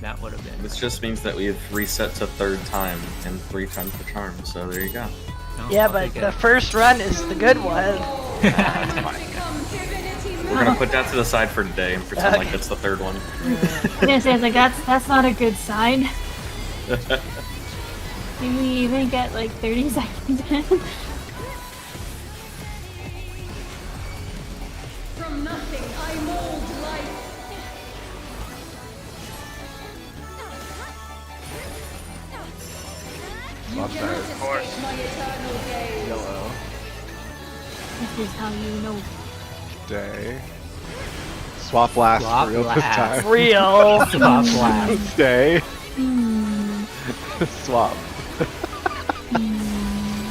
that would have been. This just means that we've reset to 3rd time and 3 times the charm, so there you go. No, Yeah, I'll but take the it. first run is the good one. We're gonna put that to the side for today and pretend like it's the 3rd one. I was gonna say, like, that's not a good sign. Did we even get like 30 seconds in? From nothing, I mold life. Swap side. Of course. My eternal gaze. Yellow. This is how you know. Day. Swap last Swap for real this last. time. Real. Swap last. Day. Hmm. Swap.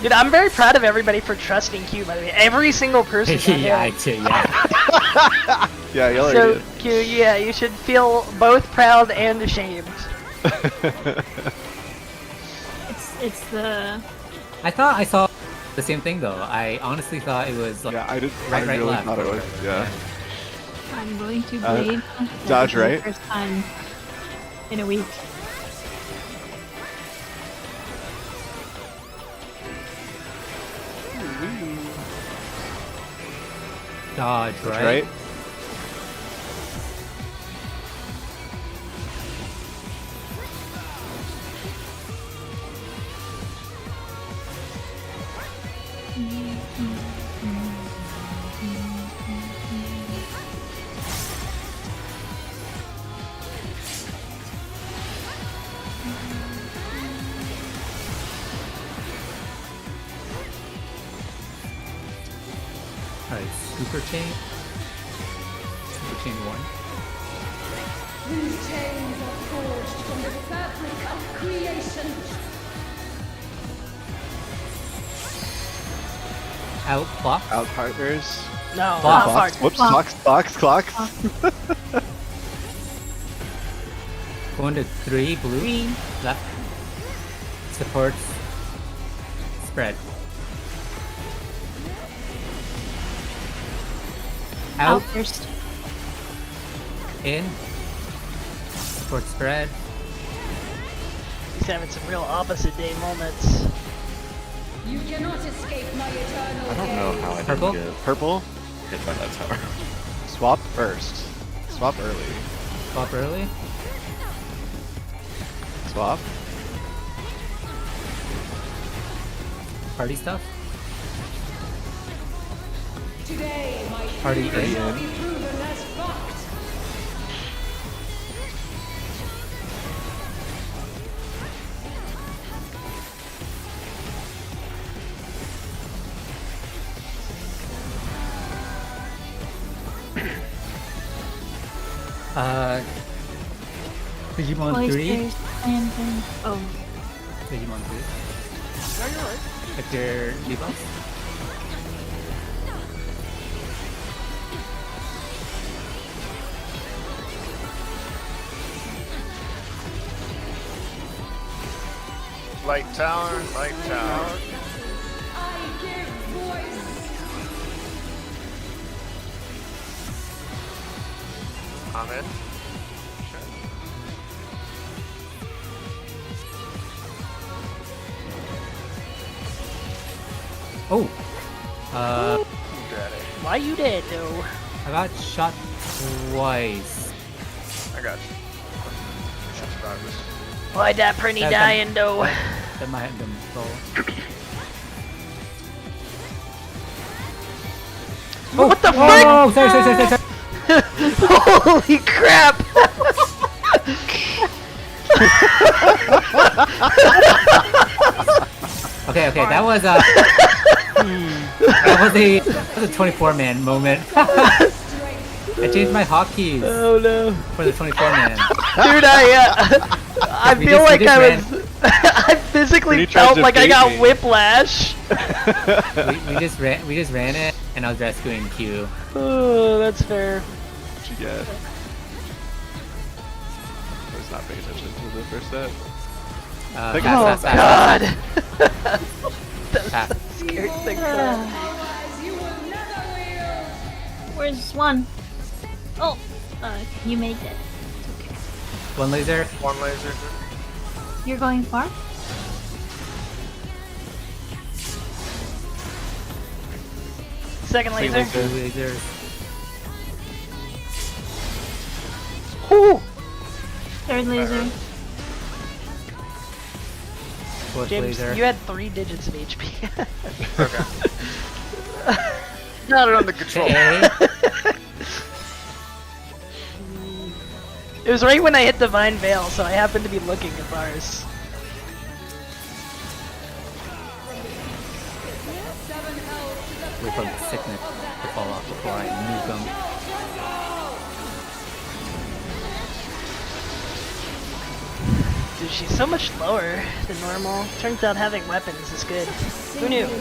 Dude, I'm very proud of everybody for trusting Q, by the way. Every single person. Yeah, I too, yeah. Yeah, yellow. So, Q, yeah, you should feel both proud and ashamed. It's the I thought I saw the same thing though. I honestly thought it was like Yeah, I did. right, I right, really left. thought it was. Yeah. I'm going to blade. dodge for the right. First time in a week. dodge, That's right? right. Alright, super chain. Super chain 1. Whose chains are forged from the fabric of creation. Out clock. Out partners. No, Clock. not Clocks. hard. Whoops. Clock. Clocks. Going to 3 blue. 3. Left. Supports. Spread. Out Out. first. In. Support spread. He's having some real opposite day moments. You cannot escape my eternal I don't know how I Purple? didn't get Purple. hit by that tower. Swap first. Swap early. Swap early. Swap. Party stuff. Today, my Party theory in. shall be proven as fact. Digimon 3. Oysters. And then. Oh. Digimon 3. Check your debuffs. Light tower, light tower. I give voice. I'm in. Oh! Daddy. Why you dead, though? I got shot twice. I got you. Should survive this. Why that pretty That's dying, though? That might have been full. What the Oh, sorry. frick? Holy crap! Okay, that was that was a 24-man moment. I changed my hotkeys Oh no. for the 24-man. Dude, I We feel just- we like just I ran- was. I physically When he tried felt to like I bait got me. whiplash. we just ran it, and I was rescuing Q. Oh, that's fair. What'd you get? I was not paying attention to the first set. Fast. Oh god. Fast. Scared the crap. Otherwise, you will never wield. Where's one? Oh. You made it. It's okay. One laser. One laser. You're going far? Second laser. Two lasers. Third laser. Fourth James, laser. you had 3 digits of HP. Got it under control. A. It was right when I hit Divine Veil, so I happened to be looking at bars. Wait for the sickness to fall off before I nuke them. Dude, she's so much lower than normal. Turns out having weapons is good. Who knew? So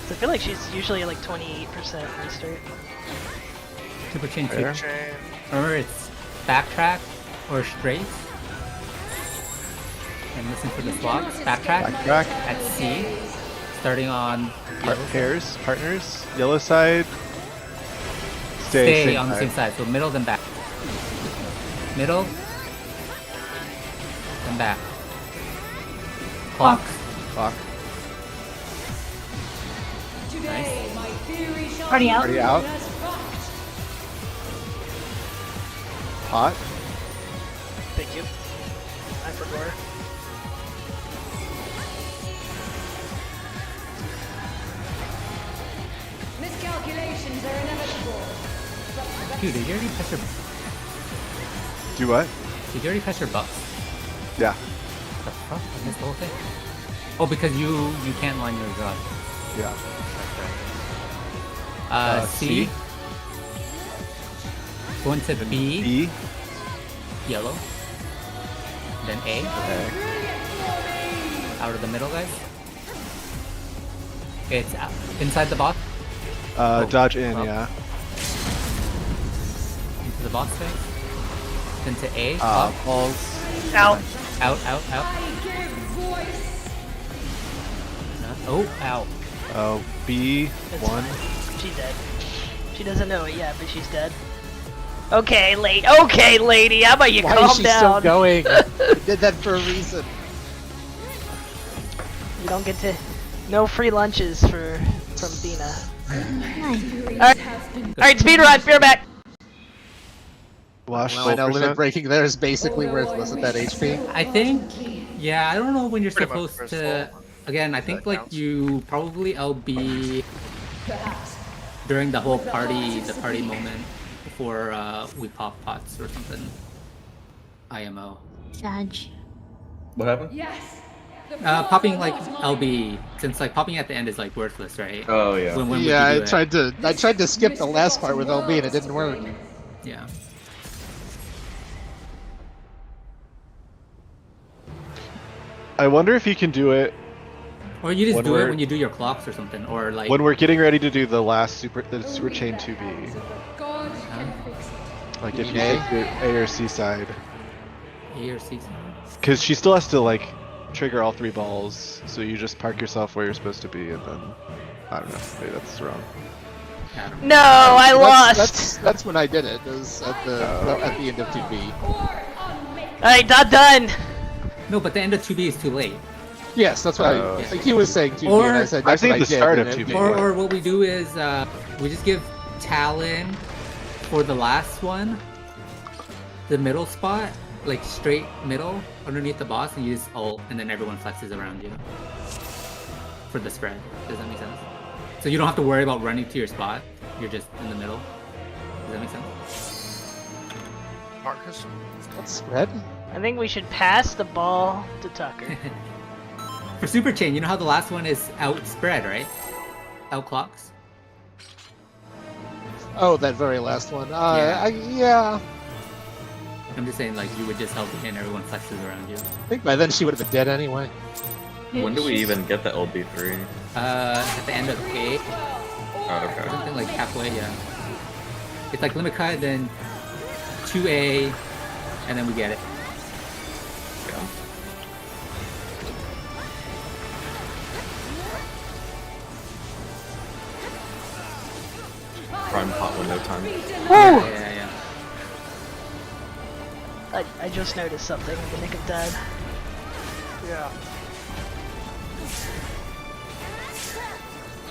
I feel like she's usually like 28% restart. Super chain two. Fair. Chain. Remember, it's backtrack or straight. And listen for the swaps. Backtrack Backtrack. at C, starting on Pairs, partners, yellow side. stay same on the same side. So middle then back. Middle. Then back. Clock. Clock. Nice. Party out. Already out. Hot. Thank you. I forgot. Miscalculations are inevitable. Dude, did you already press your? Do what? Did you already press your buffs? Yeah. The fuck? I missed the whole thing. Oh, because you can't line your gun. Yeah. C. C. Go into B. B. Yellow. Then A. Okay. Out of the middle, guys. It's out. Inside the box. Dodge in, up. yeah. Into the box space. Then to A. Up. Balls. Out. Out. Out. Oh, ow. Oh, B. It's One. fine. She's dead. She doesn't know it yet, but she's dead. Okay, lady, how about you Why calm is she down? still going? We did that for a reason. You don't get to... No free lunches from Dina. Alright, speedrun, fear back! Wash Well, I know limit 12%. breaking there is basically worthless at that HP. I think, yeah, I don't know when you're Pretty much supposed first to. roll. Again, I think That like counts. you probably LB during the whole party, the party moment before we pop pots or something. IMO. Sag. What happened? Yes. Popping like LB, since like popping at the end is like worthless, right? Oh yeah. When would Yeah, you I do it? tried to skip the last part with LB and it didn't work. Yeah. I wonder if you can do it Or you just When do it we're- when you do your clocks or something, or like. when we're getting ready to do the last super chain 2B. God Huh? can fix it. Like if you A? take the A or C side. A or C. Because she still has to like trigger all 3 balls, so you just park yourself where you're supposed to be, and then I don't know. Maybe that's wrong. I don't know. No, I lost! That's when I did it. It was at the end of 2B. Alright, not done! No, but the end of 2B is too late. Yes, that's what Oh, I. Like he was saying 2B, Or- and I said I've that's seen what I the did, start and of it 2B. didn't Or, work. or what we do is we just give Talon for the last one the middle spot, like straight middle underneath the boss, and you just ult, and then everyone flexes around you for the spread. Does that make sense? So you don't have to worry about running to your spot. You're just in the middle. Does that make sense? Marcus. What's spread? I think we should pass the ball to Tucker. For Super Chain, you know how the last one is out spread, right? Out clocks. Oh, that very last one. Yeah. Yeah. I'm just saying, like, you would just help it and everyone flexes around you. I think by then she would have been dead anyway. When do we even get the LB3? At the end of A, Oh, okay. something like halfway, yeah. It's like limit cut, then 2A, and then we get it. Yeah. Prime pot window time. Yeah. I just noticed something in the nick of time. Yeah.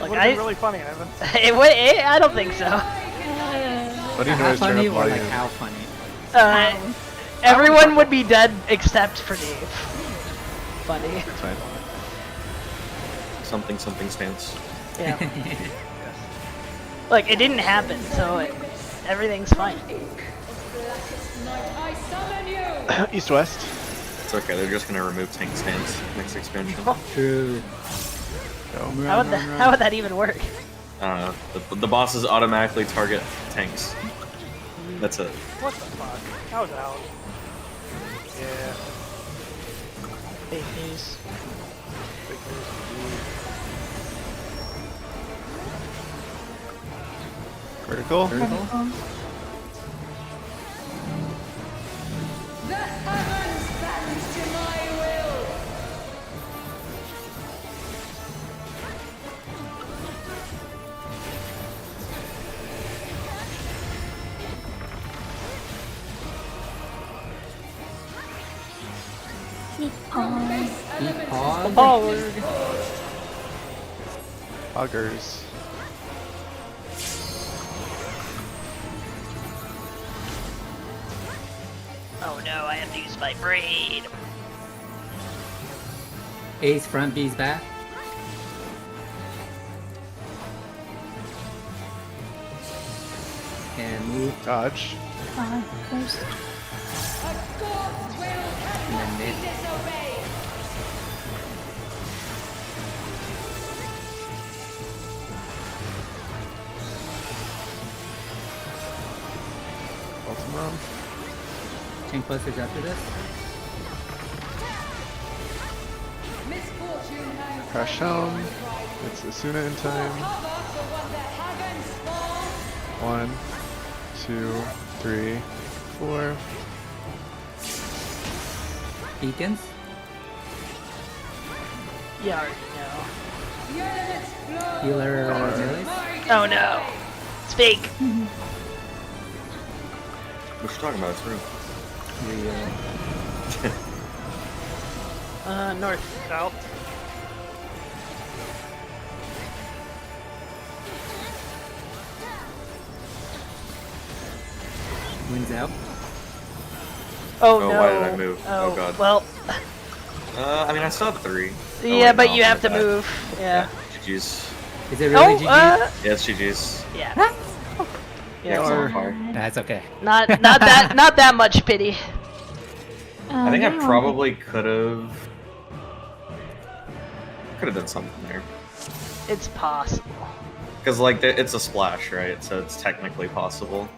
Like Would have been really funny, Ivan. I don't think so. What do you How notice turn funny up or like volume? how funny? Everyone would be dead except for Dave. Funny. It's fine. Something stance. Yeah. Like, it didn't happen, so everything's fine. I summon you! East west. It's okay, they're just gonna remove tank stance next expansion. True. Go. How would that even work? I don't know. The bosses automatically target tanks. That's it. What the fuck? That was out. Yeah. Fake news. Big news. Vertical. Vertical. The heavens bend to my will! Sneak pause. Deep pause. Forward. Augers. Oh no, I have to use my brain. A's front, B's back. And move. Dodge. First. A god will And then be mid. disobeyed! Ultima. Chain clusters after this. Misfortune hangs Crash down. It's Asuna in time. cover for when the heavens fall! 1, 2, 3, 4. Beacons. You already know. The elements flow! Healer melees. Oh no. It's fake. What you talking about? It's real. North. South. Wins out. Oh, Oh, no. why did I move? Oh, God. Well, I mean, I saw 3. Oh, yeah, wait, but no, you I'm have to gonna die. move. Yeah. GG's. Is it really GG? Yeah, it's GG's. Yeah. Yeah, 'cause I'm on fire. That's okay. Not that much pity. I think I Yeah. probably could have done something there. It's possible. Because, like, it's a splash, right? So it's technically possible.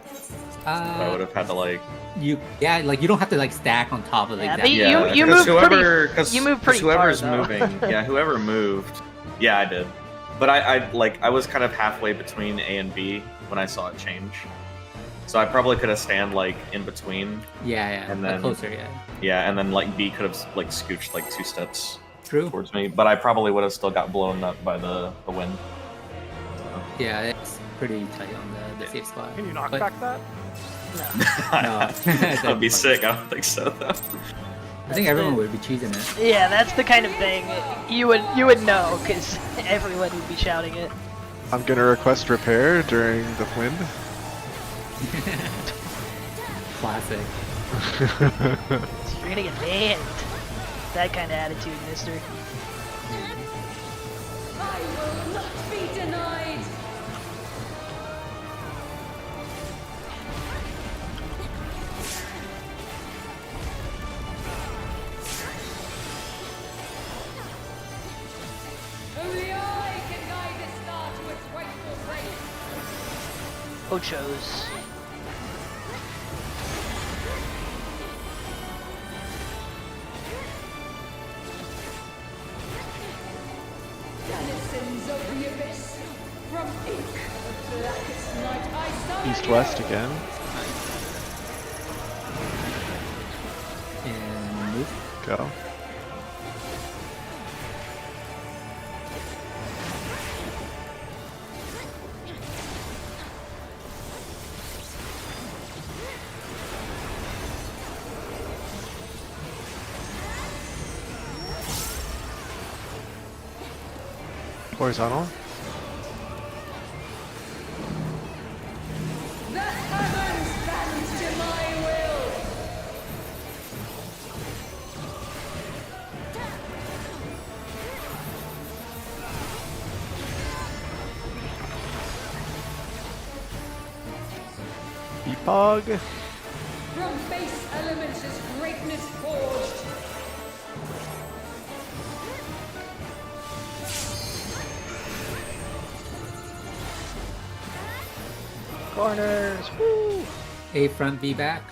But I would have had to, like... You like you don't have to like stack on top of like Yeah, that. but you Yeah, move whoever, pretty. You move pretty whoever's far, though. moving, yeah, whoever moved, yeah, I did. But I was kind of halfway between A and B when I saw it change, so I probably could have stand like in between. Yeah, And like, then- closer, yeah. Yeah, and then like B could have like scooched like 2 steps True. towards me, but I probably would have still got blown up by the wind. So. Yeah, it's pretty tight on the safe spot. Can you knock But- back that? No. That'd be sick. I don't think so though. I think everyone would be cheesing it. Yeah, that's the kind of thing you would know because everyone would be shouting it. I'm gonna request repair during the wind. Classic. So you're gonna get banned. That kind of attitude, mister. I will not be denied! Only I can guide the star to its rightful place! Ochos. Denizens of the abyss, from ink of blackest night I summon East west again. And move. Go. Horizontal. The heavens bend to my will. Epog. From base elements is greatness forged. Corners. Woo! A front, B back.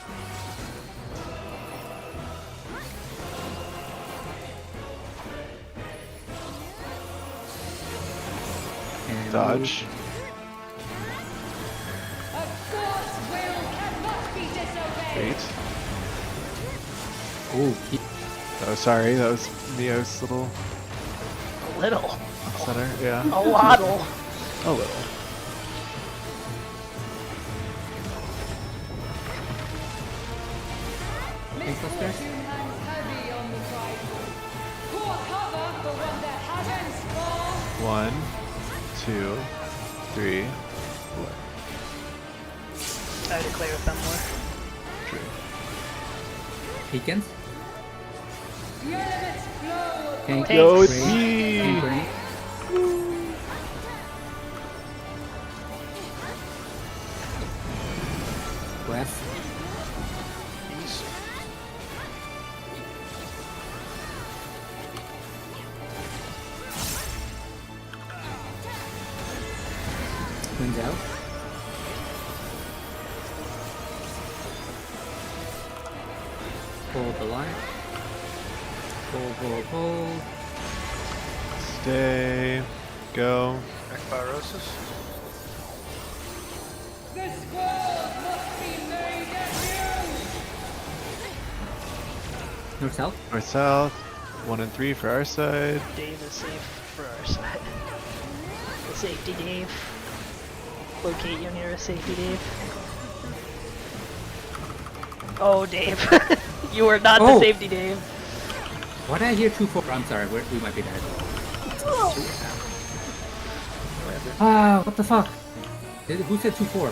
And Dodge. A god's will cannot be disobeyed. Wait. Ooh, keep. Oh, sorry. That was Neo's little A little. center. Yeah. A waddle. A little. Misfortune hangs heavy on the tribal. Pour cover for one that hasn't fall. 1, 2, 3, 4. I had to clear with them more. True. Beacons. The elements flow. Tank. Yo, it's Range, me! tank range. West. East. Winds out. Hold the line. Pull. Stay. Go. Ekpyrosis. The scrolls must be made anew. North south. North south. 1 and 3 for our side. Dave is safe for our side. The safety Dave. Locate your nearest safety Dave. Oh, Dave. You are not the Oh. safety Dave. Why did I hear 2-4? I'm sorry, we might be dead. Ah, what the fuck? Who said 2-4?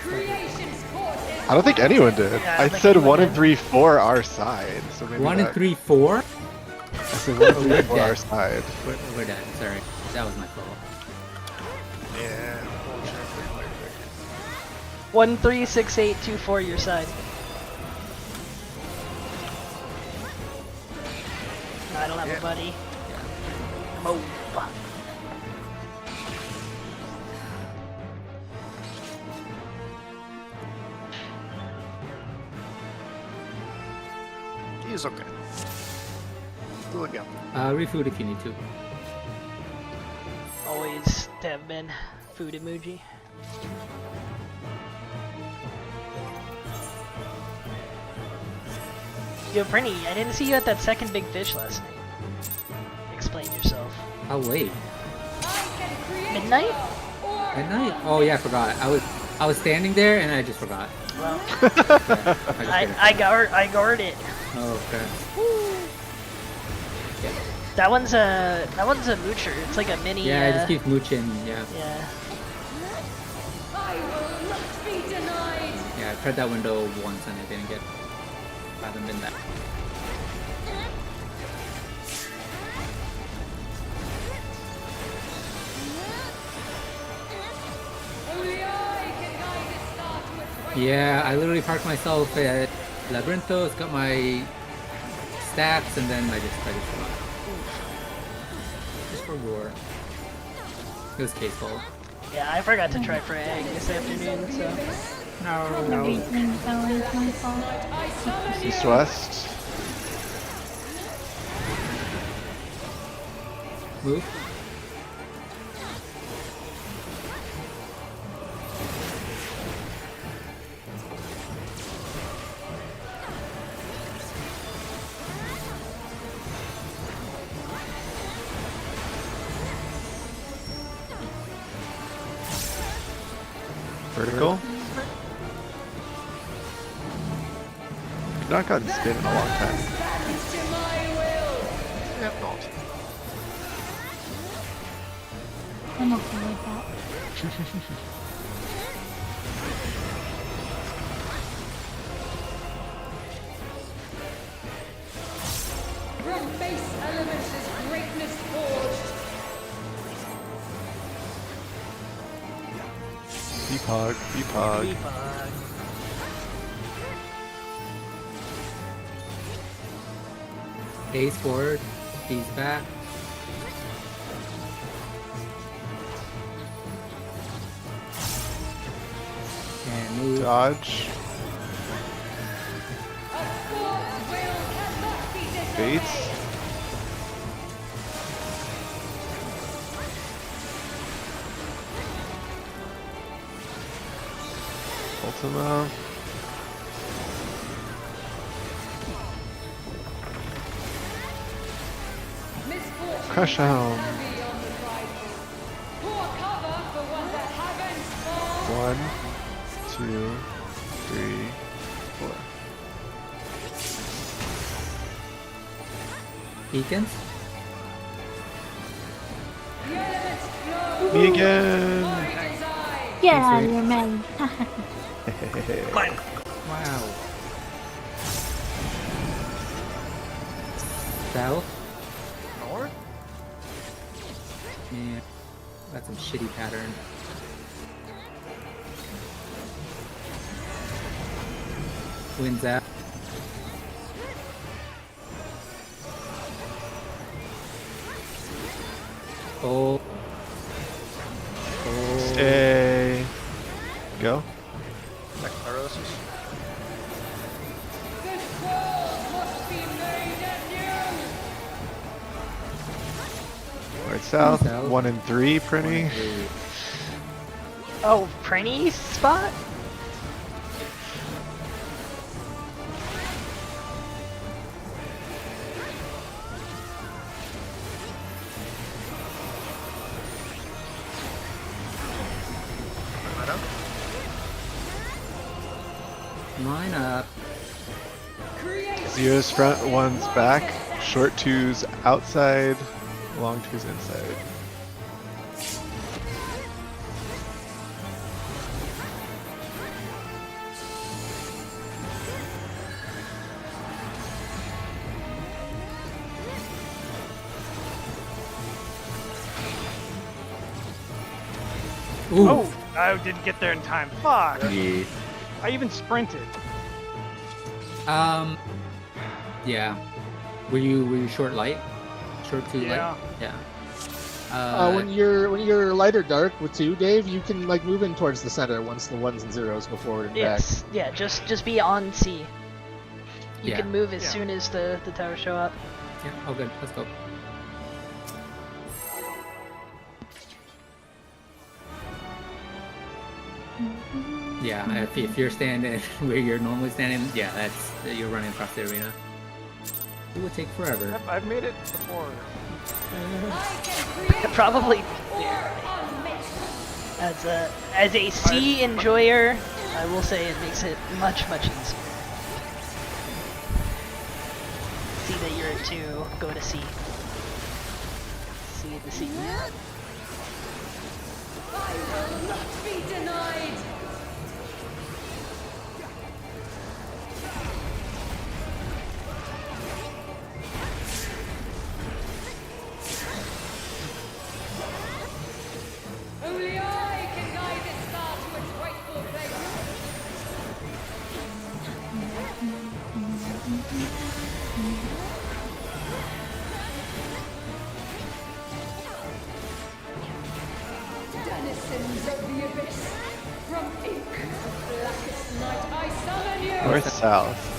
Creation's court is I don't think anyone did. Yeah, I I think said you 1 and did. 3 for our side. So maybe 1 and that- 3, 4? I said 1 and 3 We're for dead. our side. We're dead. Sorry, that was my fault. Yeah. Bullshit. 136824 your side. I don't have Yeah. a buddy. Move. He's okay. Do it again. Refood if you need to. Always have been food emoji. Yo, Brinny, I didn't see you at that second big fish last night. Explain yourself. Oh wait, I can create Midnight? or at night? Oh yeah, I forgot. I was standing there and I just forgot. Well, Yeah, I just did it. I guard it. Oh okay. Yeah, That one's a moocher. It's like a mini. yeah, I just keep mooching. Yeah, Yeah. I will not be denied. yeah. I tried that window once and I didn't get. I haven't been that. Only I can guide its star to its right. Yeah, I literally parked myself at Labyrinthos, got my stats, and then I just forgot. Just for war. It was caseful. Yeah, I forgot to try for egg this afternoon, so. No. Everything fell into my fault. I summon you. East west. Move. Vertical. I've not gotten spin in a long time. Bends to my will. Yeah, not. I'm okay with that. From base elements is greatness forged. Beepog, beepog. Debug. A's forward, B's back. And move. Dodge. A fourth will cannot be disobeyed. Baits. Ultima. Misfortune Crush down. heavy on the prideful. Pour cover for one that haven't fall. 1, 2, 3, 4. Beacons. The elements flow. Me again. My desire. Get out of Rick. here, man. Wow. South. North? Yeah. That's some shitty pattern. Winds out. Oh. Oh. Stay. Go. Next pyrosis. This world must be made anew. Right south. South. 1 and 3, Prinny. Oh, Prinny spot? Right up. Line up. Create. Zero's front, 1's back. Short 2's outside. Long 2's inside. Ooh. Oh, I didn't get there in time. Fuck. Yeah. I even sprinted. Yeah. Were you short light? Short too Yeah. light? Yeah. When you're light or dark with 2, Dave, you can like move in towards the center once the 1s and 0s go forward and back. Yes. Yeah, just be on C. You Yeah. can move as Yeah. soon as the towers show up. Yeah. Oh, good. Let's go. Yeah, if you're standing where you're normally standing, yeah, that's you're running across the arena. It would take forever. I've made it before. I can create Probably or unmixed. as a C enjoyer, I will say it makes it much easier. See that you're at 2, go to C. C to C. I will not be denied. Only I can guide this star to its rightful place. Denizens of the abyss, from ink to blackest night, I summon you. North, south.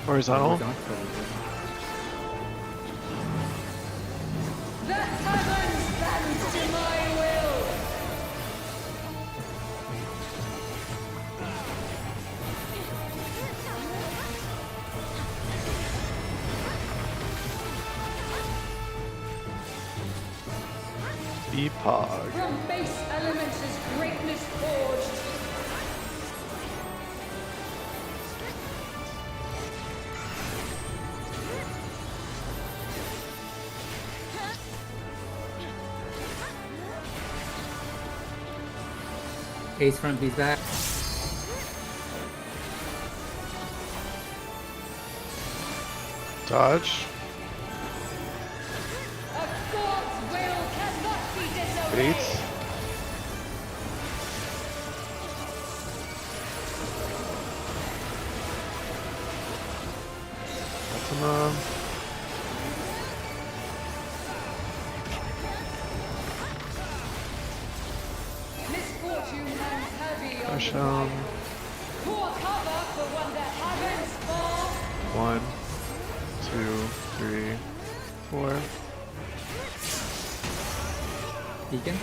Horizontal. The heavens bend to my will. Eepog. From base elements is greatness forged. Ace front, B's back. Dodge. A god's will cannot be disobeyed. Bates. That's enough. Misfortune hangs heavy on Push the him. Pour cover for one that hasn't fall. 1, 2, 3, 4. Beacon.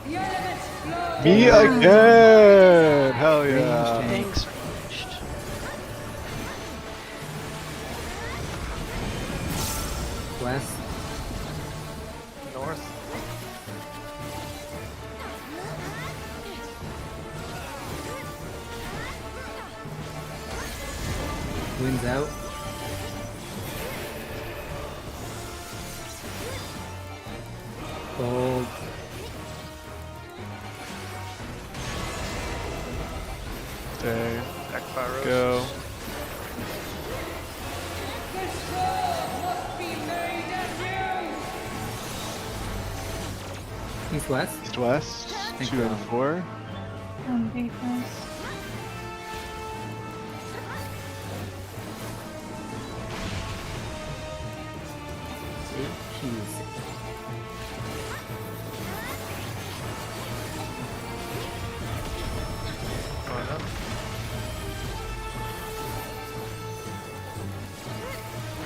The elements flow. Me again! Hell yeah. Thanks, ranged. West. North. Wins out. Gold. Stay. Ekpyros. Go. The sword must be made anew. East west. East west. Thank 2 you. and 4. Very close. Cheese. Going up.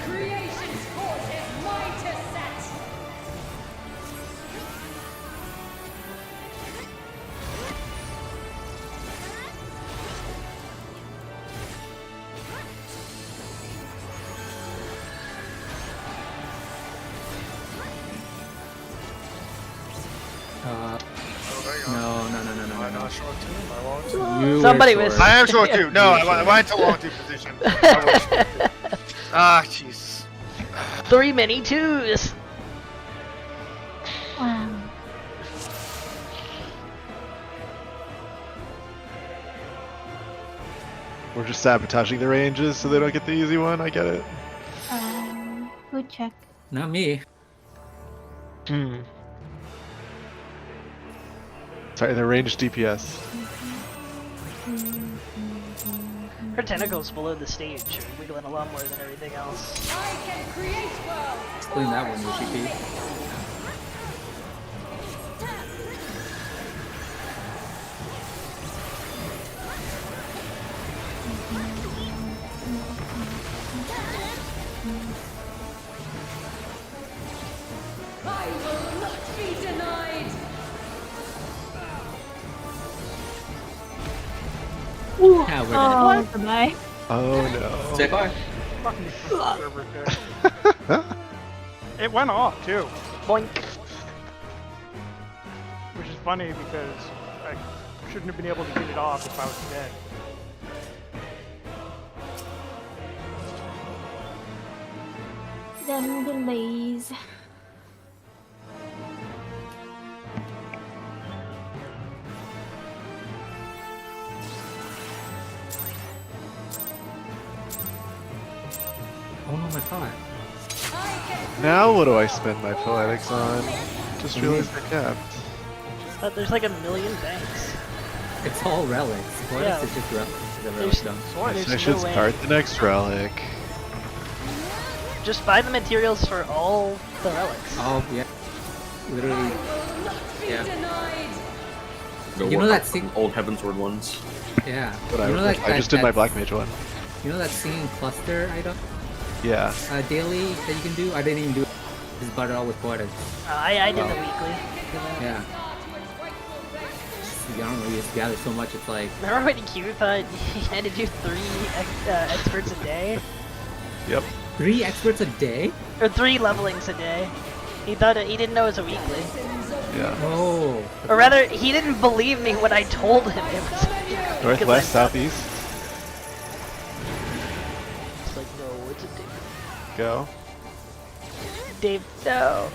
Creation's course is mine to set. Oh, there you go. No. Am I not short two? Am I long two? You Somebody were was- short. I am short two. No, I went to long two position. I was short two. Ah, jeez. 3 mini twos. Wow. We're just sabotaging the ranges so they don't get the easy one. I get it. Good check. Not me. Sorry, the ranged DPS. Her tentacles below the stage are wiggling a lot more than everything else. I can create worlds. Explain that one, UCP. I will not be denied. Yeah, we're dead. Oh, goodbye. Oh no. Say bye. Fucking server there. It went off too, Boink. which is funny because I shouldn't have been able to get it off if I was dead. Them delays. Oh no, my thought. Now what do I spend my poetics on? Just realized I kept. But there's like a million banks. It's all relics. What Yeah. is it just relics? The relic There's- stone. There's I should no way. start the next relic. Just buy the materials for all the relics. Oh yeah. Literally. Will not be Yeah. denied. Go You know work that on scene- old Heavensward ones. Yeah. But You know that, I just did my that- black mage one. You know that singing cluster item? Yeah. Daily that you can do? I didn't even do it. Just butter all with poetics. I did the Wow. weekly. Yeah. I don't know, you just gather so much, it's like, Remember when Q thought he had to do 3 experts a day? Yep. 3 experts a day? Or 3 levelings a day. He thought he didn't know it was a weekly. Yeah. Oh. Or rather, he didn't believe me when I told him it was. Northwest, southeast. It's like, no, it's a Go. Dave, no.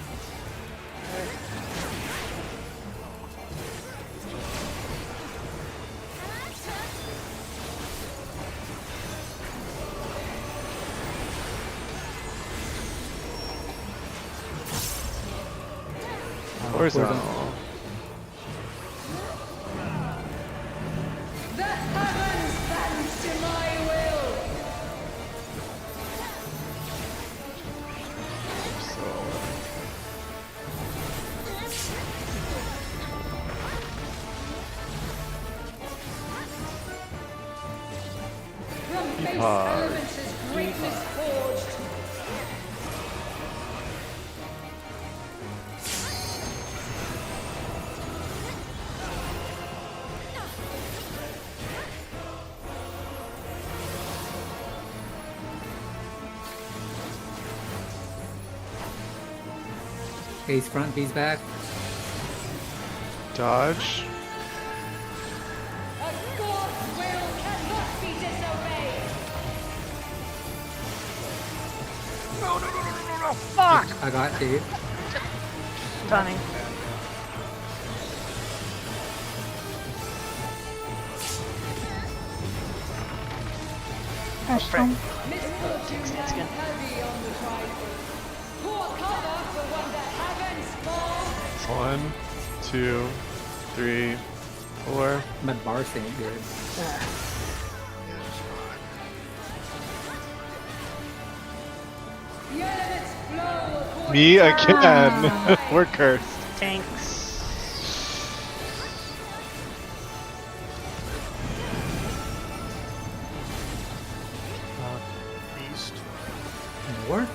Horizontal. The heavens bend to my will. From base hard. elements is greatness forged. Ace front, B's back. Dodge. A god's will cannot be disobeyed. No, fuck! I got Dave. Stunning. Crush them. Misfortune That's good. and heavy on the trifle. Poor cover for one that heavens fall. 1, 2, 3, 4. My bar ain't good. The elements flow according Me to again. We're cursed. Tanks. East. North?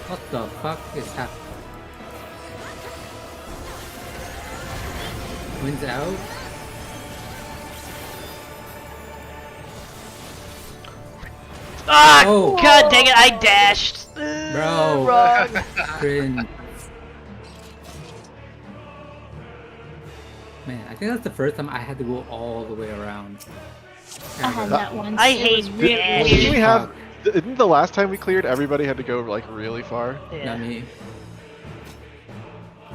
What the fuck is happening? Wind's out. Ah! Oh. God dang it! I dashed. Bro. Wrong. Cringe. Man, I think that's the first time I had to go all the way around. I had that once. I It hate was really dash. Didn't we weird. have? Didn't the last time we cleared, everybody had to go like really far? Yeah. Not me.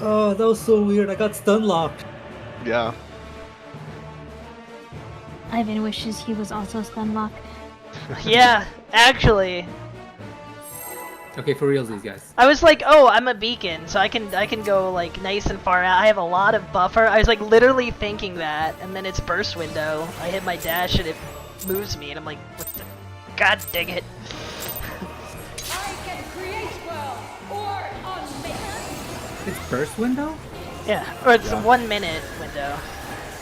Oh, that was so weird. I got stun locked. Yeah. Ivan wishes he was also stunlocked. Yeah, actually. Okay, for reals, these guys. I was like, oh, I'm a beacon, so I can go like nice and far out. I have a lot of buffer. I was like literally thinking that, and then it's burst window. I hit my dash and it moves me, and I'm like, what the? God dang it! I can create well or unmake. It's burst window? Yeah, or it's a 1 minute window.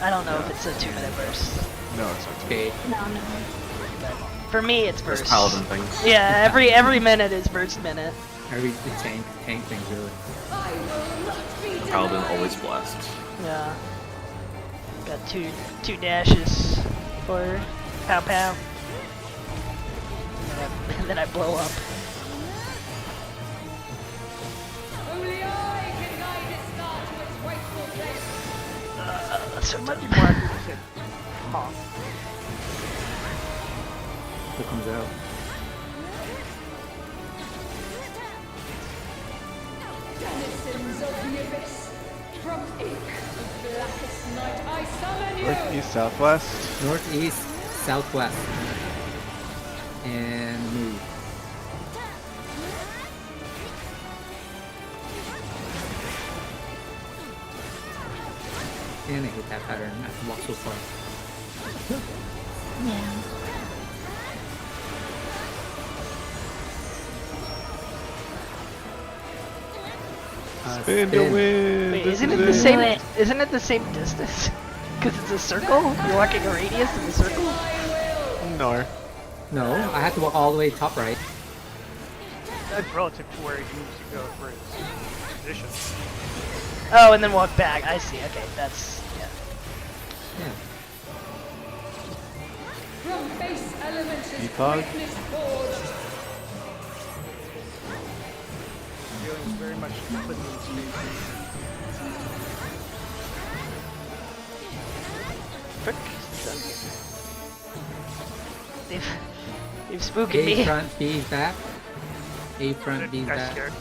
I don't know if it's a 2-minute burst. No, it's not. Okay. No, no. For me, it's There's burst. paladin things. Yeah, every minute is burst minute. Every tank thing, really. I will not be denied. Paladin always blessed. Yeah. Got two dashes for pow pow. And then I blow up. Only I can guide this star to its rightful place. So much Huh. Who comes out? Denizens of the abyss, from ink of blackest night, I summon you. Northeast, southwest. Northeast, southwest. And move. And I hate that pattern. I can walk so far. Yeah. Spin to win. Wait, This isn't it is the same? it. Isn't it the same distance? Because it's a circle. You're walking a radius in the circle. No. No, I have to walk all the way top right. That's relative to where he needs to go for his position. Oh, and then walk back. I see. Okay, that's yeah. Yeah. From base elements is Defog. greatness forged. is very much put me in space. Frick. They've spooked A me. front, B back. A front, B I'm back. scared.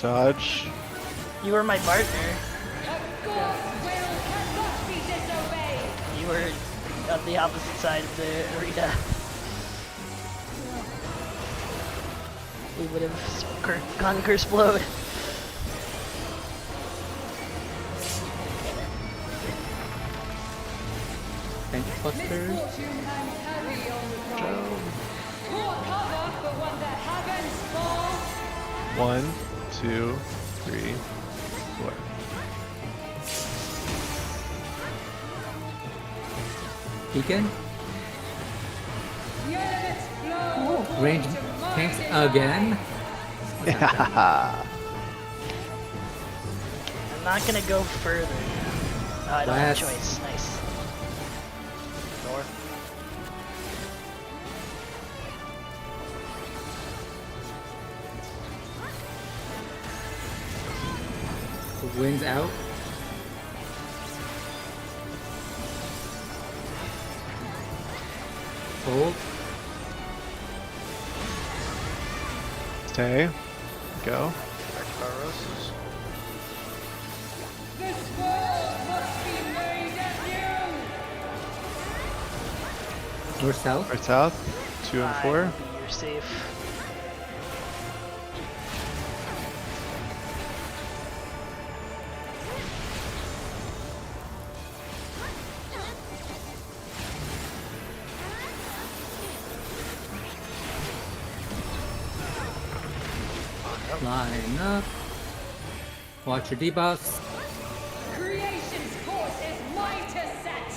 Dodge. You were my partner. Of God's will cannot be disobeyed. You were on the opposite side of the arena. We would have gone Curseplode. Bench busters. Fortune hangs heavy on the ground. Pour cover for one that happens fall. 1, 2, 3, 4. Beacon. The elements flow. Range tanks again. Yeah. I'm not gonna go further. Oh, I don't have a West. choice. Nice. North. Wind's out. Hold. Stay. Go. Roses. This world must be made anew. North south. North south. 2 and 4. You're safe. Line up. Watch your debuffs. Creation's course is mine to set.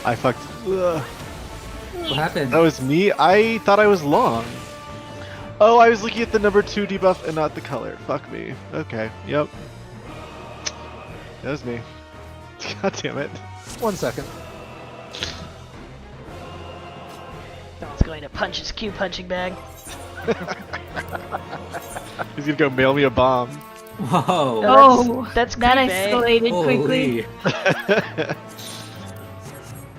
I fucked. Ugh. What happened? That was me? I thought I was long. Oh, I was looking at the number 2 debuff and not the color. Fuck me. Okay, yep. That was me. God damn it. 1 second. Someone's going to punch his Q punching bag. He's gonna go mail me a bomb. Whoa. Oh, that's that creepy, eh? escalated quickly. Holy.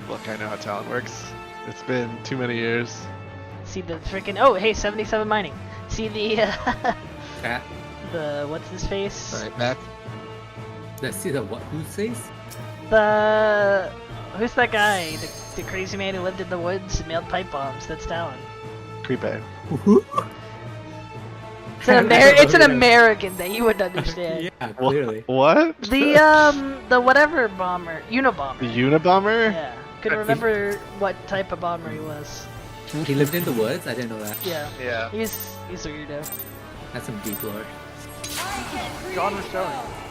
Look, I know how talent works. It's been too many years. See the freaking. Oh, hey, 77 mining. See the. Cat. The. What's his face? Alright, back. Let's see the what? Who says? The. Who's that guy? The crazy man who lived in the woods and mailed pipe bombs. That's down. Creepy. It's an American thing. You wouldn't understand. Yeah, clearly. What? The whatever bomber. Unabomber. The Unabomber? Yeah. Couldn't remember what type of bomber he was. He lived in the woods? I didn't know that. Yeah. Yeah. He's a weirdo. That's some deep lore. I can create John was showing.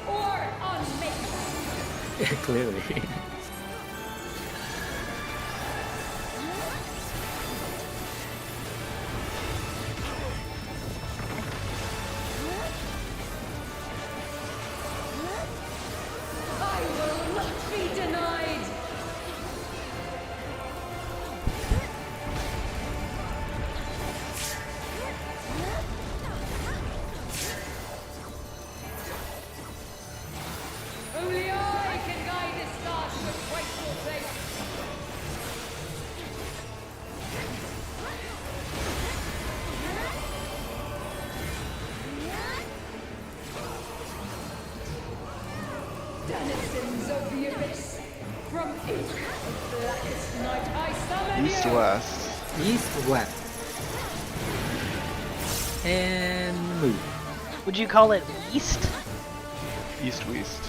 or unmake. Clearly. I will not be denied. Only I can guide this star to its rightful place. Denizens of the abyss, from ink of blackest night I summon East you. west. East, west. And move. Would you call it East? East west.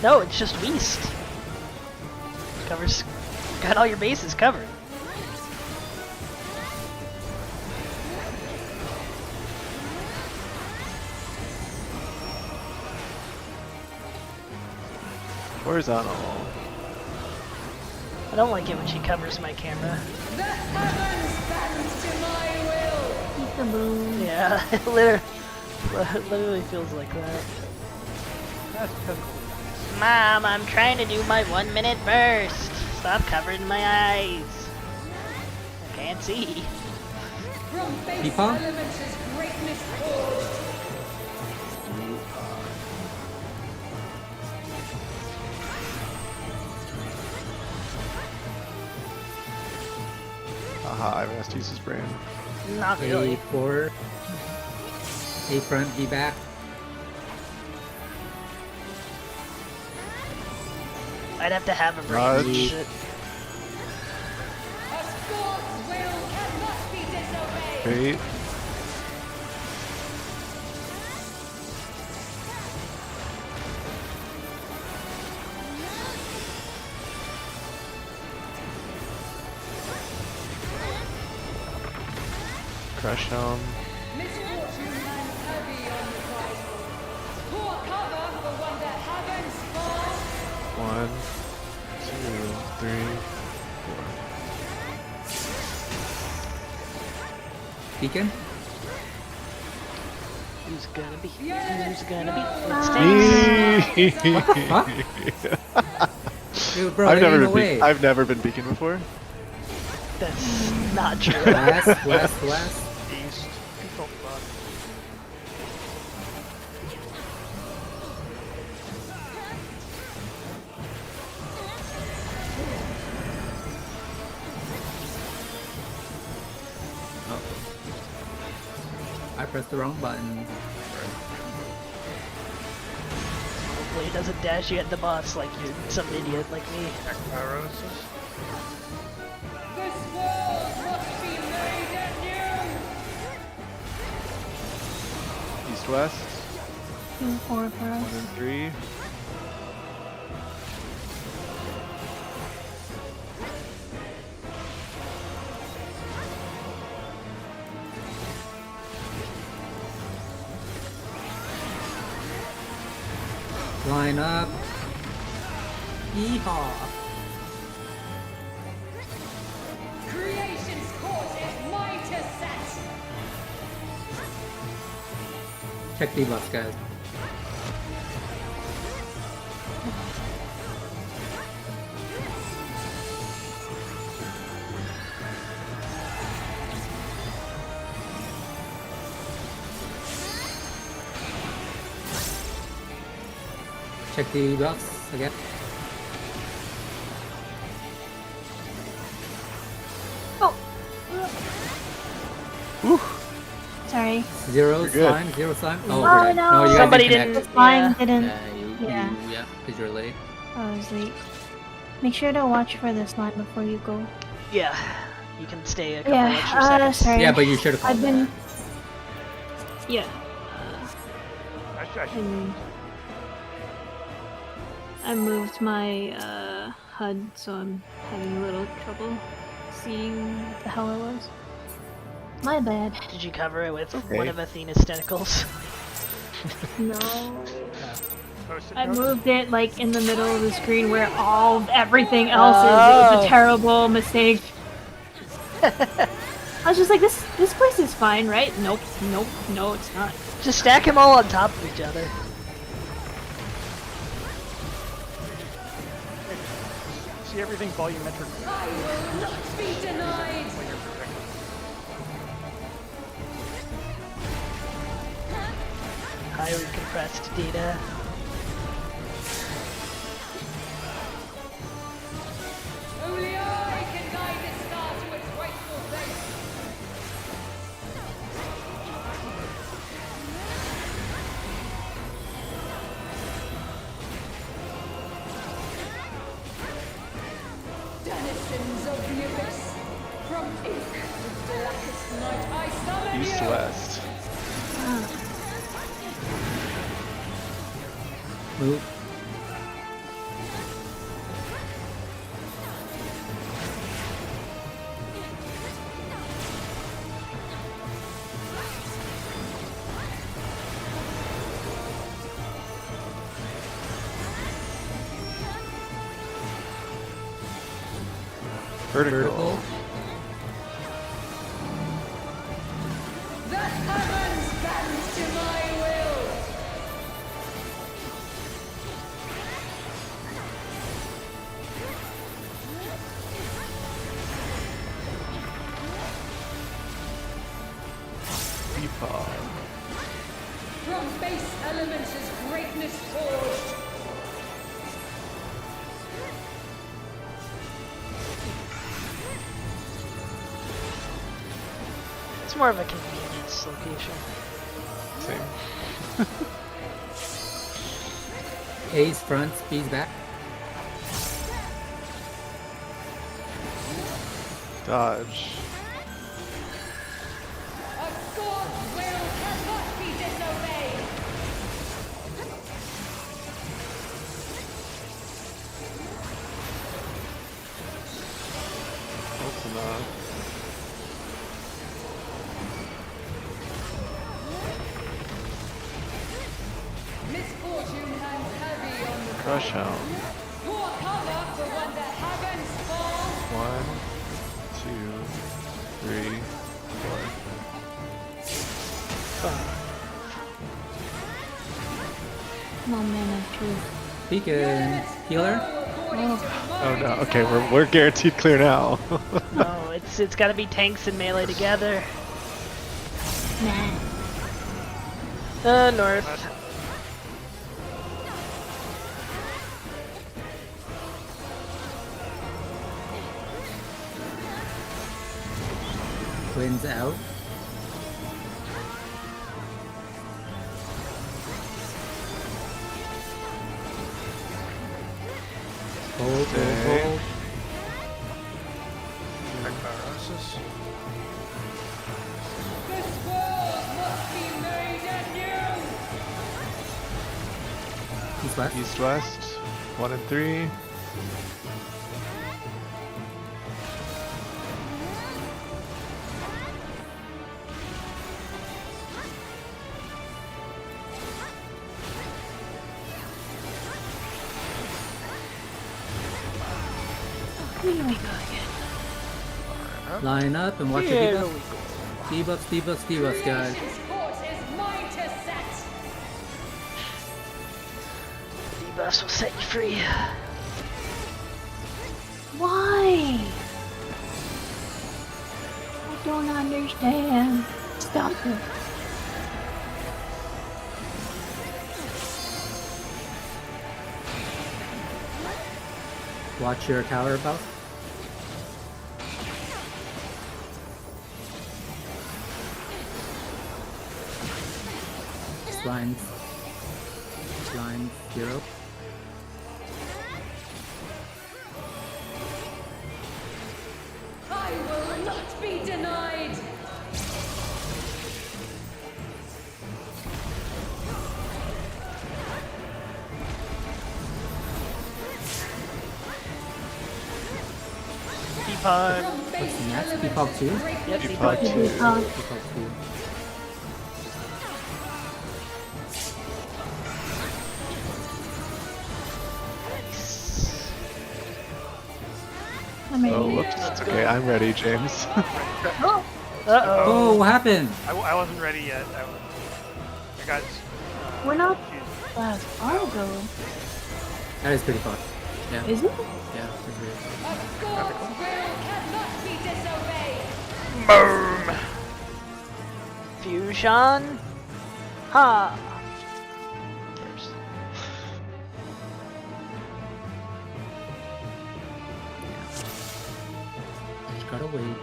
No, it's just West. Covers. Got all your bases covered. Horizontal. I don't like it when she covers my camera. The heavens bend to my will. Peekaboo. Yeah, it literally feels like that. That's pitiful. Mom, I'm trying to do my 1 minute burst. Stop covering my eyes. I can't see. From base Peepaw? element's greatness forged. Haha, I've asked to use his brain. Not really. A forward. A front, B back. I'd have to have a brain. Dodge. Shit. A sport's will cannot be disobeyed. Bait. Crush him. Misfortune hangs heavy on the prideful. Poor cover for one that happens fall. 1, 2, 3, 4. Beacon. Who's gonna be? Who's gonna be? It Me! Fuck? Dude, bro, I've there never ain't no been way. I've never been beacon before. That's not true. West, west, west. East. Control the bot. I pressed the wrong button. Hopefully it doesn't dash you at the boss like you're some idiot like me. Pyrosis. This world must be made anew. East west. 2, 4 for 1 us. and 3. Line up. Yeehaw. Creation's course is mine to set. Check debuffs, guys. Check the buffs again. Sorry. Zero You're good. slime, zero slime. Oh, Oh, we're dead. no. No, you guys Somebody didn't didn't- connect. Mine Yeah. didn't. Yeah, Yeah. yeah, because you're late. I was late. Make sure to watch for this line before you go. Yeah, you can stay a couple Yeah, extra seconds. sorry. Yeah, but you should have called I've been. that. Yeah. I should I moved my HUD, so I'm having a little trouble seeing what the hell it was. My bad. Did you cover it with Okay. one of Athena's tentacles? No. post it. I notes. moved it like in the middle of the screen where everything else is. It was Oh. a terrible mistake. I was just like, this place is fine, right? Nope, nope, no, it's not. Just stack them all on top of each other. See everything volumetric. I will not be denied. When you're protected. Highly compressed data. Only I can guide this star to its rightful place. Denizens of the abyss, from ink with blackest night I summon East you. west. Move. Vertical. The heavens bend to my will. Peapod. From base elements is greatness forged. It's more of a convenience location. Same. A's front, B's back. Dodge. A god's will cannot be disobeyed. Ultima. Misfortune hangs heavy on the Crush Hound. Pour cover for when the heavens fall. 1, 2, 3, 4. Come on, man, of truth. Beacon. Healer. Oh no. Okay, we're guaranteed clear now. Oh, it's got to be tanks and melee together. Nah. North. Wins out. Hold, hold. This world must be made anew. East west. East west. 1 and 3. Here we go again. Line up and watch your Here debuffs. Debuffs, debuffs, debuffs, guys. Nation's court is mine to set. Debuffs will set you free. Why? I don't understand. Stop it. Watch your tower buff. Lines. Line 0. I will not be denied. Peapod. From What's base next? elements Peacock is 2? greatness Peapod forged. 2. Peacock 2. I mean, Oh, whoops. Okay, I'm ready, James. oh, Uh-oh. Oh, what happened? I wasn't ready yet. I got. we're not confused. that far though. That is pretty far. Yeah. Is it? Yeah, that's weird. A god's will cannot be disobeyed. Boom! Fusion. Ha. First. Just gotta wait.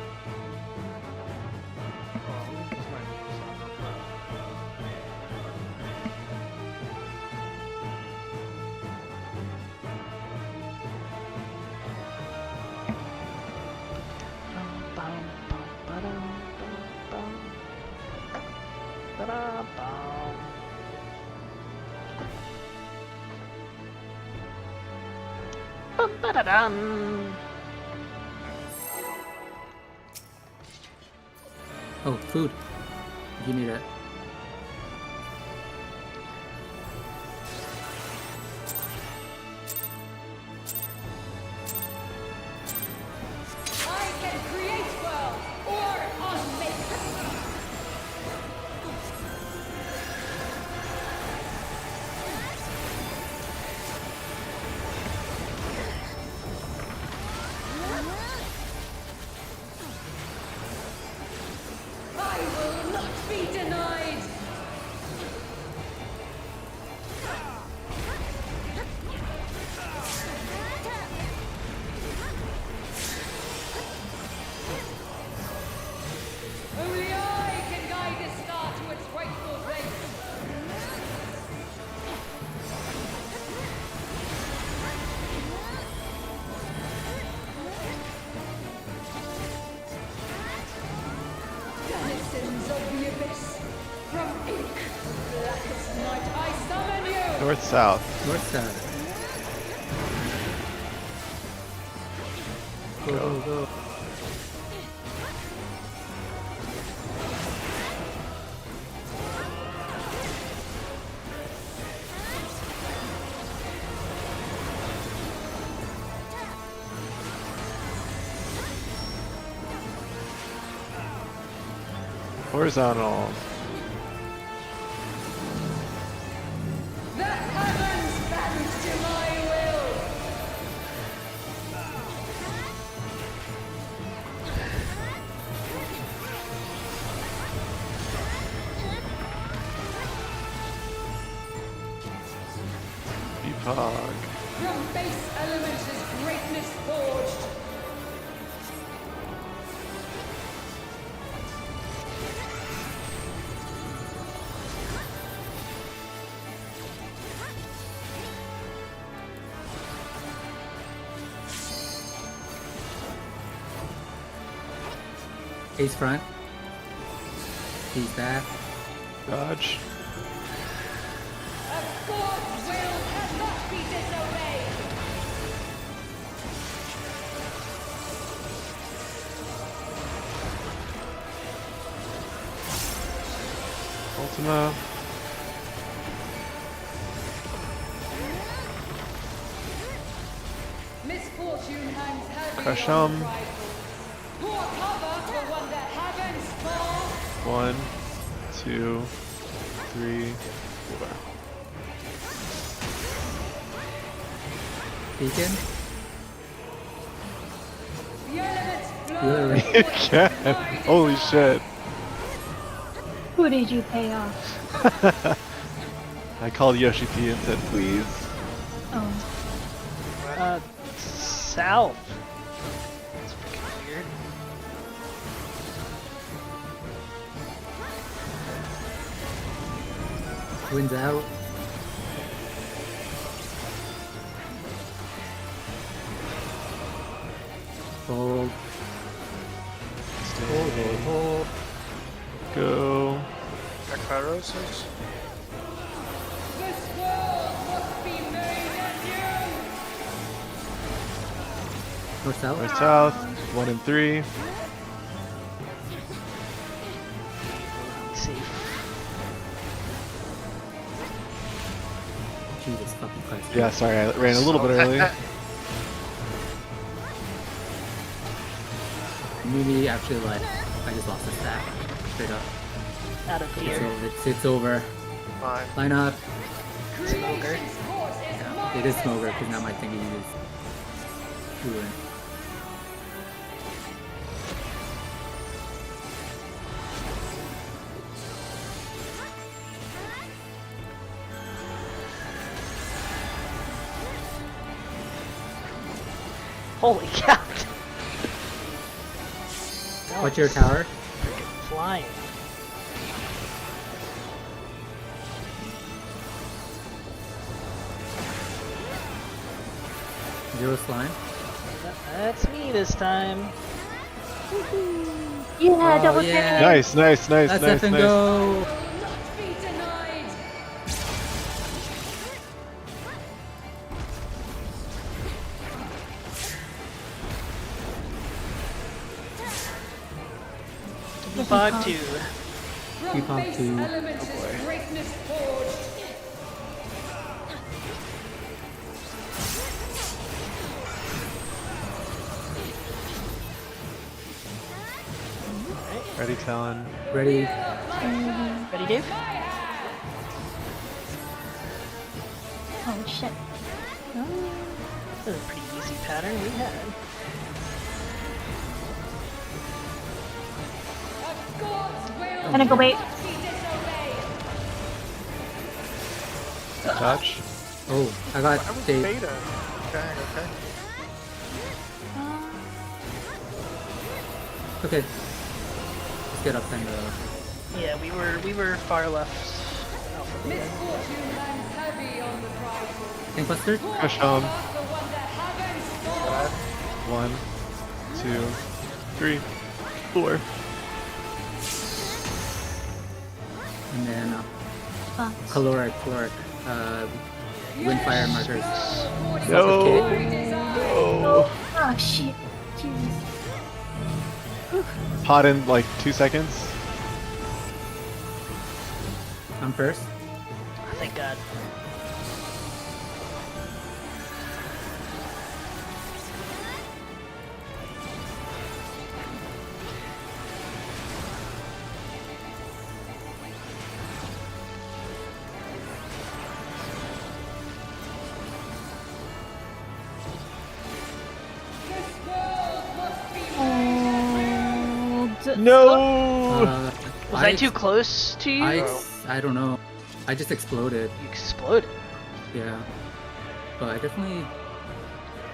Ba-da-dum. Oh, food. You need it. abyss. From ink, blackest night, I summon you! North south. North side. Go, go, go. Horizontal. The heavens bend to my will! Epoch. From base elements is greatness forged. Ace front. He's back. Dodge. A god's will cannot be disobeyed. Ultima. Misfortune hangs heavy Crush on him. the rifle. Pour cover for one that heavens fall. 1, 2, 3, 4. Beacon. The elements flow. Literally. You can. Holy shit. Who did you pay off? I called Yoshi P and said please. Oh. South. That's freaking weird. Wins out. Hold. Hold, hold, hold. Go. Ekpyrosis? This world must be made anew. North south. North south. 1 and 3. Safe. Jesus fucking Christ. Yeah, sorry, I ran a little bit early. Loony actually led. I just lost a stack. Straight up. Out of It's here. over. It's over. Fine. Line up. Smoker. Creation's course is Yeah, it is Smoker because now my thingy is ruined. Holy cow. That What's your was tower? freaking flying. Zero slime. That's me this time. Yeah, Oh, double yeah. Nice, nice, nice, Let's nice, effing nice. go. not be denied. Fog 2. From Keep on base to- elements is greatness forged. Ready, Talon. Ready. Ready, Dave? Oh shit. Oh. This is a pretty easy pattern we had. A god's will I'm gonna go wait. cannot be disobeyed. Touch. Oh, I got I was Dave. beta. Okay, okay. Okay. Let's get up and Yeah, we were far left. Alpha beta. Misfortune hangs heavy on the rifle. tank buster. Push home. The one that heavens fall. 1, 2, 3, 4. And then Fox. caloric, wind fire markers. No. Suffocate. No. Oh shit. Jesus. Pot in like 2 seconds. I'm first. Oh, thank God. No. Was I too close to you? I don't know. I just exploded. You exploded. Yeah. But I definitely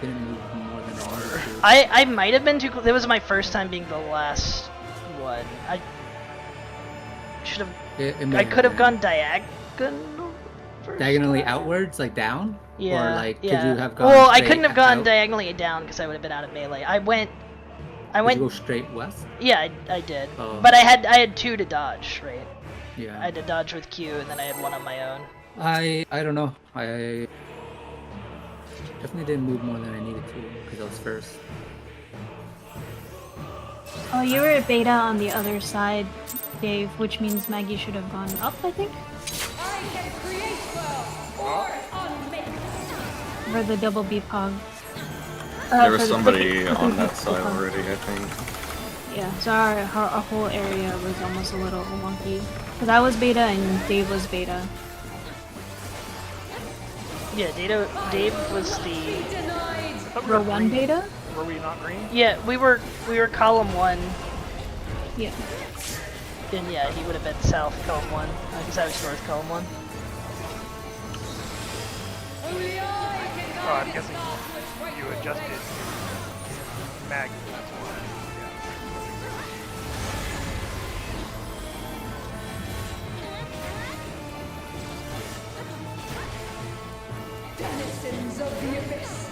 didn't move more than I wanted to. I might have been too close. It was my first time being the last one. I should have. It may I could have been. gone diagonal. first Diagonally time? outwards, like down? Yeah. Or like, yeah. could you have gone Well, I straight couldn't have gone out? diagonally down because I would have been out of melee. I went. Did you go straight west? Yeah, I did. Oh. But I had 2 to dodge, right? Yeah. I had to dodge with Q, and then I had 1 on my own. I don't know. I definitely didn't move more than I needed to because I was first. Oh, you were at beta on the other side, Dave, which means Maggie should have gone up, I think? I can create well or unmake. For the double B pog. There was for the somebody tricky- on that tricky side pog. already, I think. Yeah, so our whole area was almost a little wonky. Because I was beta and Dave was beta. Yeah, Dave was the. Denied. Row 1 beta? Were we not green? Yeah, we were column 1, Yeah. and yeah, he would have been south column 1, because I was north column 1. Only I can Oh, guide I'm this guessing path which you rightful adjusted ways. Mag. That's why. Denizens of the abyss,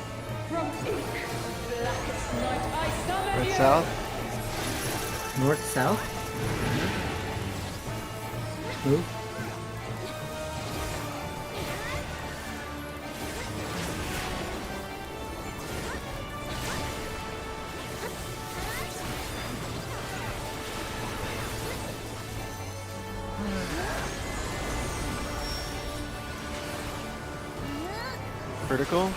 from ink of blackest night, I summon North you. south. North, south? Move. Vertical.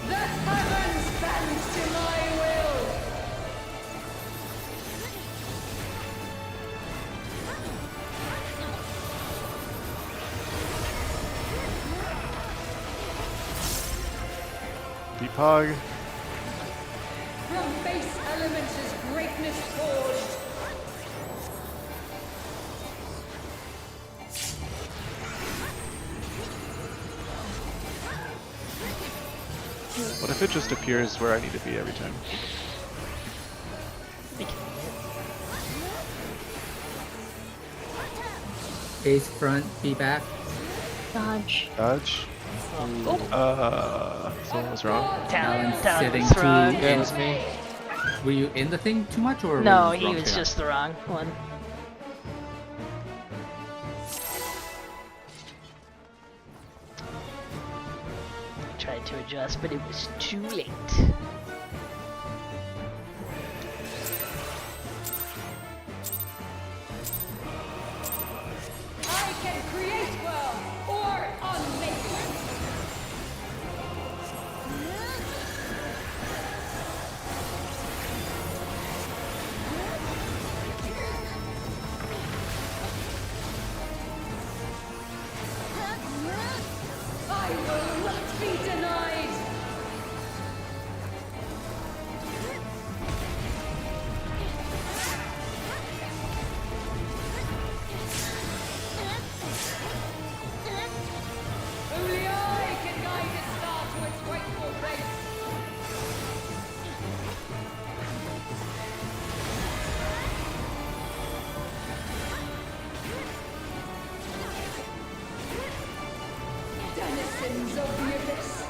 The heavens bend to my will. Depog. From base elements is greatness forged. What if it just appears where I need to be every time? Base front, be back. Dodge. Dodge. Someone was wrong. Talon's Talon sitting was too wrong. Yeah, it in. was me. Were you in the thing too much or No, were you he wrong was shot? just the wrong one. I tried to adjust, but it was too late. I can create well or unmake. I will not be denied. Only I can guide this star to its rightful place. Denizens of the abyss,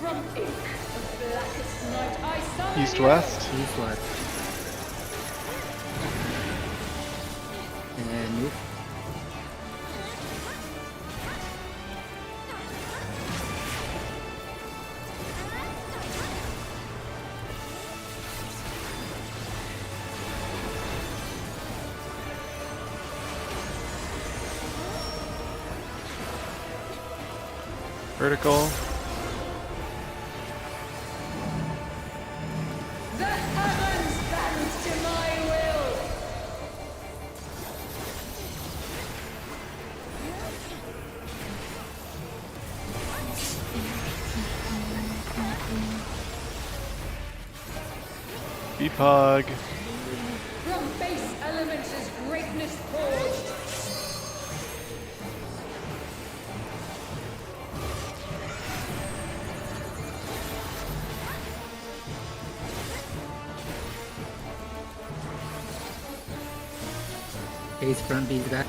from ink of blackest night, I summon East you. west. East, west. And move. Vertical. The heavens bend to my will. Beepog. From base elements is greatness forged. Ace front, B's back.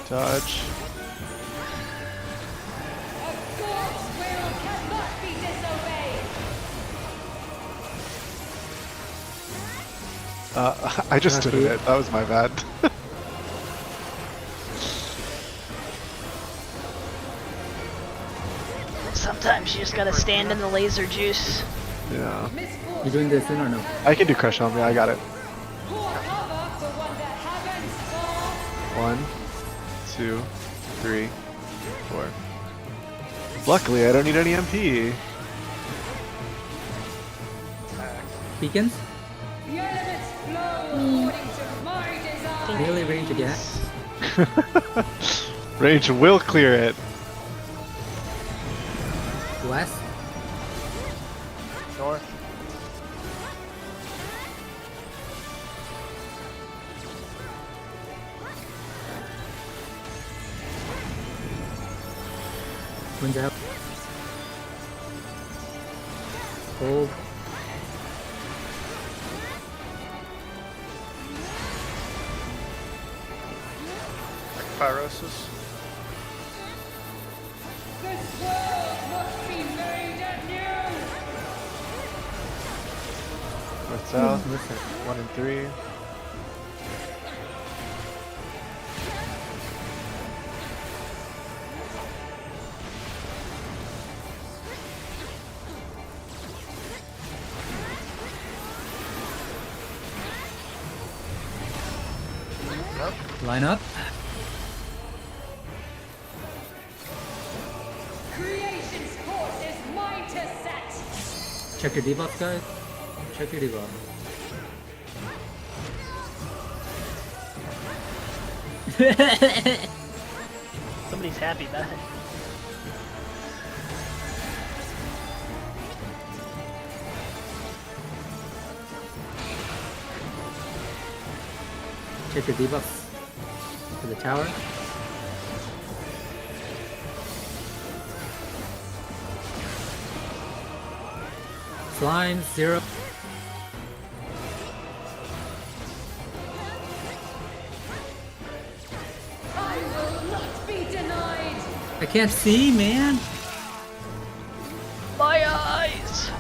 Dodge. A god's will cannot be disobeyed. I just stood in it. That was my bad. Sometimes you just gotta stand in the laser juice. Yeah. You doing this in or no? I can do crush on me. I got it. Pour cover for one that heavens fall. 1, 2, 3, 4. Luckily, I don't need any MP. Beacons? The elements flow according to my design. Melee range again. Range will clear it. West. North. Winds out. Hold. Pyrosis. This world must be made anew. North south. 1 and 3. Line up. Creation's course is mine to set. Check your debuffs, guys. Check your debuff. Somebody's happy about it. Check your debuffs for the tower. Slime 0. I will not be denied. I can't see, man. My eyes!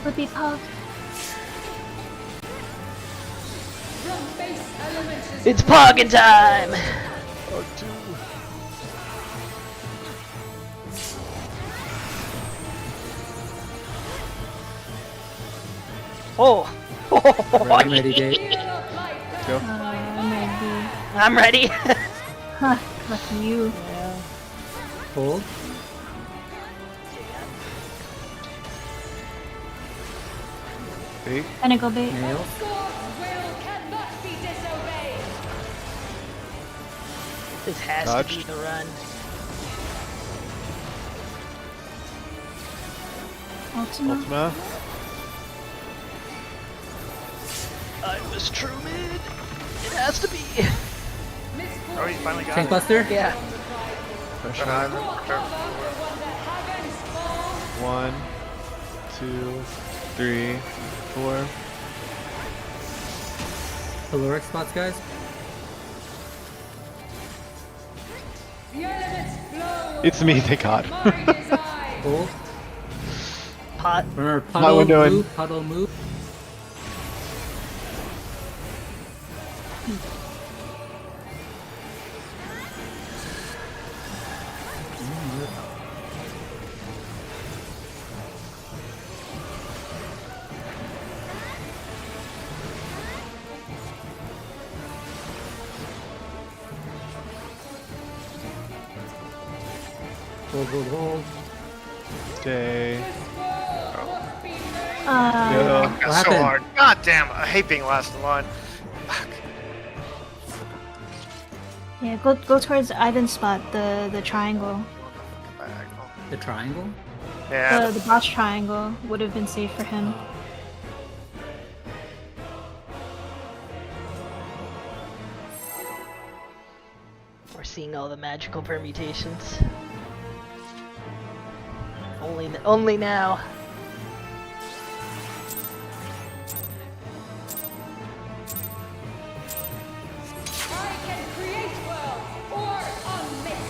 Flippy pug. From base elements is It's pogging time! Oh! Ready, ready, Dave. feel of life. Go. Maybe. I'm ready. Huh, lucky you. Hold. Eight. Tentacle bait. Nail. God's will cannot be disobeyed. This has Dodge. to be the run. Ultima. Ultima. I was true mid. It has to be. Oh, you finally got Tank it. Buster? Yeah. Pressure. Pour cover for one that heavens fall. 1, 2, 3, 4. Caloric spots, guys. The elements flow It's me, thank God. according to my design. Hold. pot. Remember, Not puddle windowing. move, puddle move. Hold. Stay. Uh, Go. Got so happened? hard. God damn, I hate being last in line. Fuck. yeah, go towards Ivan's spot, the triangle. Diagonal. The triangle? Yeah, The boss triangle would have been safe for him. We're seeing all the magical permutations. Only now. I can create worlds or unmix.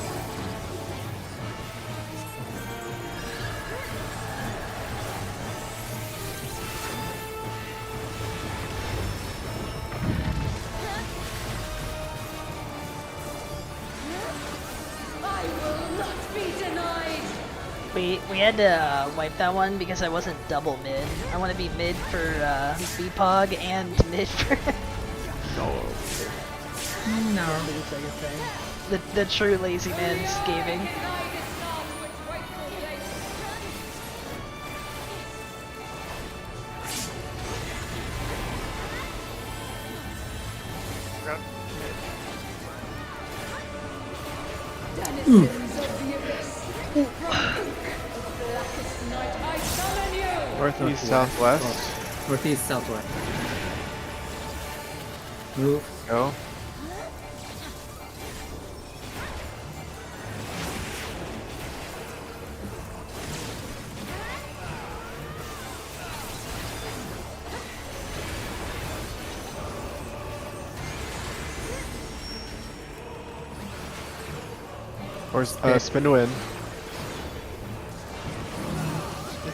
I will not be denied. We had to wipe that one because I wasn't double mid. I want to be mid for Beepog and mid for No. the true lazy man's gaming. Denied itself with rightful place. Denizens of the abyss. From the blackest night I summon you. Northeast, southwest. Northeast, southwest. Move. Go. Or spin to win.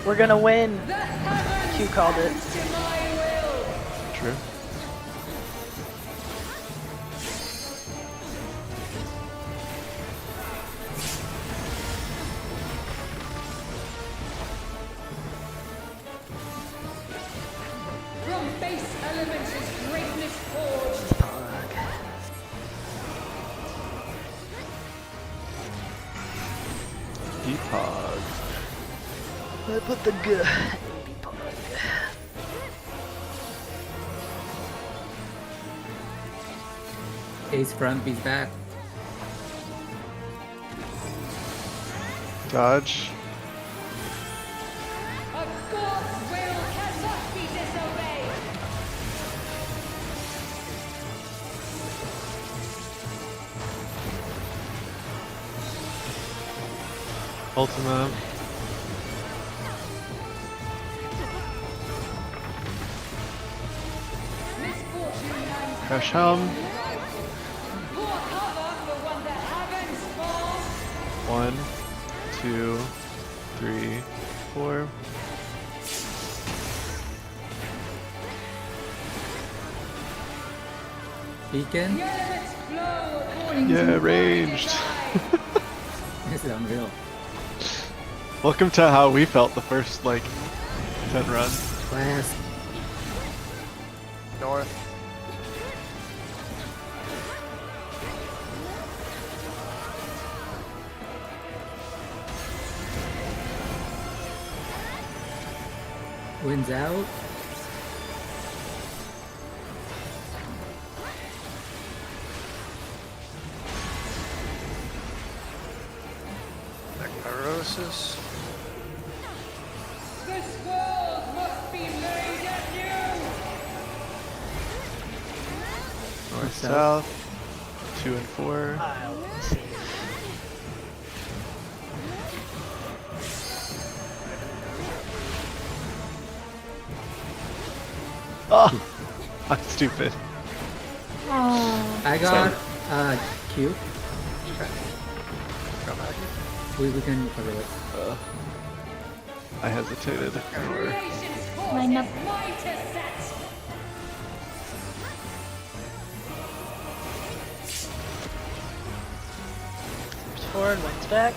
We're gonna win. The heavens Q called it. bend to my will. True. From base elements is greatness forged. Depog. I put the g in Beepog. Ace front, B's back. Dodge. A god's will cannot be disobeyed. Ultima. Misfortune and Crash Helm. poor cover for when the heavens fall. 1, 2, 3, 4. Beacon. The elements flow according Yeah, to ranged. This is unreal. Welcome to how we felt the first, like, 10 runs. Class. north. Wins out. Necrosis. This world must be made anew. North, South. south. 2 and 4. I'll see. Oh! I'm stupid. Oh, I got Q. Come back. We can cover this. I hesitated. Or... Line up. One's forward, one's back.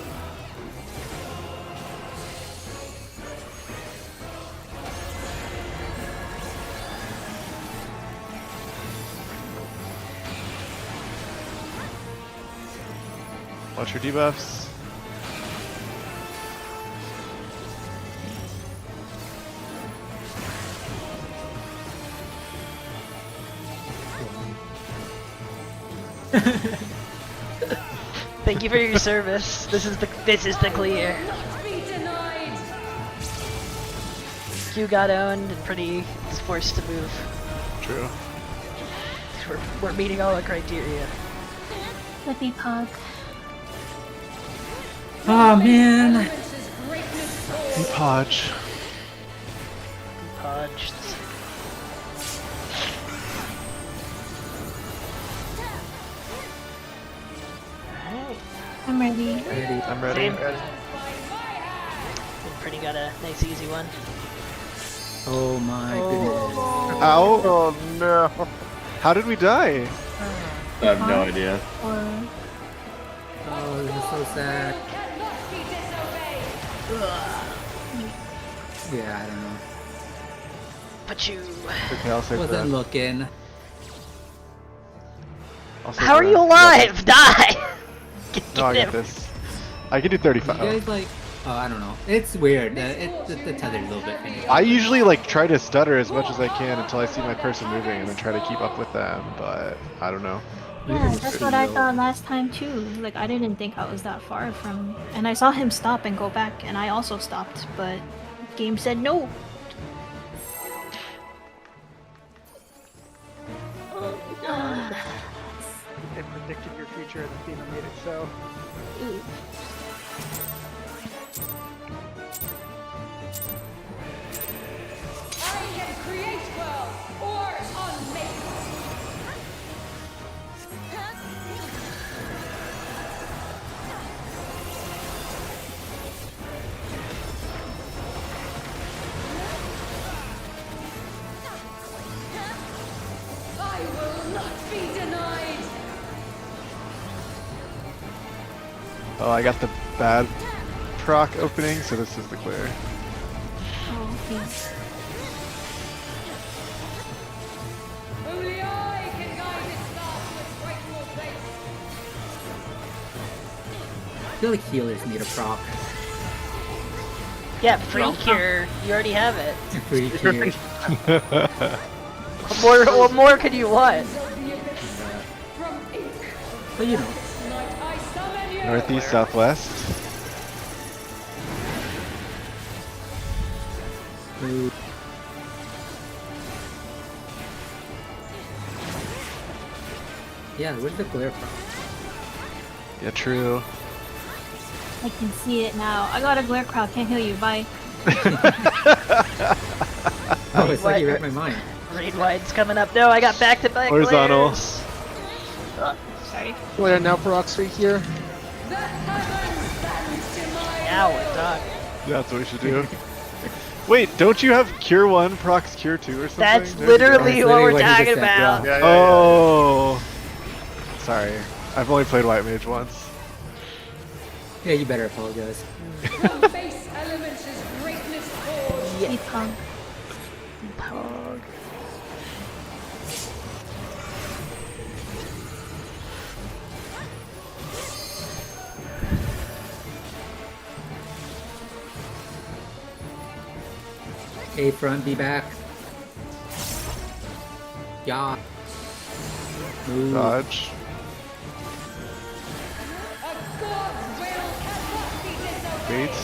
Watch your debuffs. Thank you for your service. This is the clear. Q got owned and pretty is forced to move. True. We're meeting all the criteria. Flippy pug. Oh man. Hey, Podge. Podged. Alright. I'm ready. I'm ready. Same. And pretty got a nice easy one. Oh my goodness. Ow! Oh no. How did we die? I have no idea. Or Oh, this is so sad. Yeah, I don't know. But you. Okay, I'll save Wasn't that. looking. I'll save How are that. you alive? Die! No, I Get got him. this. I can do You 35. guys like? Oh, I don't know. It's weird. The tether's a little bit finicky. I usually like try to stutter as much as I can until I see my person moving and then try to keep up with them, but I don't know. yeah, that's what I thought last time too. Like I didn't think I was that far from, and I saw him stop and go back, and I also stopped, but game said no. It predicted your future and the FEMA made it so. I can create worlds or unmake them. I will not be denied. Oh, I got the bad proc opening, so this is the clear. Oh, okay. Only I can guide its path to its rightful place. I feel like healers need a proc. Yeah, free cure. You already have it. Free cure. What more could you want? But you know. I summon you. Northeast, southwest. Ooh. Yeah, where's the glare from? Yeah, true. I can see it now. I got a glare crowd. Can't heal you. Bye. Oh, it's like you read my mind. Raid wide's coming up. No, I got back-to-back Horizontal. glares. Sorry. Glare now proc streak here. The heavens bend to my Ow, dog. That's what we should do. Wait, don't you have Cure 1, Procs Cure 2 or something? That's There we go. literally That's what literally we're what he talking just said, about. Yeah, Oh! Sorry. I've only played White Mage once. Yeah, you better apologize. From base elements is greatness forged. Sweet pug. Pog. A front, be back. Yeah. Move. Dodge. A god's will cannot be disobeyed. Wait.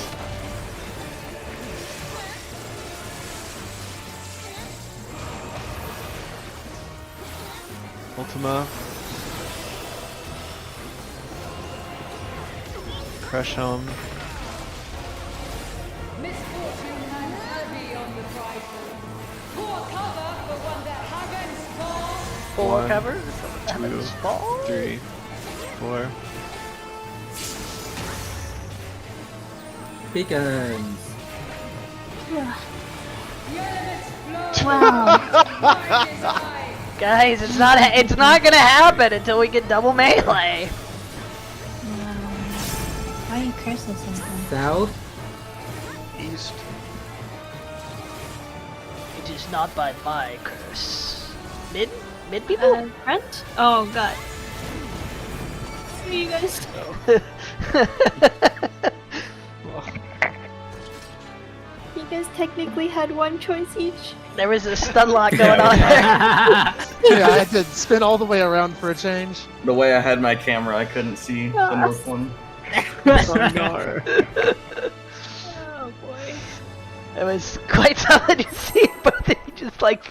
Ultima. Crush Helm. Misfortune hangs heavy on the prideful. Pour cover for one that heavens fall. Full One, cover? 2, 3, 4. Beacons. Wow. Guys, it's not gonna happen until we get double melee. Why are you cursing something? South. East. It is not by my curse. Mid people? Front? Oh god. You guys. You guys technically had one choice each. There was a stun lock going on there. Yeah, I had to spin all the way around for a change. The way I had my camera, I couldn't see the north one. Oh no. Oh boy. It was quite something to see, but they just like.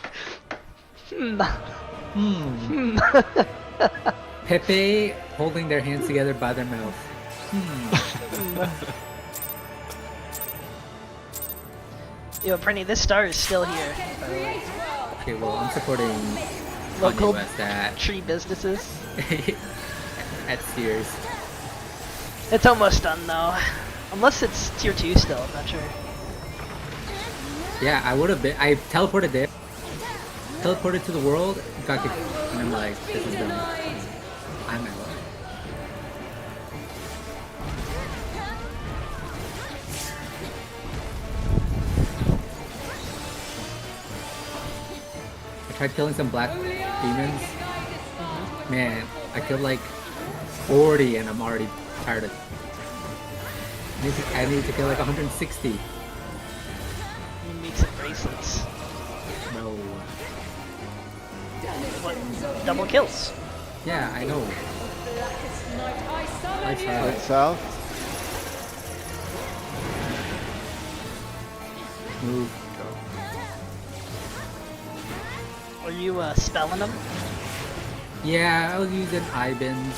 Pepe holding their hands together by their mouth. Yo, Prinny, this star is still here. Okay, well, I'm supporting Local Kanye West at tree businesses. at Sears. It's almost done though. Unless it's tier 2 still, I'm not sure. Yeah, I would have been. I teleported there. Teleported to the world. Got kicked, and I'm like, this is done. I'm out. I tried killing some black demons. Man, I killed like 40 and I'm already tired of I need to kill like 160. You need some bracelets. No. What? Double kills. Yeah, I know. Head south. Move. Are you spelling them? Yeah, I was using I-bins.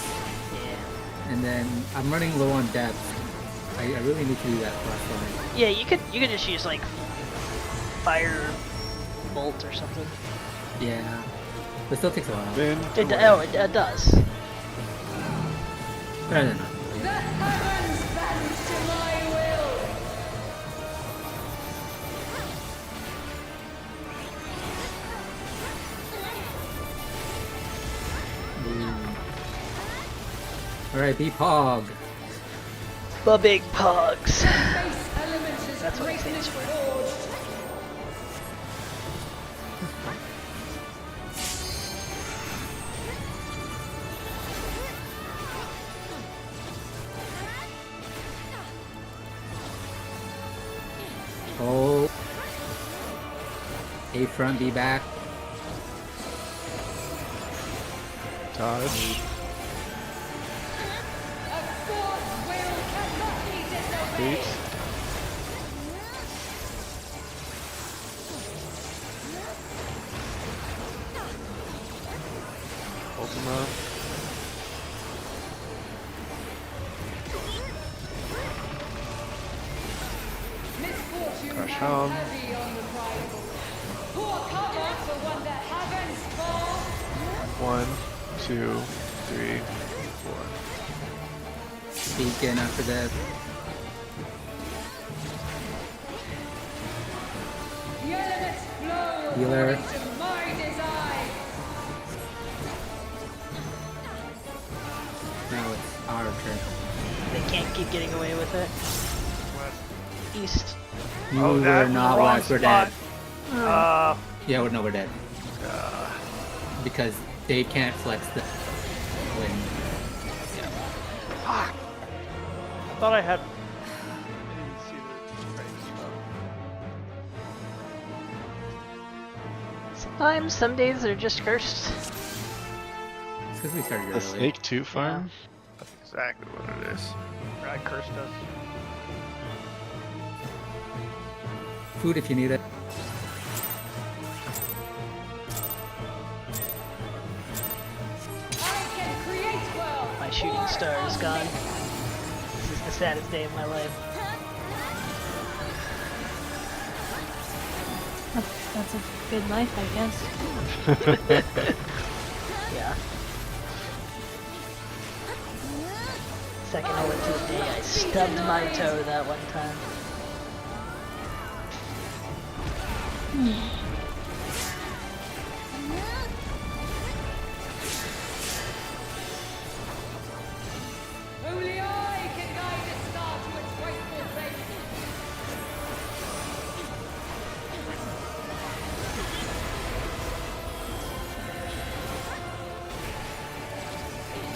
Yeah. And then I'm running low on depth. I really need to do that last line. Yeah, you could just use like fire bolt or something. Yeah. But it still takes a while. Then It does. Better than nothing. The heavens bend to my will. Alright, be Pog. The big pugs. Base element is That's what it greatly stands for. forged. Oh. A front, B back. touch. A fourth will cannot be disobeyed. Beat. Ultima. Misfortune Crush hangs home. heavy on the prideful. Pour cover for one that heavens fall. 1, 2, 3, 4. Beacon after that. The elements flow Healer. according to my design. Now it's our turn. They can't keep getting away with it. East. You Oh, were that not wrong west, we're spot. dead. Yeah, no, we're dead. Uh, Because they can't flex the win. I thought I had. I didn't see the right stuff. Sometimes, some days they're just cursed. It's because we started The early. Snake 2 farm? That's exactly what it is. I cursed us. Food if you need it. I can create well. My shooting star is gone. This is the saddest day of my life. That's a good life, I guess. Yeah. Second hole into the day, I stubbed my toe that one time. Only I can guide a star to its rightful place.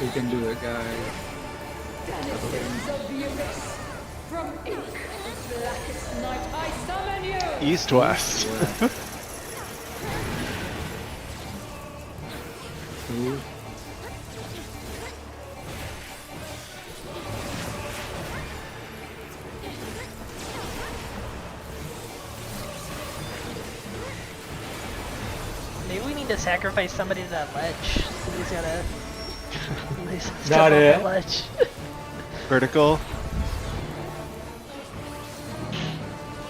We can do it, guys. Denizens of the abyss, from ink of blackest night, I summon you! East west. Ooh. Maybe we need to sacrifice somebody to that ledge. Somebody's gotta. Somebody's Not step on it. that ledge. Vertical.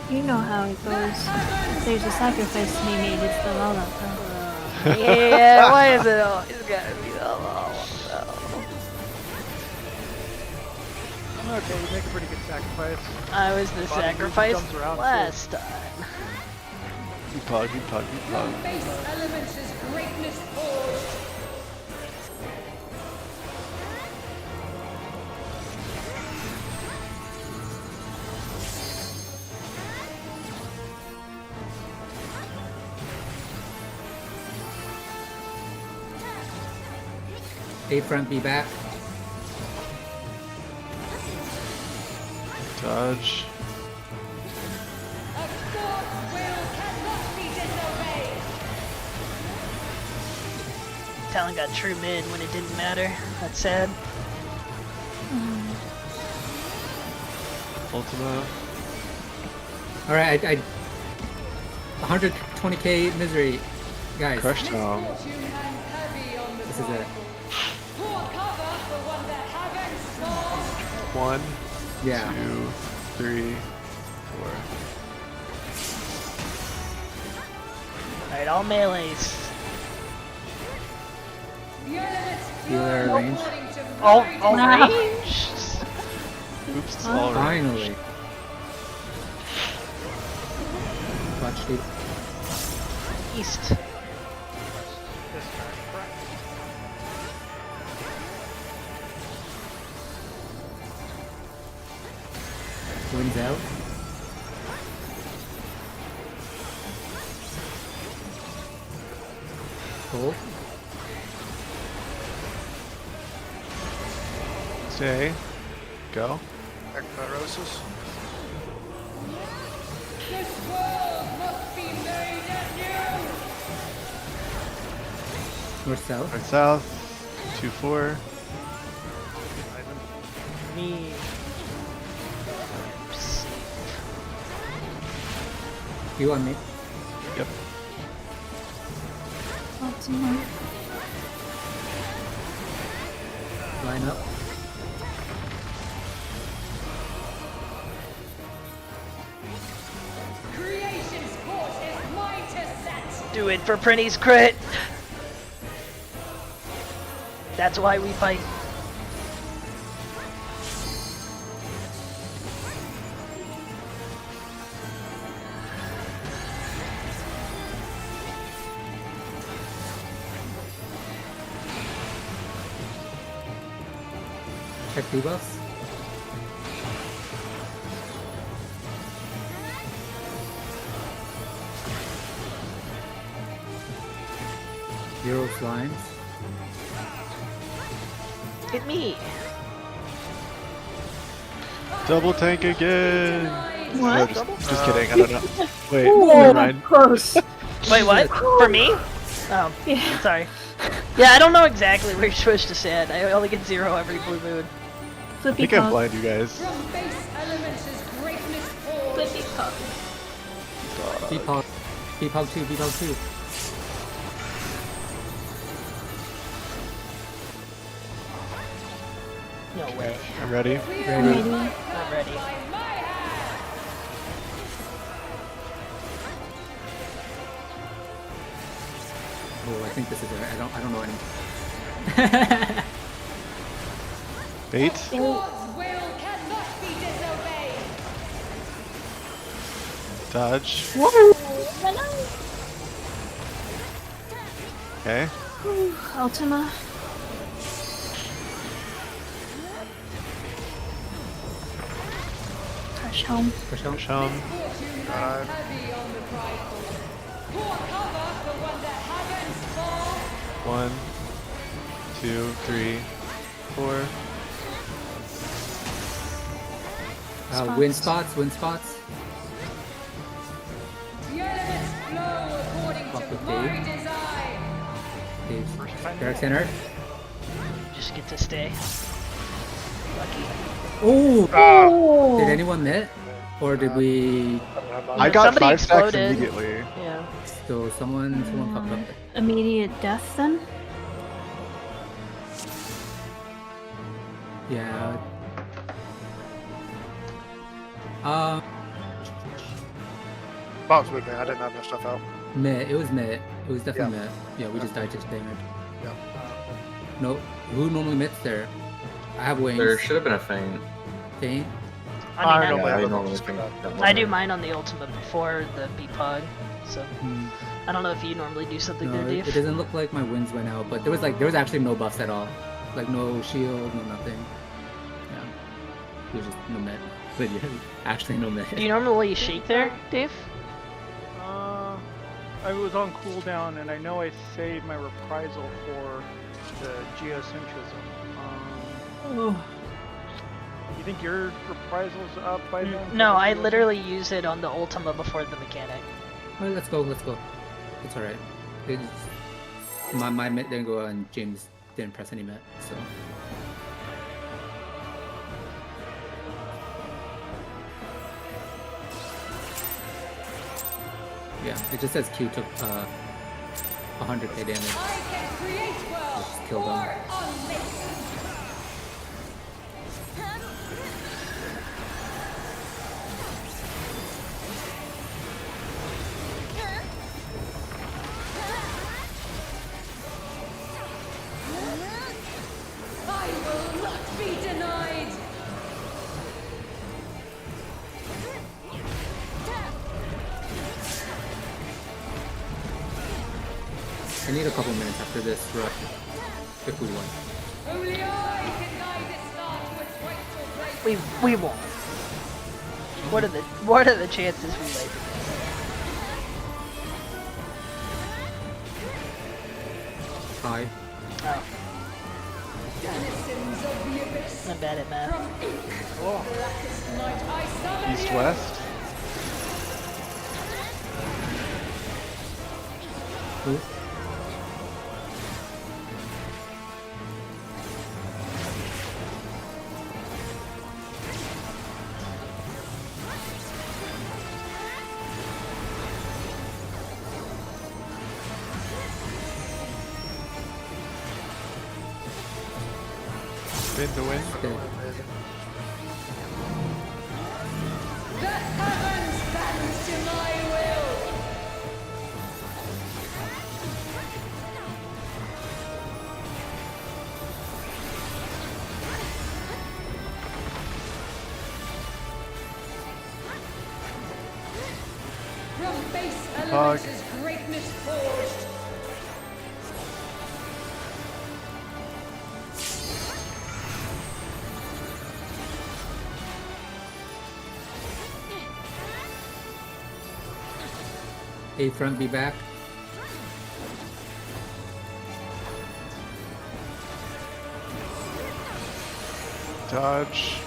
You know how it goes. If there's a sacrifice to be made, it's the Lala. Yeah, why is it always gotta be the law? Okay, you make a pretty good sacrifice. I was the Body sacrifice comes around, too. last time. You pug, you pug, you From pug. base elements is greatness forged. A front, be back. Dodge. A thought will cannot be disobeyed. Talon got true mid when it didn't matter. That's sad. Ultima. Alright, I 120k misery. Guys, Crush Tom. Misfortune hangs heavy on the this is it. Pour cover for one that haven't small. 1, Yeah. 2, 3, 4. Alright, all melees. The elements Healer flow range. according to All my range? Oops, it's all right. Finally. Watch, dude. East. This turn. Correct. Wins out. Cool. Stay. Go. Ekpharosis. This world must be made anew. North south. North south. 2, 4. Me. You on me. Yep. Lots more. Line up. Creation's course is mine to set. Do it for Prinny's crit! That's why we fight. Check debuffs. Zero slimes. Hit me! Double tank again. What? No, just kidding. I don't know. Wait, Whoa, never mind. close. Wait, what? For me? Oh, Yeah. sorry. Yeah, I don't know exactly where you're supposed to stand. I only get 0 every blue moon. I Flippy think I'm pop. blind, you guys. From base elements is greatness forged. Flippy pop. Beepog. Beepog 2, Beepog 2. No way. I'm ready. Ready. I'm ready. By my hand. Oh, I think this is it. I don't know any. Bait. God's will cannot be disobeyed. Dodge. Whoa! My life! Okay. Ooh, Ultima. Rush home. Push on. Push home. Fortune hangs heavy on the prideful. Pour cover for one that hasn't fall. 1, 2, 3, 4. Wind spots, wind spots. The elements flow according Fuck to with my Dave. design. Dave's Derek Center. Just get to stay. Lucky. Oh! Did anyone miss? Or did we? I got Somebody 5 stacks exploded. immediately. Yeah. So someone popped up. Immediate death then? Yeah. Box movement. I didn't have enough stuff out. Mid. It was mid. It was definitely mid. Yeah, we just died to damage. Yeah. No, who normally mids there? I have wings. There should have been a feint. Feint. I mean, normally Yeah, have I a normally bonus feint for that I one. do mine on the ultimate before the B-Pog, so Hmm. I don't know if you normally do something No, there, it Dave. doesn't look like my wings went out, but there was actually no buffs at all. Like no shield, no nothing. Yeah. It was just no mid. But yeah, actually no mid. Do you normally shake there, Dave? I was on cooldown, and I know I saved my reprisal for the geocentrism. Oh. You think your reprisal's up by then? No, I literally use it on the Ultima before the mechanic. Alright, let's go. It's alright. My mid didn't go and James didn't press any mid, so. Yeah, it just says Q took 100k damage. I can create worlds Just killed or them. unmake. I will not be denied. I need a couple minutes after this rush if we win. Only I can guide this star to its rightful place. We won't. What are the chances we make? Hi. Oh, Denizens of the abyss. I'm bad at math. From ink, blackest night, I summon East you. west. Who? Spin to win. Okay. The heavens bend to my will. From base elements is greatness forged. A front, be back. Dodge.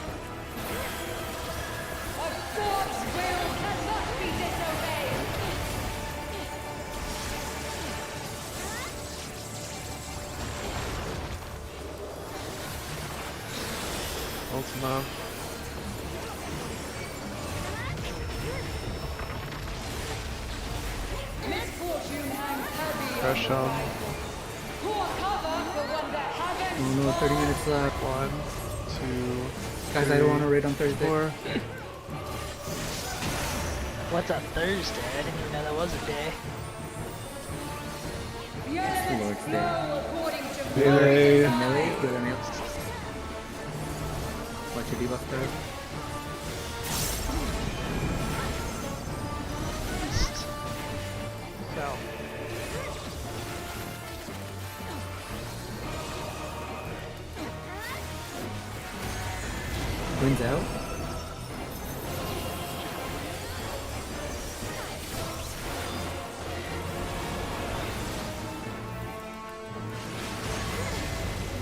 A God's will cannot be disobeyed. Ultima. Misfortune hangs heavy on Crush the him. prideful. Pour cover for one that hasn't Oh no, 30 minutes left. 1, 2, Guys, I don't want to raid on Thursday. 4. What's a Thursday? I didn't even know that was a day. The elements Lord's Day. flow according to Melee. Melee, good on you. Watch your debuff there. East. South. Wind's out.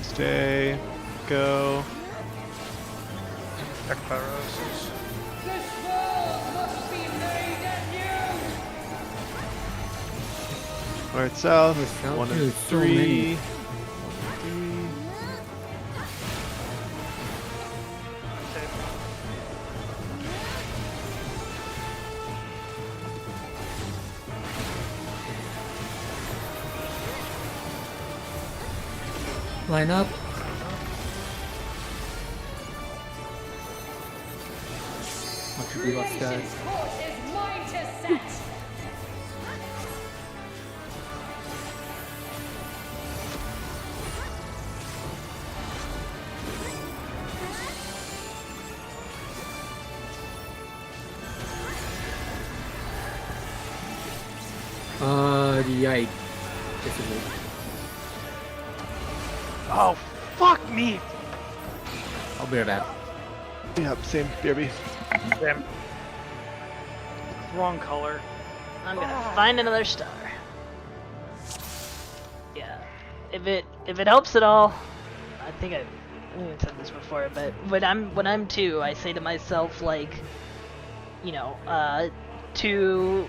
Stay. Go. Ekpyrosis. This world must be made anew! North, south. North, south. 1 and Dude, so 3. many. Line up. Watch your debuffs, guys. Creation's course is mine to set! Yikes. This is it. Oh, fuck me! I'll be right back. Yep, same. BRB. Damn. Wrong color. I'm gonna find another star. Yeah, if it helps at all, I think I've said this before, but when I'm 2, I say to myself like, you know, 2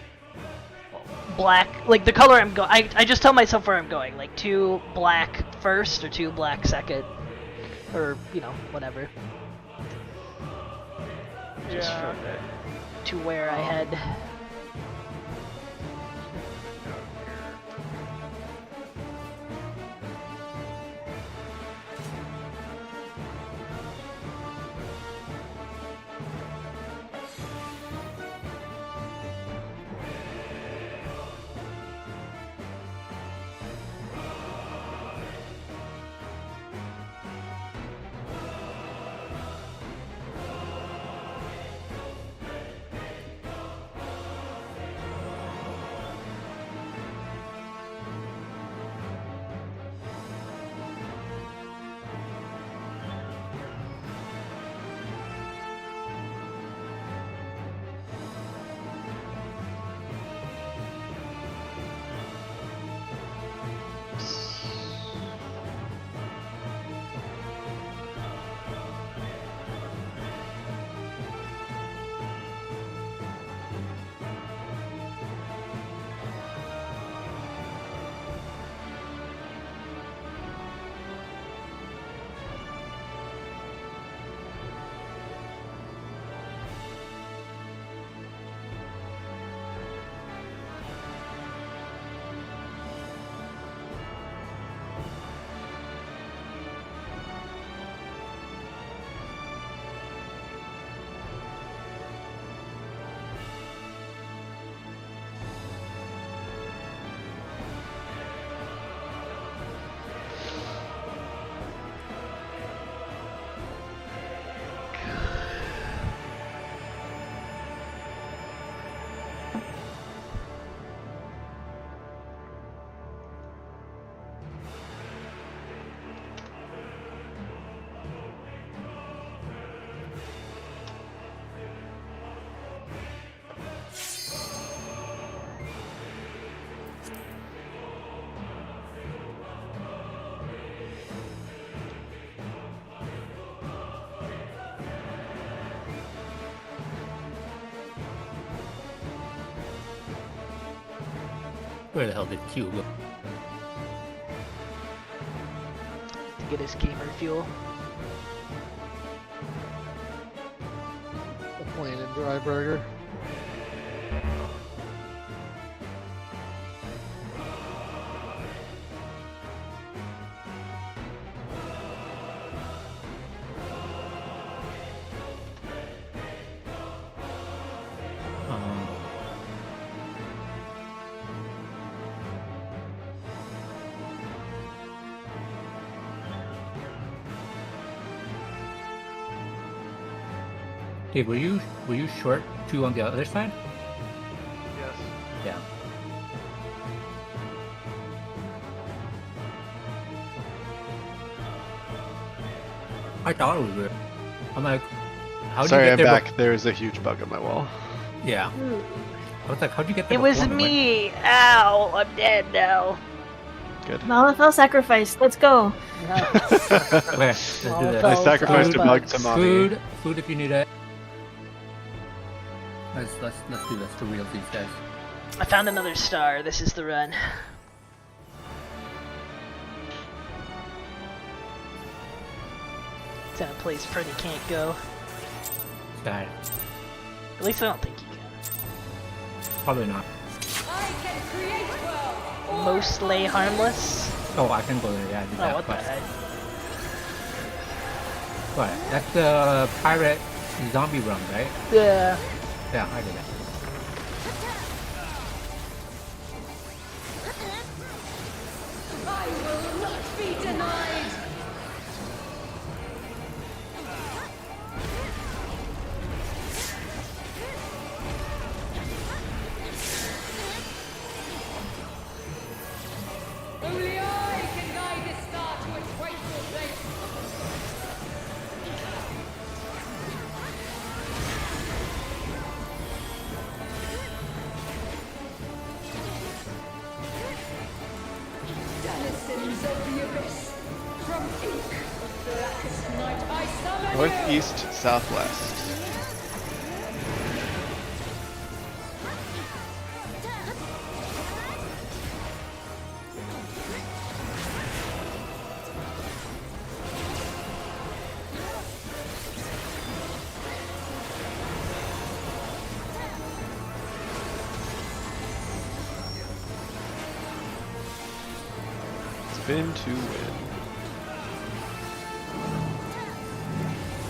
black, like the color I'm going. I just tell myself where I'm going, like 2 black first or 2 black second, or you know whatever. Just Yeah. to where I head. Where the hell did Q go? To get his gamer fuel. A plain and dry burger. Um, Dave, were you short 2 on the other side? Yes. Yeah. I thought it was weird. I'm like, how Sorry, you I'm get there? back. There's a huge bug on my wall. Yeah. I was like, how'd you get there? It was before me. Ow! I'm dead now. Good. Malafell sacrificed. Let's go. Okay, let's do this. I sacrificed a bug to mommy. Food if you need it. Let's do this for real, these guys. I found another star. This is the run. It's in a place Pretty can't go. Got it. At least I don't think you can. Probably not. I can create world. Mostly harmless. Oh, I can go there. Yeah, I did Oh, that. what the but, heck? but that's the pirate zombie run, right? Yeah. Yeah, I did that. I will not be denied. Only I can guide this star to its rightful place. Denizens of the abyss, from ink of blackest night I summon Northeast, southwest. Spin to win.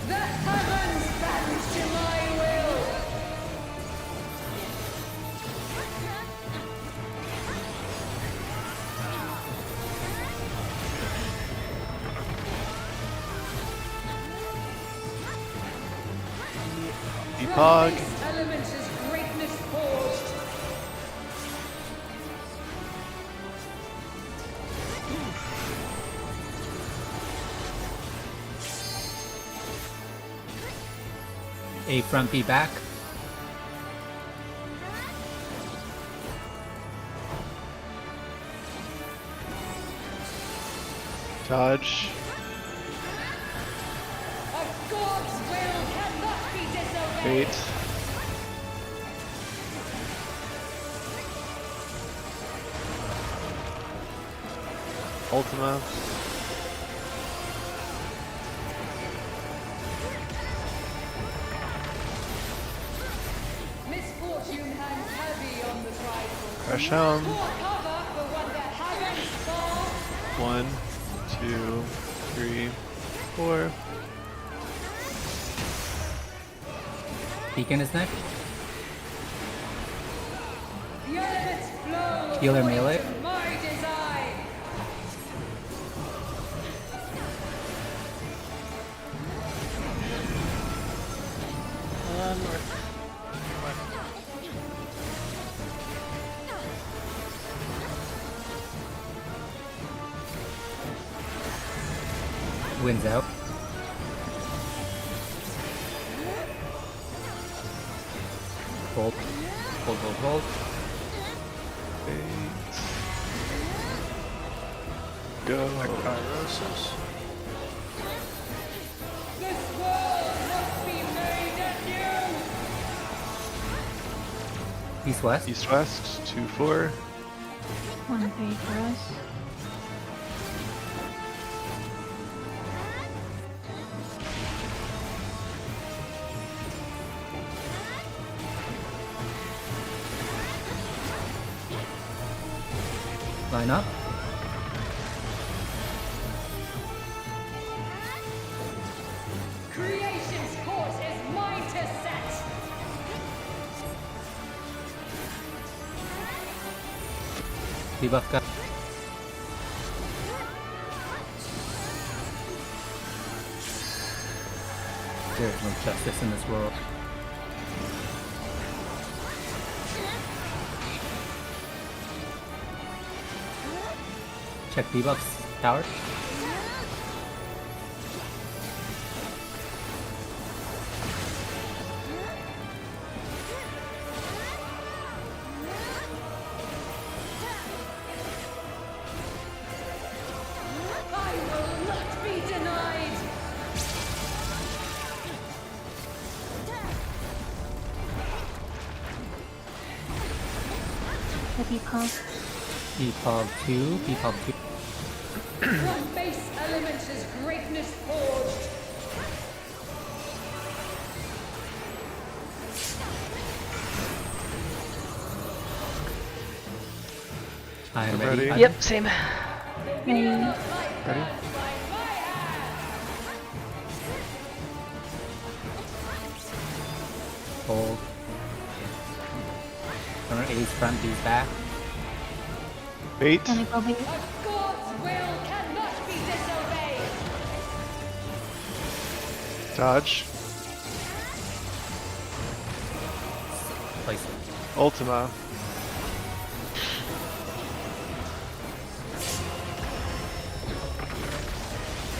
The heavens bend to my will. Depog. This element is greatness forged. A front, B back. Dodge. A god's will cannot be disobeyed. Bait. Ultima. Misfortune hangs heavy on the prideful. Crush Helm. Pour cover for what the heavens fall. 1, 2, 3, 4. Beacon is next. The elements flow Healer according melee. to my design. North. Wins out. Hold. Hold. Bait. Go. This world must be made anew. East west. East west. 2, 4. One page for us. Line up. Creation's course is mine to set. Debuff guy. There's no justice in this world. Check debuffs tower. the Beepog. Beepog 2, Beepog 2. From base elements is greatness forged. I'm ready. ready. Yep, same. Ready. Ready? Hold. Remember A's front, B's back. Bait. Gonna go bait. God's will cannot be disobeyed. Dodge. Place it. Ultima.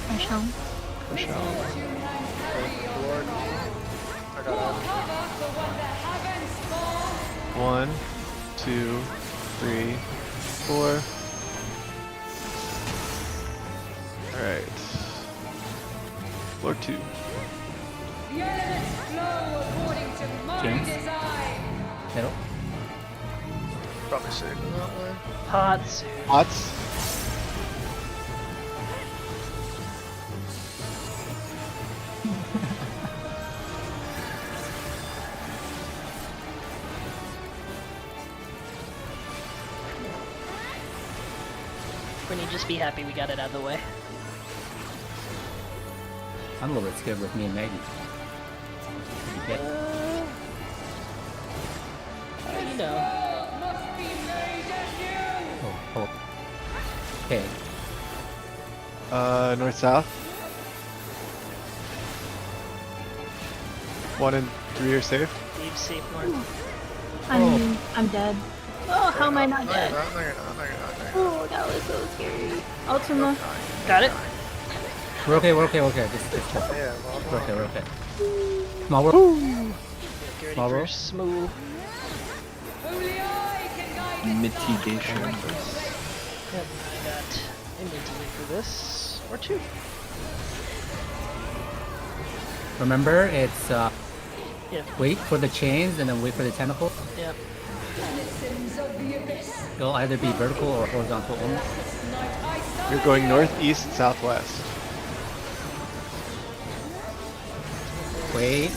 Push home. Push out. I got it. Cover the one that haven't spawned. 1, 2, 3, 4. Alright. Floor 2. The elements flow according to my James? design. Middle. Probably safe in that way. Hot soup. Pots. Brittany, just be happy we got it out of the way. I'm a little bit scared with me and Maggie. You get it? You know. Must be made anew. Oh. Okay. North south. 1 and 3 are safe. Leave safe north. I'm dead. Oh, how am I not No, you're dead? not. No, you're not. No, you're not. No, you're not. Oh, that was so scary. Ultima. Got it? We're okay, we're okay, we're okay. Just chill. Yeah, well, We're okay, we're okay. Small world. Get ready Small for roll. smooth. Only I can guide it. Mitigation. Yep, I got immunity for this. Or 2. Remember, it's Yep, wait for the chains and then wait for the tentacle. yep. Sins of the abyss. It'll either be vertical or horizontal only. Tonight I summon You're going northeast, southwest. Wait.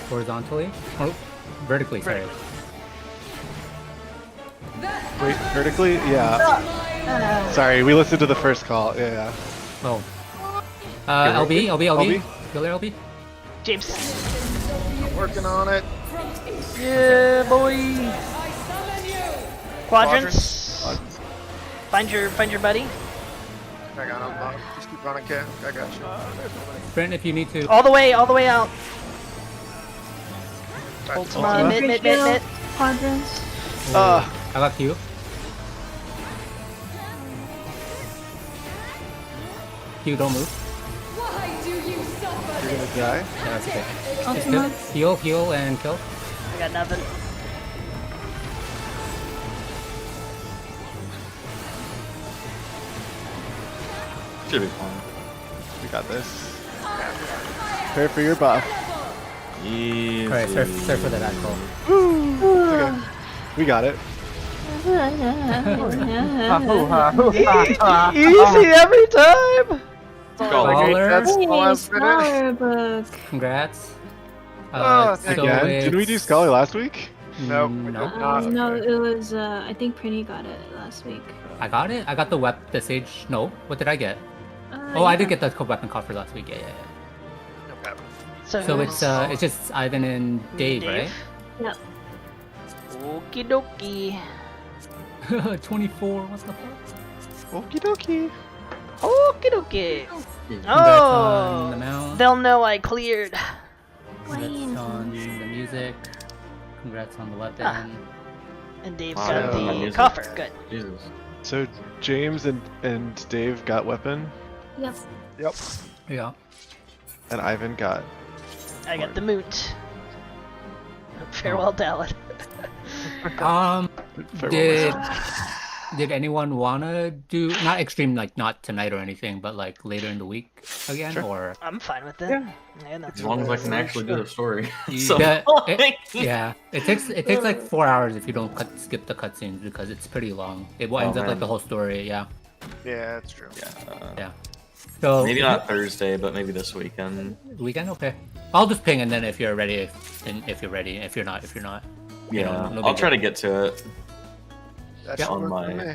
Horizontally? Or vertically, sorry. Wait, vertically? Yeah. Sorry, we listened to the first call. Yeah. Oh. LB. LB? Killer LB? James. Working on it. Yeah, boy. I summon you. Quadrants. Find your buddy. I got him. Just keep running, Kit. I got you. Brent, if you need to. All the way out. Right, Ultima, mid. Quadrants. I got Q. Q, don't move. Why do you suffer You're this? gonna die. Yeah, that's okay. Just Ultima. heal, and kill. I got nothing. Should be fine. We got this. Prepare for your buff. Easy. Alright, surf for the back call. It's okay. We got it. Easy every time. Baller. That's all Hey, I've Scholar book. Congrats. Oh, thank so you. Again? Did we do it's- Scully last week? Nope. No. No, it was, I think Prinny got it last week. I got it? I got the sage. No. What did I get? Uh, Oh, I yeah. did get the weapon coffer last week. Yeah. Okay. So it's just Ivan and Dave, Yep. Okie dokie. right? 24. What the fuck? Okie dokie. Okie dokie. Congrats on the Oh, mount. they'll know I cleared. Congrats on the music. Congrats on the weapon. And Dave Wow, got yeah, the music. coffer. Good. Jesus. So James and Dave got weapon, Yep. Yeah. and Ivan got. I got the moot. Farewell, Dallin. Farewell, Did Did anyone wanna do not extreme, like not tonight or anything, but like later in the week again, Sure. or I'm fine with that. Yeah. Yeah, As long as I can actually do the story. You- So, yeah, it takes like 4 hours if you don't skip the cutscenes because it's pretty long. It winds up like man. the whole story. Yeah, Yeah, that's true. yeah. So maybe not Thursday, but maybe this weekend. weekend. Okay, I'll just ping and then if you're ready, if you're ready, if you're not, you Yeah, know, no I'll big try to deal. get to it. That's Yeah. On work my- for me.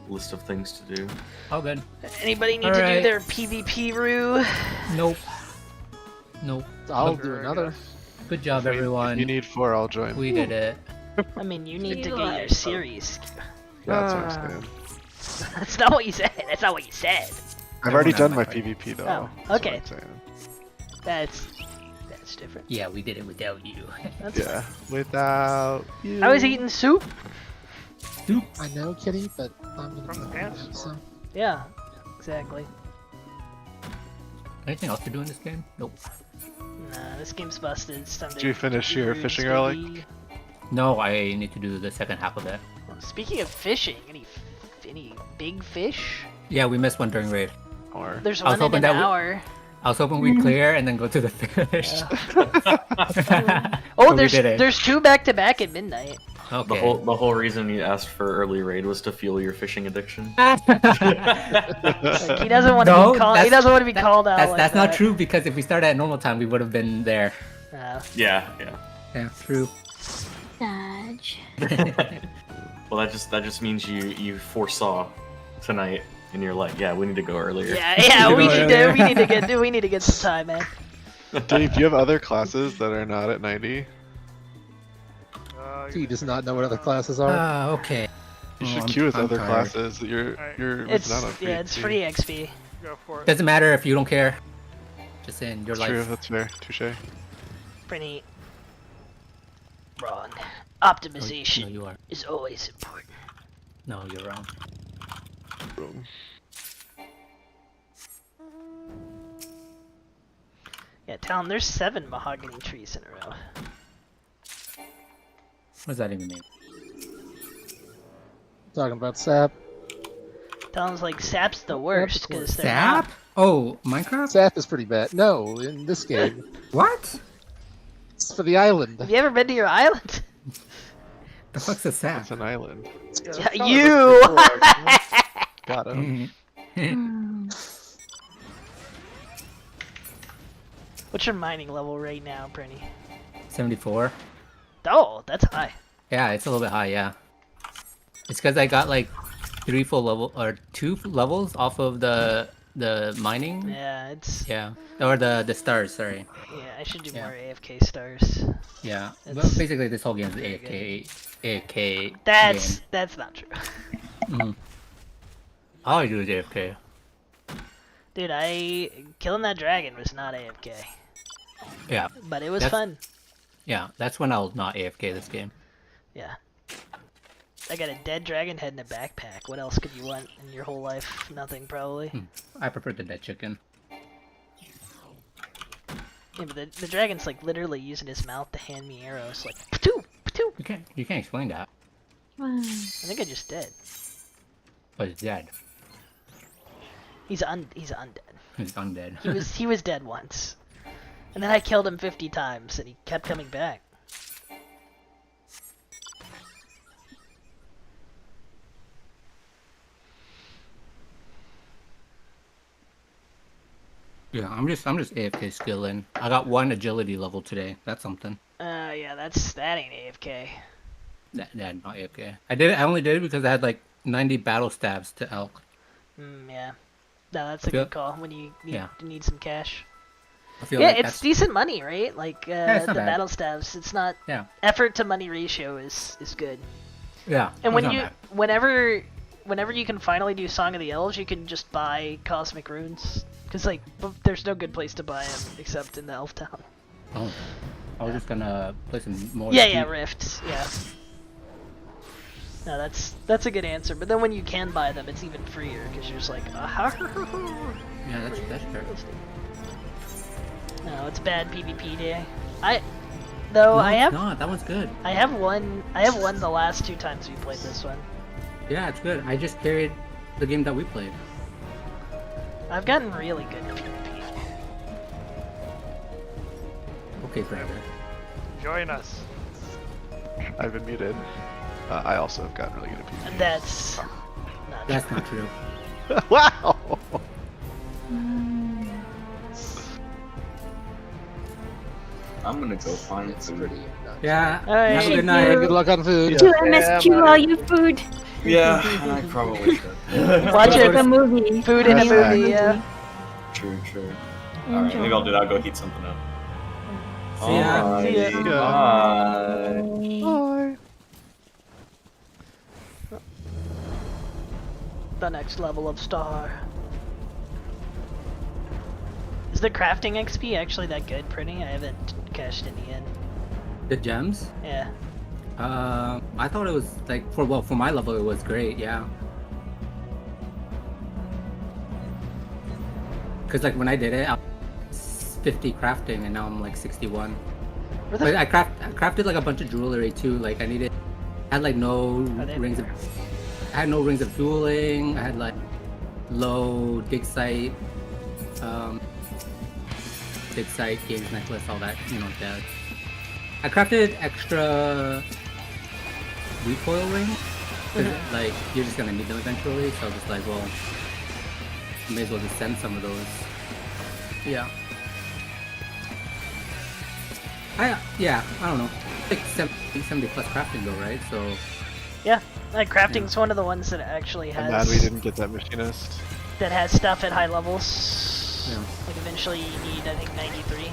List of things to do. All good. Anybody need to do Alright. their PvP roo? Nope. Nope. I'll Sure, do I another. guess. Good job, If everyone. you need 4, I'll join. We did it. I mean, you need to get your Realize. series. That's what I'm saying. That's not what you said. That's not what you said. I've already Everyone done my has my PvP though. Oh, that's what okay. I'm saying. That's different. Yeah, we did it without you. That's Yeah, without you. I was eating soup. I know, Kitty, but I'm gonna From the go pants now, store. so. Yeah, exactly. Anything else to do in this game? Nope. Nah, this game's busted. It's time to Did you finish do your runes, fishing relic? baby. No, I need to do the second half of it. Speaking of fishing, any big fish? Yeah, we missed one during raid. Or There's I was one in hoping an that we- hour. I was hoping we'd clear and then go to the fish. Oh, But we did it. there's 2 back to back at midnight. Okay. The whole reason you asked for early raid was to fuel your fishing addiction. Like, he doesn't want to No, be called. He that's- doesn't want to be called out. That's like that's not that. true because if we started at normal time, we would have been there. Yeah. Yeah, true. Dodge. Well, that just means you foresaw tonight, and you're like, yeah, we need to go earlier. Yeah, You we know, need to get some time, man. Dave, do you have other classes that are not at 90? He does not know what other classes are. Okay. You should I'm- queue with I'm other tired. classes. You're It's missing out on it's PvP. free XP. Go for it. Doesn't matter if you don't care. Just in your That's true. life. That's fair. Touche. Pretty wrong. No, Optimization you are. is always important. No, you're wrong. Boom. Yeah, Talon, there's 7 mahogany trees in a row. What does that even mean? Talking about sap. Talon's like, sap's the worst because they're Sap? Oh, Minecraft? Sap is pretty bad. No, in this game. What? It's for the island. Have you ever been to your island? The fuck's a sap? It's an island. Yeah, you! Got him. What's your mining level right now, Prinny? 74. Oh, that's high. Yeah, it's a little bit high, yeah. It's because I got like 2 levels off of the mining. Yeah, it's. Yeah. Or the stars, sorry. Yeah, I should do Yeah. more AFK stars. Yeah. But It's basically this whole game is very AFK That's not true. game. All I do is AFK. Dude, killing that dragon was not AFK, Yeah. but it was That's- fun. Yeah, that's when I'll not AFK this game. Yeah. I got a dead dragon head in a backpack. What else could you want in your whole life? Nothing, probably. I prefer the dead chicken. Yeah, but the dragon's like literally using his mouth to hand me arrows, like patoo, patoo. You can't explain that. I think I just did. But it's dead. He's undead. He's undead. He was dead once, and then I killed him 50 times, and he kept coming back. Yeah, I'm just AFK skilling. I got 1 agility level today. That's something. Yeah, that ain't AFK. Yeah, not AFK. I only did it because I had like 90 battle stabs to elk. Yeah. No, that's a Feel- good call when you Yeah. need some cash. I feel Yeah, like it's that's, decent money, right? Like it's the not bad. battle stabs. It's not Yeah. effort to money ratio is good. Yeah. And it's when not you bad. whenever you can finally do Song of the Elves, you can just buy cosmic runes because like there's no good place to buy them except in the Elf Town. Oh. I was just gonna play some more. Yeah, rifts. Yeah. No, that's a good answer. But then when you can buy them, it's even freer because you're just like, Yeah, that's fair. No, it's bad PvP day. I No, have it's not. That one's good. I have won the last 2 times we played this one. Yeah, it's good. I just carried the game that we played. I've gotten really good at PvP. Okay, Grinder. Join us. I've been muted. I also have gotten really good at PvP. And that's not That's true. not true. Wow! I'm gonna go find It's food. pretty nuts. Yeah. Alright. Have a good Thank night. you. Good luck on food. Do MSQ all your food. Yeah, I probably should. Watch Like it. a movie. Food in a Hashtag. movie, yeah. True, true. Alright, maybe I'll do that. I'll go heat something up. See ya. Alright, See ya. bye. Bye. The next level of star. Is the crafting XP actually that good, Pretty? I haven't cashed any in. The gems? Yeah. I thought it was like for my level it was great, yeah. Cause like when I did it, I was 50 crafting and now I'm like 61. Where the But I crafted like a bunch of jewelry too. Like I had like no Are they rings of, there? I had no rings of dueling. I had like low dig site, games necklace, all that, that. I crafted extra recoil rings because like you're just gonna need them eventually. So I was just like, well, may as well just send some of those. Yeah. I don't know. Like 70 plus crafting though, right? So Yeah, like crafting's one of the ones that actually I'm mad we has didn't get that machinist. that has stuff at high levels. Yeah. Like eventually you need, I think, 93.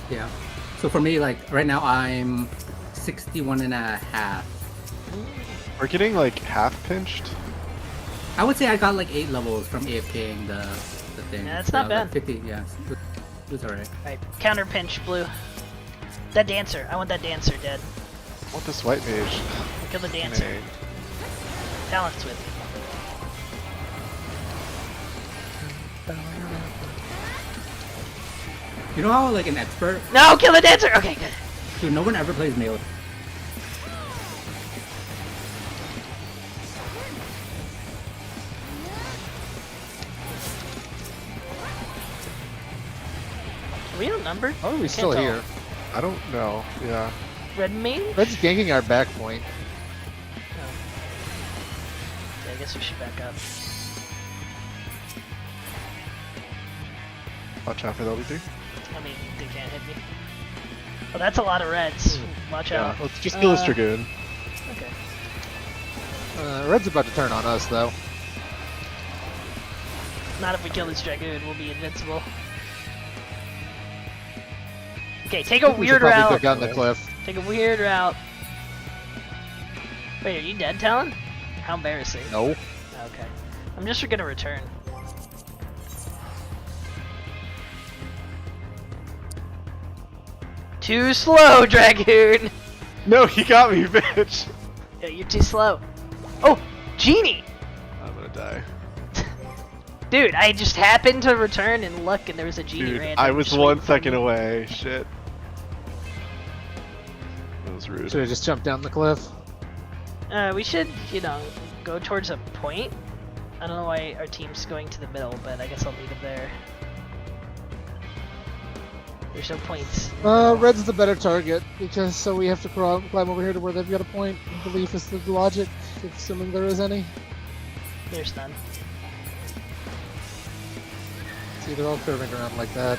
yeah. So for me, like right now I'm 61 and a half. We're getting like half pinched. I would say I got like 8 levels from AFKing the thing. Yeah, that's not like bad. 50, yeah. It was alright. Alright, counter pinch, blue. That dancer. I want that dancer dead. I want this white mage. Kill the dancer. Nay. Talent's with me. You know how like an expert, No, kill the dancer! Okay, good. dude, no one ever plays melee. Are we outnumbered? How are we Can't still tell. here? I don't know. Yeah. Red main? Red's ganking our back point. Yeah, I guess we should back up. Watch out for the LB3. I mean, they can't hit me. Oh, that's a lot of reds. Watch Yeah. out. Let's just kill this Dragoon. Okay. Red's about to turn on us though. Not if we kill this Dragoon, we'll be invincible. Okay, take a We should weird probably route. go down the cliff. Take a weird route. Wait, are you dead, Talon? How embarrassing. No. Okay. I'm just gonna return. Too slow, Dragoon! No, he got me, bitch. Yeah, you're too slow. Oh, Genie! I'm gonna die. Dude, I just happened to return and look, and there was a Genie Dude, random I was just 1 waiting for second me. away. Shit. That was rude. Should I just jump down the cliff? We should, go towards a point. I don't know why our team's going to the middle, but I guess I'll leave it there. There's no points. Red's the better target because so we have to climb over here to where they've got a point. I believe is the logic, assuming there is any. There's none. See, they're all curving around like that.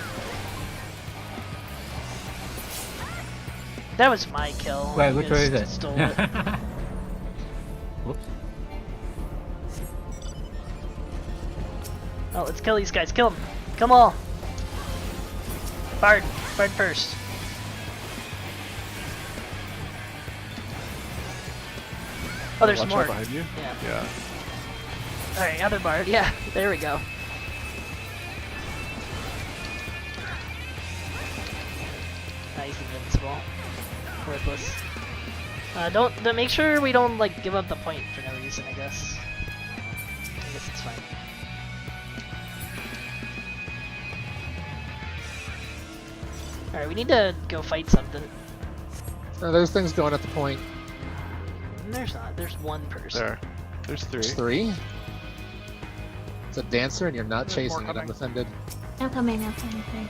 That was my kill. Wait, I which way is just it? Stole it. Whoops. Oh, let's kill these guys. Kill them. Come on. Bard. Bard first. Oh, there's Watch more. out behind you. Yeah. Yeah. Alright, other Bard. Yeah, there we go. Nice, invincible. Worthless. Don't make sure we don't like give up the point for no reason. I guess it's fine. All right, we need to go fight something. There's things going at the point. There's not. There's one person. There's 3. There's 3. It's a dancer, and you're not There's more chasing it. I'm coming. offended. No coming, no coming.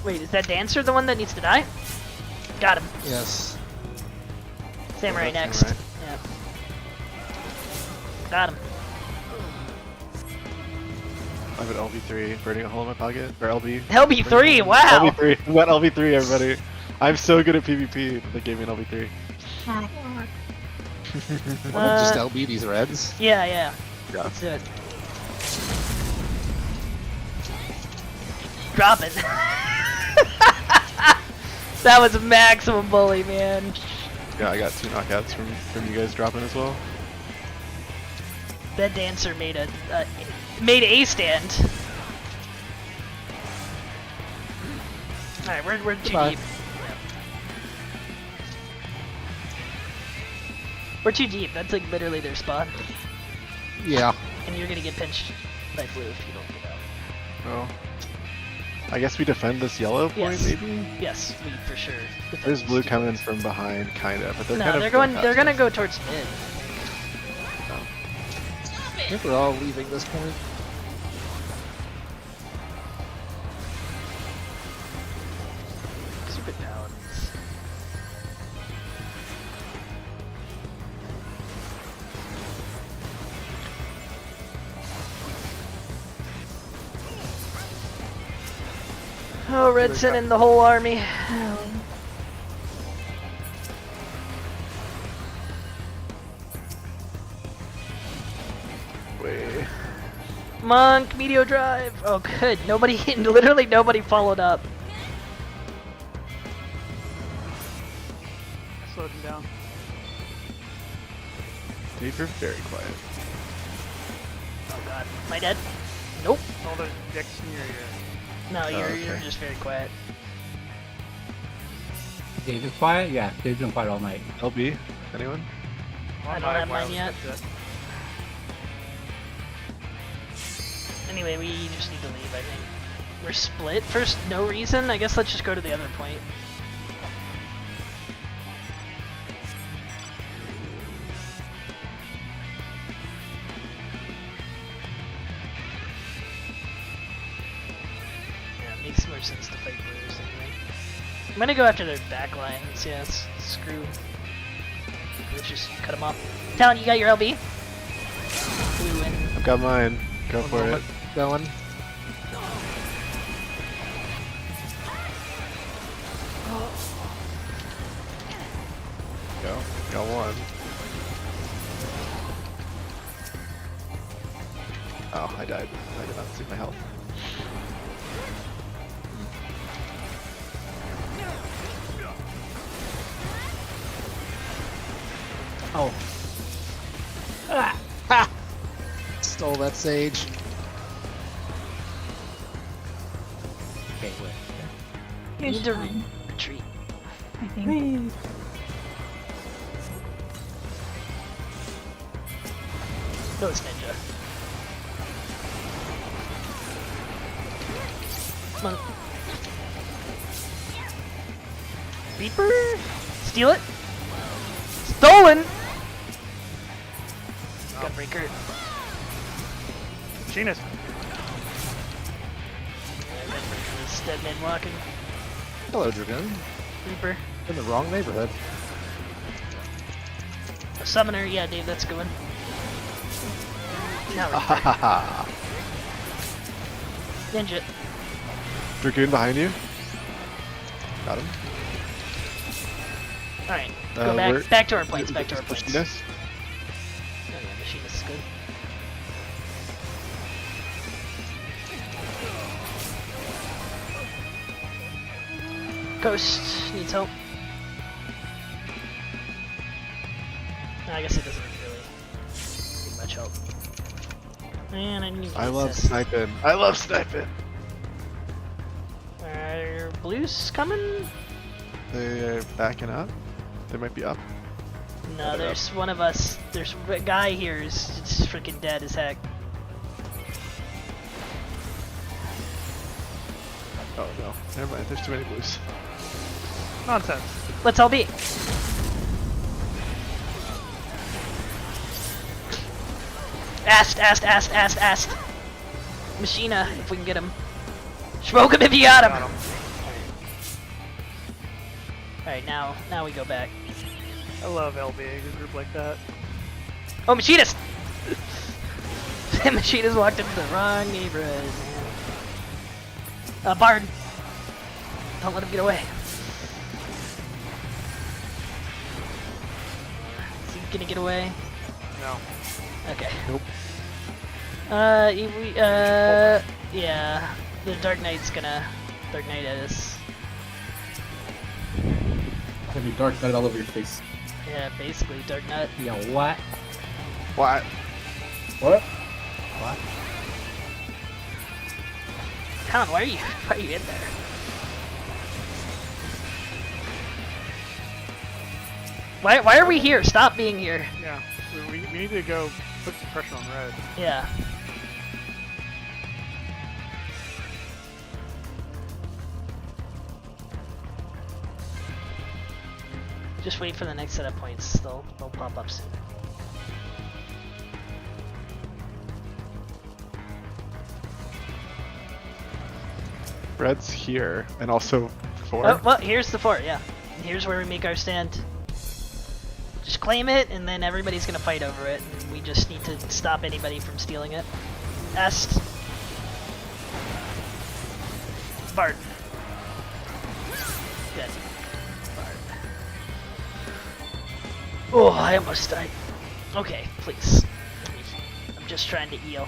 Wait, is that dancer the one that needs to die? Got him. Yes. Samurai that's next. Samurai. Yeah. Got him. I have an LB3 burning a hole in my pocket. Or LB. LB3, wow! LB3. I've got LB3, everybody. I'm so good at PvP. They gave me an LB3. Just LB these reds. Yeah, yeah. Yeah. Let's do it. Drop it. That was maximum bully, man. Yeah, I got 2 knockouts from you guys dropping as well. That dancer made a stand. Alright, we're too Goodbye. deep. We're too deep. That's like literally their spot. Yeah. And you're gonna get pinched by blue if you don't get out. Oh. I guess we defend this yellow point, Yes. maybe? Yes, we for sure. defend There's this blue stupid- coming from behind, kinda, but they're No, kind of they're going. past They're gonna us. go towards mid. I think we're all leaving this point. Stupid paladins. Oh, Red Sin and the whole army. Wait. Monk, Meteor Drive. Oh, good. Nobody, literally nobody followed up. Slowed him down. Dave, you're very quiet. Oh God, am I dead? Nope. All the dicks in your ear. No, you're okay. just very quiet. Dave is quiet? Yeah, Dave's been quiet all night. LB? Anyone? I don't have mine yet. Anyway, we just need to leave, I think. We're split for no reason. I guess let's just go to the other point. Yeah, it makes more sense to fight blues anyway. I'm gonna go after their back lines, yes. Screw. Let's just cut them off. Talon, you got your LB? Blue win. I've got mine. Go for it. Going. Go. Got one. Oh, I died. I did not see my health. Oh. Stole that sage. Okay, wait. You Here's need to fine, retreat. I think. No, it's ninja. Come on. Reaper? Steal it? Stolen! Gunbreaker. Genius. Gunbreaker is dead man walking. Hello, Dragoon. Reaper. In the wrong neighborhood. A summoner, yeah, Dave, that's a good one. Now Reaper. Ahaha. Ninja. Dragoon behind you. Got him. Alright, go back to our points, back to our points. Machinist? Oh yeah, Machinist is good. Ghost needs help. No, I guess it doesn't really need much help. Man, I need I love assist. sniping. I love sniping. Are blues coming? They're backing up. They might be up. No, there's one of us. There's a guy here who's just freaking dead as heck. Oh no, never mind. There's too many blues. Nonsense. Let's all be. Ast. Machina, if we can get him. Smoke him if you got him. Alright, now we go back. I love LBA, a group like that. Oh, Machina's! Machina's walked into the wrong neighborhood, man. Bard! Don't let him get away. Is he gonna get away? No. Okay. Nope. Yeah. The Dark Knight's gonna Dark Knight at us. Have your Dark Knight all over your face. Yeah, basically Dark Knight. Yeah, what? What? What? What? Colin, why are you in there? Why are we here? Stop being here. Yeah. We need to go put some pressure on red. Yeah. Just wait for the next set of points. They'll pop up soon. Red's here, and also 4. Oh, well, here's the fort, yeah. And here's where we make our stand. Just claim it, and then everybody's gonna fight over it. And we just need to stop anybody from stealing it. Est. Bard. Good. Bard. Oh, I almost died. Okay, please. I'm just trying to heal.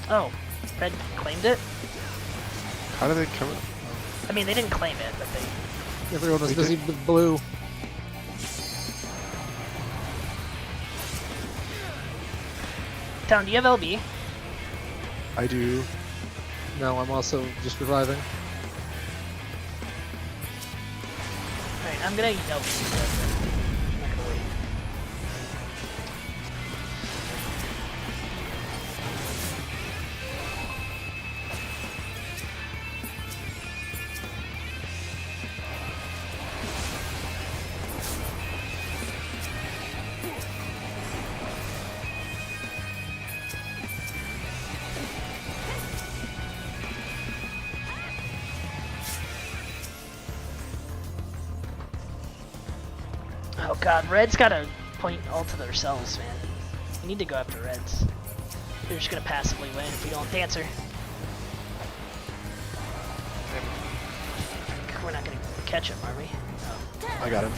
Oh, Red claimed it? How did they come in? I mean, they didn't claim it, but they... Everyone was busy with blue. Town, do you have LB? I do. No, I'm also just reviving. Alright, I'm gonna eat LB. I'm not gonna wait. Oh god, Red's gotta point all to themselves, man. We need to go after Reds. They're just gonna passively win if we don't Dancer. We're not gonna catch him, are we? Oh. I got him.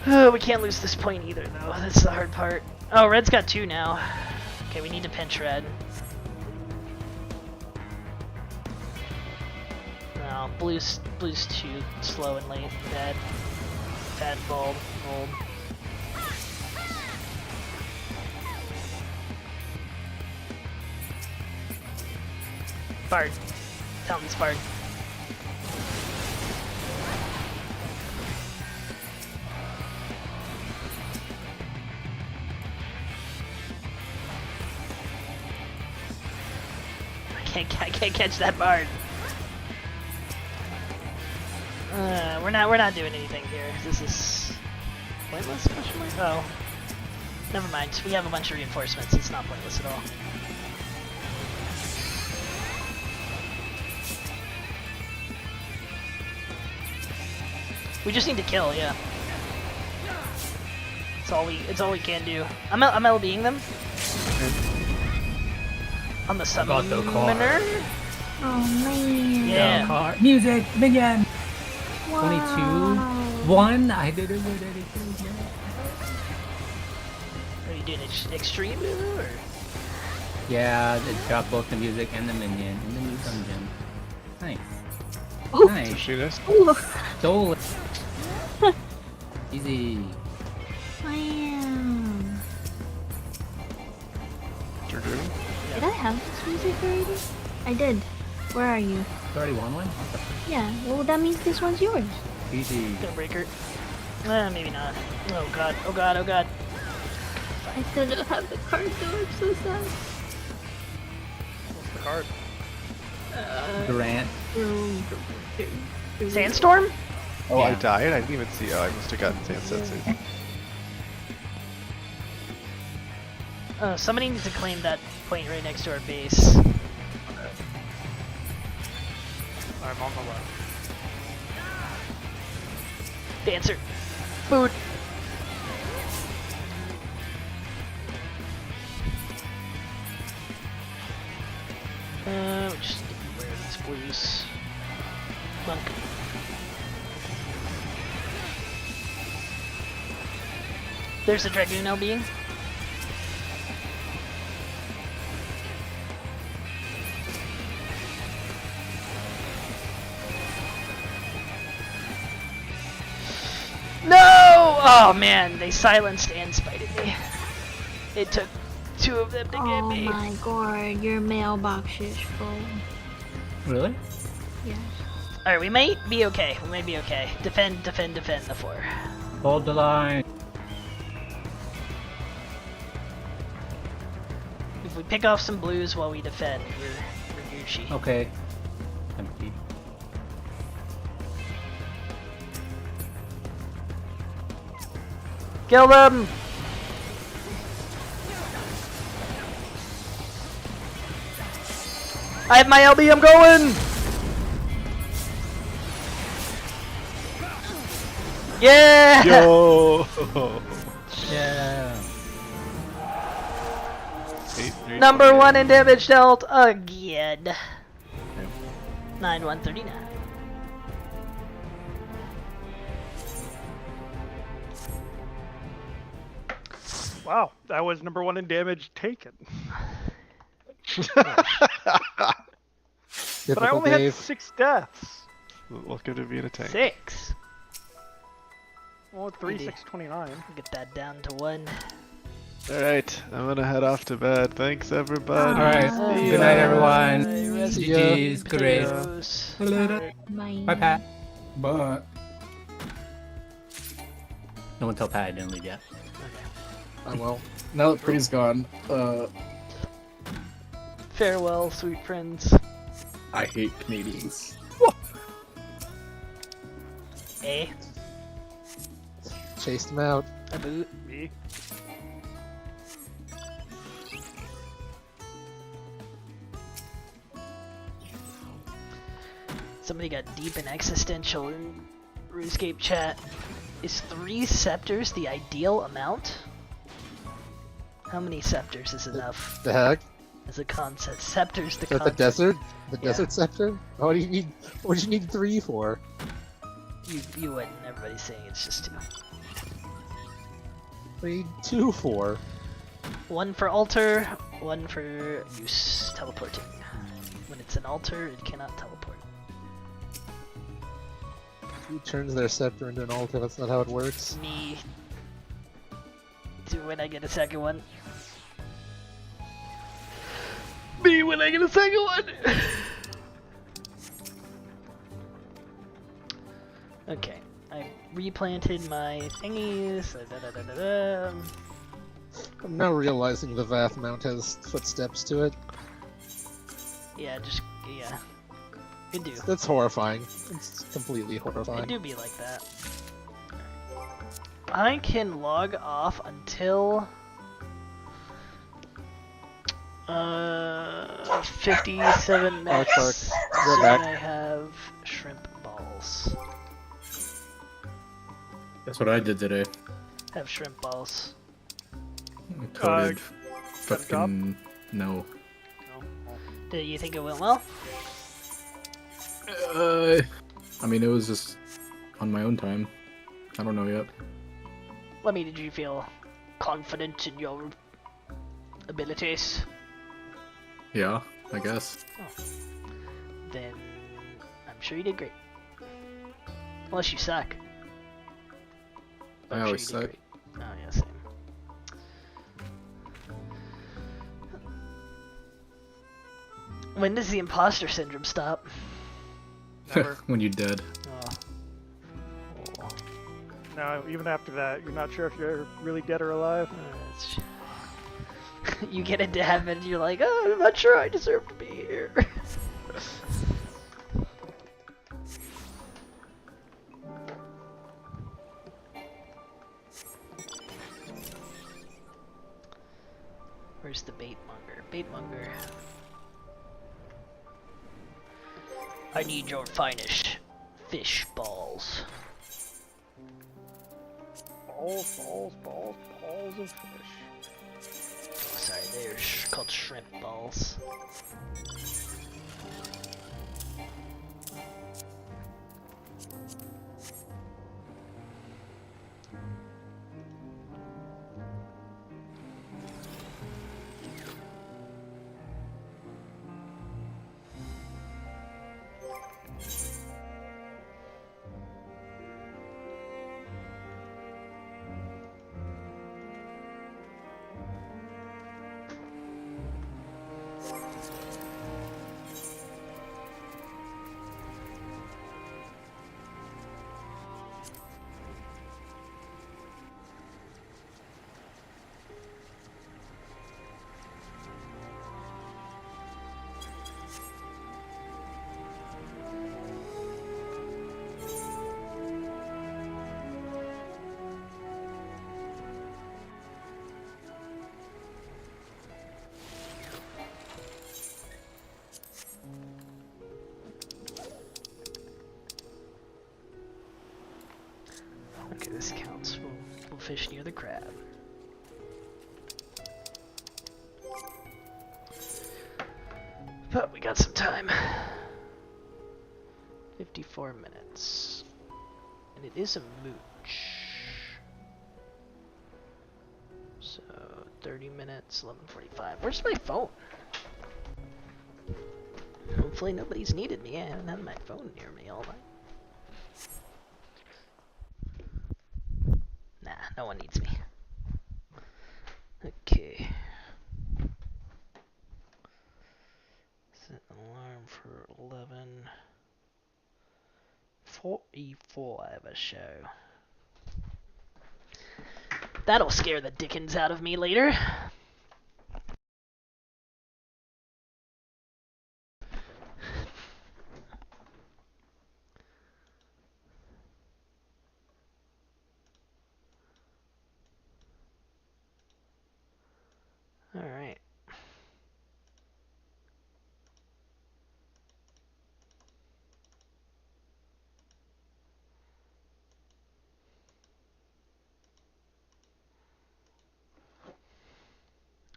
Oh, we can't lose this point either, though. That's the hard part. Oh, Red's got 2 now. Okay, we need to pinch Red. No, blue's too slow and late. Bad. Bad bulb. Old. Bard. Tell him it's Bard. I can't catch that Bard. We're not doing anything here. This is pointless? Question mark? Oh, never mind. We have a bunch of reinforcements. It's not pointless at all. We just need to kill, yeah. It's all we can do. I'm LBing them. On the summoner. Oh man. Yeah. Music, minion! Wow. 22, 1, I did it. Are you doing extreme or? Yeah, it got both the music and the minion in the new dungeon. Nice. Oh. So Nice. shoot us. Ooh. Stole it. Easy. Wow. Dragoon. Did I have this music already? I did. Where are you? You already won one? Yeah, well that means this one's yours. Easy. Gonna break her. Maybe not. Oh god, oh god, oh god. I still don't have the card though, I'm so sad. What's the card? Durant. Sandstorm? Oh, I Yeah. died? I didn't even see. Oh, I must have gotten Sansetsu. Somebody needs to claim that point right next to our base. I'm on the left. Dancer. Food. Just wear these blues. Monk. There's a Dragoon LB. No! Oh man, they silenced and spited me. It took 2 of them to get Oh me. my god, your mailbox is full. Really? Yes. Alright, we might be okay. We might be okay. Defend, defend, defend the 4. Hold the line. If we pick off some blues while we defend, we're Gucci. Okay. Empty. Kill them! I have my LB, I'm going! Yeah! Yo! Yeah. Number 1 in damage dealt again. 9139. Wow, that was number 1 in damage taken. But I only had 6 deaths. Welcome to being a tank. 6. Well, 3, 6, 29. Get that down to 1. Alright, I'm gonna head off to bed. Thanks, everybody. Alright, good night, everyone. See GG's, good race. Bye. Bye, Pat. But No one tell Pat I didn't leave yet. Oh well. now that Pretty's gone, Farewell, sweet friends. I hate Canadians. Eh? Chased him out. A boot. Me? Somebody got deep and existential in RuneScape chat. Is 3 scepters the ideal amount? How many scepters is enough? The heck? As a concept. Scepters the Is that the concept. desert? The Yeah. desert scepter? What do you need? What do you need 3 for? You wouldn't. Everybody's saying it's just 2. What do you need 2 for? 1 for altar, 1 for use teleporting. When it's an altar, it cannot teleport. Who turns their scepter into an altar? That's not how it works. Me. Do when I get a second one. Me when I get a second one! Okay, I replanted my thingies. I'm now realizing the Vath Mount has footsteps to it. Yeah, yeah. It do. That's horrifying. It's completely It horrifying. do be like that. I can log off until 57 minutes. Go So back. I have shrimp balls. That's what I did today. Have shrimp balls. Coded. got a job? Fucking no. Do you think it went well? I mean, it was just on my own time. I don't know yet. Let me. Did you feel confident in your abilities? Yeah, I guess. Then I'm sure you did great. Unless you suck. I I'm always sure you did suck. great. Oh yeah, same. When does the imposter syndrome stop? Never. When you're dead. Oh. No, even after that, you're not sure if you're really dead or alive. You get into heaven and you're like, oh, I'm not sure I deserve to be here. Where's the bait monger? Bait monger. I need your finest fish balls. Balls of fish. Sorry, they're called shrimp balls. Okay, this counts. We'll fish near the crab. But we got some time. 54 minutes. And it is a mooch. So, 30 minutes, 11:45. Where's my phone? Hopefully nobody's needed me. I haven't had my phone near me all night. Nah, no one needs me. Okay. Set an alarm for 11:44. I have a show. That'll scare the dickens out of me later. Alright.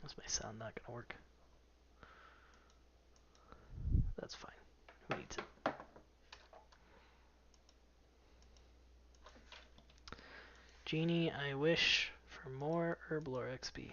Is my sound not gonna work? That's fine. Who needs it? Genie, I wish for more Herblore XP.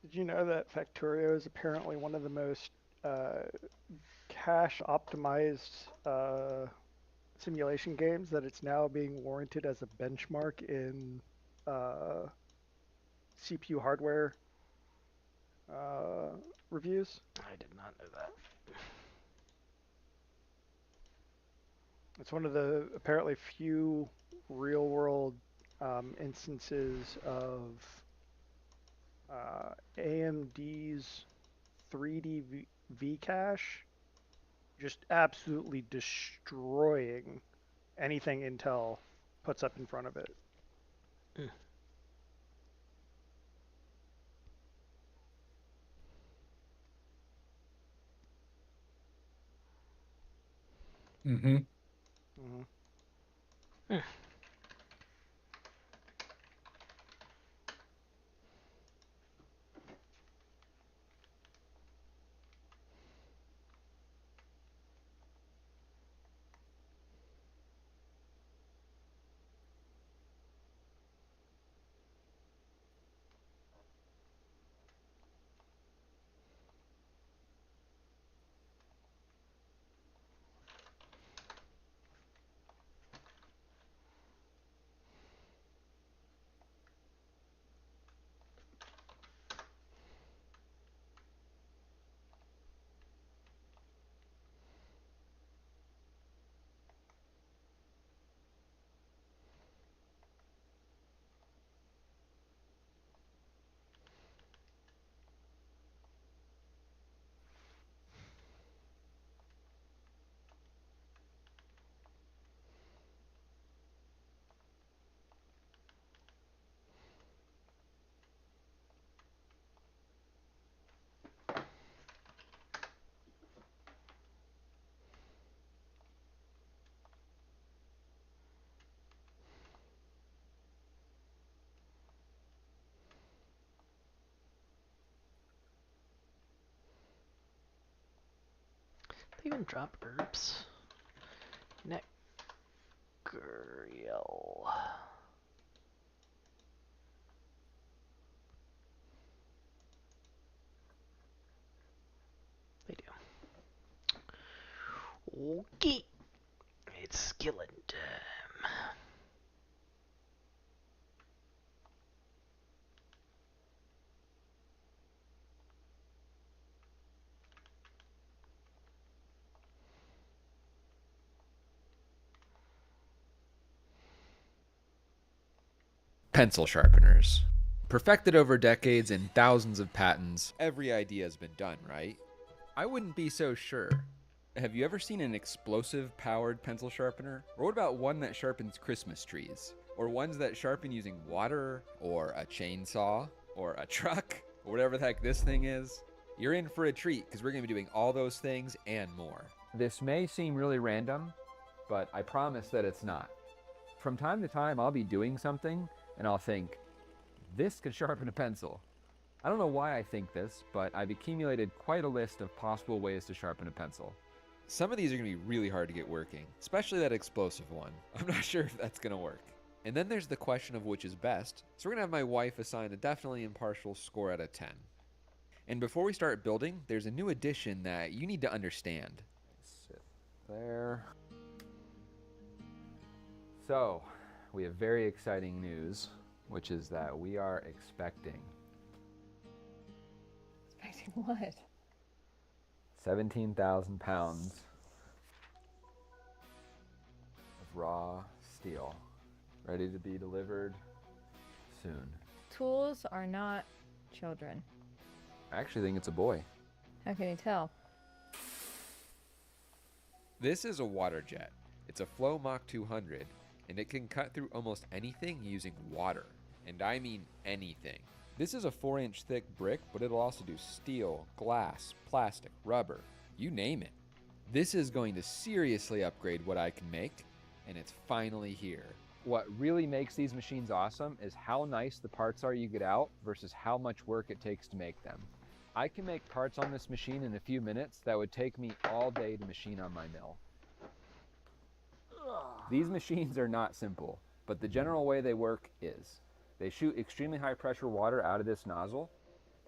Did you know that Factorio is apparently one of the most cache optimized simulation games, that it's now being warranted as a benchmark in CPU hardware reviews? I did not know that. It's one of the apparently few real-world instances of AMD's 3D V-cache just absolutely destroying anything Intel puts up in front of it. Mm-hmm. Mm-hmm. They even drop herbs. Necurial. They do. Okay. It's skillet time. Pencil sharpeners. Perfected over decades and thousands of patents, every idea has been done, right? I wouldn't be so sure. Have you ever seen an explosive-powered pencil sharpener? Or what about one that sharpens Christmas trees? Or ones that sharpen using water? Or a chainsaw? Or a truck? Or whatever the heck this thing is? You're in for a treat, because we're going to be doing all those things and more. This may seem really random, but I promise that it's not. From time to time, I'll be doing something, and I'll think, this could sharpen a pencil. I don't know why I think this, but I've accumulated quite a list of possible ways to sharpen a pencil. Some of these are going to be really hard to get working, especially that explosive one. I'm not sure if that's going to work. And then there's the question of which is best, so we're going to have my wife assign a definitely impartial score out of 10. And before we start building, there's a new addition that you need to understand. Sit there. So, we have very exciting news, which is that we are expecting What? 17,000 pounds of raw steel, ready to be delivered soon. Tools are not children. I actually think it's a boy. How can you tell? This is a water jet. It's a Flow Mach 200, and it can cut through almost anything using water. And I mean anything. This is a 4-inch thick brick, but it'll also do steel, glass, plastic, rubber, you name it. This is going to seriously upgrade what I can make, and it's finally here. What really makes these machines awesome is how nice the parts are you get out versus how much work it takes to make them. I can make parts on this machine in a few minutes that would take me all day to machine on my mill. These machines are not simple, but the general way they work is. They shoot extremely high pressure water out of this nozzle,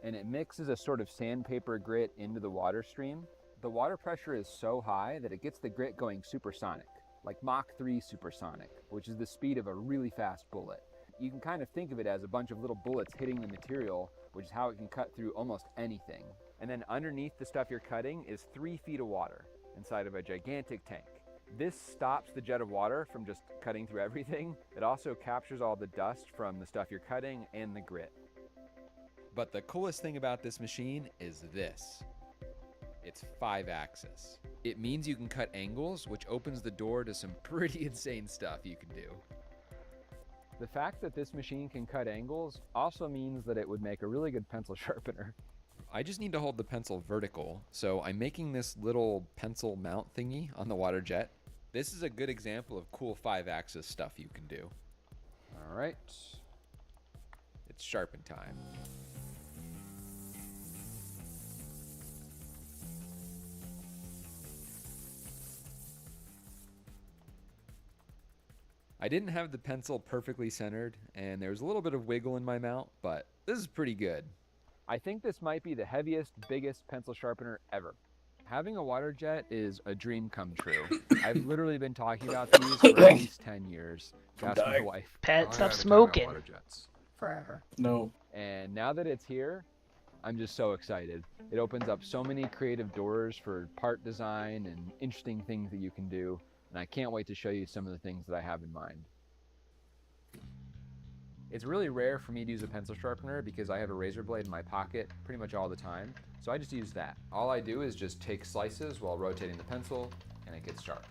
and it mixes a sort of sandpaper grit into the water stream. The water pressure is so high that it gets the grit going supersonic, like Mach 3 supersonic, which is the speed of a really fast bullet. You can kind of think of it as a bunch of little bullets hitting the material, which is how it can cut through almost anything. And then underneath the stuff you're cutting is 3 feet of water inside of a gigantic tank. This stops the jet of water from just cutting through everything. It also captures all the dust from the stuff you're cutting and the grit. But the coolest thing about this machine is this. It's 5-axis. It means you can cut angles, which opens the door to some pretty insane stuff you can do. The fact that this machine can cut angles also means that it would make a really good pencil sharpener. I just need to hold the pencil vertical, so I'm making this little pencil mount thingy on the water jet. This is a good example of cool 5-axis stuff you can do. All right, it's sharpen time. I didn't have the pencil perfectly centered, and there was a little bit of wiggle in my mount, but this is pretty good. I think this might be the heaviest, biggest pencil sharpener ever. Having a water jet is a dream come true. I've literally been talking about these for at least 10 years. Ask my wife. Pat, stop smoking. Water jets. Forever. No. And now that it's here, I'm just so excited. It opens up so many creative doors for part design and interesting things that you can do. And I can't wait to show you some of the things that I have in mind. It's really rare for me to use a pencil sharpener because I have a razor blade in my pocket pretty much all the time. So I just use that. All I do is just take slices while rotating the pencil and it gets sharp.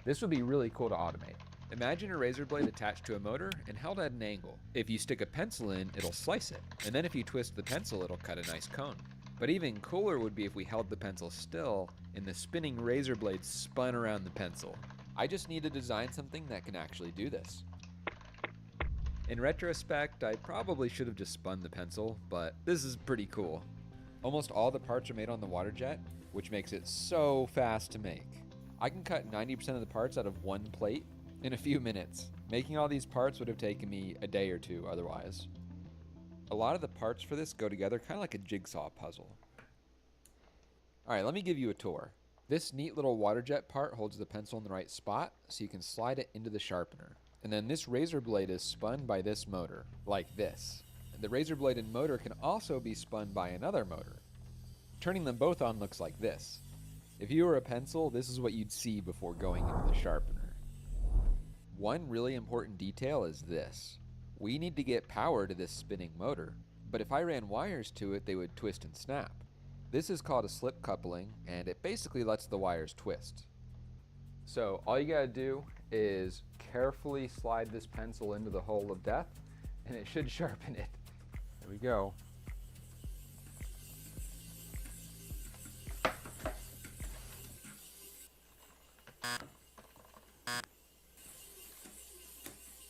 This would be really cool to automate. Imagine a razor blade attached to a motor and held at an angle. If you stick a pencil in, it'll slice it. And then if you twist the pencil, it'll cut a nice cone. But even cooler would be if we held the pencil still and the spinning razor blade spun around the pencil. I just need to design something that can actually do this. In retrospect, I probably should have just spun the pencil, but this is pretty cool. Almost all the parts are made on the water jet, which makes it so fast to make. I can cut 90% of the parts out of one plate in a few minutes. Making all these parts would have taken me a day or two otherwise. A lot of the parts for this go together kind of like a jigsaw puzzle. Alright, let me give you a tour. This neat little water jet part holds the pencil in the right spot so you can slide it into the sharpener. And then this razor blade is spun by this motor, like this. The razor blade and motor can also be spun by another motor. Turning them both on looks like this. If you were a pencil, this is what you'd see before going into the sharpener. One really important detail is this. We need to get power to this spinning motor, but if I ran wires to it, they would twist and snap. This is called a slip coupling, and it basically lets the wires twist. So all you gotta do is carefully slide this pencil into the hole of death, and it should sharpen it. There we go.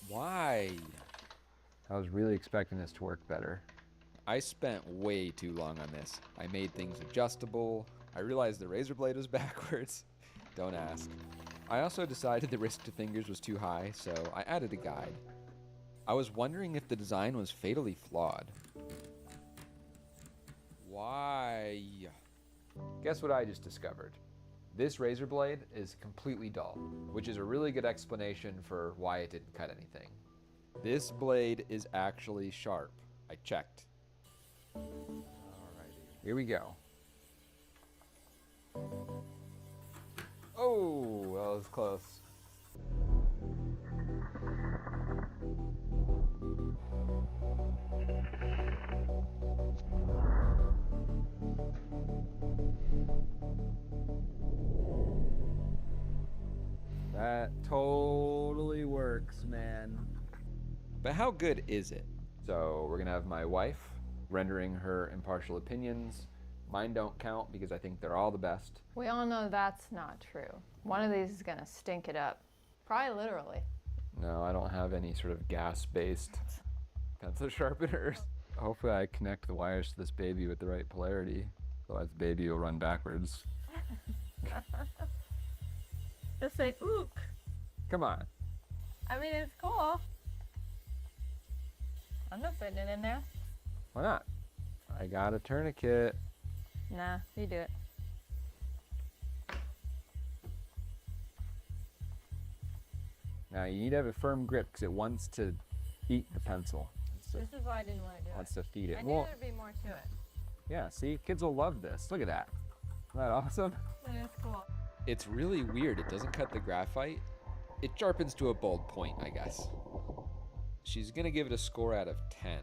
Why? I was really expecting this to work better. I spent way too long on this. I made things adjustable. I realized the razor blade was backwards. Don't ask. I also decided the risk to fingers was too high, so I added a guide. I was wondering if the design was fatally flawed. Why? Guess what I just discovered? This razor blade is completely dull, which is a really good explanation for why it didn't cut anything. This blade is actually sharp. I checked. Alrighty, here we go. Oh, that was close. That totally works, man. But how good is it? So we're gonna have my wife rendering her impartial opinions. Mine don't count because I think they're all the best. We all know that's not true. One of these is gonna stink it up. Probably literally. No, I don't have any sort of gas-based pencil sharpeners. Hopefully I connect the wires to this baby with the right polarity. Otherwise the baby will run backwards. Just say, ook. Come on. I mean, it's cool. I'm not putting it in there. Why not? I got a tourniquet. Nah, you do it. Now you need to have a firm grip because it wants to eat the pencil. This is why I didn't want to do it. Wants to feed it. I knew there'd be more to it. Yeah, see, kids will love this. Look at that. Isn't that awesome? That is cool. It's really weird. It doesn't cut the graphite. It sharpens to a bold point, I guess. She's gonna give it a score out of 10.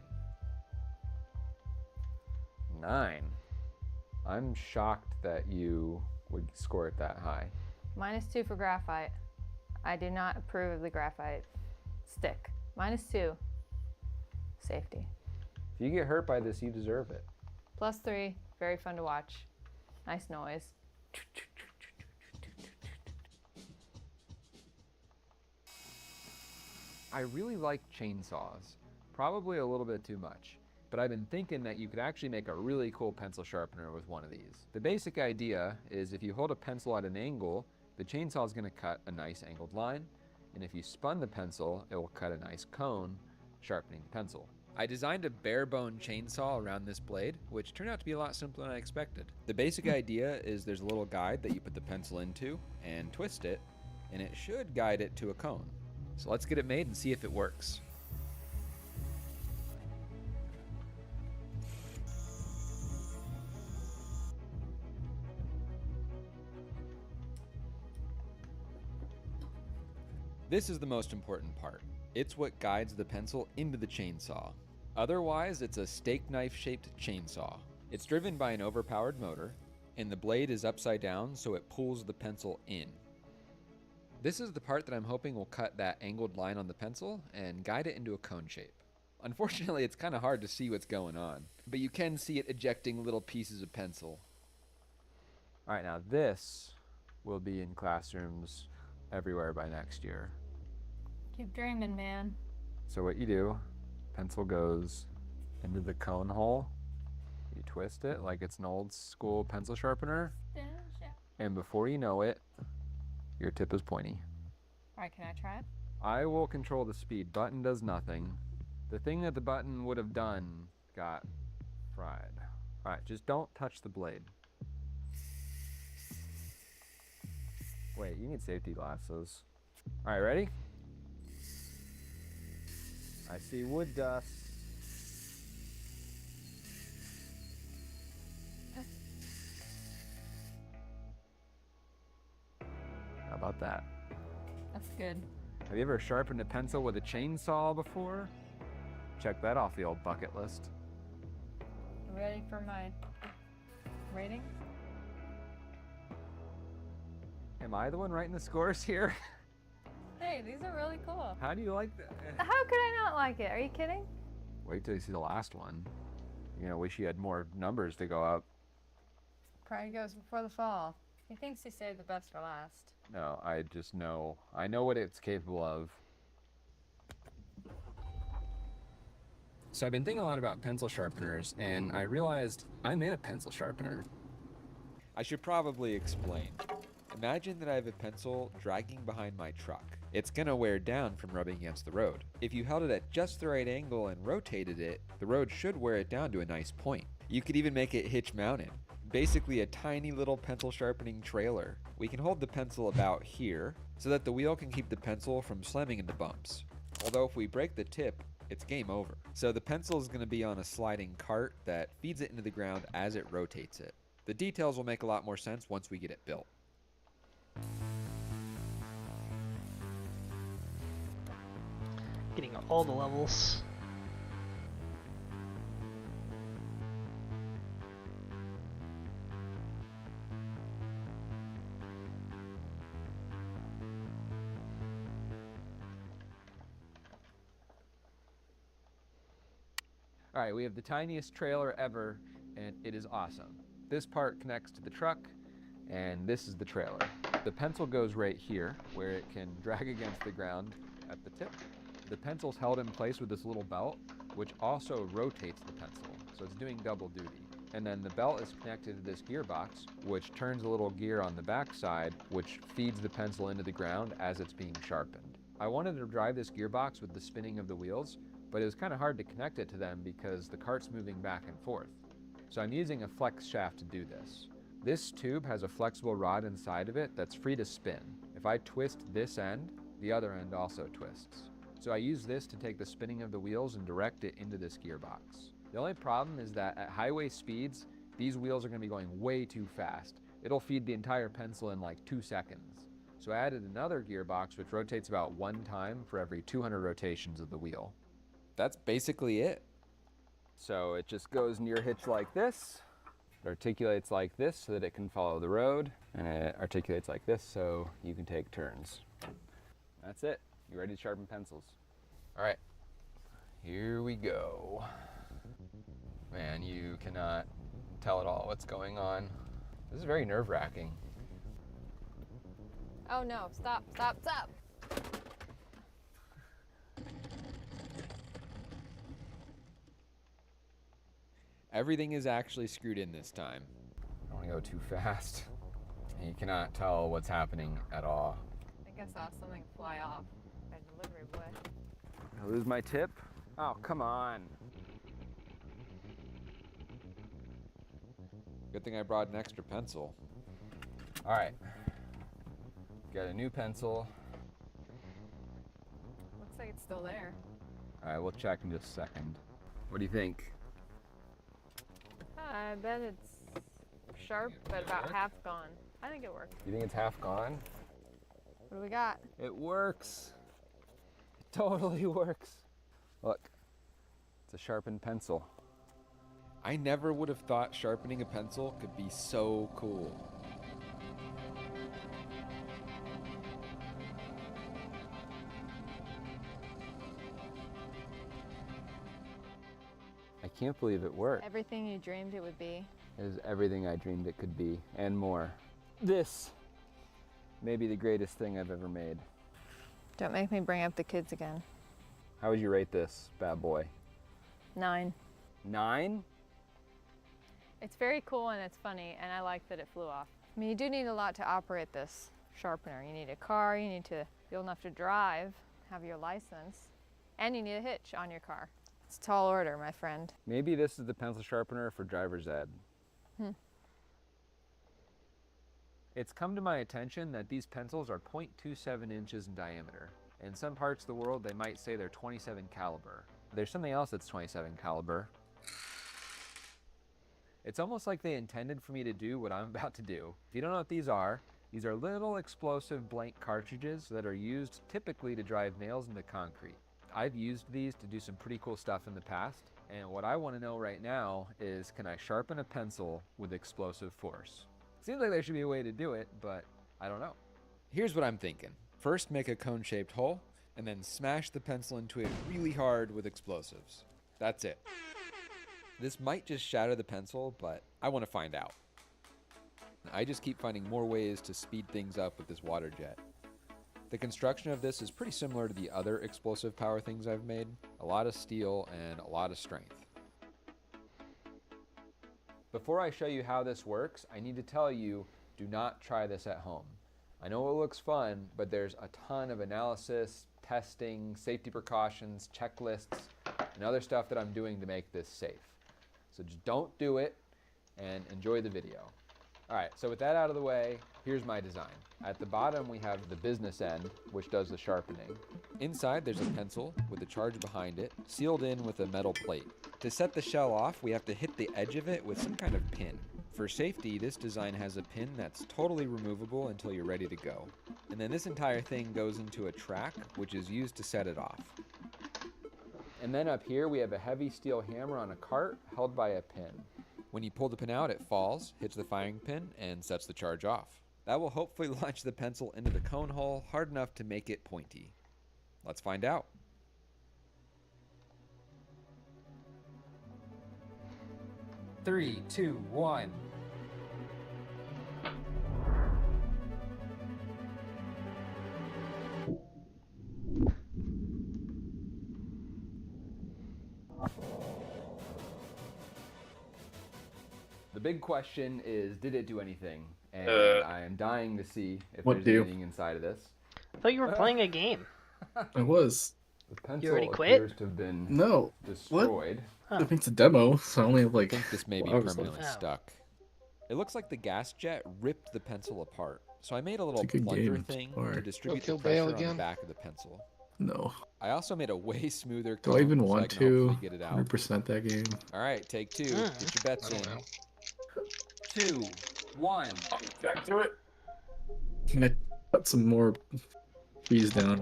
9. I'm shocked that you would score it that high. -2 for graphite. I do not approve of the graphite stick. -2. Safety. If you get hurt by this, you deserve it. +3. Very fun to watch. Nice noise. I really like chainsaws. Probably a little bit too much. But I've been thinking that you could actually make a really cool pencil sharpener with one of these. The basic idea is if you hold a pencil at an angle, the chainsaw is going to cut a nice angled line, and if you spun the pencil, it will cut a nice cone, sharpening the pencil. I designed a bare bone chainsaw around this blade, which turned out to be a lot simpler than I expected. The basic idea is there's a little guide that you put the pencil into and twist it, and it should guide it to a cone. So let's get it made and see if it works. This is the most important part. It's what guides the pencil into the chainsaw. Otherwise, it's a steak knife shaped chainsaw. It's driven by an overpowered motor, and the blade is upside down so it pulls the pencil in. This is the part that I'm hoping will cut that angled line on the pencil and guide it into a cone shape. Unfortunately, it's kind of hard to see what's going on, but you can see it ejecting little pieces of pencil. All right, now this will be in classrooms everywhere by next year. Keep dreaming, man. So what you do, pencil goes into the cone hole, you twist it like it's an old school pencil sharpener, and before you know it, your tip is pointy. Alright, can I try it? I will control the speed. Button does nothing. The thing that the button would have done got fried. Alright, just don't touch the blade. Wait, you need safety glasses. Alright, ready? I see wood dust. How about that? That's good. Have you ever sharpened a pencil with a chainsaw before? Check that off the old bucket list. Ready for my rating? Am I the one writing the scores here? Hey, these are really cool. How do you like that? How could I not like it? Are you kidding? Wait till you see the last one. You know, wish you had more numbers to go up. Pride goes before the fall. He thinks he saved the best for last. No, I just know. I know what it's capable of. So I've been thinking a lot about pencil sharpeners, and I realized I made a pencil sharpener. I should probably explain. Imagine that I have a pencil dragging behind my truck. It's gonna wear down from rubbing against the road. If you held it at just the right angle and rotated it, the road should wear it down to a nice point. You could even make it hitch mounted. Basically a tiny little pencil sharpening trailer. We can hold the pencil about here so that the wheel can keep the pencil from slamming into bumps. Although if we break the tip, it's game over. So the pencil is gonna be on a sliding cart that feeds it into the ground as it rotates it. The details will make a lot more sense once we get it built. Getting all the levels. All right, we have the tiniest trailer ever, and it is awesome. This part connects to the truck, and this is the trailer. The pencil goes right here, where it can drag against the ground at the tip. The pencil's held in place with this little belt, which also rotates the pencil, so it's doing double duty. And then the belt is connected to this gearbox, which turns a little gear on the back side, which feeds the pencil into the ground as it's being sharpened. I wanted to drive this gearbox with the spinning of the wheels, but it was kind of hard to connect it to them because the cart's moving back and forth. So I'm using a flex shaft to do this. This tube has a flexible rod inside of it that's free to spin. If I twist this end, the other end also twists. So I use this to take the spinning of the wheels and direct it into this gearbox. The only problem is that at highway speeds, these wheels are going to be going way too fast. It'll feed the entire pencil in like 2 seconds. So I added another gearbox which rotates about 1 time for every 200 rotations of the wheel. That's basically it. So it just goes near hitch like this. It articulates like this so that it can follow the road, and it articulates like this so you can take turns. That's it. You ready to sharpen pencils? All right, here we go. Man, you cannot tell at all what's going on. This is very nerve-wracking. Oh no, stop, stop, stop. Everything is actually screwed in this time. I don't want to go too fast. You cannot tell what's happening at all. I think I saw something fly off by delivery boy. I lose my tip? Oh, come on. Good thing I brought an extra pencil. All right, got a new pencil. Looks like it's still there. All right, we'll check in just a second. What do you think? I bet it's sharp, but about half gone. I think it works. You think it's half gone? What do we got? It works. It totally works. Look, it's a sharpened pencil. I never would have thought sharpening a pencil could be so cool. I can't believe it worked. Everything you dreamed it would be. It is everything I dreamed it could be, and more. This may be the greatest thing I've ever made. Don't make me bring up the kids again. How would you rate this bad boy? 9. 9? It's very cool and it's funny, and I like that it flew off. I mean, you do need a lot to operate this sharpener. You need a car, you need to be old enough to drive, have your license, and you need a hitch on your car. It's a tall order, my friend. Maybe this is the pencil sharpener for driver's ed. It's come to my attention that these pencils are 0.27 inches in diameter. In some parts of the world, they might say they're 27 caliber. There's something else that's 27 caliber. It's almost like they intended for me to do what I'm about to do. If you don't know what these are little explosive blank cartridges that are used typically to drive nails into concrete. I've used these to do some pretty cool stuff in the past, and what I want to know right now is, can I sharpen a pencil with explosive force? Seems like there should be a way to do it, but I don't know. Here's what I'm thinking. First, make a cone-shaped hole, and then smash the pencil into it really hard with explosives. That's it. This might just shatter the pencil, but I want to find out. I just keep finding more ways to speed things up with this water jet. The construction of this is pretty similar to the other explosive power things I've made. A lot of steel and a lot of strength. Before I show you how this works, I need to tell you, do not try this at home. I know it looks fun, but there's a ton of analysis, testing, safety precautions, checklists, and other stuff that I'm doing to make this safe. So just don't do it and enjoy the video. All right, so with that out of the way, here's my design. At the bottom, we have the business end, which does the sharpening. Inside, there's a pencil with a charge behind it, sealed in with a metal plate. To set the shell off, we have to hit the edge of it with some kind of pin. For safety, this design has a pin that's totally removable until you're ready to go. And then this entire thing goes into a track, which is used to set it off. And then up here, we have a heavy steel hammer on a cart held by a pin. When you pull the pin out, it falls, hits the firing pin, and sets the charge off. That will hopefully launch the pencil into the cone hole hard enough to make it pointy. Let's find out. Three, two, one. The big question is, did it do anything? And I am dying to see if What there's do? anything inside of this. I thought you were playing a game. I was. The pencil already quit? appears to have been No. destroyed. I think it's a demo, so I only have like. I think this may be hours left. permanently stuck. It looks like the gas jet ripped the pencil apart. So I made a little It's a good plunger game, thing or- to distribute kill the pressure Bale on the again? back of the pencil. No. I also made a way smoother Do I cone even so want can to hopefully get it out. 100% that game? All right, take two. Get your bets in. 2, 1. Back to it. Can I put some more trees down?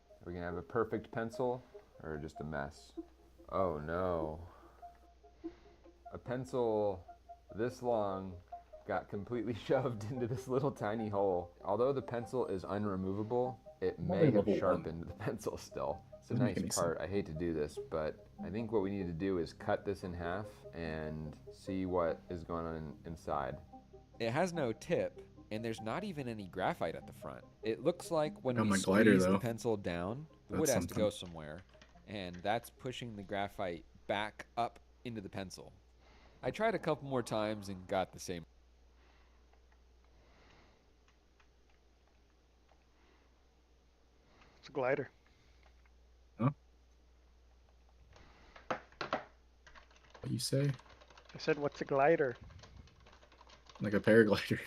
Are we gonna have a perfect pencil or just a mess? Oh no. A pencil this long got completely shoved into this little tiny hole. Although the pencil is unremovable, it may have sharpened the pencil still. It's a nice part. I hate to do this, but I think what we need to do is cut this in half and see what is going on inside. It has no tip, and there's not even any graphite at the front. It looks like when we squeeze the pencil down, the wood has to go somewhere, and that's pushing the graphite back up into the pencil. I tried a couple more times and got the same. It's a glider. Huh? What you say? I said, what's a glider? Like a paraglider.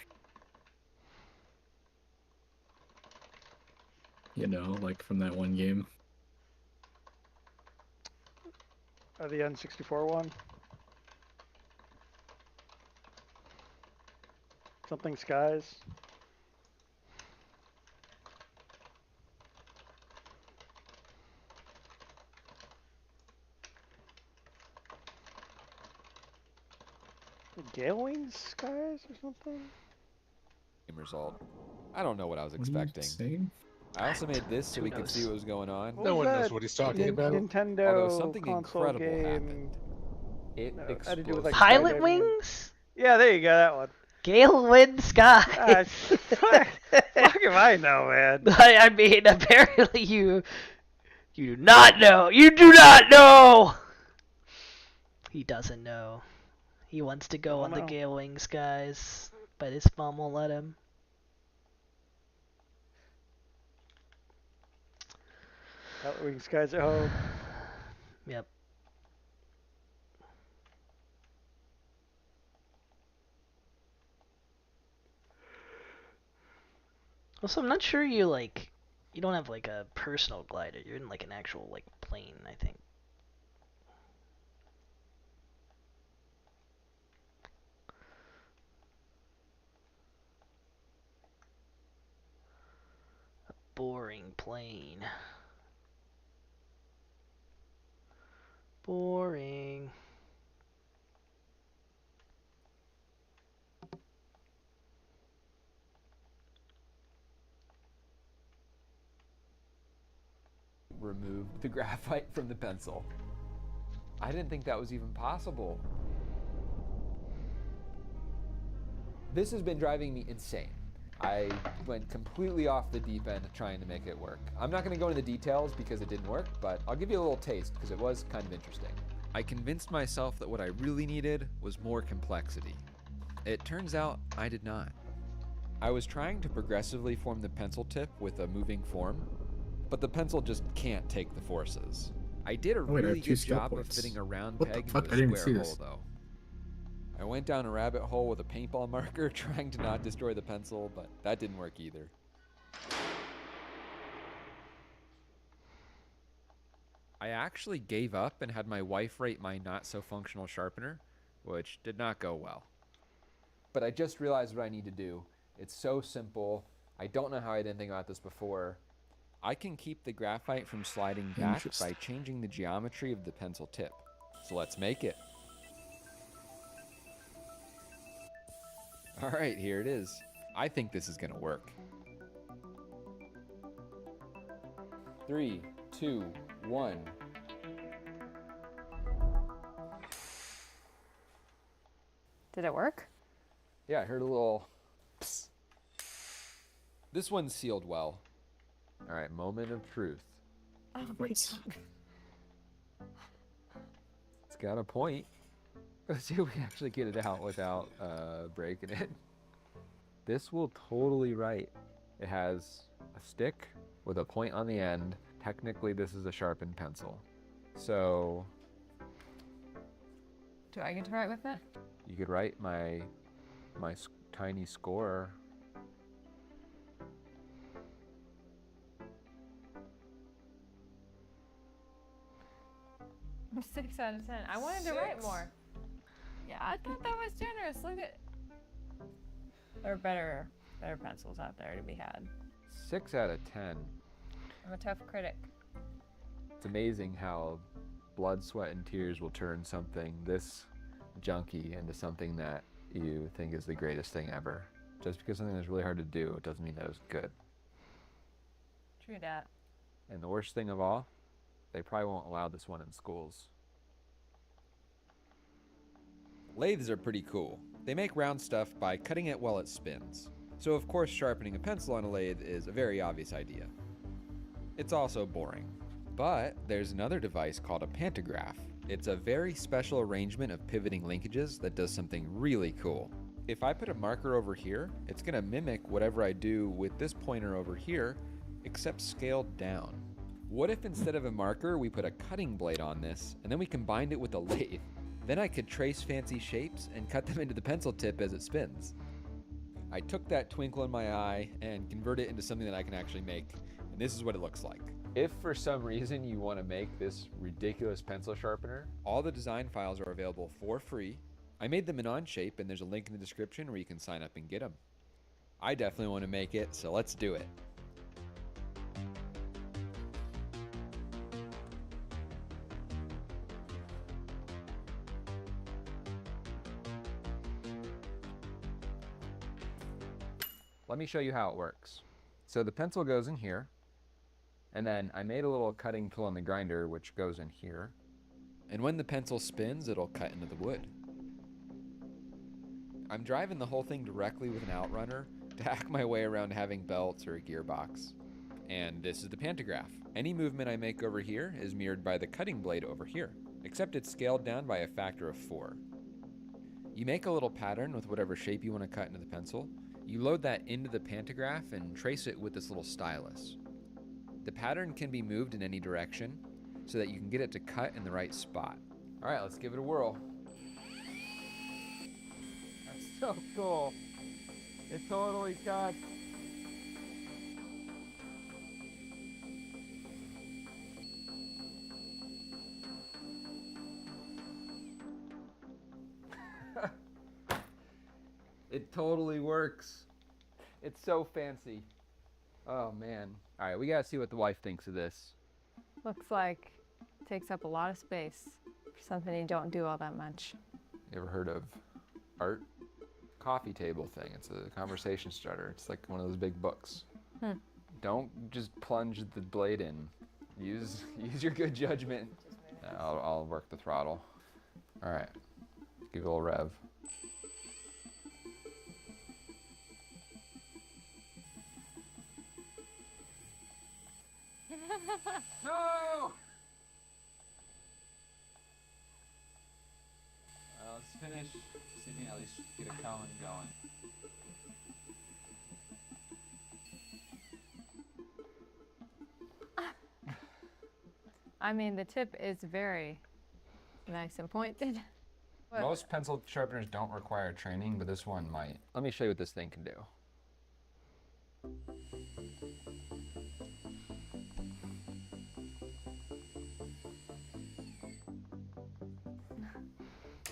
You know, like from that one game. The N64 one? Something skies? Gale Wings skies or something? Result. I don't know what I was expecting. I also made this so we could see what was going on. No one knows what he's talking about. Nintendo Although something console incredible game. happened. It exploded. Like Pilot Wings? Yeah, there you go, that one. Gale Wind Sky. Fuck if I know, man. I mean, apparently you do not know. You do not know. He doesn't know. He wants to go on the Gale Wing Skies, but his mom won't let him. Pilot Wing skies at home. Yep. Also, I'm not sure you don't have like a personal glider. You're in like an actual like plane, I think. A boring plane. Boring. Removed the graphite from the pencil. I didn't think that was even possible. This has been driving me insane. I went completely off the deep end trying to make it work. I'm not going to go into the details because it didn't work, but I'll give you a little taste because it was kind of interesting. I convinced myself that what I really needed was more complexity. It turns out I did not. I was trying to progressively form the pencil tip with a moving form, but the pencil just can't take the forces. I did a really good job of fitting a round peg into a square hole, though. I went down a rabbit hole with a paintball marker trying to not destroy the pencil, but that didn't work either. I actually gave up and had my wife rate my not-so-functional sharpener, which did not go well. But I just realized what I need to do. It's so simple. I don't know how I didn't think about this before. I can keep the graphite from sliding back by changing the geometry of the pencil tip. So let's make it. All right, here it is. I think this is gonna work. 3, 2, 1. Did it work? Yeah, I heard a little psst. This one's sealed well. All right, moment of truth. Oh, wait. It's got a point. Let's see if we can actually get it out without breaking it. This will totally write. It has a stick with a point on the end. Technically, this is a sharpened pencil. So do I get to write with it? you could write my tiny score. I'm 6 out of 10. I wanted to write more. Yeah, I thought that was generous. Look at. There are better pencils out there to be had. 6 out of 10. I'm a tough critic. It's amazing how blood, sweat, and tears will turn something this junky into something that you think is the greatest thing ever. Just because something is really hard to do, it doesn't mean that it's good. True that. And the worst thing of all, they probably won't allow this one in schools. Lathes are pretty cool. They make round stuff by cutting it while it spins. So of course sharpening a pencil on a lathe is a very obvious idea. It's also boring. But there's another device called a pantograph. It's a very special arrangement of pivoting linkages that does something really cool. If I put a marker over here, it's gonna mimic whatever I do with this pointer over here, except scaled down. What if instead of a marker, we put a cutting blade on this, and then we combined it with a lathe? Then I could trace fancy shapes and cut them into the pencil tip as it spins. I took that twinkle in my eye and converted it into something that I can actually make, and this is what it looks like. If for some reason you want to make this ridiculous pencil sharpener, all the design files are available for free. I made them in Onshape, and there's a link in the description where you can sign up and get them. I definitely want to make it, so let's do it. Let me show you how it works. So the pencil goes in here, and then I made a little cutting tool on the grinder which goes in here. And when the pencil spins, it'll cut into the wood. I'm driving the whole thing directly with an outrunner to hack my way around having belts or a gearbox. And this is the pantograph. Any movement I make over here is mirrored by the cutting blade over here, except it's scaled down by a factor of 4. You make a little pattern with whatever shape you want to cut into the pencil. You load that into the pantograph and trace it with this little stylus. The pattern can be moved in any direction so that you can get it to cut in the right spot. All right, let's give it a whirl. That's so cool. It totally cuts. It totally works. It's so fancy. Oh man. All right, we gotta see what the wife thinks of this. Looks like it takes up a lot of space for something you don't do all that much. You ever heard of art? Coffee table thing. It's a conversation starter. It's like one of those big books. Don't just plunge the blade in. Use your good judgment. I'll work the throttle. All right, give it a little rev. No! Let's finish. See if we can at least get a cone going. I mean, the tip is very nice and pointed. Most pencil sharpeners don't require training, but this one might. Let me show you what this thing can do.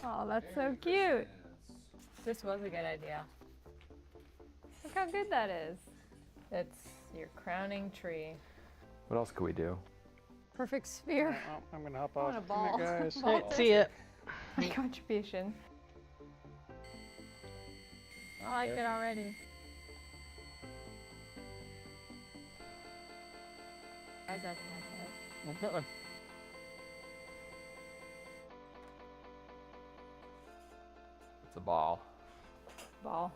Oh, that's so cute. This was a good idea. Look how good that is. It's your crowning tree. What else could we do? Perfect sphere. Oh, I'm gonna hop I off. want a ball. Good night, guys. Alright, see ya. My contribution. I like it already. Guys, that's nice. It's a ball. Ball.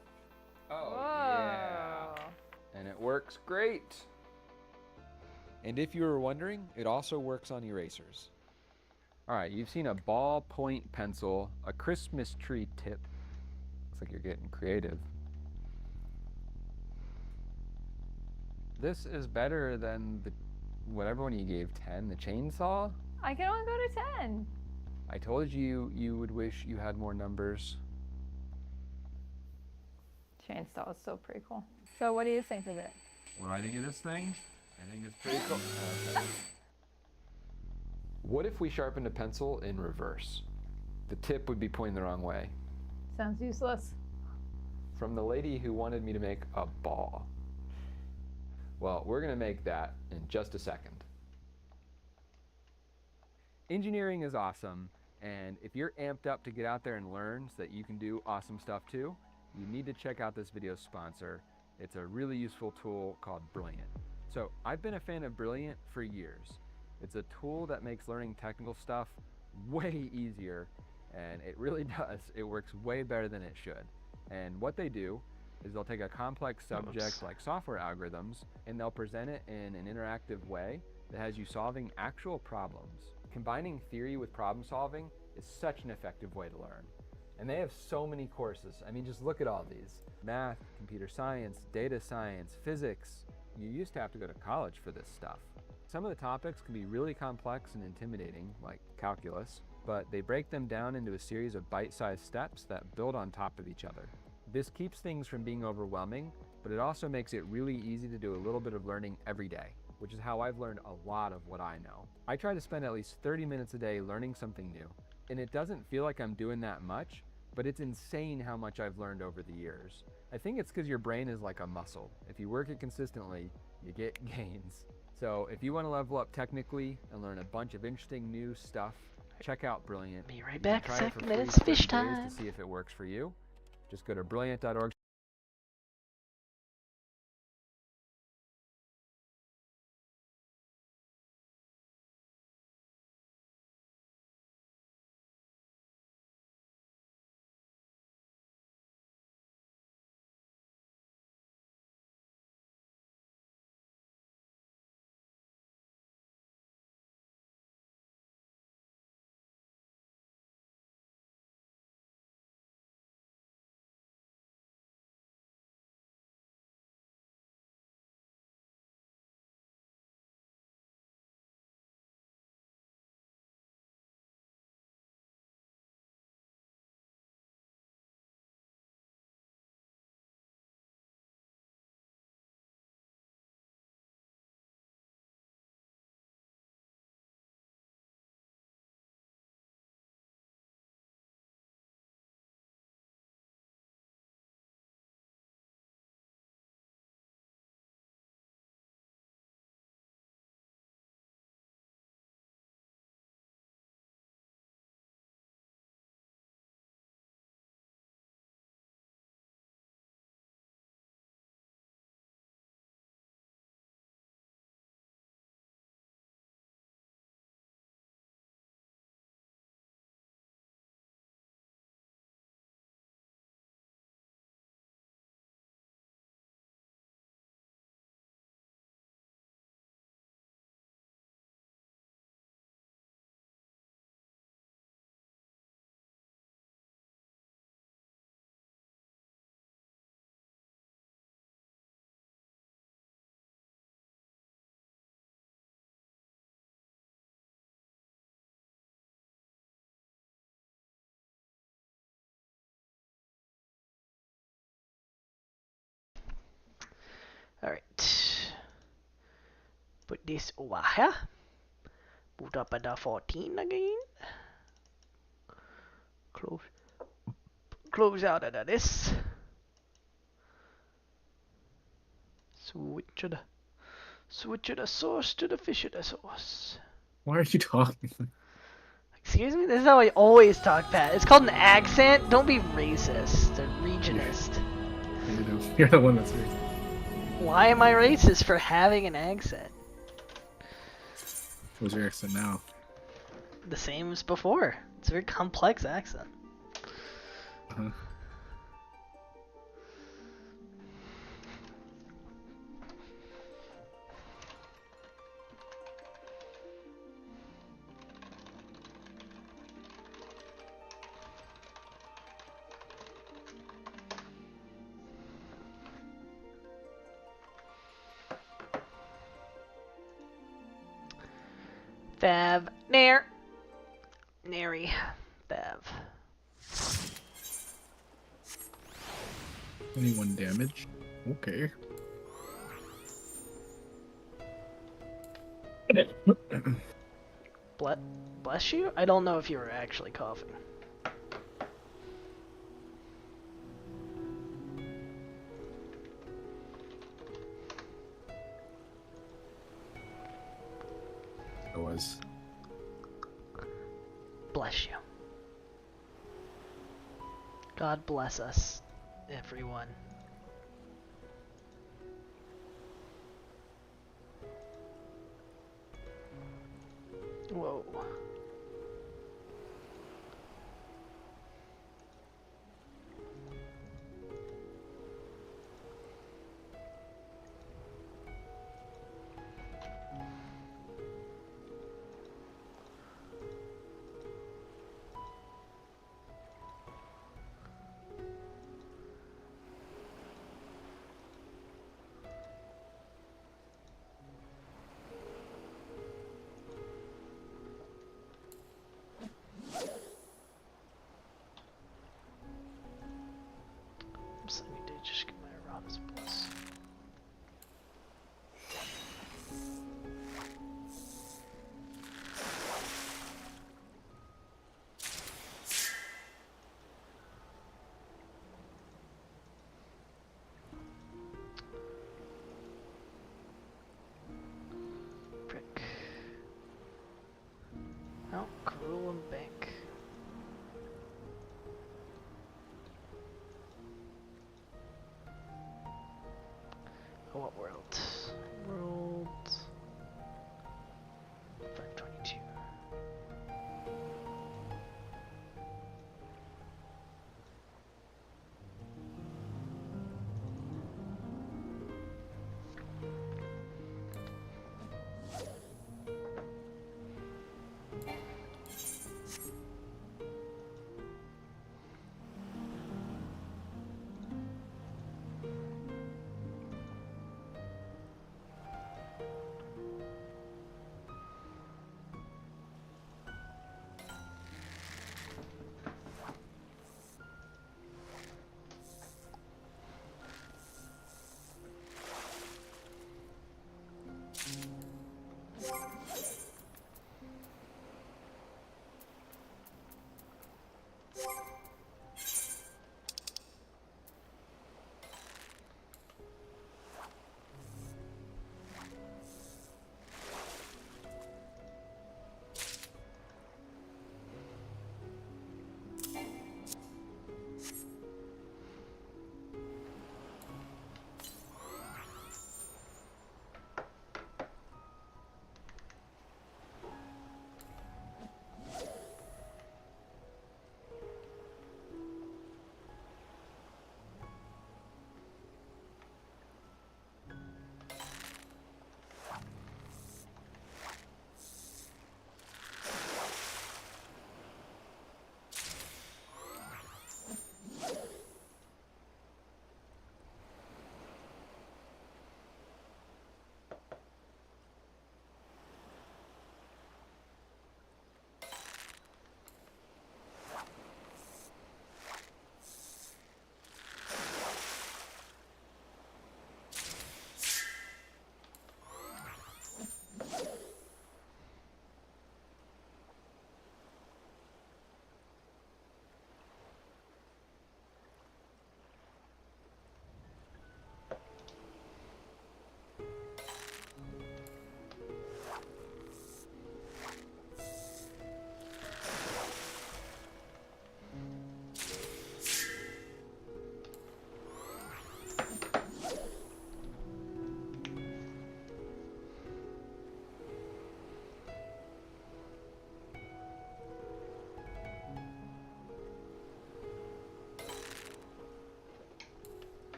Oh, Whoa. yeah. And it works great. And if you were wondering, it also works on erasers. All right, you've seen a ballpoint pencil, a Christmas tree tip. Looks like you're getting creative. This is better than the whatever one you gave 10, the chainsaw. I can only go to 10. I told you you would wish you had more numbers. Chainsaw is so pretty cool. So what do you think of it? What do I think of this thing? I think it's pretty cool. Okay. What if we sharpened a pencil in reverse? The tip would be pointing the wrong way. Sounds useless. From the lady who wanted me to make a ball. Well, we're gonna make that in just a second. Engineering is awesome, and if you're amped up to get out there and learn so that you can do awesome stuff too, you need to check out this video's sponsor. It's a really useful tool called Brilliant. So I've been a fan of Brilliant for years. It's a tool that makes learning technical stuff way easier, and it really does. It works way better than it should. And what they do is they'll take a complex subject like software algorithms, and they'll present it in an interactive way that has you solving actual problems. Combining theory with problem solving is such an effective way to learn. And they have so many courses. I mean, just look at all these. Math, computer science, data science, physics. You used to have to go to college for this stuff. Some of the topics can be really complex and intimidating, like calculus, but they break them down into a series of bite-sized steps that build on top of each other. This keeps things from being overwhelming, but it also makes it really easy to do a little bit of learning every day, which is how I've learned a lot of what I know. I try to spend at least 30 minutes a day learning something new, and it doesn't feel like I'm doing that much, but it's insane how much I've learned over the years. I think it's because your brain is like a muscle. If you work it consistently, you get gains. So if you want to level up technically and learn a bunch of interesting new stuff, check out Brilliant. Be right back, Try it for second free minutes, for 30 fish days time. to see if it works for you. Just go to brilliant.org. Alright. Put this over here. Boot up at the 14 again. Close out of this. Switch of the sauce to the fish of the sauce. Why are you talking? Excuse me? This is how I always talk, Pat. It's called an accent. Don't be racist or regionist. You're the one that's racist. Why am I racist for having an accent? What's your accent now? The same as before. It's a very complex accent. Uh-huh. Fav. Nair. Nary. Fav. 21 damage. Okay. Bless you? I don't know if you were actually coughing. was. Bless you. God bless us, everyone. Whoa. Oops, I need to just get my Rob's plus. Brick. Oh, Cruel and Bank. Oh, what world? World 522.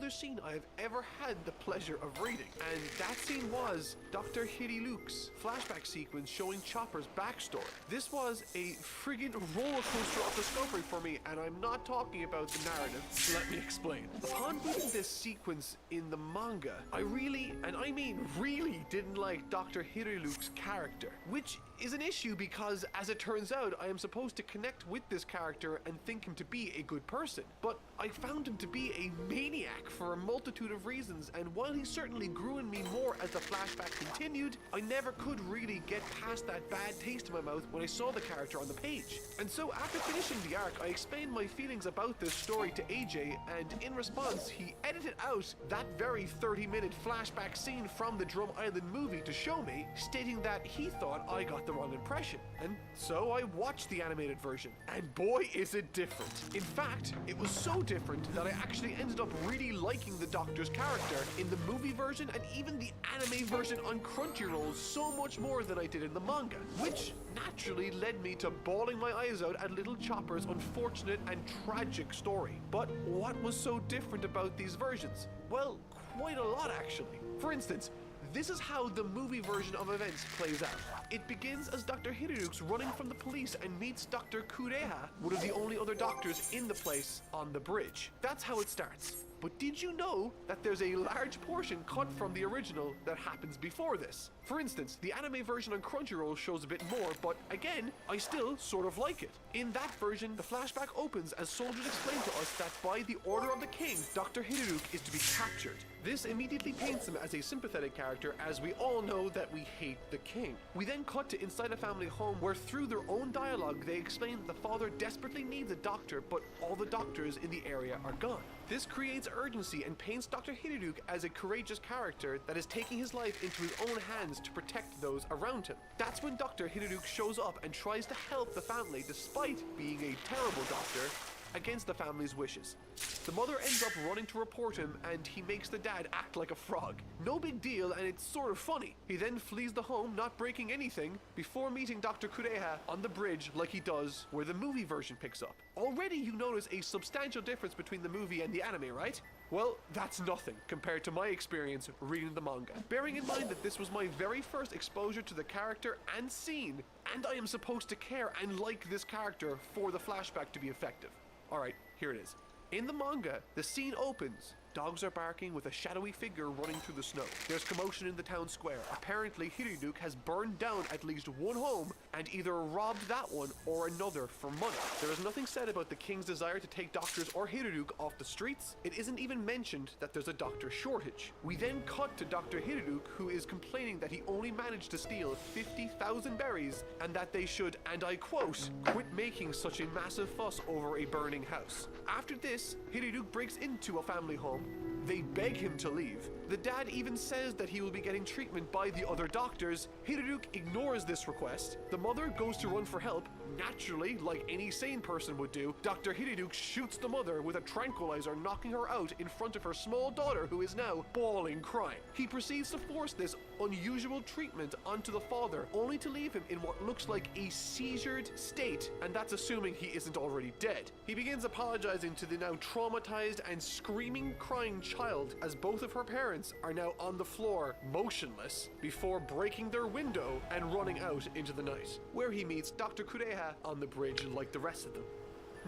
other scene I have ever had the pleasure of reading. And that scene was Dr. Luke's flashback sequence showing Chopper's backstory. This was a friggin' roller coaster of discovery for me, and I'm not talking about the narrative. Let me explain. Upon reading this sequence in the manga, I really, and I mean really, didn't like Dr. Luke's character, which is an issue because, as it turns out, I am supposed to connect with this character and think him to be a good person. But I found him to be a maniac for a multitude of reasons, and while he certainly grew in me more as the flashback continued, I never could really get past that bad taste in my mouth when I saw the character on the page. And so after finishing the arc, I explained my feelings about this story to AJ, and in response, he edited out that very 30-minute flashback scene from the Drum Island movie to show me, stating that he thought I got the wrong impression. And so I watched the animated version, and boy is it different. In fact, it was so different that I actually ended up really liking the Doctor's character in the movie version and even the anime version on Crunchyroll so much more than I did in the manga, which naturally led me to bawling my eyes out at little Chopper's unfortunate and tragic story. But what was so different about these versions? Well, quite a lot actually. For instance, this is how the movie version of events plays out. It begins as Dr. Hiruru's running from the police and meets Dr. Kureha, one of the only other doctors in the place, on the bridge. That's how it starts. But did you know that there's a large portion cut from the original that happens before this? For instance, the anime version on Crunchyroll shows a bit more, but again, I still sort of like it. In that version, the flashback opens as soldiers explain to us that by the order of the king, Dr. Hiruruk is to be captured. This immediately paints him as a sympathetic character, as we all know that we hate the king. We then cut to inside a family home where through their own dialogue, they explain that the father desperately needs a doctor, but all the doctors in the area are gone. This creates urgency and paints Dr. Hiruruk as a courageous character that is taking his life into his own hands to protect those around him. That's when Dr. Hiruruk shows up and tries to help the family despite being a terrible doctor against the family's wishes. The mother ends up running to report him, and he makes the dad act like a frog. No big deal, and it's sort of funny. He then flees the home, not breaking anything, before meeting Dr. Kureha on the bridge like he does where the movie version picks up. Already you notice a substantial difference between the movie and the anime, right? Well, that's nothing compared to my experience reading the manga. Bearing in mind that this was my very first exposure to the character and scene, and I am supposed to care and like this character for the flashback to be effective. Alright, here it is. In the manga, the scene opens. Dogs are barking with a shadowy figure running through the snow. There's commotion in the town square. Apparently, Hiruduk has burned down at least one home and either robbed that one or another for money. There is nothing said about the king's desire to take doctors or Hiruduk off the streets. It isn't even mentioned that there's a doctor shortage. We then cut to Dr. Hiruduk, who is complaining that he only managed to steal 50,000 berries and that they should, and I quote, quit making such a massive fuss over a burning house. After this, Hiruduk breaks into a family home. They beg him to leave. The dad even says that he will be getting treatment by the other doctors. Hiruduk ignores this request. The mother goes to run for help. Naturally, like any sane person would do, Dr. Hiruduk shoots the mother with a tranquilizer, knocking her out in front of her small daughter, who is now bawling crying. He proceeds to force this unusual treatment onto the father, only to leave him in what looks like a seizured state, and that's assuming he isn't already dead. He begins apologizing to the now traumatized and screaming, crying child, as both of her parents are now on the floor, motionless, before breaking their window and running out into the night, where he meets Dr. Kureha on the bridge like the rest of them.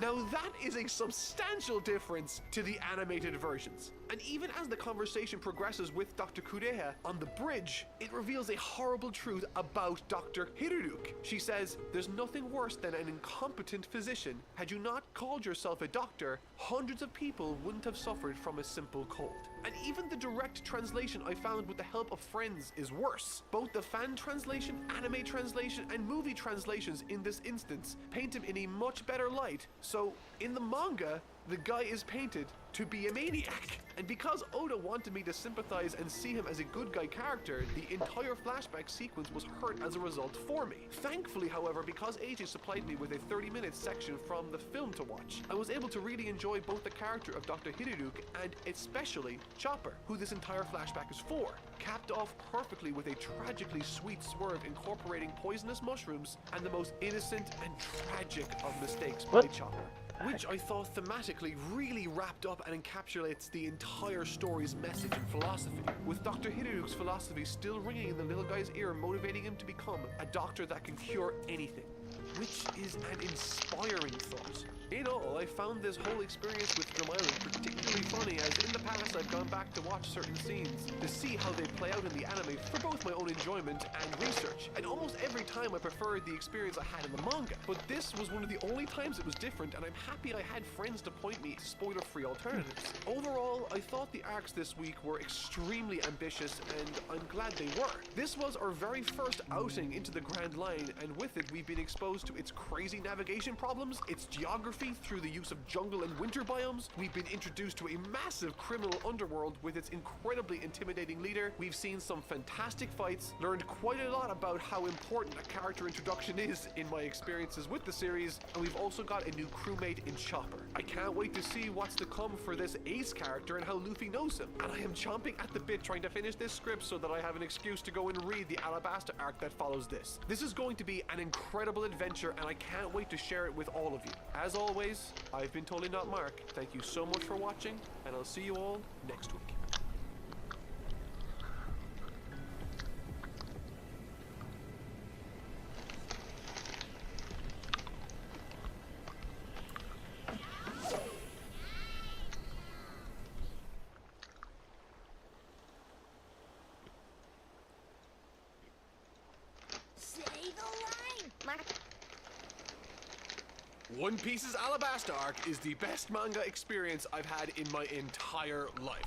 Now that is a substantial difference to the animated versions. And even as the conversation progresses with Dr. Kureha on the bridge, it reveals a horrible truth about Dr. Hiruduk. She says, there's nothing worse than an incompetent physician. Had you not called yourself a doctor, hundreds of people wouldn't have suffered from a simple cold. And even the direct translation I found with the help of friends is worse. Both the fan translation, anime translation, and movie translations in this instance paint him in a much better light. So, in the manga, the guy is painted to be a maniac. And because Oda wanted me to sympathize and see him as a good guy character, the entire flashback sequence was hurt as a result for me. Thankfully, however, because AJ supplied me with a 30-minute section from the film to watch, I was able to really enjoy both the character of Dr. Hiruduk and especially Chopper, who this entire flashback is for, capped off perfectly with a tragically sweet swerve incorporating poisonous mushrooms and the most innocent and tragic of mistakes by Chopper. which I thought thematically really wrapped up and encapsulates the entire story's message and philosophy, with Dr. Hideru's philosophy still ringing in the little guy's ear, motivating him to become a doctor that can cure anything, which is an inspiring thought. In all, I found this whole experience with Drum Island particularly funny, as in the past I've gone back to watch certain scenes to see how they play out in the anime for both my own enjoyment and research, and almost every time I preferred the experience I had in the manga, but this was one of the only times it was different, and I'm happy I had friends to point me to spoiler-free alternatives. Overall, I thought the arcs this week were extremely ambitious, and I'm glad they were. This was our very first outing into the Grand Line, and with it we've been exposed to its crazy navigation problems, its geography through the use of jungle and winter biomes. We've been introduced to a massive criminal underworld with its incredibly intimidating leader. We've seen some fantastic fights, learned quite a lot about how important a character introduction is in my experiences with the series, and we've also got a new crewmate in Chopper. I can't wait to see what's to come for this Ace character and how Luffy knows him, and I am chomping at the bit trying to finish this script so that I have an excuse to go and read the Alabasta arc that follows this. This is going to be an incredible adventure, and I can't wait to share it with all of you. As always, I've been Totally Not Mark. Thank you so much for watching, and I'll see you all next week. One Piece's Alabasta arc is the best manga experience I've had in my entire life.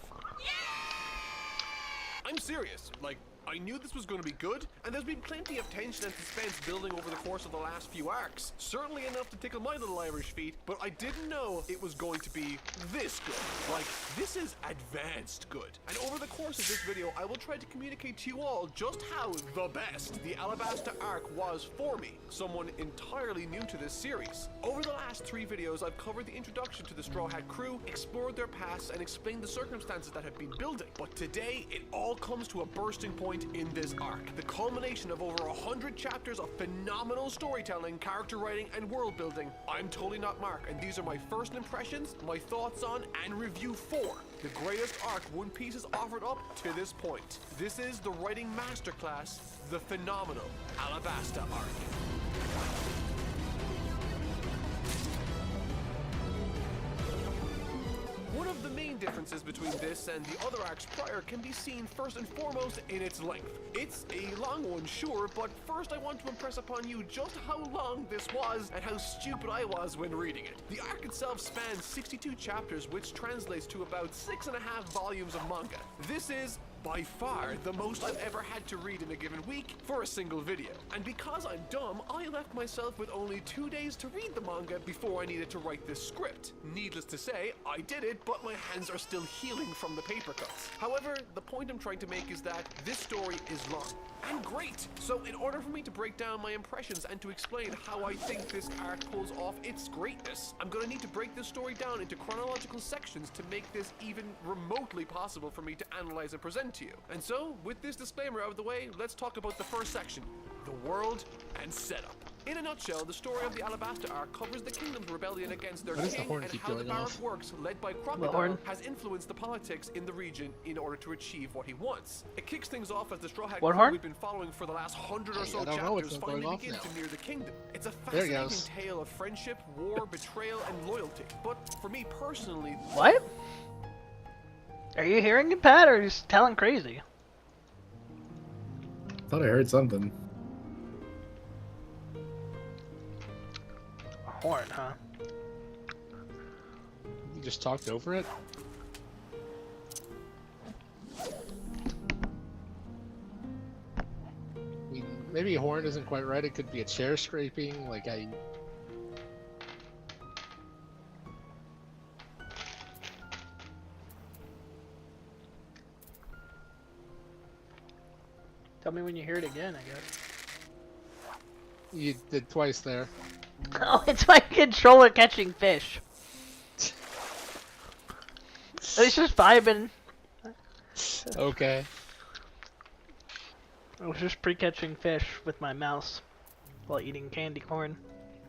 I'm serious. Like, I knew this was going to be good, and there's been plenty of tension and suspense building over the course of the last few arcs. Certainly enough to tickle my little Irish feet, but I didn't know it was going to be this good. Like, this is advanced good. And over the course of this video, I will try to communicate to you all just how the best the Alabasta arc was for me, someone entirely new to this series. Over the last 3 videos, I've covered the introduction to the Straw Hat crew, explored their past, and explained the circumstances that have been building. But today, it all comes to a bursting point in this arc. The culmination of over 100 chapters of phenomenal storytelling, character writing, and world building. I'm Totally Not Mark, and these are my first impressions, my thoughts on, and review for the greatest arc One Piece has offered up to this point. This is the writing masterclass, the phenomenal Alabasta arc. One of the main differences between this and the other arcs prior can be seen first and foremost in its length. It's a long one, sure, but first I want to impress upon you just how long this was and how stupid I was when reading it. The arc itself spans 62 chapters, which translates to about 6.5 volumes of manga. This is by far the most I've ever had to read in a given week for a single video. And because I'm dumb, I left myself with only 2 days to read the manga before I needed to write this script. Needless to say, I did it, but my hands are still healing from the paper cuts. However, the point I'm trying to make is that this story is long and great. So in order for me to break down my impressions and to explain how I think this arc pulls off its greatness, I'm gonna need to break this story down into chronological sections to make this even remotely possible for me to analyze and present to you. And so, with this disclaimer out of the way, let's talk about the first section, the world and setup. In a nutshell, the story of the Alabasta arc covers the kingdom's rebellion against their king and how the Baroque works, led by Crocodile, has influenced the politics in the region in order to achieve what he wants. It kicks things off as the Straw Hat crew we've been following for the last 100 or so chapters finally begin to near the kingdom. It's a fascinating tale of friendship, war, betrayal, and loyalty. But for me personally... What? Are you hearing it, Pat, or just telling crazy? Thought I heard something. Horn, huh? You just talked over it? I mean, maybe a horn isn't quite right. It could be a chair scraping. Like Tell me when you hear it again, I guess. You did twice there. Oh, it's my controller catching fish. It's just vibing. Okay. I was just pre-catching fish with my mouse while eating candy corn.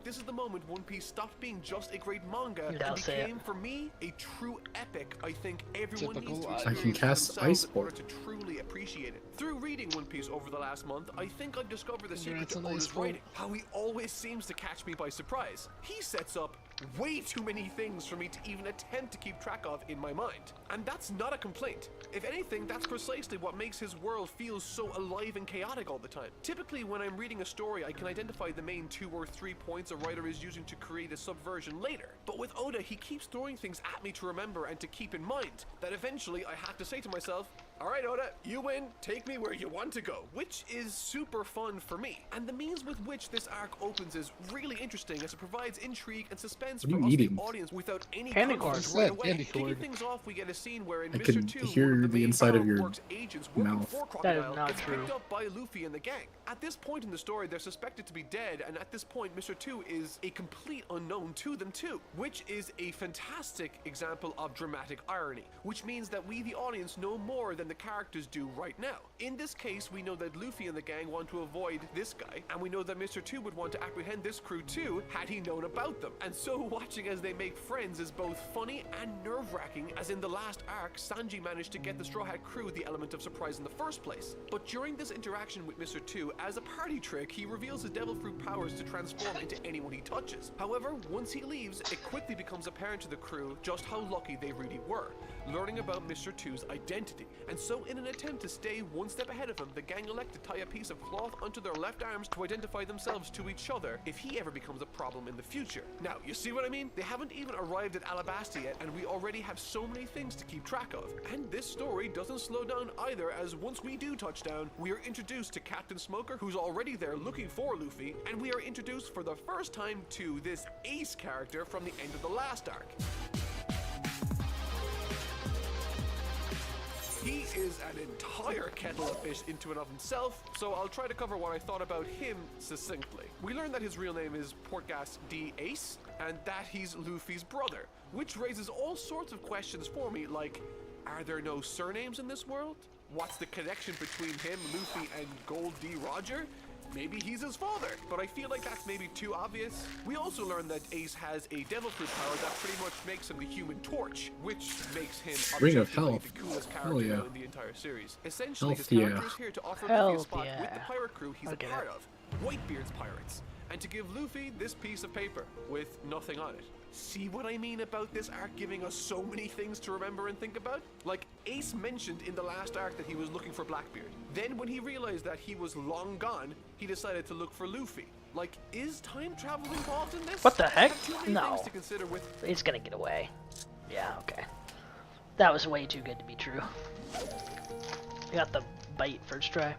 This is the moment One Piece stopped being just a great manga and I'll say it. became, for me, a true epic. I think everyone Typical needs to life. I can experience for cast themselves Ice in Board. order to truly appreciate it. Through reading One Piece over the last month, I think I've discovered the secret Congrats to on Ice Oda's Board. writing. How he always seems to catch me by surprise. He sets up way too many things for me to even attempt to keep track of in my mind. And that's not a complaint. If anything, that's precisely what makes his world feel so alive and chaotic all the time. Typically, when I'm reading a story, I can identify the main 2 or 3 points a writer is using to create a subversion later. But with Oda, he keeps throwing things at me to remember and to keep in mind, that eventually I have to say to myself, alright Oda, you win, take me where you want to go, which is super fun for me. And the means with which this arc opens is really interesting as it provides intrigue and suspense What are for you us, eating? the audience, without any Candy conflict corn. right away. Candy Kicking corn. things off, we get a scene wherein I Mr. can 2, hear one of the the main inside of your Barrel-Works agents working mouth. for That is Crocodile, not gets true. picked up by Luffy and the gang. At this point in the story, they're suspected to be dead, and at this point, Mr. 2 is a complete unknown to them too, which is a fantastic example of dramatic irony, which means that we, the audience, know more than the characters do right now. In this case, we know that Luffy and the gang want to avoid this guy, and we know that Mr. 2 would want to apprehend this crew too, had he known about them. And so watching as they make friends is both funny and nerve-wracking, as in the last arc, Sanji managed to get the Straw Hat crew the element of surprise in the first place. But during this interaction with Mr. 2, as a party trick, he reveals his devil fruit powers to transform into anyone he touches. However, once he leaves, it quickly becomes apparent to the crew just how lucky they really were, learning about Mr. 2's identity. And so in an attempt to stay one step ahead of him, the gang elect to tie a piece of cloth onto their left arms to identify themselves to each other if he ever becomes a problem in the future. Now, you see what I mean? They haven't even arrived at Alabasta yet, and we already have so many things to keep track of. And this story doesn't slow down either, as once we do touch down, we are introduced to Captain Smoker, who's already there looking for Luffy, and we are introduced for the first time to this Ace character from the end of the last arc. He is an entire kettle of fish into and of himself, so I'll try to cover what I thought about him succinctly. We learned that his real name is Portgas D. Ace, and that he's Luffy's brother, which raises all sorts of questions for me, like, are there no surnames in this world? What's the connection between him, Luffy, and Gold D. Roger? Maybe he's his father, but I feel like that's maybe too obvious. We also learned that Ace has a devil fruit power that pretty much makes him the Human Torch, which makes him Ring of objectively Health. the coolest Hell character yeah. in the entire series. Essentially, his Health character yeah. is here to offer Hell Luffy a spot yeah. with the pirate crew he's I'll a get part it. of, Whitebeard's Pirates, and to give Luffy this piece of paper with nothing on it. See what I mean about this arc giving us so many things to remember and think about? Like, Ace mentioned in the last arc that he was looking for Blackbeard. Then when he realized that he was long gone, he decided to look for Luffy. Like, is time travel involved in this? What the heck? I have too many No. things to consider with He's gonna get away. Yeah, okay. That was way too good to be true. I got the bite first try.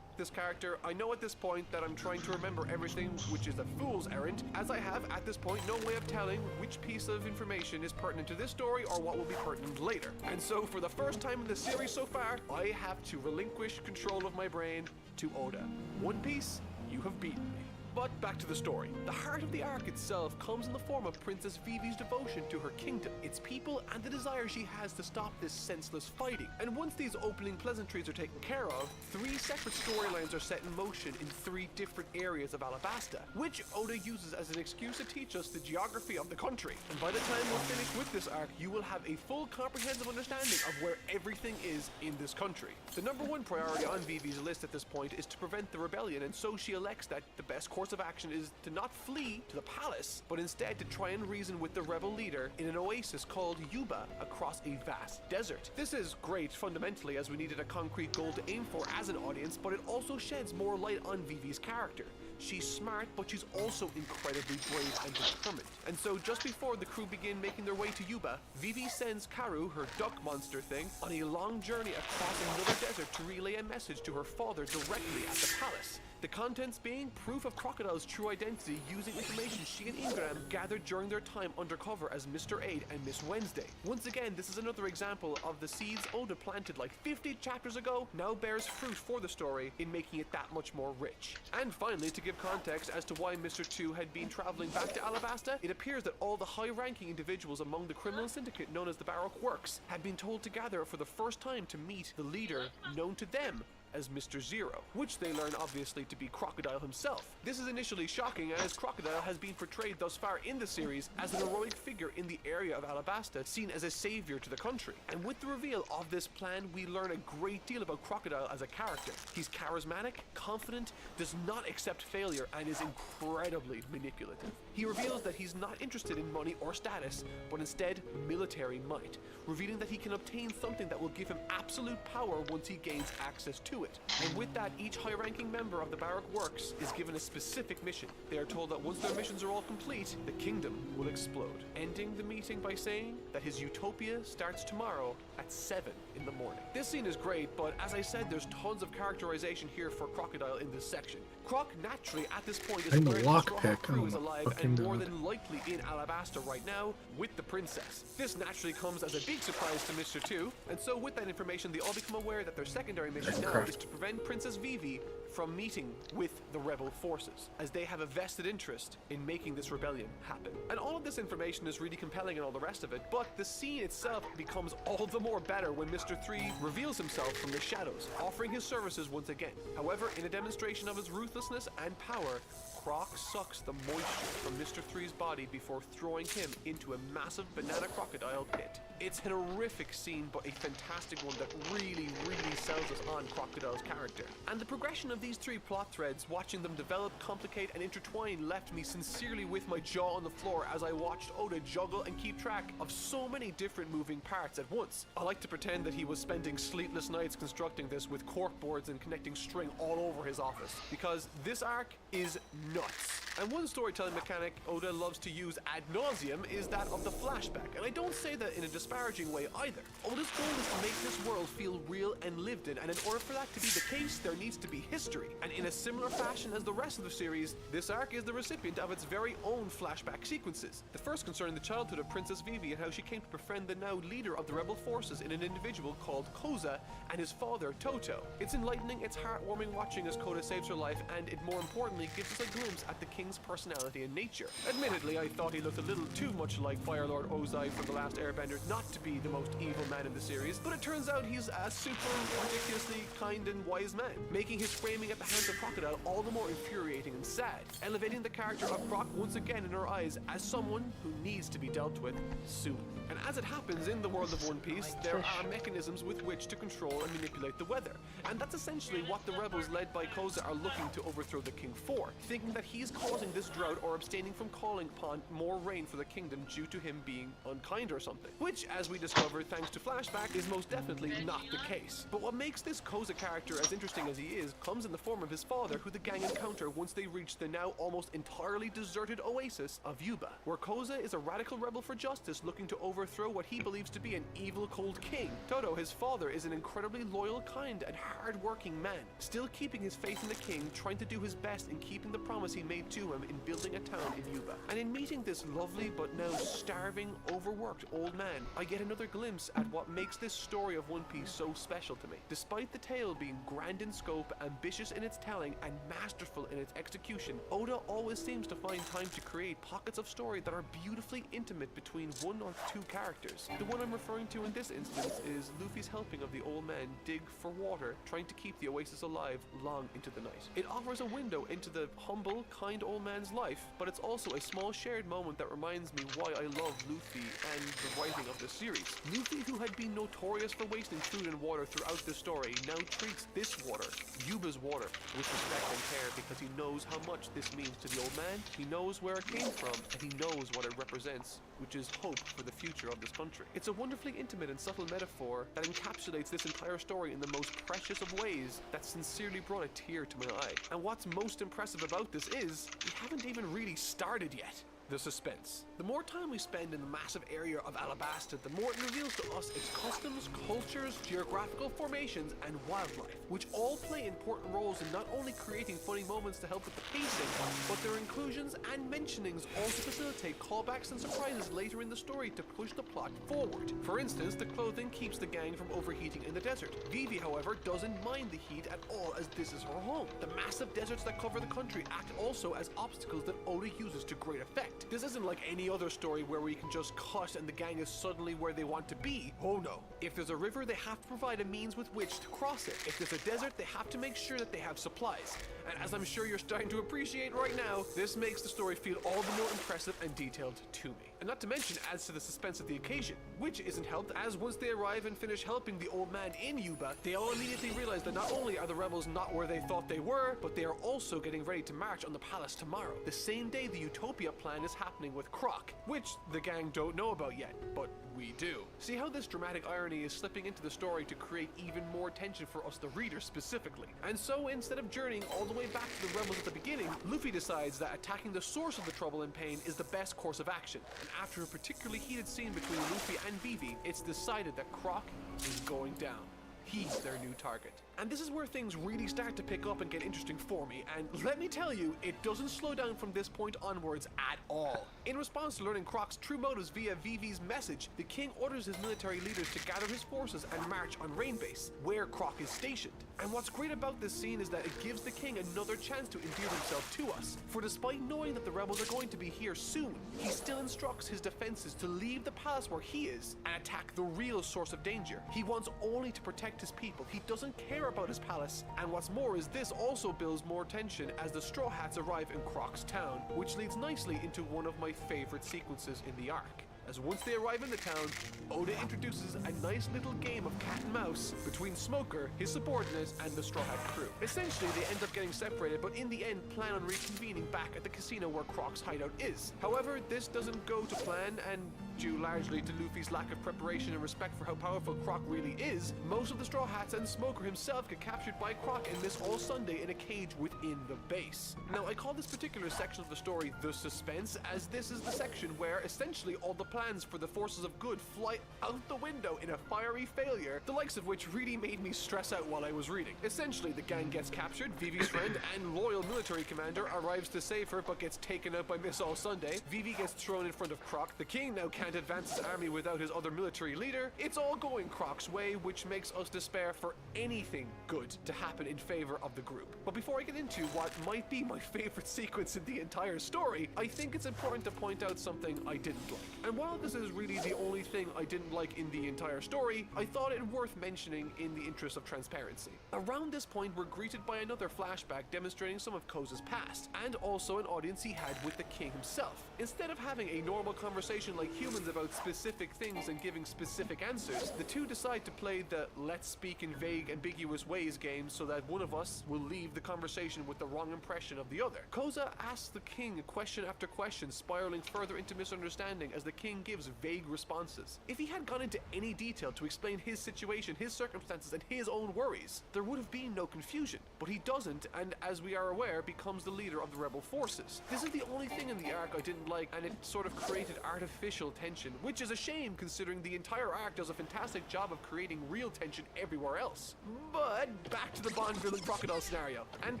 this character. I know at this point that I'm trying to remember everything, which is a fool's errand, as I have at this point no way of telling which piece of information is pertinent to this story or what will be pertinent later. And so for the first time in the series so far, I have to relinquish control of my brain to Oda. One Piece, you have beaten me. But back to the story. The heart of the arc itself comes in the form of Princess Vivi's devotion to her kingdom, its people, and the desire she has to stop this senseless fighting. And once these opening pleasantries are taken care of, 3 separate storylines are set in motion in 3 different areas of Alabasta, which Oda uses as an excuse to teach us the geography of the country. And by the time we're finished with this arc, you will have a full comprehensive understanding of where everything is in this country. The number 1 priority on Vivi's list at this point is to prevent the rebellion, and so she elects that the best course of action is to not flee to the palace, but instead to try and reason with the rebel leader in an oasis called Yuba across a vast desert. This is great fundamentally, as we needed a concrete goal to aim for as an audience, but it also sheds more light on Vivi's character. She's smart, but she's also incredibly brave and determined. And so just before the crew begin making their way to Yuba, Vivi sends Karu, her duck monster thing, on a long journey across another desert to relay a message to her father directly at the palace. The contents being proof of Crocodile's true identity using information she and Ingram gathered during their time undercover as Mr. 8 and Miss Wednesday. Once again, this is another example of the seeds Oda planted like 50 chapters ago now bears fruit for the story in making it that much more rich. And finally, to give context as to why Mr. 2 had been traveling back to Alabasta, it appears that all the high-ranking individuals among the criminal syndicate known as the Baroque Works had been told to gather for the first time to meet the leader known to them as Mr. Zero, which they learn obviously to be Crocodile himself. This is initially shocking, as Crocodile has been portrayed thus far in the series as an heroic figure in the area of Alabasta, seen as a savior to the country. And with the reveal of this plan, we learn a great deal about Crocodile as a character. He's charismatic, confident, does not accept failure, and is incredibly manipulative. He reveals that he's not interested in money or status, but instead military might, revealing that he can obtain something that will give him absolute power once he gains access to it. And with that, each high-ranking member of the Baroque Works is given a specific mission. They are told that once their missions are all complete, the kingdom will explode, ending the meeting by saying that his utopia starts tomorrow at 7 in the morning. This scene is great, but as I said, there's tons of characterization here for Crocodile in this section. Croc naturally at this point is I'm aware a that Straw lockpick. Crew I'm is a alive fucking and more dog. than likely in Alabasta right now with the princess. This naturally comes as a big surprise to Mr. 2, and so with that information, they all become aware that their secondary mission now is to prevent Princess Vivi from meeting with the rebel forces, as they have a vested interest in making this rebellion happen. And all of this information is really compelling and all the rest of it, but the scene itself becomes all the more better when Mr. 3 reveals himself from the shadows, offering his services once again. However, in a demonstration of his ruthlessness and power, Croc sucks the moisture from Mr. 3's body before throwing him into a massive banana crocodile pit. It's an horrific scene, but a fantastic one that really sells us on Crocodile's character. And the progression of these three plot threads, watching them develop, complicate, and intertwine, left me sincerely with my jaw on the floor as I watched Oda juggle and keep track of so many different moving parts at once. I like to pretend that he was spending sleepless nights constructing this with corkboards and connecting string all over his office, because this arc is nuts. And one storytelling mechanic Oda loves to use ad nauseum is that of the flashback, and I don't say that in a disparaging way either. Oda's goal is to make this world feel real and lived in, and in order for that to be the case, there needs to be history. And in a similar fashion as the rest of the series, this arc is the recipient of its very own flashback sequences. The first concerning the childhood of Princess Vivi and how she came to befriend the now leader of the rebel forces in an individual called Koza and his father Toto. It's enlightening, it's heartwarming watching as Koda saves her life, and it more importantly gives us a glimpse at the king's personality and nature. Admittedly, I thought he looked a little too much like Fire Lord Ozai from The Last Airbender not to be the most evil man in the series, but it turns out he's a super ridiculously kind and wise man, making his framing at the hands of Crocodile all the more infuriating and sad, elevating the character of Croc once again in our eyes as someone who needs to be dealt with soon. And as it happens in the world of One Piece, there are mechanisms with which to control and manipulate the weather, and that's essentially what the rebels led by Koza are looking to overthrow the king for, thinking that he's causing this drought or abstaining from calling upon more rain for the kingdom due to him being unkind or something, which, as we discover thanks to flashback, is most definitely not the case. But what makes this Koza character as interesting as he is comes in the form of his father, who the gang encounter once they reach the now almost entirely deserted oasis of Yuba, where Koza is a radical rebel for justice looking to overthrow what he believes to be an evil cold king. Toto, his father, is an incredibly loyal, kind, and hard-working man, still keeping his faith in the king, trying to do his best in keeping the promise he made to him in building a town in Yuba. And in meeting this lovely but now starving, overworked old man, I get another glimpse at what makes this story of One Piece so special to me. Despite the tale being grand in scope, ambitious in its telling, and masterful in its execution, Oda always seems to find time to create pockets of story that are beautifully intimate between one or two characters. The one I'm referring to in this instance is Luffy's helping of the old man dig for water, trying to keep the oasis alive long into the night. It offers a window into the humble, kind old man's life, but it's also a small shared moment that reminds me why I love Luffy and the writing of this series. Luffy, who had been notorious for wasting food and water throughout the story, now treats this water, Yuba's water, with respect and care because he knows how much this means to the old man, he knows where it came from, and he knows what it represents, which is hope for the future of this country. It's a wonderfully intimate and subtle metaphor that encapsulates this entire story in the most precious of ways that sincerely brought a tear to my eye. And what's most impressive about this is, we haven't even really started yet. The suspense. The more time we spend in the massive area of Alabasta, the more it reveals to us its customs, cultures, geographical formations, and wildlife, which all play important roles in not only creating funny moments to help with the pacing, but their inclusions and mentionings also facilitate callbacks and surprises later in the story to push the plot forward. For instance, the clothing keeps the gang from overheating in the desert. Vivi, however, doesn't mind the heat at all, as this is her home. The massive deserts that cover the country act also as obstacles that Oda uses to great effect. point. This isn't like any other story where we can just cut and the gang is suddenly where they want to be. Oh no. If there's a river, they have to provide a means with which to cross it. If there's a desert, they have to make sure that they have supplies. And as I'm sure you're starting to appreciate right now, this makes the story feel all the more impressive and detailed to me. And not to mention adds to the suspense of the occasion, which isn't helped as once they arrive and finish helping the old man in Yuba, they all immediately realize that not only are the rebels not where they thought they were, but they are also getting ready to march on the palace tomorrow, the same day the Utopia plan is happening with Croc, which the gang don't know about yet, but we do. See how this dramatic irony is slipping into the story to create even more tension for us the readers specifically. And so instead of journeying all the way back to the rebels at the beginning, Luffy decides that attacking the source of the trouble and pain is the best course of action. And after a particularly heated scene between Luffy and Vivi, it's decided that Croc is going down. He's their new target. And this is where things really start to pick up and get interesting for me, and let me tell you, it doesn't slow down from this point onwards at all. In response to learning Croc's true motives via Vivi's message, the king orders his military leaders to gather his forces and march on Rain Base, where Croc is stationed. And what's great about this scene is that it gives the king another chance to endear himself to us, for despite knowing that the rebels are going to be here soon, he still instructs his defenses to leave the palace where he is and attack the real source of danger. He wants only to protect his people. He doesn't care about his palace, and what's more is this also builds more tension as the Straw Hats arrive in Croc's town, which leads nicely into one of my favorite sequences in the arc. As once they arrive in the town, Oda introduces a nice little game of cat and mouse between Smoker, his subordinate, and the Straw Hat crew. Essentially, they end up getting separated, but in the end plan on reconvening back at the casino where Croc's hideout is. However, this doesn't go to plan, and due largely to Luffy's lack of preparation and respect for how powerful Croc really is, most of the Straw Hats and Smoker himself get captured by Croc in this all Sunday in a cage within the base. Now, I call this particular section of the story the suspense, as this is the section where essentially all the plans for the forces of good fly out the window in a fiery failure, the likes of which really made me stress out while I was reading. Essentially, the gang gets captured, Vivi's friend and loyal military commander arrives to save her but gets taken out by Miss All Sunday, Vivi gets thrown in front of Croc, the king now can't advance his army without his other military leader. It's all going Croc's way, which makes us despair for anything good to happen in favor of the group. But before I get into what might be my favorite sequence in the entire story, I think it's important to point out something I didn't like. And while this is really the only thing I didn't like in the entire story, I thought it worth mentioning in the interest of transparency. Around this point, we're greeted by another flashback demonstrating some of Koza's past, and also an audience he had with the king himself. Instead of having a normal conversation like humans about specific things and giving specific answers, the two decide to play the let's speak in vague, ambiguous ways game so that one of us will leave the conversation with the wrong impression of the other. Koza asks the king question after question, spiraling further into misunderstanding as the king gives vague responses. If he had gone into any detail to explain his situation, his circumstances, and his own worries, there would have been no confusion. But he doesn't, and as we are aware, becomes the leader of the rebel forces. This is the only thing in the arc I didn't like, and it sort of created artificial tension, which is a shame considering the entire arc does a fantastic job of creating real tension everywhere else. But back to the Bond villain crocodile scenario, and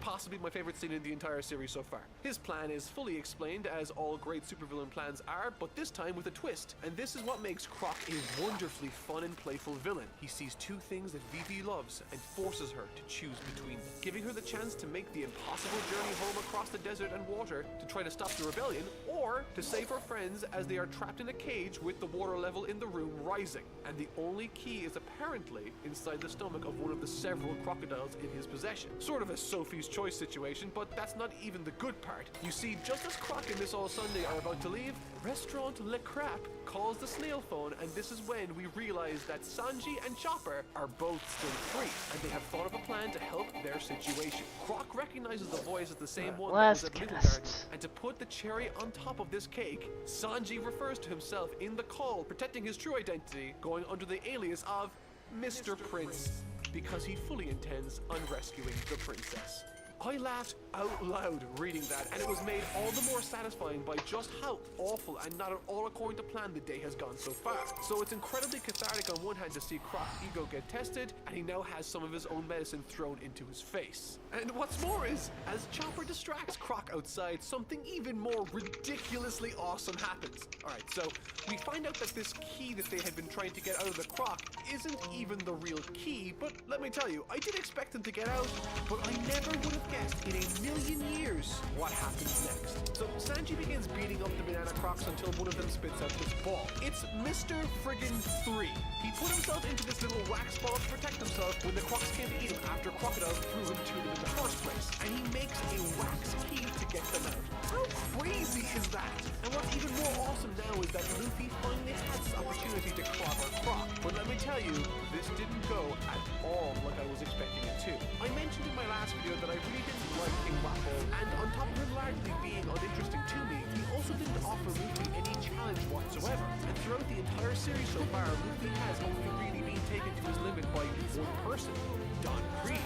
possibly my favorite scene in the entire series so far. His plan is fully explained, as all great supervillain plans are, but this time with a twist. And this is what makes Croc a wonderfully fun and playful villain. He sees two things that Vivi loves and forces her to choose between them, giving her the chance to make the impossible journey home across the desert and water to try to stop the rebellion, or to save her friends as they are trapped in a cage with the water level in the room rising. And the only key is apparently inside the stomach of one of the several crocodiles in his possession. Sort of a Sophie's Choice situation, but that's not even the good part. You see, just as Croc and Miss All Sunday are about to leave, Restaurant Le Crap calls the snail phone, and this is when we realize that Sanji and Chopper are both still free, and they have thought of a plan to help their situation. Croc recognizes the voice as the same one that was at Little Garden, and to put the cherry on top of this cake, Sanji refers to himself in the call, protecting his true identity, going under the alias of Mr. Prince, because he fully intends on rescuing the princess. I laughed out loud reading that, and it was made all the more satisfying by just how awful and not at all according to plan the day has gone so far. So it's incredibly cathartic on one hand to see Croc's ego get tested, and he now has some of his own medicine thrown into his face. And what's more is, as Chopper distracts Croc outside, something even more ridiculously awesome happens. Alright, so we find out that this key that they had been trying to get out of the Croc isn't even the real key, but let me tell you, I did expect them to get out, but I never would have guessed in a million years what happens next. So Sanji begins beating up the banana crocs until one of them spits out this ball. It's Mr. Friggin' 3. He put himself into this little wax ball to protect himself when the crocs came to eat him after crocodiles threw him to them in the first place. And he makes a wax key to get them out. How crazy is that? And what's even more awesome now is that Luffy finally has this opportunity to clobber Croc. But let me tell you, this didn't go at all like I was expecting it to. I mentioned in my last video that I really didn't like King Waffle, and on top of him largely being uninteresting to me, he also didn't offer Luffy any challenge whatsoever. And throughout the entire series so far, Luffy has only really been taken to his limit by one person, Don Krieg.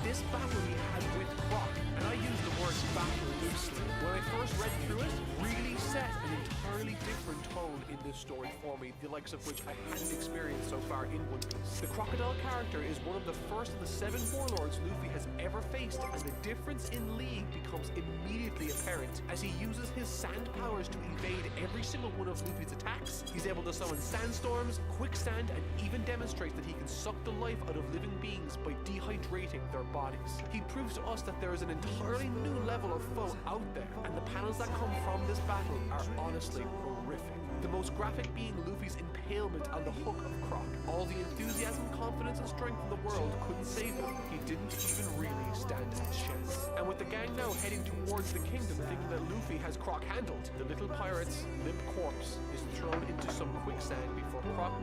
This battle he had with Croc, and I use the word battle loosely, when I first read through it, really set an entirely different tone in this story for me, the likes of which I hadn't experienced so far in One Piece. The Crocodile character is one of the first of the 7 warlords Luffy has ever faced, and the difference in league becomes immediately apparent as he uses his sand powers to evade every single one of Luffy's attacks. He's able to summon sandstorms, quicksand, and even demonstrates that he can suck the life out of living beings by dehydrating their bodies. He proves to us that there is an entirely new level of foe out there, and the panels that come from this battle are honestly horrific. The most graphic being Luffy's impalement on the hook of Croc. All the enthusiasm, confidence, and strength in the world couldn't save him. He didn't even really stand a chance. And with the gang now heading towards the kingdom thinking that Luffy has Croc handled, the little pirate's limp corpse is thrown into some quicksand before Croc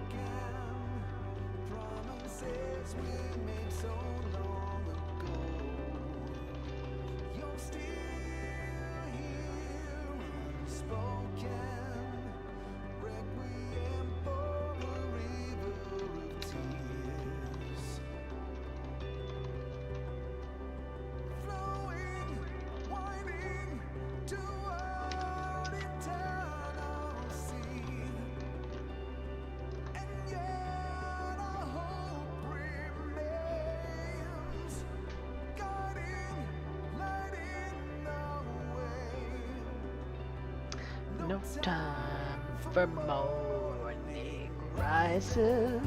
No time for morning rises.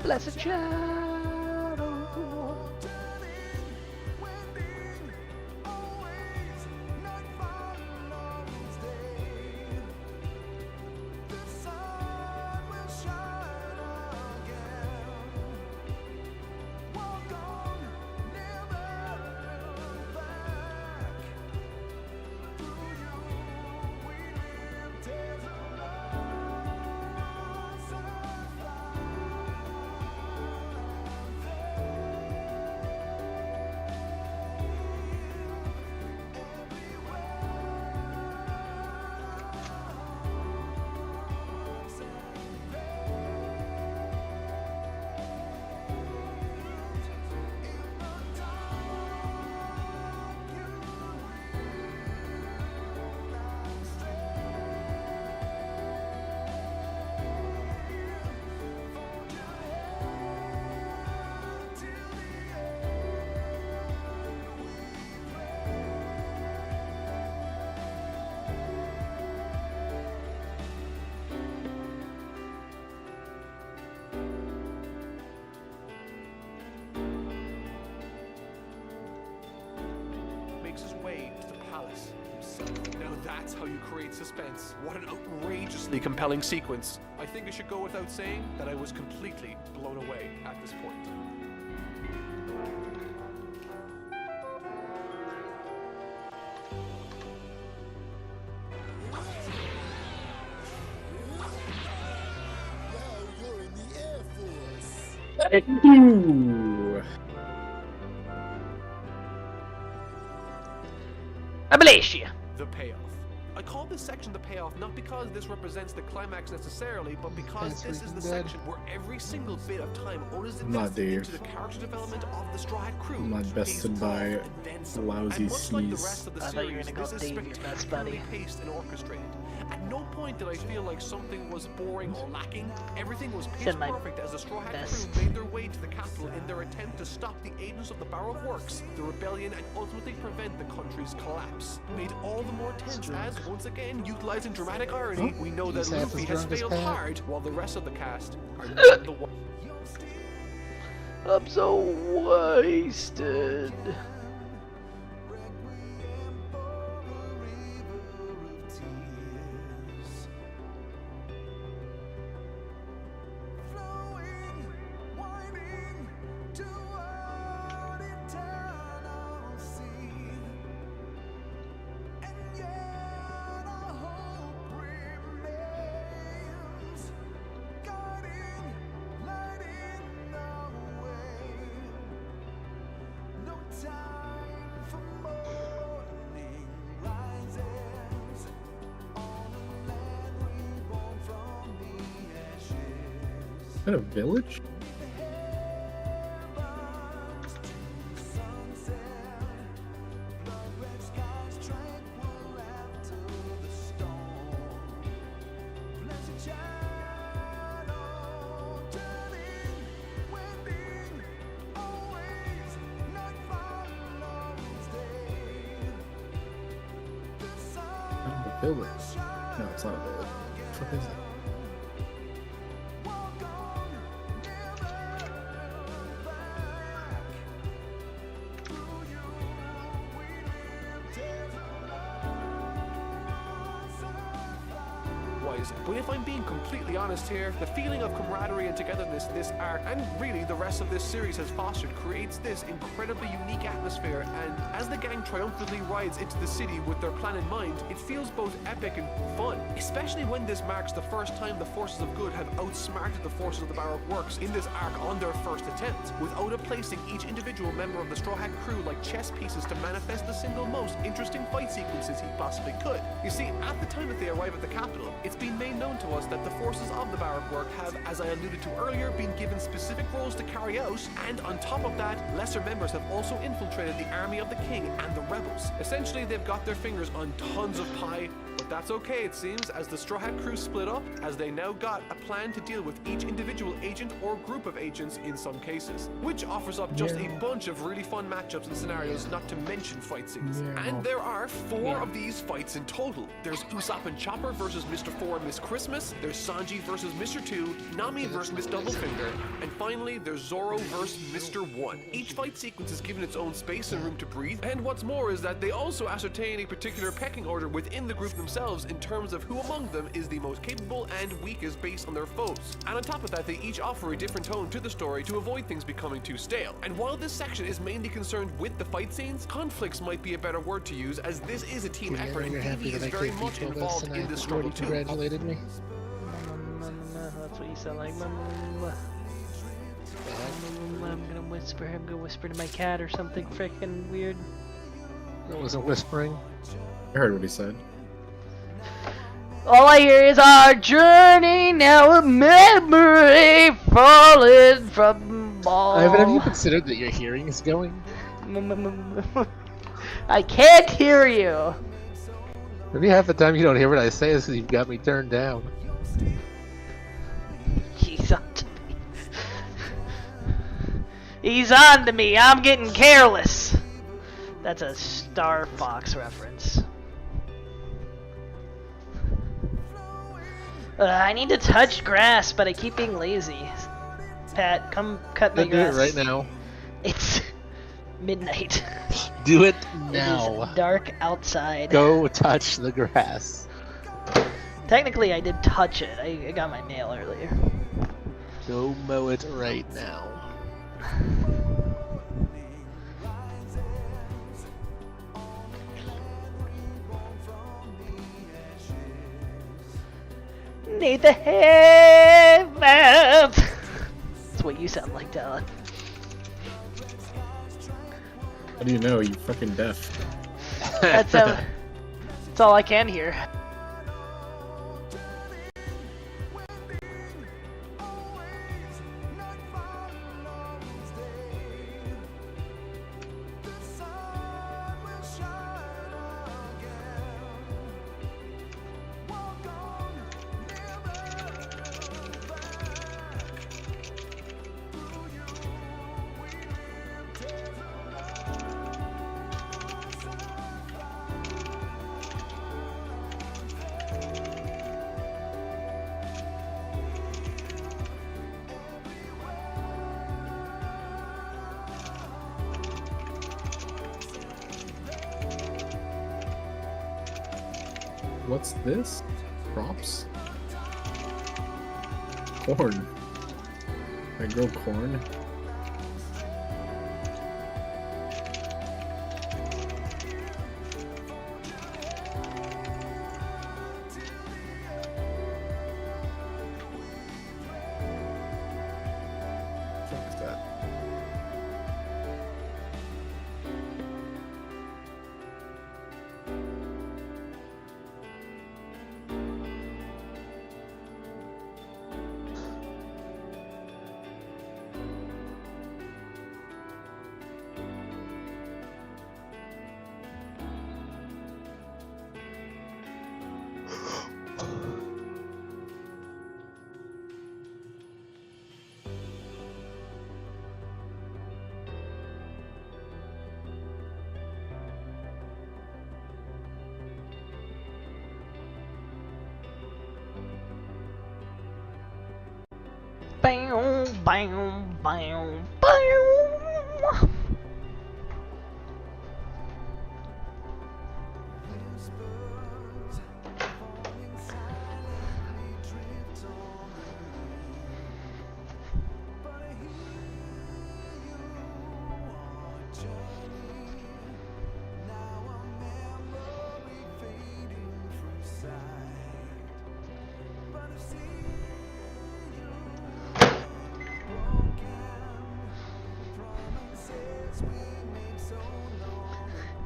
Blessed shadow. makes his way to the palace himself. Now that's how you create suspense. What an outrageously compelling sequence. I think it should go without saying that I was completely blown away at this point. Ooh. Ablatia. The payoff. I call this section the payoff not because this represents the climax necessarily, but because this is the section where every single bit of time Oda's invested into the character development of the Straw Hat crew. I'm not bested by lousy and much like the seas. rest of the series, this is spectacularly paced and orchestrated. At no point did I feel like something was boring or lacking. Everything was pitch Said my perfect as the Straw Hat best. crew made their way to the capital in their attempt to stop the agents of the Baroque Works, the rebellion, and ultimately prevent the country's collapse. Made all the more tense as, once again, utilizing dramatic irony, we know that He's half Luffy as has drunk as failed Pat. hard, while the rest of the cast are none the worse. I'm so wasted. Is that a village? Village. No, it's not a village. What is it? But if I'm being completely honest here, the feeling of camaraderie and togetherness this arc, and really the rest of this series has fostered, creates this incredibly unique atmosphere, and as the gang triumphantly rides into the city with their plan in mind, it feels both epic and fun, especially when this marks the first time the forces of good have outsmarted the forces of the Baroque Works in this arc on their first attempt, with Oda placing each individual member of the Straw Hat crew like chess pieces to manifest the single most interesting fight sequences he possibly could. You see, at the time that they arrive at the capital, it's been made known to us that the forces of the Baroque Work have, as I alluded to earlier, been given specific roles to carry out, and on top of that, lesser members have also infiltrated the army of the king and the rebels. Essentially, they've got their fingers on tons of pie, but that's okay, it seems, as the Straw Hat crew split up, as they now got a plan to deal with each individual agent or group of agents in some cases, which offers up just a bunch of really fun matchups and scenarios, not to mention fight scenes. And there are 4 of these fights in total. There's Usopp and Chopper versus Mr. 4 and Miss Christmas, there's Sanji versus Mr. 2, Nami versus Miss Doublefinger, and finally there's Zoro versus Mr. 1. Each fight sequence is given its own space and room to breathe, and what's more is that they also ascertain a particular pecking order within the group themselves in terms of who among them is the most capable and weakest based on their foes. And on top of that, they each offer a different tone to the story to avoid things becoming too stale. And while this section is mainly concerned with the fight scenes, conflicts might be a better word to use, as this is a team effort and PvP is very much involved in this struggle too. Congratulated me. That's what you sound like. I'm gonna whisper to my cat or something freaking weird. That wasn't whispering. I heard what he said. All I hear is our journey, now a memory falling from all. Ivan, have you considered that your hearing is going? I can't hear you. Maybe half the time you don't hear what I say is because you've got me turned down. He's on to me. He's on to me. I'm getting careless. That's a Star Fox reference. I need to touch grass, but I keep being lazy. Pat, come cut my grass. Do it right now. It's midnight. Do it It now. is dark outside. Go touch the grass. Technically, I did touch it. I got my mail earlier. Go mow it right now. Need the heavens. That's what you sound like, Talon. How do you know? You fucking deaf. That's all I can hear. What's this? Crops? Corn. I grow corn. Fuck that. Bam, bam, bam, bam.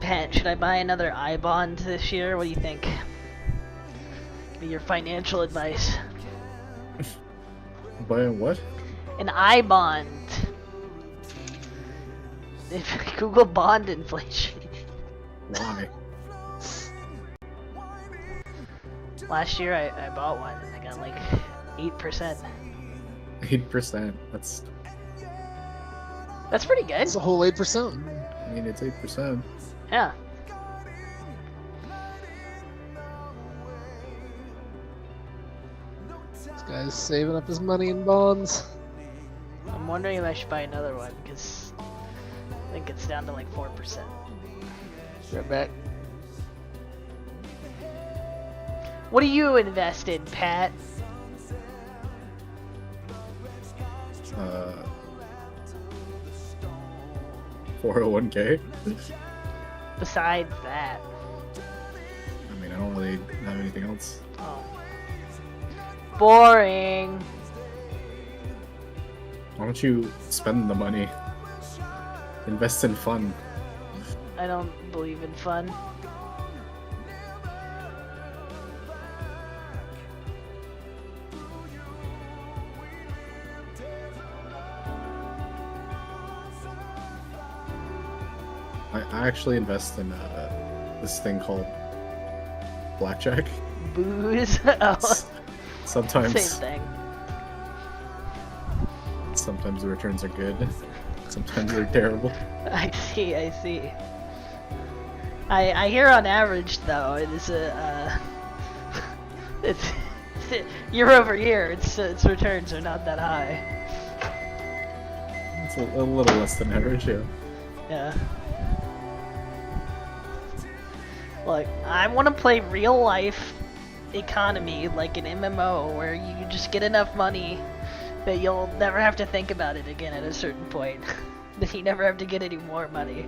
Pat, should I buy another I-bond this year? What do you think? Be your financial advice. Buying what? An I-bond. Google bond inflation. Why? Last year I bought one and I got like 8%. 8%. That's pretty good. It's a whole 8%. I mean, it's 8%. Yeah. This guy's saving up his money in bonds. I'm wondering if I should buy another one because I think it's down to like 4%. Right back. What do you invest in, Pat? 401k. Besides that. I mean, I don't really have anything else. Oh. Boring. Why don't you spend the money? Invest in fun. I don't believe in fun. I actually invest in this thing called blackjack. Booze? Oh. Sometimes. Same thing. Sometimes the returns are good. Sometimes they're terrible. I see. I hear on average though it is it's year over year its returns are not that high. It's a little less than average, yeah. Yeah. Look, I want to play real life economy like an MMO where you just get enough money that you'll never have to think about it again at a certain point. That you never have to get any more money.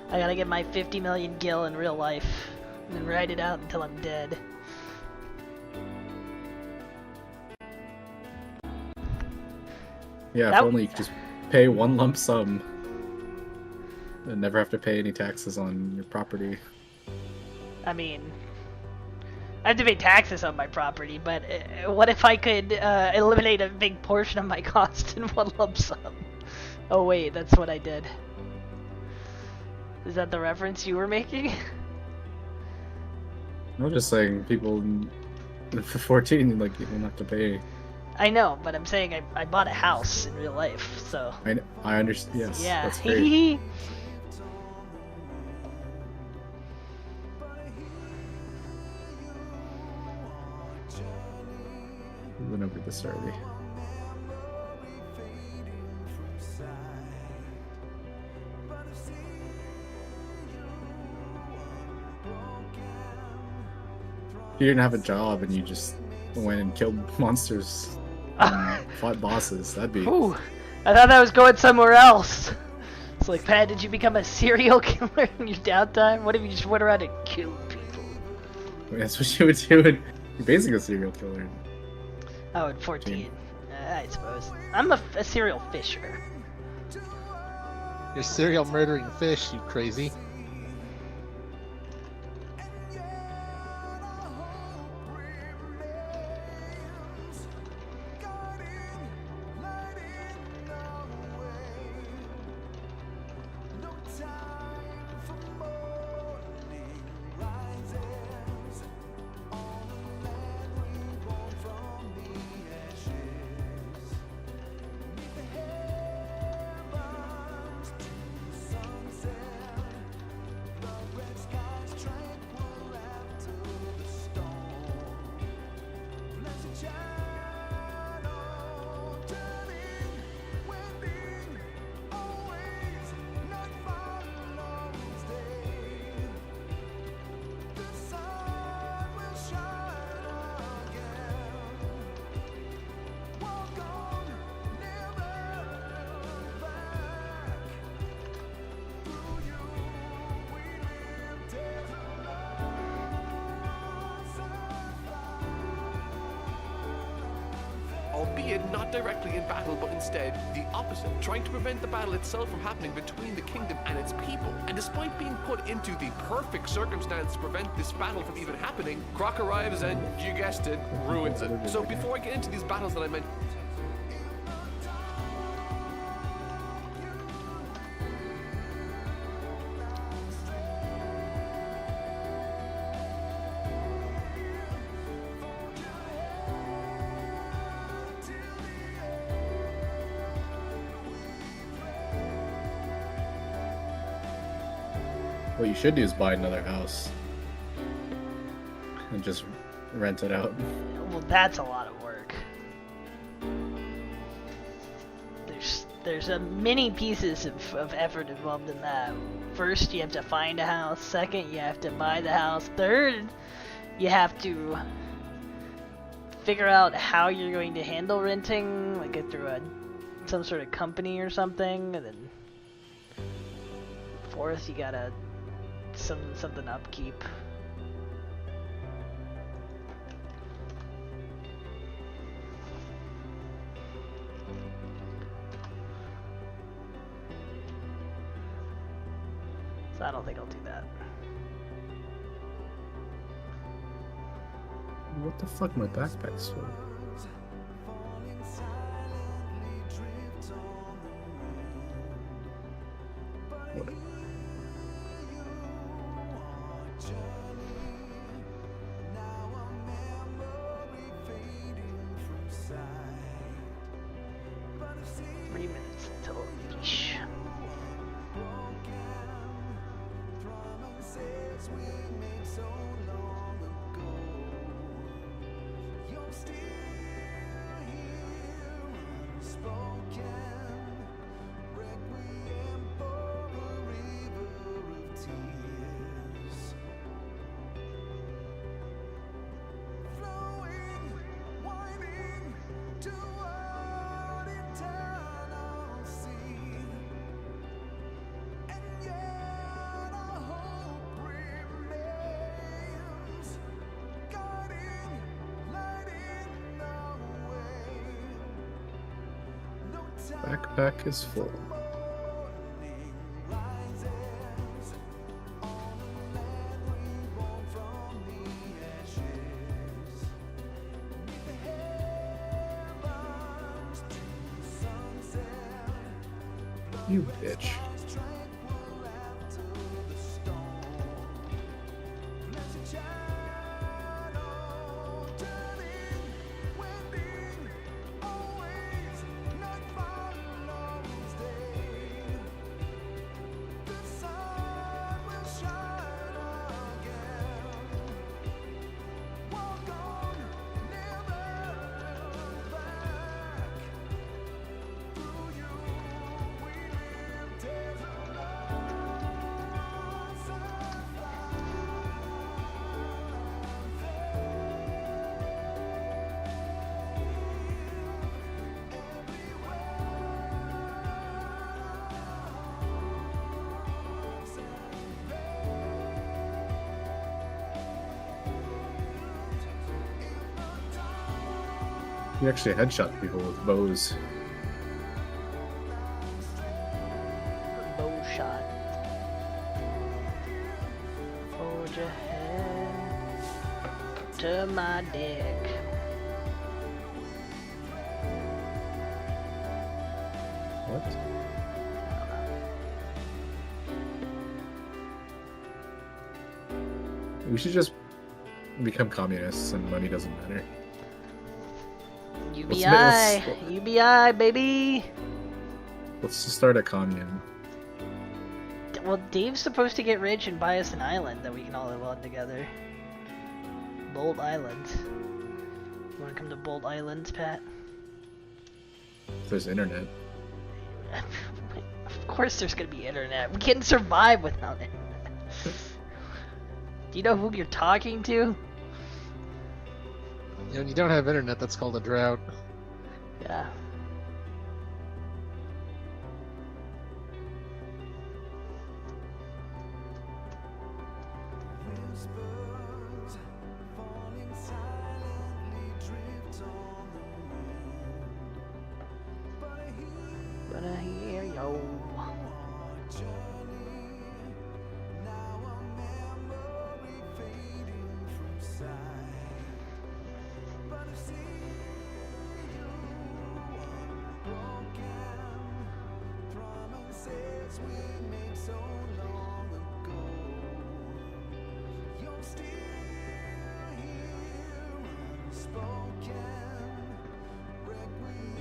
I gotta get my 50 million gil in real life and then ride it out until I'm dead. Yeah, if only you could just pay one lump sum and never have to pay any taxes on your property. I mean, I have to pay taxes on my property, but what if I could eliminate a big portion of my cost in one lump sum? Oh wait, that's what I did. Is that the reference you were making? I'm just saying, people for 14, like, you don't have to pay. I know, but I'm saying I bought a house in real life, so. I understand. Yes. Yeah. That's great. We went over this already. you didn't have a job and you just went and killed monsters and fought bosses, that'd be... Ooh, I thought that was going somewhere else. It's like, Pat, did you become a serial killer in your downtime? What if you just went around and killed people? I mean, that's what you would do. You're basically a serial killer. Oh, at 14. I suppose. I'm a serial fisher. You're serial murdering fish, you crazy. Albeit not directly in battle, but instead the opposite, trying to prevent the battle itself from happening between the kingdom and its people. And despite being put into the perfect circumstance to prevent this battle from even happening, Croc arrives and, you guessed it, ruins it. So before I get into these battles that I mentioned, What you should do is buy another house. And just rent it out. Well, that's a lot of work. There's many pieces of effort involved in that. First, you have to find a house. Second, you have to buy the house. Third, you have to figure out how you're going to handle renting, like get through some sort of company or something. And then fourth, you gotta something upkeep. So I don't think I'll do that. What the fuck my backpack's for? What? Backpack is full. You bitch. You actually headshot people with bows. Bow shot. Forge ahead to my dick. What? We should just become communists and money doesn't matter. UBI! UBI, baby! Let's just start a commune. Well, Dave's supposed to get rich and buy us an island that we can all live on together. Bold Island. You wanna come to Bold Island, Pat? If there's internet. Of course there's gonna be internet. We can't survive without it. Do you know who you're talking to? Yeah, when you don't have internet, that's called a drought. Yeah. But I hear yo.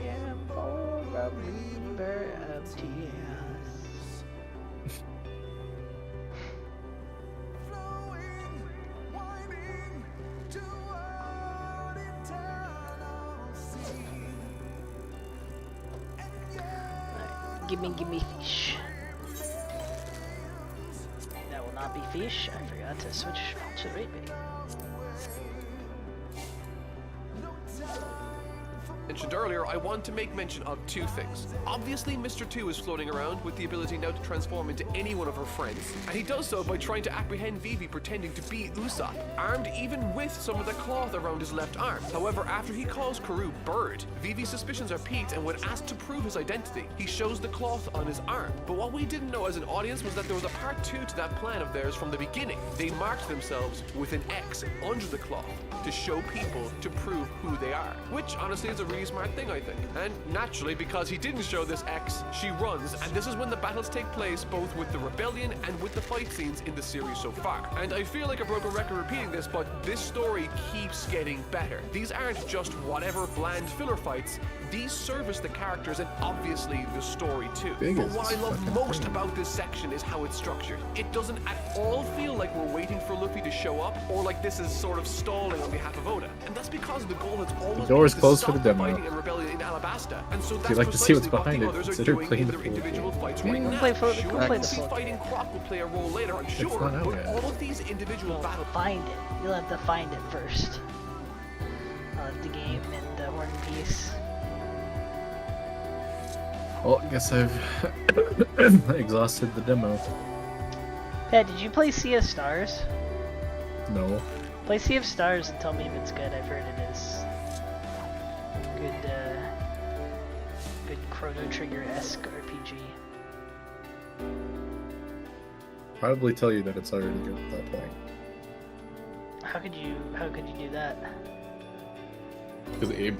Yeah, for a river of tears. Give me fish. That will not be fish. I forgot to switch to rate bait. Mentioned earlier, I want to make mention of two things. Obviously, Mr. 2 is floating around with the ability now to transform into any one of her friends, and he does so by trying to apprehend Vivi pretending to be Usopp, armed even with some of the cloth around his left arm. However, after he calls Karoo Bird, Vivi's suspicions are piqued, and when asked to prove his identity, he shows the cloth on his arm. But what we didn't know as an audience was that there was a part 2 to that plan of theirs from the beginning. They marked themselves with an X under the cloth to show people to prove who they are, which honestly is a really smart thing, I think. And naturally, because he didn't show this X, she runs, and this is when the battles take place, both with the rebellion and with the fight scenes in the series so far. And I feel like a broken record repeating this, but this story keeps getting better. These aren't just whatever bland filler fights, these service the characters and obviously the story too. But what I love most about this section is how it's structured. It doesn't at all feel like we're waiting for Luffy to show up, or like this is sort of stalling on behalf of Oda. And that's because the goal has always The door is been to closed for stop the demo. fighting and rebellion in Alabasta. And so If that's you'd like to see what's precisely behind what it, the others are consider doing playing in the their full individual game. fights Yeah, right we'll now. play the Sure, full see game. fighting Croc will play a role later, I'm sure, not out but yet. all of these individual battles. Find it. You'll have to find it first. The game and the One Piece. Well, I guess I've exhausted the demo. Pat, did you play Sea of Stars? No. Play Sea of Stars and tell me if it's good. I've heard it is good. Good Chrono Trigger-esque RPG. Probably tell you that it's already good at that point. How could you do that? Because Abe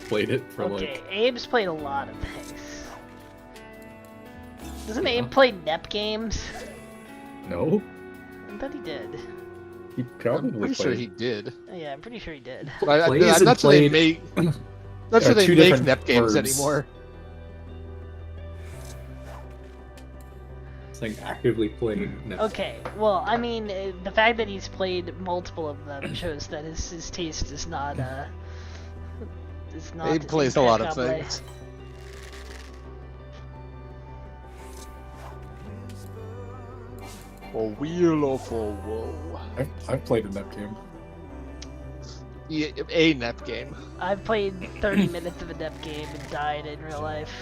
played it for Okay, Abe's played a lot of things. Doesn't Yeah. Abe play NEP games? No. I bet he did. He probably I'm pretty sure played. he did. Oh, yeah, I'm pretty sure he did. But Plays I'm and not sure they played make. Not sure are they two make different NEP games verbs. anymore. It's like actively playing. Okay, well, I mean, the fact that he's played multiple of them shows that his taste is not He plays a lot of things. A wheel of woe. I've played a NEP game. Yeah, a NEP game. I've played 30 minutes of a NEP game and died in real life.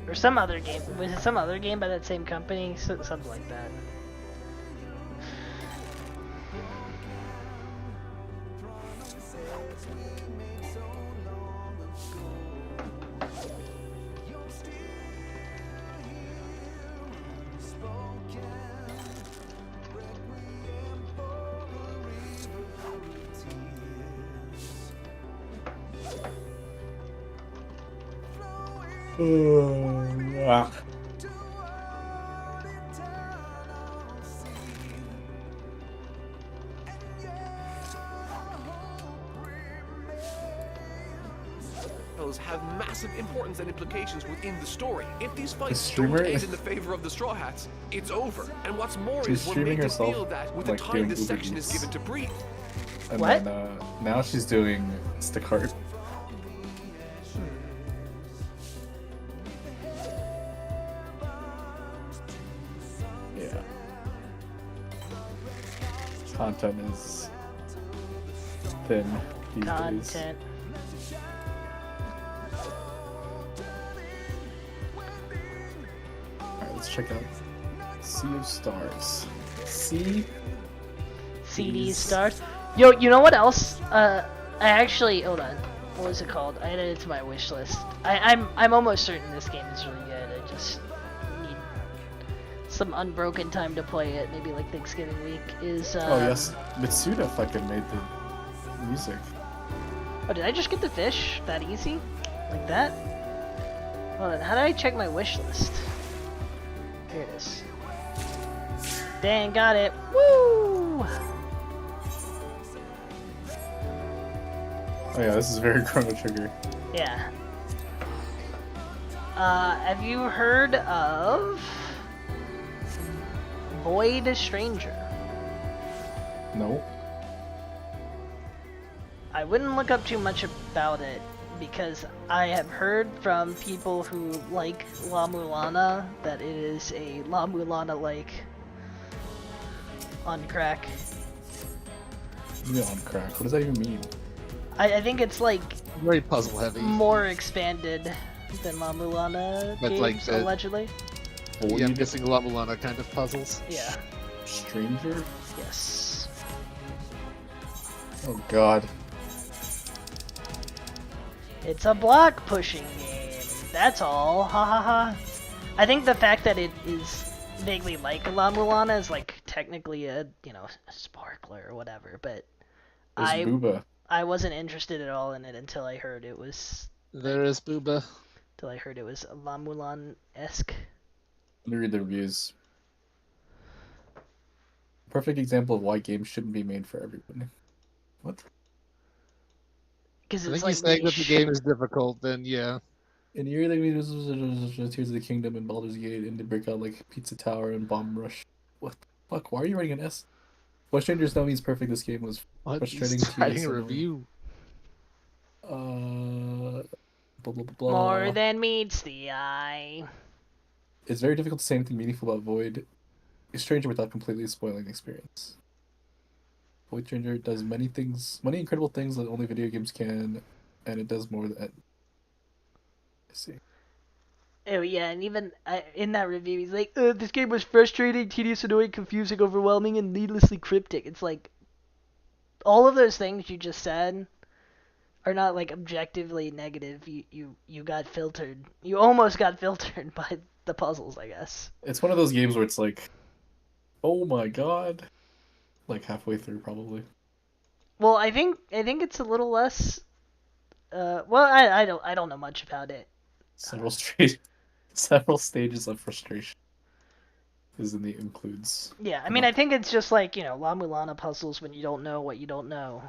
Or some other game. Was it some other game by that same company? Something like that. Have massive importance and implications within the story. If these fights streamer don't end in the favor of the Straw Hats, it's over. And what's more She's is we're streaming made to herself, feel that with like, the time doing this Uber section is Eats. given to breathe. And What? then now she's doing Instacart. Yeah. Content is thin these days. Content. Alright, let's check out Sea of Stars. Sea CD stars. Yo, you know what else? I actually hold on. What was it called? I added it to my wish list. I'm almost certain this game is really good. I just need some unbroken time to play it. Maybe like Thanksgiving week is. Oh yes, Mitsuda fucking made the music. Oh, did I just get the fish that easy? Like that? Hold on. How did I check my wish list? Here it is. Dang, got it. Woo! Oh yeah, this is very Chrono Trigger. Yeah. Have you heard of Void Stranger? No. I wouldn't look up too much about it because I have heard from people who like La Mulana that it is a La Mulana-like on crack. Yeah, on crack. What does that even mean? I think it's like Very puzzle heavy. more expanded than La Mulana But games, like the- allegedly. Yeah, I'm guessing La Mulana kind of puzzles. Yeah. Stranger? Yes. Oh god. It's a block pushing game. That's all. Ha ha ha. I think the fact that it is vaguely like La Mulana is like technically a, you know, a sparkler or whatever, but There's Booba. I wasn't interested at all in it until I heard it was There is Booba. until I heard it was La Mulan-esque. Let me read the reviews. Perfect example of why games shouldn't be made for everyone. What? Because I it's think like he's saying that the niche. game is difficult, then yeah. In the early Tears of the Kingdom and Baldur's Gate, and to break out like Pizza Tower and Bomb Rush. What the fuck? Why are you writing an S? What Strangers Know Means Perfect. This game was What? frustrating. He's writing tedious, a and review. Blah, blah, blah, blah. More than meets the eye. It's very difficult to say anything meaningful about Void Stranger without completely spoiling the experience. Void Stranger does many incredible things that only video games can, and it does more than. I see. Oh yeah, and even in that review, he's like, "This game was frustrating, tedious, annoying, confusing, overwhelming, and needlessly cryptic." It's like all of those things you just said are not like objectively negative. You got filtered. You almost got filtered by the puzzles, I guess. It's one of those games where it's like, oh my god, like halfway through probably. Well, I think it's a little less. Well, I don't know much about it. Several stages of frustration is in the includes. Yeah, I mean, I think it's just like, you know, La Mulana puzzles when you don't know what you don't know.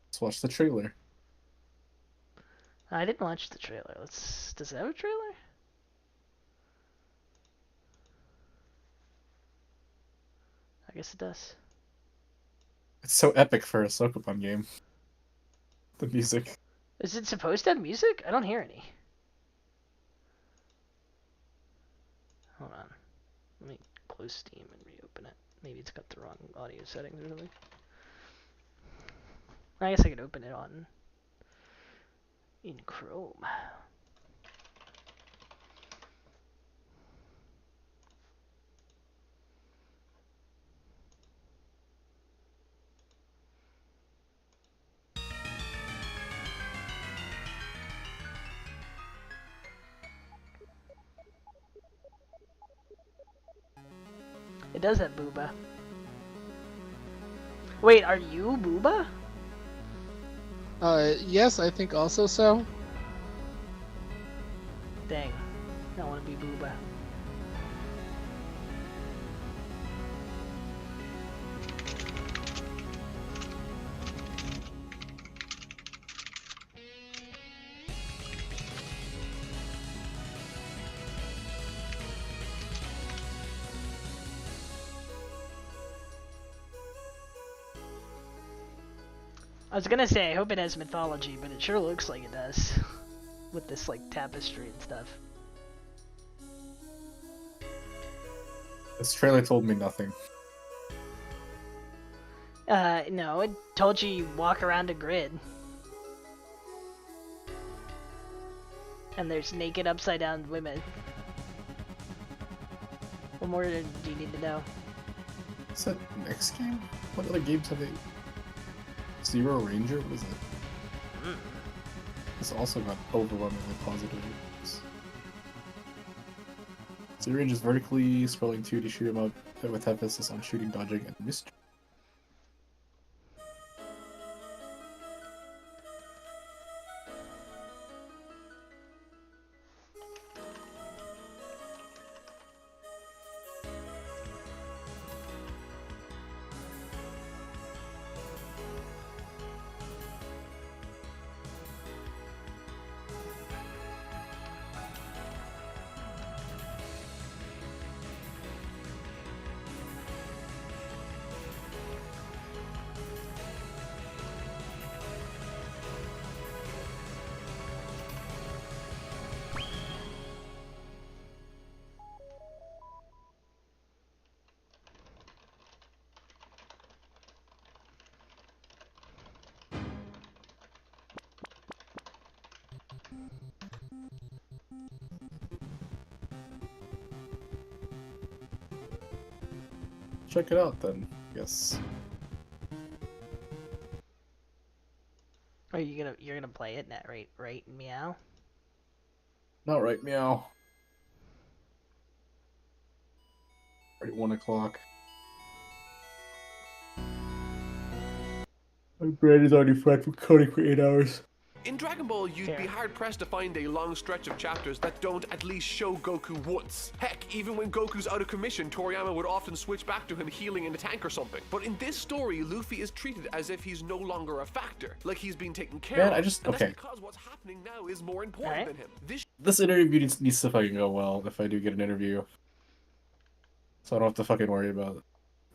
Let's watch the trailer. I didn't watch the trailer. Does it have a trailer? I guess it does. It's so epic for a Sokoban game. The music. Is it supposed to have music? I don't hear any. Hold on. Let me close Steam and reopen it. Maybe it's got the wrong audio settings or something. I guess I could open it in Chrome. It does have Booba. Wait, are you Booba? Yes, I think also so. Dang. I want to be Booba. I was gonna say, I hope it has mythology, but it sure looks like it does. With this, like, tapestry and stuff. This trailer told me nothing. No, it told you walk around a grid. And there's naked upside down women. What more do you need to know? Is that next game? What other games have they... Zero Ranger? What is it? It's also got overwhelmingly positive reviews. Zero Ranger is vertically scrolling 2D shoot 'em up with emphasis on shooting, dodging, and mystery. Check it out then, yes. Are you you're gonna play it, right, meow? Not right, meow. Right, 1 o'clock. My brain is already fried from coding for 8 hours. In Dragon Ball, you'd be hard-pressed to find a long stretch of chapters that don't at least show Goku once. Heck, even when Goku's out of commission, Toriyama would often switch back to him healing in a tank or something. But in this story, Luffy is treated as if he's no longer a factor, like he's being taken care of. Man, and that's because what's happening now is more important than him. This interview needs to fucking go well if I do get an interview. So I don't have to fucking worry about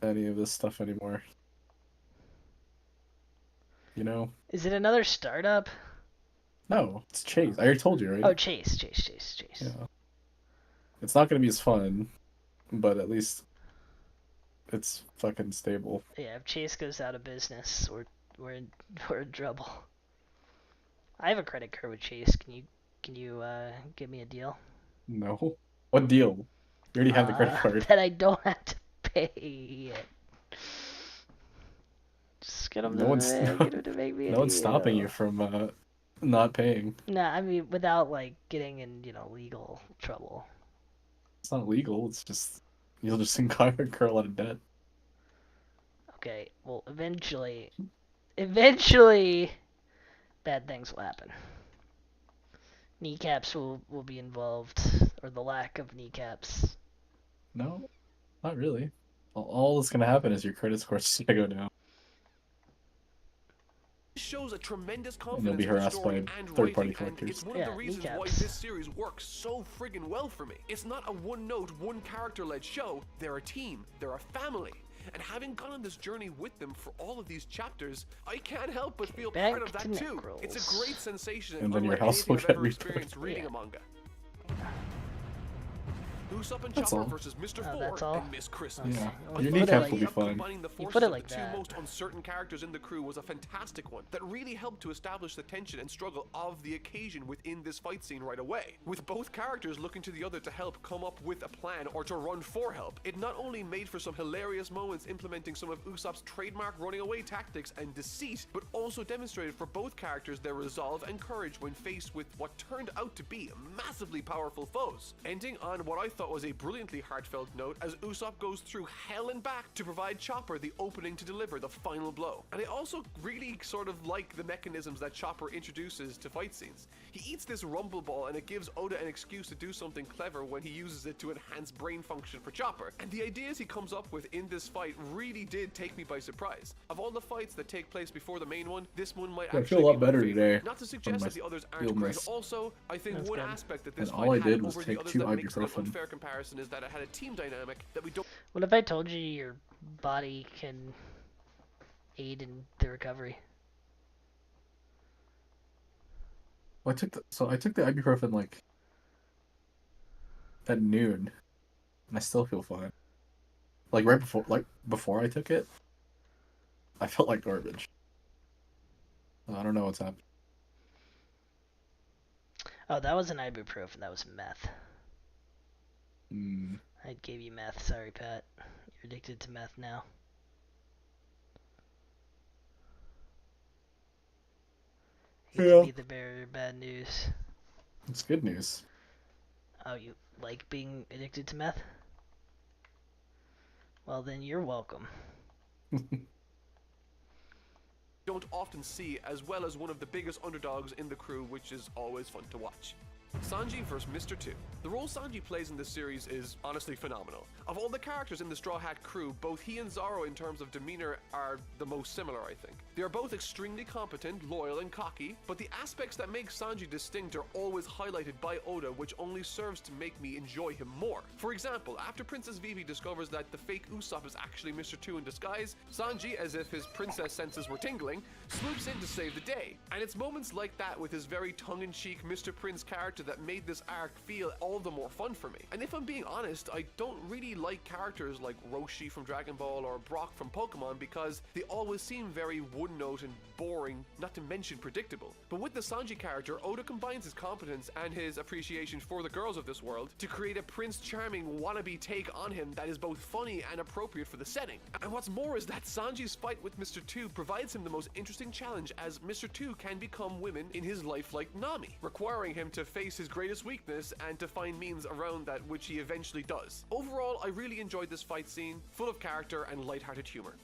any of this stuff anymore. You know? Is it another startup? No, it's Chase. I already told you, right? Oh, Chase. Yeah. It's not gonna be as fun, but at least it's fucking stable. Yeah, if Chase goes out of business, we're in trouble. I have a credit card with Chase. Can you give me a deal? No. What deal? You already have the credit card. That I don't have to pay it. Just get him to make me a no one's deal. stopping you from not paying. Nah, I mean without like getting in, legal trouble. It's not legal. It's just you'll just incur a lot of debt. Okay, well eventually, bad things will happen. Kneecaps will be involved, or the lack of kneecaps. No, not really. All that's gonna happen is your credit score's gonna go down. Shows a tremendous And you'll confidence be in the harassed story by and third-party writing, and collectors. it's one of the reasons why this series works so friggin' well for me. It's not a one-note, one-character-led show. They're a team. They're a family. And having gone on this journey with them for all of these chapters, I can't help but feel part of that too. It's a great sensation, And then your unlike house will anything I've get ever experienced rebuilt. reading a manga. Usopp and That's Chopper all. versus Mr. that's Four all? and Miss Christmas. Yeah. I Your thought kneecap the will be idea of fine. combining the You forces put it of like the that. two most uncertain characters in the crew was a fantastic one that really helped to establish the tension and struggle of the occasion within this fight scene right away. With both characters looking to the other to help come up with a plan or to run for help, it not only made for some hilarious moments implementing some of Usopp's trademark running away tactics and deceit, but also demonstrated for both characters their resolve and courage when faced with what turned out to be massively powerful foes, ending on what I thought was was a brilliantly heartfelt note as Usopp goes through hell and back to provide Chopper the opening to deliver the final blow. And I also really sort of like the mechanisms that Chopper introduces to fight scenes. He eats this rumble ball and it gives Oda an excuse to do something clever when he uses it to enhance brain function for Chopper. And the ideas he comes up with in this fight really did take me by surprise. Of all the fights that take place before the main one, this one might I actually feel a lot be my better favorite. today. Not to suggest that the others aren't great. Also, I think one aspect that this And all I fight did had was over the take others 2 that makes it an ibuprofen. unfair comparison is that it had a team dynamic that we don't. What if I told you your body can aid in the recovery? Well, I took the ibuprofen like at noon, and I still feel fine. Like before I took it, I felt like garbage. I don't know what's happening. Oh, that wasn't ibuprofen. That was meth. Mm. I gave you meth. Sorry, Pat. You're addicted to meth now. Hate to be the bearer of bad news. It's good news. Oh, you like being addicted to meth? Well, then you're welcome. Don't often see, as well as one of the biggest underdogs in the crew, which is always fun to watch. Sanji vs. Mr. 2. The role Sanji plays in this series is honestly phenomenal. Of all the characters in the Straw Hat crew, both he and Zoro in terms of demeanor are the most similar, I think. They are both extremely competent, loyal, and cocky, but the aspects that make Sanji distinct are always highlighted by Oda, which only serves to make me enjoy him more. For example, after Princess Vivi discovers that the fake Usopp is actually Mr. 2 in disguise, Sanji, as if his princess senses were tingling, swoops in to save the day. And it's moments like that with his very tongue-in-cheek Mr. Prince character that made this arc feel all the more fun for me. And if I'm being honest, I don't really like characters like Roshi from Dragon Ball or Brock from Pokemon because they always seem very one-note and boring, not to mention predictable. But with the Sanji character, Oda combines his competence and his appreciation for the girls of this world to create a Prince Charming wannabe take on him that is both funny and appropriate for the setting. And what's more is that Sanji's fight with Mr. 2 provides him the most interesting challenge, as Mr. 2 can become women in his life like Nami, requiring him to face his greatest weakness and to find means around that, which he eventually does. Overall, I really enjoyed this fight scene, full of character and lighthearted humor.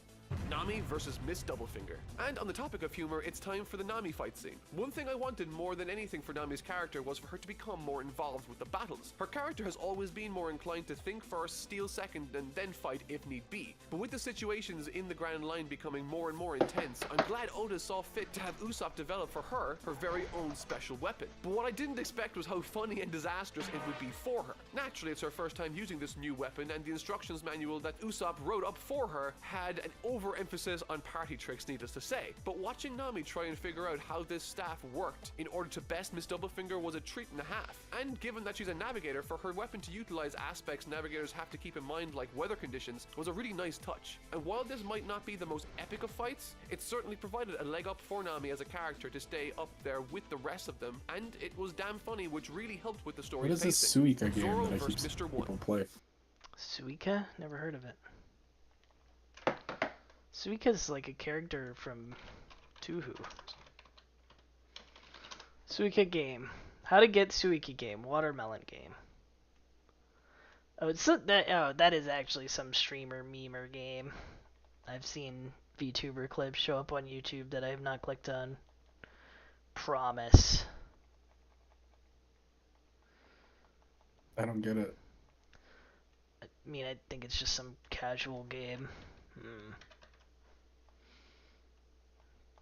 Nami versus Miss Doublefinger. And on the topic of humor, it's time for the Nami fight scene. One thing I wanted more than anything for Nami's character was for her to become more involved with the battles. Her character has always been more inclined to think first, steal second, and then fight if need be. But with the situations in the Grand Line becoming more and more intense, I'm glad Oda saw fit to have Usopp develop for her very own special weapon. But what I didn't expect was how funny and disastrous it would be for her. Naturally, it's her first time using this new weapon, and the instructions manual that Usopp wrote up for her had an overemphasis on party tricks, needless to say. But watching Nami try and figure out how this staff worked in order to best Miss Doublefinger was a treat and a half. And given that she's a navigator, for her weapon to utilize aspects navigators have to keep in mind, like weather conditions, was a really nice touch. And while this might not be the most epic of fights, it certainly provided a leg up for Nami as a character to stay up there with the rest of them, and it was damn funny, which really helped with the story. What is this Suika game Zoro that I versus keep Mr. 1. people play? Suika? Never heard of it. Suika's like a character from Tuhu. Suika game. How to get Suika game. Watermelon game. Oh, that is actually some streamer memer game. I've seen VTuber clips show up on YouTube that I have not clicked on. Promise. I don't get it. I mean, I think it's just some casual game.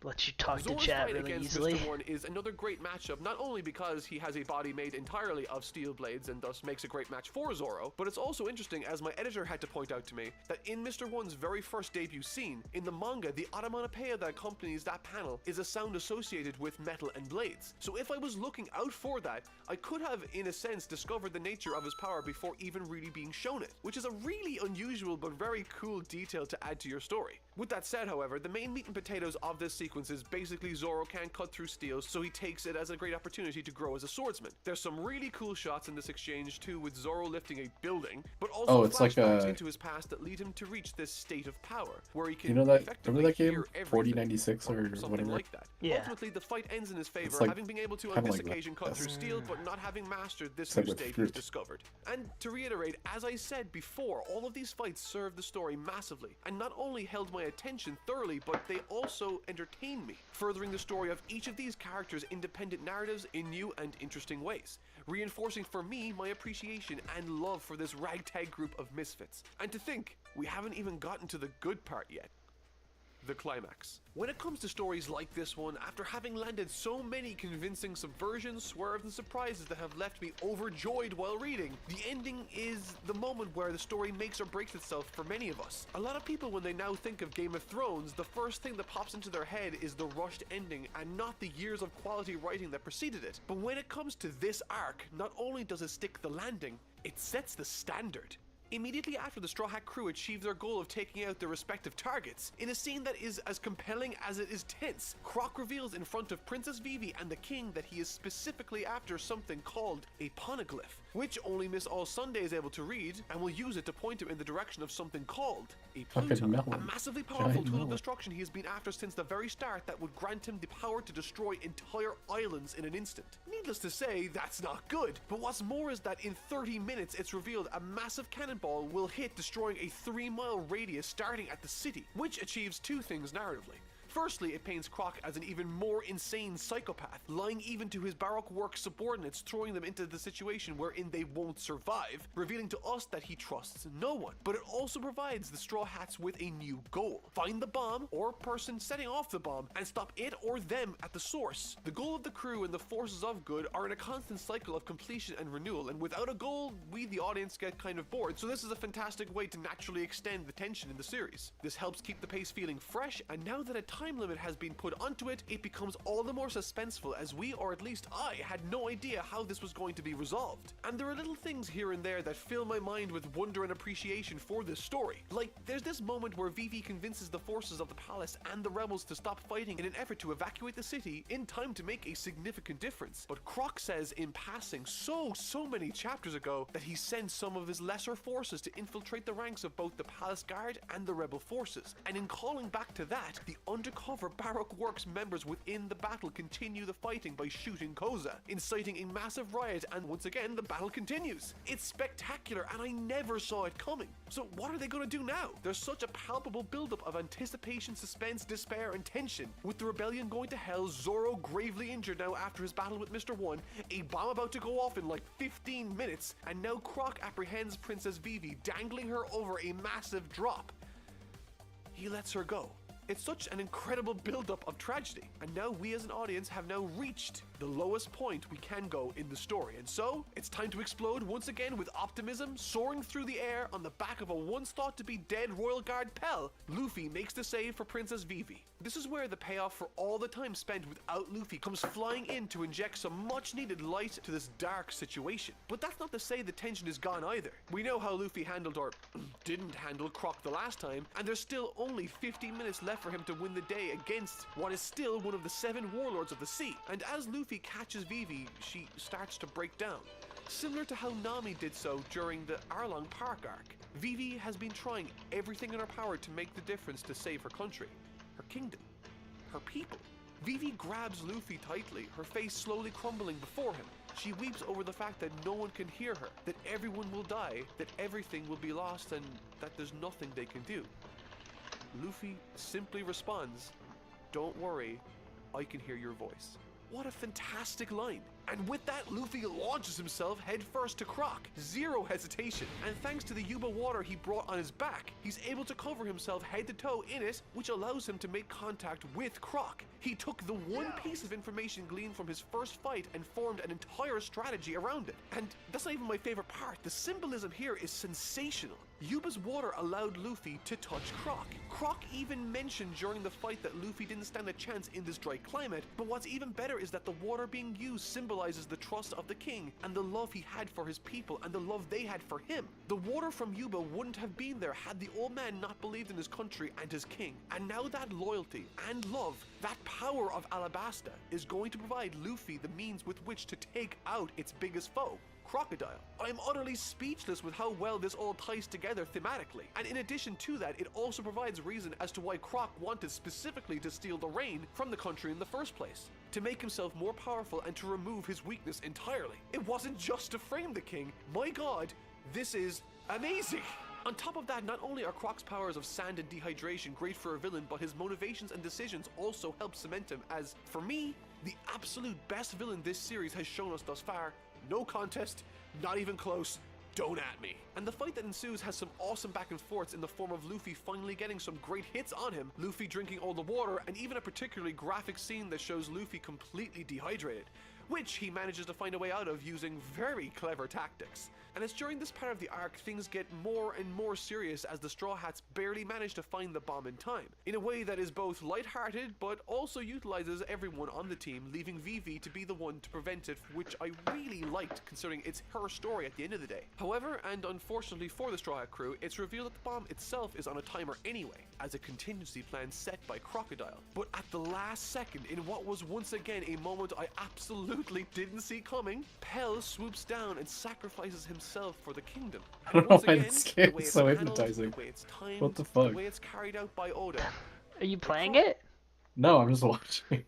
Lets you talk Zoro's to chat fight really against easily. Mr. 1 is another great matchup, not only because he has a body made entirely of steel blades and thus makes a great match for Zoro, but it's also interesting, as my editor had to point out to me, that in Mr. 1's very first debut scene, in the manga, the onomatopoeia that accompanies that panel is a sound associated with metal and blades. So if I was looking out for that, I could have, in a sense, discovered the nature of his power before even really being shown it, which is a really unusual but very cool detail to add to your story. With that said, however, the main meat and potatoes of this sequence is basically Zoro can't cut through steel, so he takes it as a great opportunity to grow as a swordsman. There's some really cool shots in this exchange too, with Zoro lifting a building, but also it's like flashbacks into his past that lead him to reach this state of power, where he can You know that? effectively Remember that game, hear everything, 4096 or something whatever? like that. Yeah. Ultimately, the fight ends in his favor, It's like- having been able to on kinda this like that, occasion cut yes. through steel, but not having mastered this It's like new with state he's fruit. discovered. And to reiterate, as I said before, all of these fights served the story massively, and not only held my attention thoroughly, but they also entertained me, furthering the story of each of these characters' independent narratives in new and interesting ways, reinforcing for me my appreciation and love for this ragtag group of misfits. And to think, we haven't even gotten to the good part yet. The climax. When it comes to stories like this one, after having landed so many convincing subversions, swerves, and surprises that have left me overjoyed while reading, the ending is the moment where the story makes or breaks itself for many of us. A lot of people, when they now think of Game of Thrones, the first thing that pops into their head is the rushed ending and not the years of quality writing that preceded it. But when it comes to this arc, not only does it stick the landing, it sets the standard. Immediately after the Straw Hat crew achieve their goal of taking out their respective targets, in a scene that is as compelling as it is tense, Croc reveals in front of Princess Vivi and the king that he is specifically after something called a poneglyph, which only Miss All Sunday is able to read, and will use it to point him in the direction of something called a Fucking Pluton, a melon. massively powerful Giant tool of melon. destruction he has been after since the very start that would grant him the power to destroy entire islands in an instant. Needless to say, that's not good, but what's more is that in 30 minutes it's revealed a massive cannonball will hit, destroying a 3-mile radius starting at the city, which achieves two things narratively. Firstly, it paints Croc as an even more insane psychopath, lying even to his Baroque work subordinates, throwing them into the situation wherein they won't survive, revealing to us that he trusts no one. But it also provides the Straw Hats with a new goal: find the bomb or person setting off the bomb and stop it or them at the source. The goal of the crew and the forces of good are in a constant cycle of completion and renewal, and without a goal, we the audience get kind of bored, so this is a fantastic way to naturally extend the tension in the series. This helps keep the pace feeling fresh, and now that a time limit has been put onto it, it becomes all the more suspenseful, as we, or at least I, had no idea how this was going to be resolved. And there are little things here and there that fill my mind with wonder and appreciation for this story. Like, there's this moment where Vivi convinces the forces of the palace and the rebels to stop fighting in an effort to evacuate the city in time to make a significant difference. But Croc says in passing so many chapters ago that he sent some of his lesser forces to infiltrate the ranks of both the palace guard and the rebel forces. And in calling back to that, the undercover Baroque Works members within the battle continue the fighting by shooting Koza, inciting a massive riot, and once again the battle continues. It's spectacular, and I never saw it coming. So what are they going to do now? There's such a palpable buildup of anticipation, suspense, despair, and tension. With the rebellion going to hell, Zoro gravely injured now after his battle with Mr. One, a bomb about to go off in like 15 minutes, and now Croc apprehends Princess Vivi, dangling her over a massive drop. He lets her go. It's such an incredible build-up of tragedy, and now we as an audience have now reached the lowest point we can go in the story, and so it's time to explode once again with optimism. Soaring through the air on the back of a once thought to be dead Royal Guard Pell, Luffy makes the save for Princess Vivi. This is where the payoff for all the time spent without Luffy comes flying in to inject some much needed light to this dark situation. But that's not to say the tension is gone either. We know how Luffy handled, or didn't handle, Croc the last time, and there's still only 50 minutes left for him to win the day against what is still one of the 7 warlords of the sea. And as Luffy catches Vivi, she starts to break down. Similar to how Nami did so during the Arlong Park arc, Vivi has been trying everything in her power to make the difference to save her country, her kingdom, her people. Vivi grabs Luffy tightly, her face slowly crumbling before him. She weeps over the fact that no one can hear her, that everyone will die, that everything will be lost, and that there's nothing they can do. Luffy simply responds, "Don't worry, I can hear your voice." What a fantastic line. And with that, Luffy launches himself headfirst to Croc, zero hesitation. And thanks to the Yuba water he brought on his back, he's able to cover himself head to toe in it, which allows him to make contact with Croc. He took the one piece of information gleaned from his first fight and formed an entire strategy around it. And that's not even my favorite part. The symbolism here is sensational. Yuba's water allowed Luffy to touch Croc. Croc even mentioned during the fight that Luffy didn't stand a chance in this dry climate, but what's even better is that the water being used symbolizes symbolizes the trust of the king and the love he had for his people and the love they had for him. The water from Yuba wouldn't have been there had the old man not believed in his country and his king. And now that loyalty and love, that power of Alabasta, is going to provide Luffy the means with which to take out its biggest foe, Crocodile. I'm utterly speechless with how well this all ties together thematically. And in addition to that, it also provides reason as to why Croc wanted specifically to steal the rain from the country in the first place, to make himself more powerful and to remove his weakness entirely. It wasn't just to frame the king. My god, this is amazing! On top of that, not only are Croc's powers of sand and dehydration great for a villain, but his motivations and decisions also help cement him as, for me, the absolute best villain this series has shown us thus far. No contest, not even close. Don't at me. And the fight that ensues has some awesome back and forths in the form of Luffy finally getting some great hits on him, Luffy drinking all the water, and even a particularly graphic scene that shows Luffy completely dehydrated, which he manages to find a way out of using very clever tactics. And it's during this part of the arc things get more and more serious as the Straw Hats barely manage to find the bomb in time, in a way that is both lighthearted but also utilizes everyone on the team, leaving Vivi to be the one to prevent it, which I really liked considering it's her story at the end of the day. However, and unfortunately for the Straw Hat crew, it's revealed that the bomb itself is on a timer anyway, as a contingency plan set by Crocodile. But at the last second, in what was once again a moment I absolutely didn't see coming, Pell swoops down and sacrifices himself for the kingdom. I don't know why this game is so handled, hypnotizing. the way it's timed, What the fuck? the way it's carried out by Oda. Are you playing it? No, I'm just watching.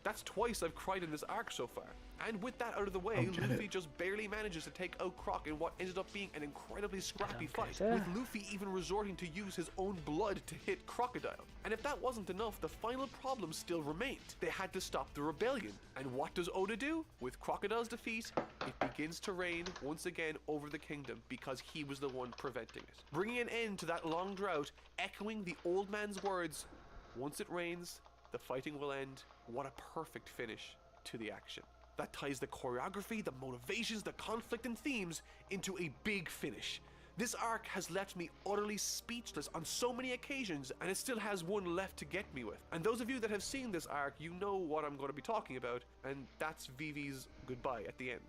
That's twice I've cried in this arc so far. And with that out of the way, Luffy just barely manages to take out Croc in what ended up being an incredibly scrappy fight, with Luffy even resorting to use his own blood to hit Crocodile. And if that wasn't enough, the final problem still remained. They had to stop the rebellion. And what does Oda do? With Crocodile's defeat, it begins to rain once again over the kingdom because he was the one preventing it, bringing an end to that long drought, echoing the old man's words, once it rains, the fighting will end. What a perfect finish to the action. That ties the choreography, the motivations, the conflict and themes into a big finish. This arc has left me utterly speechless on so many occasions, and it still has one left to get me with. And those of you that have seen this arc, you know what I'm going to be talking about, and that's Vivi's goodbye at the end.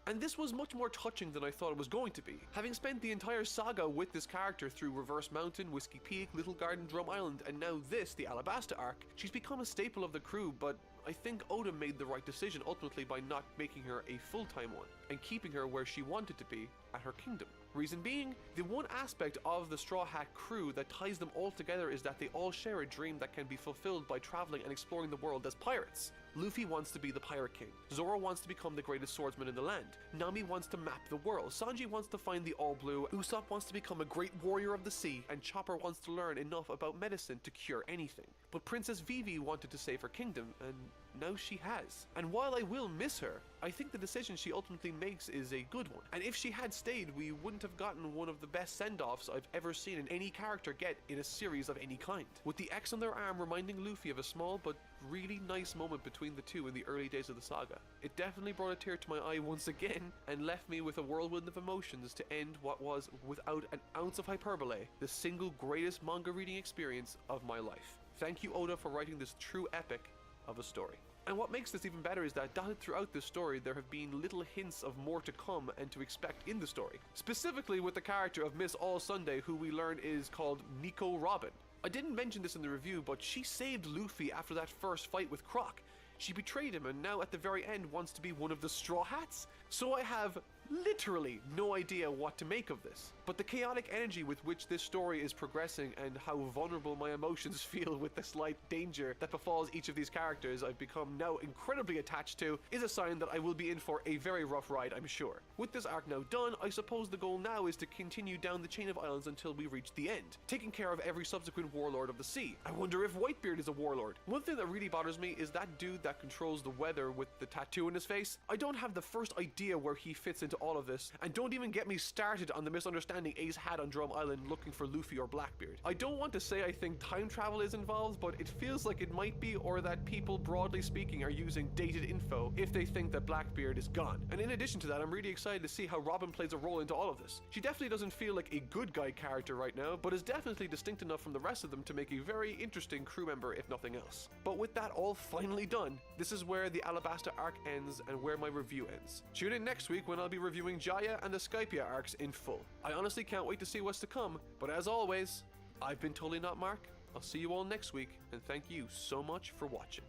And this was much more touching than I thought it was going to be. Having spent the entire saga with this character through Reverse Mountain, Whiskey Peak, Little Garden, Drum Island, and now this, the Alabasta arc, she's become a staple of the crew, but I think Oda made the right decision ultimately by not making her a full-time one, and keeping her where she wanted to be, at her kingdom. Reason being, the one aspect of the Straw Hat crew that ties them all together is that they all share a dream that can be fulfilled by traveling and exploring the world as pirates. Luffy wants to be the Pirate King, Zoro wants to become the greatest swordsman in the land, Nami wants to map the world, Sanji wants to find the All Blue, Usopp wants to become a great warrior of the sea, and Chopper wants to learn enough about medicine to cure anything. But Princess Vivi wanted to save her kingdom, and now she has. And while I will miss her, I think the decision she ultimately makes is a good one. And if she had stayed, we wouldn't have gotten one of the best send-offs I've ever seen in any character get in a series of any kind. With the X on their arm reminding Luffy of a small but really nice moment between the two in the early days of the saga. It definitely brought a tear to my eye once again, and left me with a whirlwind of emotions to end what was, without an ounce of hyperbole, the single greatest manga reading experience of my life. Thank you, Oda, for writing this true epic of a story. And what makes this even better is that dotted throughout this story there have been little hints of more to come and to expect in the story. Specifically with the character of Miss All Sunday, who we learn is called Nico Robin. I didn't mention this in the review, but she saved Luffy after that first fight with Croc. She betrayed him and now at the very end wants to be one of the Straw Hats? So I have literally no idea what to make of this. But the chaotic energy with which this story is progressing and how vulnerable my emotions feel with the slight danger that befalls each of these characters I've become now incredibly attached to is a sign that I will be in for a very rough ride, I'm sure. With this arc now done, I suppose the goal now is to continue down the chain of islands until we reach the end, taking care of every subsequent warlord of the sea. I wonder if Whitebeard is a warlord. One thing that really bothers me is that dude that controls the weather with the tattoo in his face. I don't have the first idea where he fits into into all of this, and don't even get me started on the misunderstanding Ace had on Drum Island looking for Luffy or Blackbeard. I don't want to say I think time travel is involved, but it feels like it might be, or that people, broadly speaking, are using dated info if they think that Blackbeard is gone. And in addition to that, I'm really excited to see how Robin plays a role into all of this. She definitely doesn't feel like a good guy character right now, but is definitely distinct enough from the rest of them to make a very interesting crew member if nothing else. But with that all finally done, this is where the Alabasta arc ends and where my review ends. Tune in next week when I'll be reviewing Jaya and the Skypia arcs in full. I honestly can't wait to see what's to come, but as always, I've been Totally Not Mark. I'll see you all next week, and thank you so much for watching.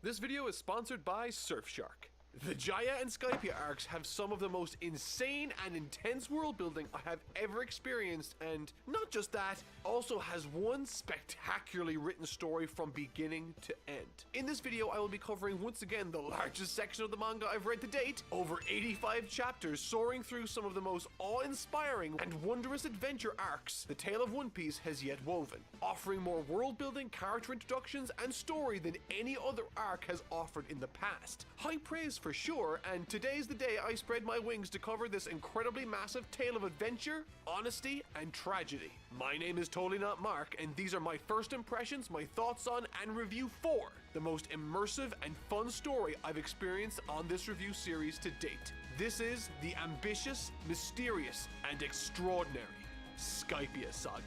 This video is sponsored by Surfshark. The Jaya and Skypia arcs have some of the most insane and intense world building I have ever experienced, and not just that, also has one spectacularly written story from beginning to end. In this video, I will be covering once again the largest section of the manga I've read to date, over 85 chapters soaring through some of the most awe-inspiring and wondrous adventure arcs the tale of One Piece has yet woven, offering more world building, character introductions, and story than any other arc has offered in the past. High praise for sure, and today's the day I spread my wings to cover this incredibly massive tale of adventure, honesty, and tragedy. My name is Totally Not Mark, and these are my first impressions, my thoughts on, and review for the most immersive and fun story I've experienced on this review series to date. This is the ambitious, mysterious, and extraordinary Skypia Saga.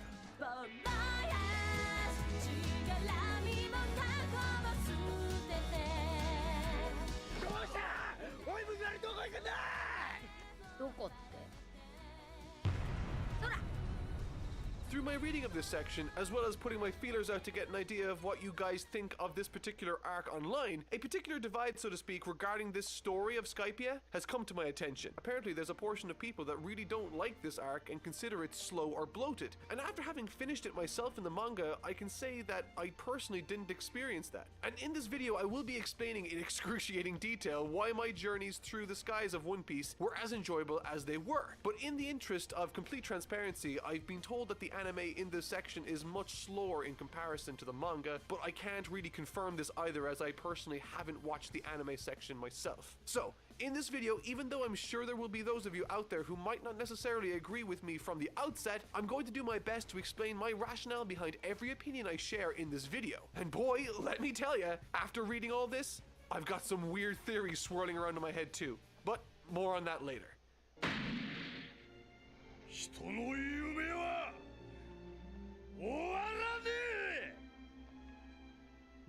Through my reading of this section, as well as putting my feelers out to get an idea of what you guys think of this particular arc online, a particular divide, so to speak, regarding this story of Skypia has come to my attention. Apparently there's a portion of people that really don't like this arc and consider it slow or bloated. And after having finished it myself in the manga, I can say that I personally didn't experience that. And in this video, I will be explaining in excruciating detail why my journeys through the skies of One Piece were as enjoyable as they were. But in the interest of complete transparency, I've been told that the anime in this section is much slower in comparison to the manga, but I can't really confirm this either, as I personally haven't watched the anime section myself. So, in this video, even though I'm sure there will be those of you out there who might not necessarily agree with me from the outset, I'm going to do my best to explain my rationale behind every opinion I share in this video. And boy, let me tell you, after reading all this, I've got some weird theories swirling around in my head too. But more on that later.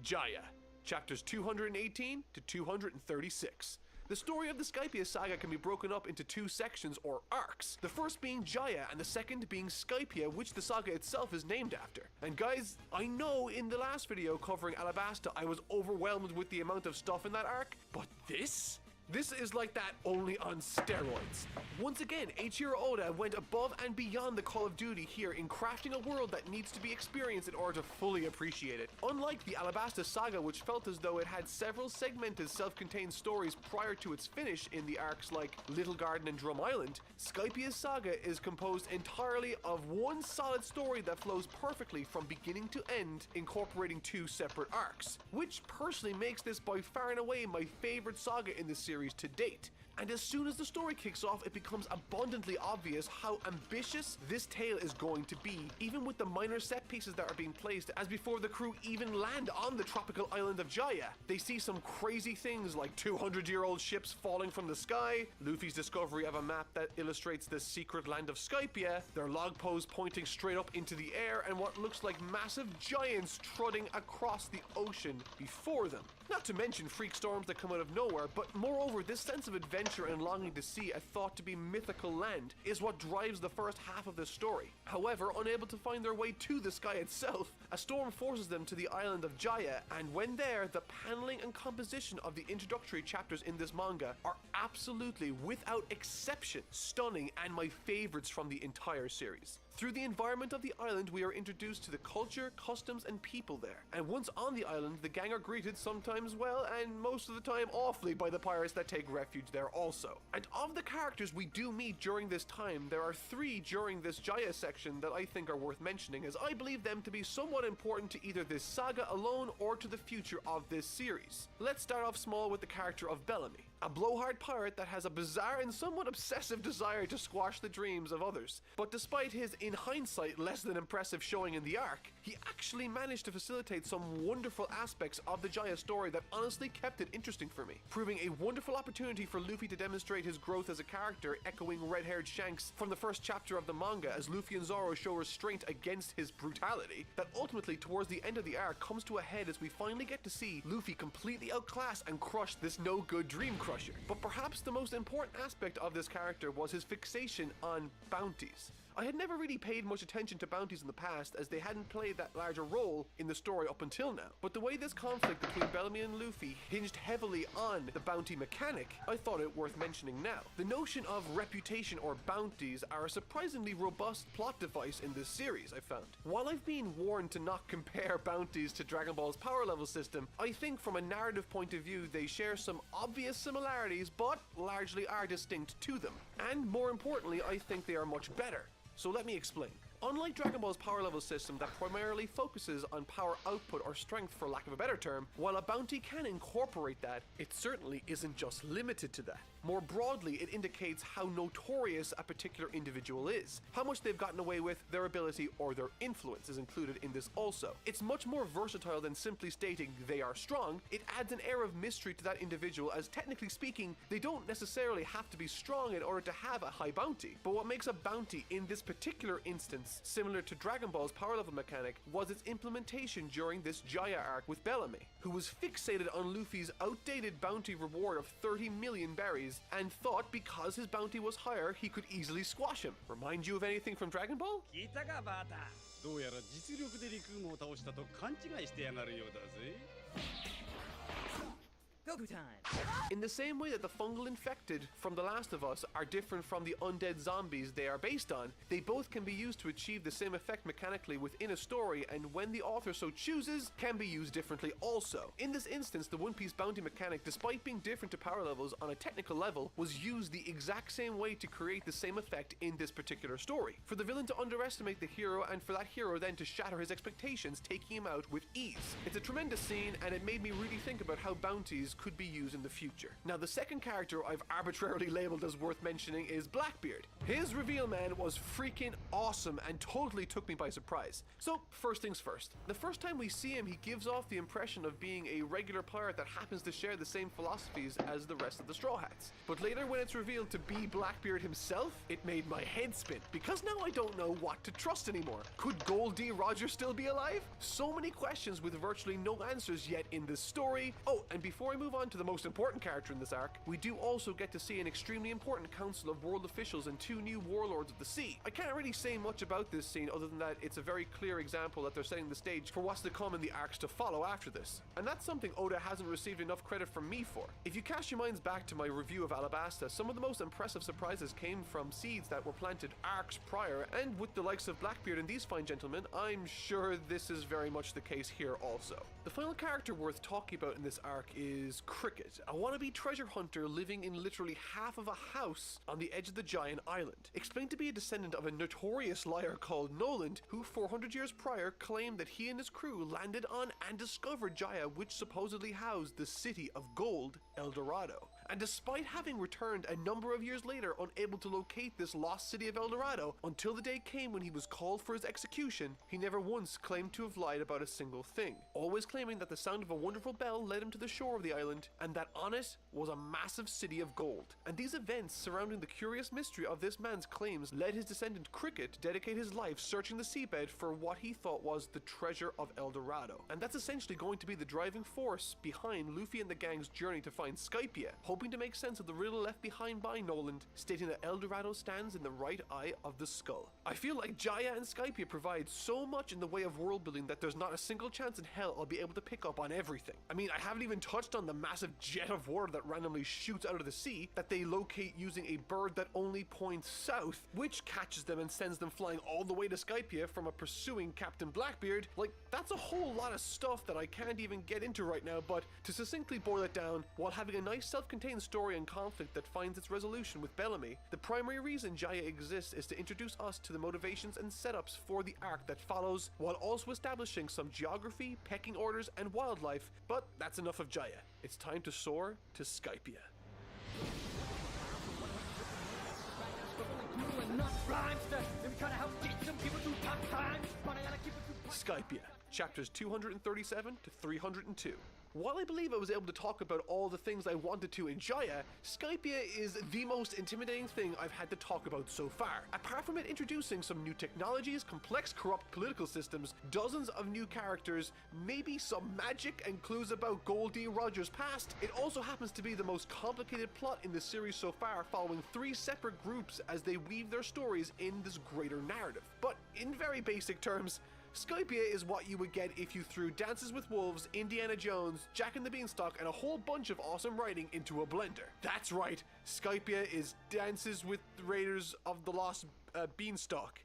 Jaya, chapters 218 to 236. The story of the Skypia saga can be broken up into two sections or arcs, the first being Jaya and the second being Skypia, which the saga itself is named after. And guys, I know in the last video covering Alabasta I was overwhelmed with the amount of stuff in that arc, but this is like that, only on steroids. Once again, Eiichiro Oda went above and beyond the Call of Duty here in crafting a world that needs to be experienced in order to fully appreciate it. Unlike the Alabasta saga, which felt as though it had several segmented self-contained stories prior to its finish in the arcs like Little Garden and Drum Island, Skypia's saga is composed entirely of one solid story that flows perfectly from beginning to end, incorporating two separate arcs, which personally makes this by far and away my favorite saga in the series to date. And as soon as the story kicks off, it becomes abundantly obvious how ambitious this tale is going to be, even with the minor set pieces that are being placed, as before the crew even land on the tropical island of Jaya, they see some crazy things like 200-year-old ships falling from the sky, Luffy's discovery of a map that illustrates the secret land of Skypia, their log posts pointing straight up into the air, and what looks like massive giants trotting across the ocean before them. Not to mention freak storms that come out of nowhere, but moreover, this sense of adventure and longing to see a thought-to-be mythical land is what drives the first half of the story. However, unable to find their way to the sky itself, a storm forces them to the island of Jaya, and when there, the paneling and composition of the introductory chapters in this manga are absolutely, without exception, stunning and my favorites from the entire series. Through the environment of the island, we are introduced to the culture, customs, and people there. And once on the island, the gang are greeted sometimes well, and most of the time awfully, by the pirates that take refuge there also. And of the characters we do meet during this time, there are 3 during this Jaya section that I think are worth mentioning, as I believe them to be somewhat important to either this saga alone or to the future of this series. Let's start off small with the character of Bellamy, a blowhard pirate that has a bizarre and somewhat obsessive desire to squash the dreams of others. But despite his, in hindsight, less than impressive showing in the arc, he actually managed to facilitate some wonderful aspects of the Jaya story that honestly kept it interesting for me, proving a wonderful opportunity for Luffy to demonstrate his growth as a character, echoing red-haired Shanks from the first chapter of the manga, as Luffy and Zoro show restraint against his brutality, that ultimately towards the end of the arc comes to a head as we finally get to see Luffy completely outclass and crush this no-good dream crusher. But perhaps the most important aspect of this character was his fixation on bounties. I had never really paid much attention to bounties in the past, as they hadn't played that larger role in the story up until now. But the way this conflict between Bellamy and Luffy hinged heavily on the bounty mechanic, I thought it worth mentioning now. The notion of reputation or bounties are a surprisingly robust plot device in this series, I found. While I've been warned to not compare bounties to Dragon Ball's power level system, I think from a narrative point of view they share some obvious similarities, but largely are distinct to them. And more importantly, I think they are much better. So let me explain. Unlike Dragon Ball's power level system that primarily focuses on power output or strength for lack of a better term, while a bounty can incorporate that, it certainly isn't just limited to that. More broadly, it indicates how notorious a particular individual is. How much they've gotten away with, their ability, or their influence is included in this also. It's much more versatile than simply stating they are strong. It adds an air of mystery to that individual, as technically speaking, they don't necessarily have to be strong in order to have a high bounty. But what makes a bounty in this particular instance similar to Dragon Ball's power level mechanic was its implementation during this Jaya arc with Bellamy, who was fixated on Luffy's outdated bounty reward of 30 million berries and thought because his bounty was higher he could easily squash him. Remind you of anything from Dragon Ball? 聞いたかバータどうやら実力で陸軍を倒したと勘違いしてやがるようだぜ Goku time! In the same way that the fungal infected from The Last of Us are different from the undead zombies they are based on, they both can be used to achieve the same effect mechanically within a story, and when the author so chooses, can be used differently also. In this instance, the One Piece bounty mechanic, despite being different to power levels on a technical level, was used the exact same way to create the same effect in this particular story. For the villain to underestimate the hero, and for that hero then to shatter his expectations, taking him out with ease. It's a tremendous scene, and it made me really think about how bounties could be used in the future. Now, the second character I've arbitrarily labeled as worth mentioning is Blackbeard. His reveal, man, was freaking awesome and totally took me by surprise. So, first things first. The first time we see him, he gives off the impression of being a regular pirate that happens to share the same philosophies as the rest of the Straw Hats. But later, when it's revealed to be Blackbeard himself, it made my head spin, because now I don't know what to trust anymore. Could Gold D. Roger still be alive? So many questions with virtually no answers yet in this story. Oh, and before I move on to the most important character in this arc, we do also get to see an extremely important council of world officials and 2 new warlords of the sea. I can't really say much about this scene other than that it's a very clear example that they're setting the stage for what's to come in the arcs to follow after this. And that's something Oda hasn't received enough credit from me for. If you cast your minds back to my review of Alabasta, some of the most impressive surprises came from seeds that were planted arcs prior, and with the likes of Blackbeard and these fine gentlemen, I'm sure this is very much the case here also. The final character worth talking about in this arc is Cricket, a wannabe treasure hunter living in literally half of a house on the edge of the giant island. Explained to be a descendant of a notorious liar called Noland, who 400 years prior claimed that he and his crew landed on and discovered Jaya, which supposedly housed the city of gold, El Dorado. And despite having returned a number of years later unable to locate this lost city of El Dorado, until the day came when he was called for his execution, he never once claimed to have lied about a single thing, always claiming that the sound of a wonderful bell led him to the shore of the island, and that on it was a massive city of gold. And these events surrounding the curious mystery of this man's claims led his descendant Cricket to dedicate his life searching the seabed for what he thought was the treasure of El Dorado. And that's essentially going to be the driving force behind Luffy and the gang's journey to find Skypiea, hoping to make sense of the riddle left behind by Noland, stating that El Dorado stands in the right eye of the skull. I feel like Jaya and Skypiea provide so much in the way of world building that there's not a single chance in hell I'll be able to pick up on everything. I mean, I haven't even touched on the massive jet of water that randomly shoots out of the sea that they locate using a bird that only points south, which catches them and sends them flying all the way to Skypiea from a pursuing Captain Blackbeard. Like, that's a whole lot of stuff that I can't even get into right now, but to succinctly boil it down, while having a nice self-contained story and conflict that finds its resolution with Bellamy, the primary reason Jaya exists is to introduce us to the motivations and setups for the arc that follows, while also establishing some geography, pecking orders, and wildlife. But that's enough of Jaya. It's time to soar to Skypiea. Skypiea, chapters 237 to 302. While I believe I was able to talk about all the things I wanted to in Jaya, Skypiea is the most intimidating thing I've had to talk about so far. Apart from it introducing some new technologies, complex corrupt political systems, dozens of new characters, maybe some magic and clues about Goldie Rogers' past, it also happens to be the most complicated plot in the series so far, following 3 separate groups as they weave their stories in this greater narrative. But in very basic terms, Skypiea is what you would get if you threw Dances with Wolves, Indiana Jones, Jack and the Beanstalk, and a whole bunch of awesome writing into a blender. That's right, Skypiea is Dances with the Raiders of the Lost Beanstalk.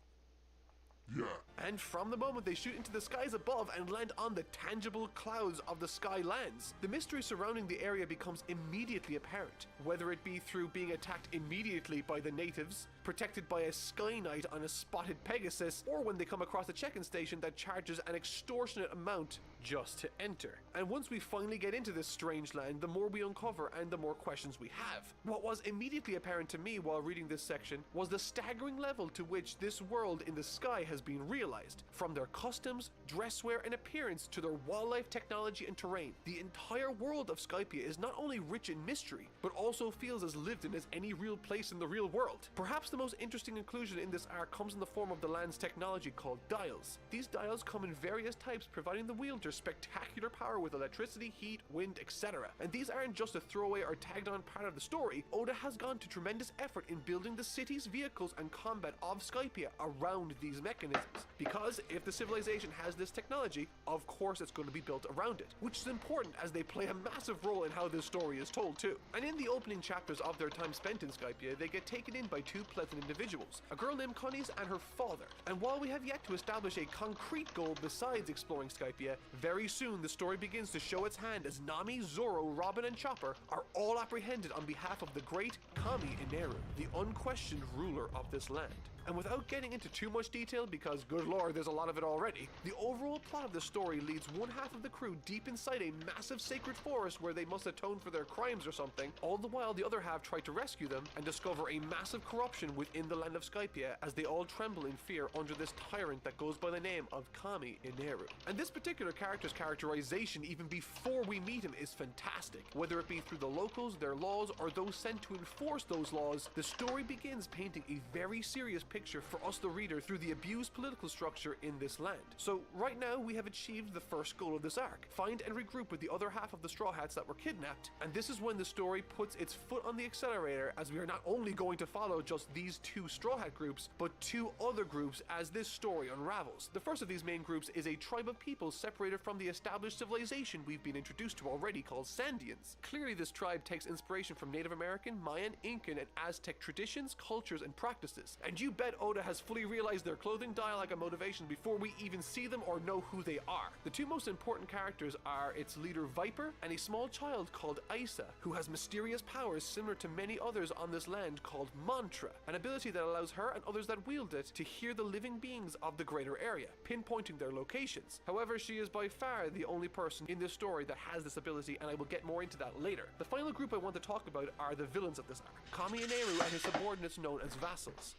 Yeah. And from the moment they shoot into the skies above and land on the tangible clouds of the Skylands, the mystery surrounding the area becomes immediately apparent, whether it be through being attacked immediately by the natives, protected by a Sky Knight on a spotted Pegasus, or when they come across a check-in station that charges an extortionate amount just to enter. And once we finally get into this strange land, the more we uncover and the more questions we have. What was immediately apparent to me while reading this section was the staggering level to which this world in the sky has been realized. From their customs, dresswear, and appearance to their wildlife, technology, and terrain, the entire world of Skypiea is not only rich in mystery, but also feels as lived in as any real place in the real world. Perhaps the most interesting inclusion in this arc comes in the form of the land's technology called dials. These dials come in various types, providing the wielder spectacular power with electricity, heat, wind, etc. And these aren't just a throwaway or tagged on part of the story. Oda has gone to tremendous effort in building the cities, vehicles, and combat of Skypiea around these mechanisms. Because if the civilization has this technology, of course it's going to be built around it, which is important as they play a massive role in how this story is told too. And in the opening chapters of their time spent in Skypiea, they get taken in by 2 pleasant individuals, a girl named Connie's and her father. And while we have yet to establish a concrete goal besides exploring Skypiea, very soon the story begins to show its hand as Nami, Zoro, Robin, and Chopper are all apprehended on behalf of the great Kami Ineru, the unquestioned ruler of this land. And without getting into too much detail, because good lord, there's a lot of it already, the overall plot of the story leads one half of the crew deep inside a massive sacred forest where they must atone for their crimes or something, all the while the other half try to rescue them and discover a massive corruption within the land of Skypiea as they all tremble in fear under this tyrant that goes by the name of Kami Ineru. And this particular character's characterization, even before we meet him, is fantastic. Whether it be through the locals, their laws, or those sent to enforce those laws, the story begins painting a very serious picture for us the reader through the abused political structure in this land. So right now we have achieved the first goal of this arc, find and regroup with the other half of the Straw Hats that were kidnapped, and this is when the story puts its foot on the accelerator, as we are not only going to follow just these 2 Straw Hat groups, but 2 other groups as this story unravels. The first of these main groups is a tribe of people separated from the established civilization we've been introduced to already, called Sandians. Clearly this tribe takes inspiration from Native American, Mayan, Incan, and Aztec traditions, cultures, and practices, and you bet Oda has fully realized their clothing, dialogue, and motivation before we even see them or know who they are. The 2 most important characters are its leader Viper and a small child called Isa, who has mysterious powers similar to many others on this land called Mantra, an ability that allows her and others that wield it to hear the living beings of the greater area, pinpointing their locations. However, she is by far the only person in this story that has this ability, and I will get more into that later. The final group I want to talk about are the villains of this arc, Kami Ineru and his subordinates known as vassals.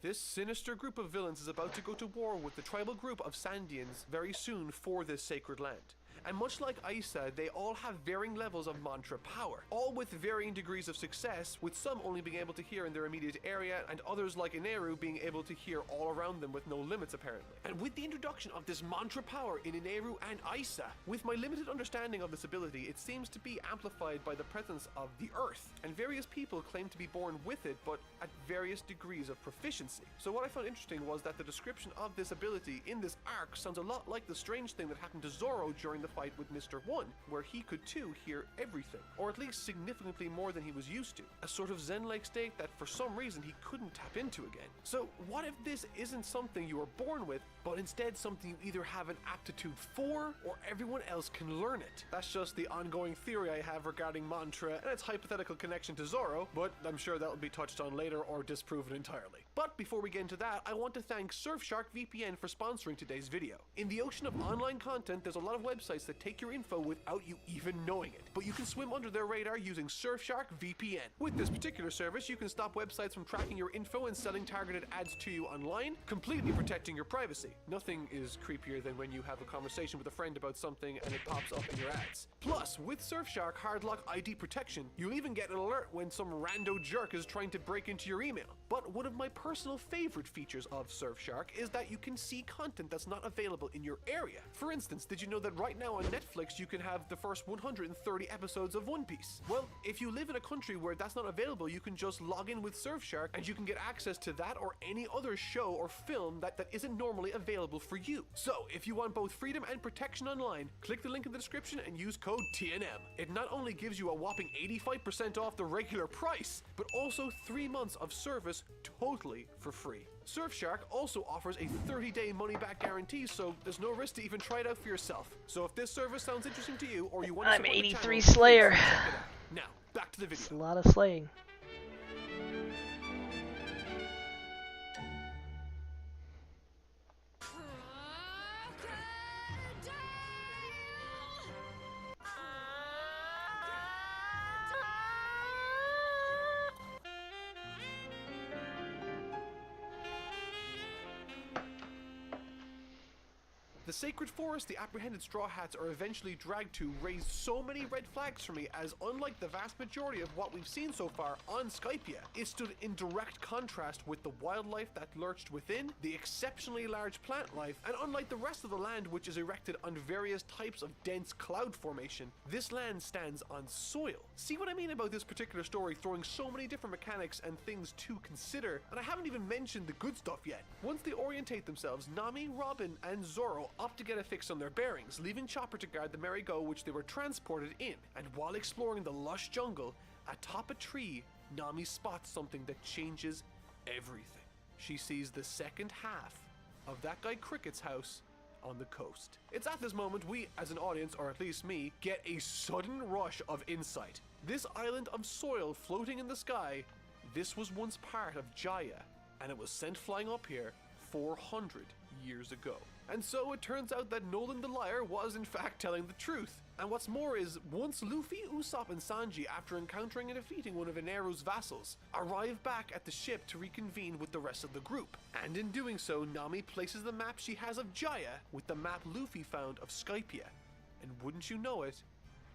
This sinister group of villains is about to go to war with the tribal group of Sandians very soon for this sacred land. And much like Isa, they all have varying levels of mantra power, all with varying degrees of success, with some only being able to hear in their immediate area, and others like Ineru being able to hear all around them with no limits apparently. And with the introduction of this mantra power in Ineru and Isa, with my limited understanding of this ability, it seems to be amplified by the presence of the Earth, and various people claim to be born with it, but at various degrees of proficiency. So what I found interesting was that the description of this ability in this arc sounds a lot like the strange thing that happened to Zoro during the fight with Mr. One, where he could too hear everything, or at least significantly more than he was used to, a sort of zen-like state that for some reason he couldn't tap into again. So what if this isn't something you are born with, but instead something you either have an aptitude for, or everyone else can learn it? That's just the ongoing theory I have regarding mantra and its hypothetical connection to Zoro, but I'm sure that will be touched on later or disproven entirely. But before we get into that, I want to thank Surfshark VPN for sponsoring today's video. In the ocean of online content, there's a lot of websites that take your info without you even knowing it, but you can swim under their radar using Surfshark VPN. With this particular service, you can stop websites from tracking your info and selling targeted ads to you online, completely protecting your privacy. Nothing is creepier than when you have a conversation with a friend about something and it pops up in your ads. Plus, with Surfshark Hardlock ID protection, you'll even get an alert when some rando jerk is trying to break into your email. But one of my personal favorite features of Surfshark is that you can see content that's not available in your area. For instance, did you know that right now on Netflix you can have the first 130 episodes of One Piece? Well, if you live in a country where that's not available, you can just log in with Surfshark and you can get access to that or any other show or film that isn't normally available for you. So if you want both freedom and protection online, click the link in the description and use code TNM. It not only gives you a whopping 85% off the regular price, but also 3 months of service totally for free. Surfshark also offers a 30-day money-back guarantee, so there's no risk to even try it out for yourself. So if this service sounds interesting to you, or you want to I'm support the 83 channel, Slayer. please check it out. Now, back to the video. It's a lot of slaying. The sacred forest the apprehended Straw Hats are eventually dragged to raised so many red flags for me, as unlike the vast majority of what we've seen so far on Skypia, it stood in direct contrast with the wildlife that lurched within, the exceptionally large plant life, and unlike the rest of the land, which is erected on various types of dense cloud formation, this land stands on soil. See what I mean about this particular story throwing so many different mechanics and things to consider, and I haven't even mentioned the good stuff yet. Once they orientate themselves, Nami, Robin, and Zoro opt to get a fix on their bearings, leaving Chopper to guard the merry-go which they were transported in. And while exploring the lush jungle, atop a tree, Nami spots something that changes everything. She sees the second half of that guy Cricket's house on the coast. It's at this moment we, as an audience, or at least me, get a sudden rush of insight. This island of soil floating in the sky, this was once part of Jaya, and it was sent flying up here 400 years ago. And so it turns out that Nolan the Liar was in fact telling the truth. And what's more is, once Luffy, Usopp, and Sanji, after encountering and defeating one of Ineru's vassals, arrive back at the ship to reconvene with the rest of the group. And in doing so, Nami places the map she has of Jaya with the map Luffy found of Skypia. And wouldn't you know it,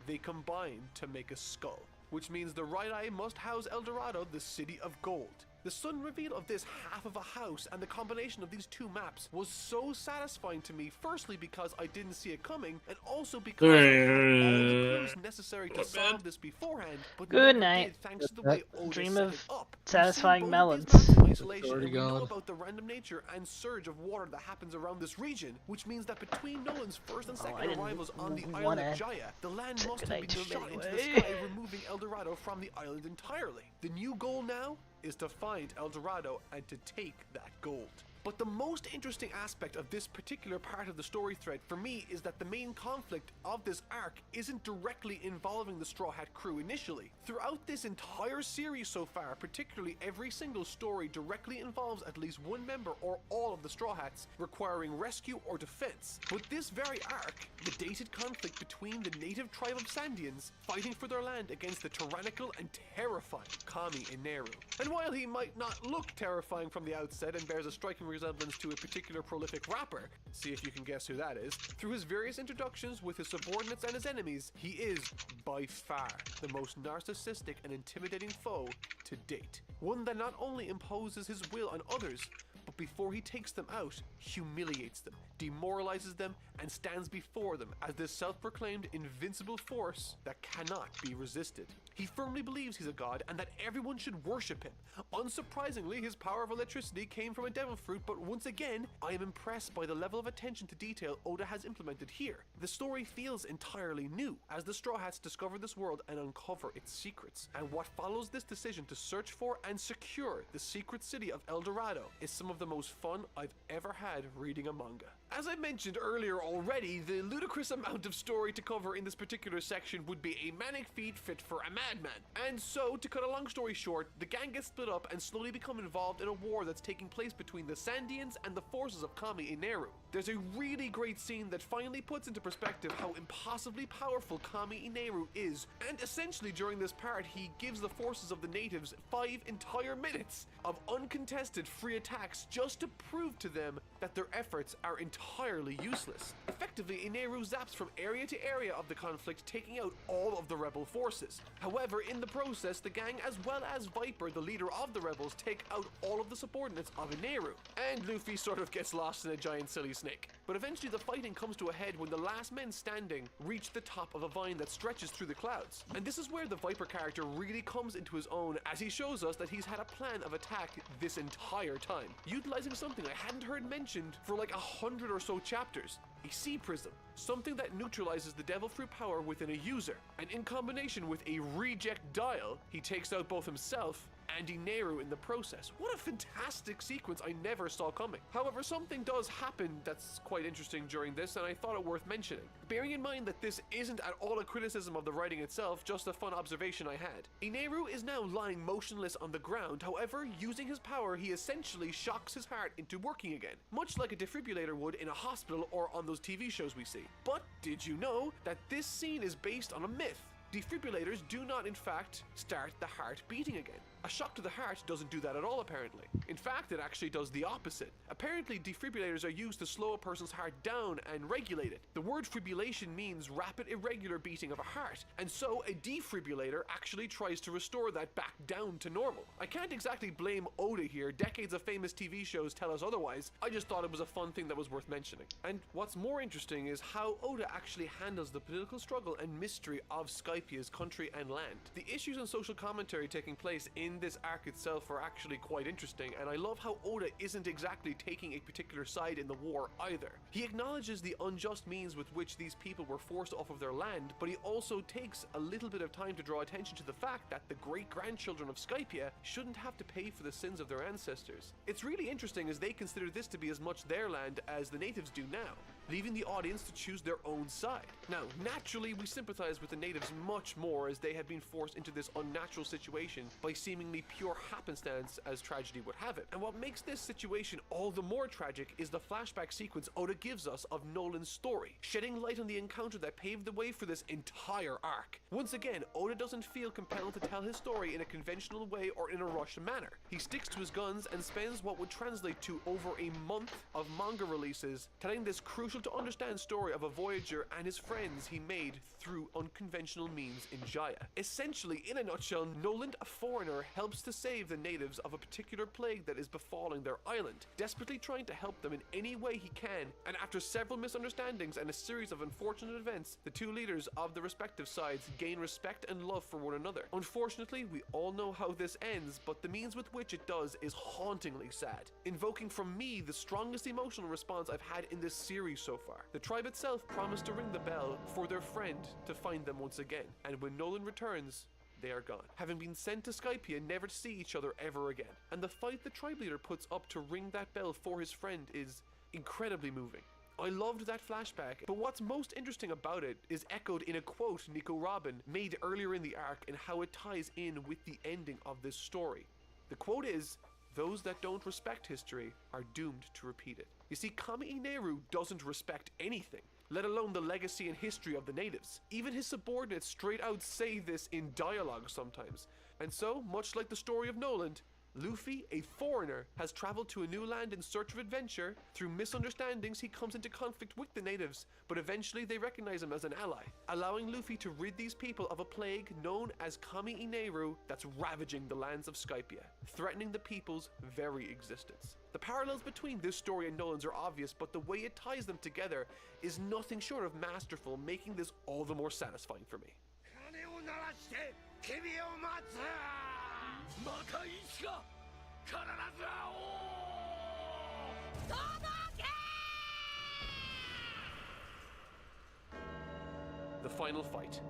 they combine to make a skull. Which means the right eye must house El Dorado, the city of gold. The sudden reveal of this half of a house and the combination of these two maps was so satisfying to me, firstly because I didn't see it coming, and also because I had all the clues necessary to solve this beforehand, but Good never night. did, thanks to the way Oda Dream set of it up. satisfying We've seen melons. both of these maps in isolation, and we know about the random nature and surge of water that happens around this region, which means that between Nolan's first and second arrivals on the island of Jaya, the land must have been shot into the sky, removing El Dorado from the island entirely. The new goal now is to find El Dorado and to take that gold. But the most interesting aspect of this particular part of the story thread for me is that the main conflict of this arc isn't directly involving the Straw Hat crew initially. Throughout this entire series so far, particularly every single story directly involves at least one member or all of the Straw Hats requiring rescue or defense. But this very arc, the dated conflict between the native tribe of Sandians fighting for their land against the tyrannical and terrifying Kami Ineru. And while he might not look terrifying from the outset and bears a striking resemblance to a particular prolific rapper, see if you can guess who that is, through his various introductions with his subordinates and his enemies, he is, by far, the most narcissistic and intimidating foe to date. One that not only imposes his will on others, but before he takes them out, humiliates them, demoralizes them, and stands before them as this self-proclaimed invincible force that cannot be resisted. He firmly believes he's a god and that everyone should worship him. Unsurprisingly, his power of electricity came from a devil fruit, but once again, I am impressed by the level of attention to detail Oda has implemented here. The story feels entirely new, as the Straw Hats discover this world and uncover its secrets. And what follows this decision to search for and secure the secret city of El Dorado is some of the most fun I've ever had reading a manga. As I mentioned earlier already, the ludicrous amount of story to cover in this particular section would be a manic feat fit for a madman. And so, to cut a long story short, the gang gets split up and slowly become involved in a war that's taking place between the Sandians and the forces of Kami Ineru. There's a really great scene that finally puts into perspective how impossibly powerful Kami Ineru is, and essentially during this part he gives the forces of the natives 5 entire minutes of uncontested free attacks just to prove to them that their efforts are entirely useless. Effectively, Ineru zaps from area to area of the conflict, taking out all of the rebel forces. However, in the process, the gang as well as Viper, the leader of the rebels, take out all of the subordinates of Ineru, and Luffy sort of gets lost in a giant silly snake. But eventually the fighting comes to a head when the last men standing reach the top of a vine that stretches through the clouds. And this is where the Viper character really comes into his own, as he shows us that he's had a plan of attack this entire time, utilizing something I hadn't heard mentioned for like 100 or so chapters. A sea prism, something that neutralizes the devil fruit power within a user, and in combination with a reject dial, he takes out both himself and Ineru in the process. What a fantastic sequence I never saw coming. However, something does happen that's quite interesting during this, and I thought it worth mentioning. Bearing in mind that this isn't at all a criticism of the writing itself, just a fun observation I had. Ineru is now lying motionless on the ground, however, using his power, he essentially shocks his heart into working again, much like a defibrillator would in a hospital or on those TV shows we see. But did you know that this scene is based on a myth? Defibrillators do not, in fact, start the heart beating again. A shock to the heart doesn't do that at all, apparently. In fact, it actually does the opposite. Apparently, defibrillators are used to slow a person's heart down and regulate it. The word fibrillation means rapid, irregular beating of a heart, and so a defibrillator actually tries to restore that back down to normal. I can't exactly blame Oda here. Decades of famous TV shows tell us otherwise. I just thought it was a fun thing that was worth mentioning. And what's more interesting is how Oda actually handles the political struggle and mystery of Skypia's country and land. The issues and social commentary taking place in this arc itself are actually quite interesting, and I love how Oda isn't exactly taking a particular side in the war either. He acknowledges the unjust means with which these people were forced off of their land, but he also takes a little bit of time to draw attention to the fact that the great-grandchildren of Skypia shouldn't have to pay for the sins of their ancestors. It's really interesting as they consider this to be as much their land as the natives do now, leaving the audience to choose their own side. Now, naturally, we sympathize with the natives much more as they have been forced into this unnatural situation by seemingly pure happenstance as tragedy would have it. And what makes this situation all the more tragic is the flashback sequence Oda gives us of Nolan's story, shedding light on the encounter that paved the way for this entire arc. Once again, Oda doesn't feel compelled to tell his story in a conventional way or in a rushed manner. He sticks to his guns and spends what would translate to over a month of manga releases telling this crucial to understand story of a voyager and his friends he made through unconventional means in Jaya. Essentially, in a nutshell, Nolan, a foreigner, helps to save the natives of a particular plague that is befalling their island, desperately trying to help them in any way he can, and after several misunderstandings and a series of unfortunate events, the two leaders of the respective sides gain respect and love for one another. Unfortunately, we all know how this ends, but the means with which it does is hauntingly sad, invoking from me the strongest emotional response I've had in this series so far. The tribe itself promised to ring the bell for their friend to find them once again, and when Nolan returns, they are gone, having been sent to Skypia never to see each other ever again. And the fight the tribe leader puts up to ring that bell for his friend is incredibly moving. I loved that flashback, but what's most interesting about it is echoed in a quote Nico Robin made earlier in the arc and how it ties in with the ending of this story. The quote is, "Those that don't respect history are doomed to repeat it." You see, Kami Ineru doesn't respect anything, let alone the legacy and history of the natives. Even his subordinates straight out say this in dialogue sometimes. And so, much like the story of Nolan, Luffy, a foreigner, has traveled to a new land in search of adventure. Through misunderstandings, he comes into conflict with the natives, but eventually they recognize him as an ally, allowing Luffy to rid these people of a plague known as Kami Ineru that's ravaging the lands of Skypia, threatening the people's very existence. The parallels between this story and Nolan's are obvious, but the way it ties them together is nothing short of masterful, making this all the more satisfying for me. The final fight.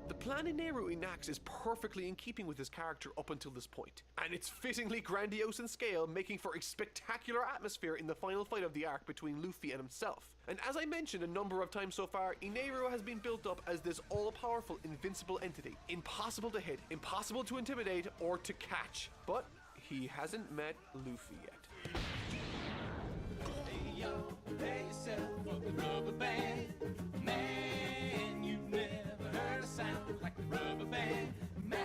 The plan Ineru enacts is perfectly in keeping with his character up until this point, and it's fittingly grandiose in scale, making for a spectacular atmosphere in the final fight of the arc between Luffy and himself. And as I mentioned a number of times so far, Ineru has been built up as this all-powerful, invincible entity, impossible to hit, impossible to intimidate, or to catch. But he hasn't met Luffy yet. Hey yo, pay yourself for the rubber band. Man, you've never heard a sound like the rubber band. Man.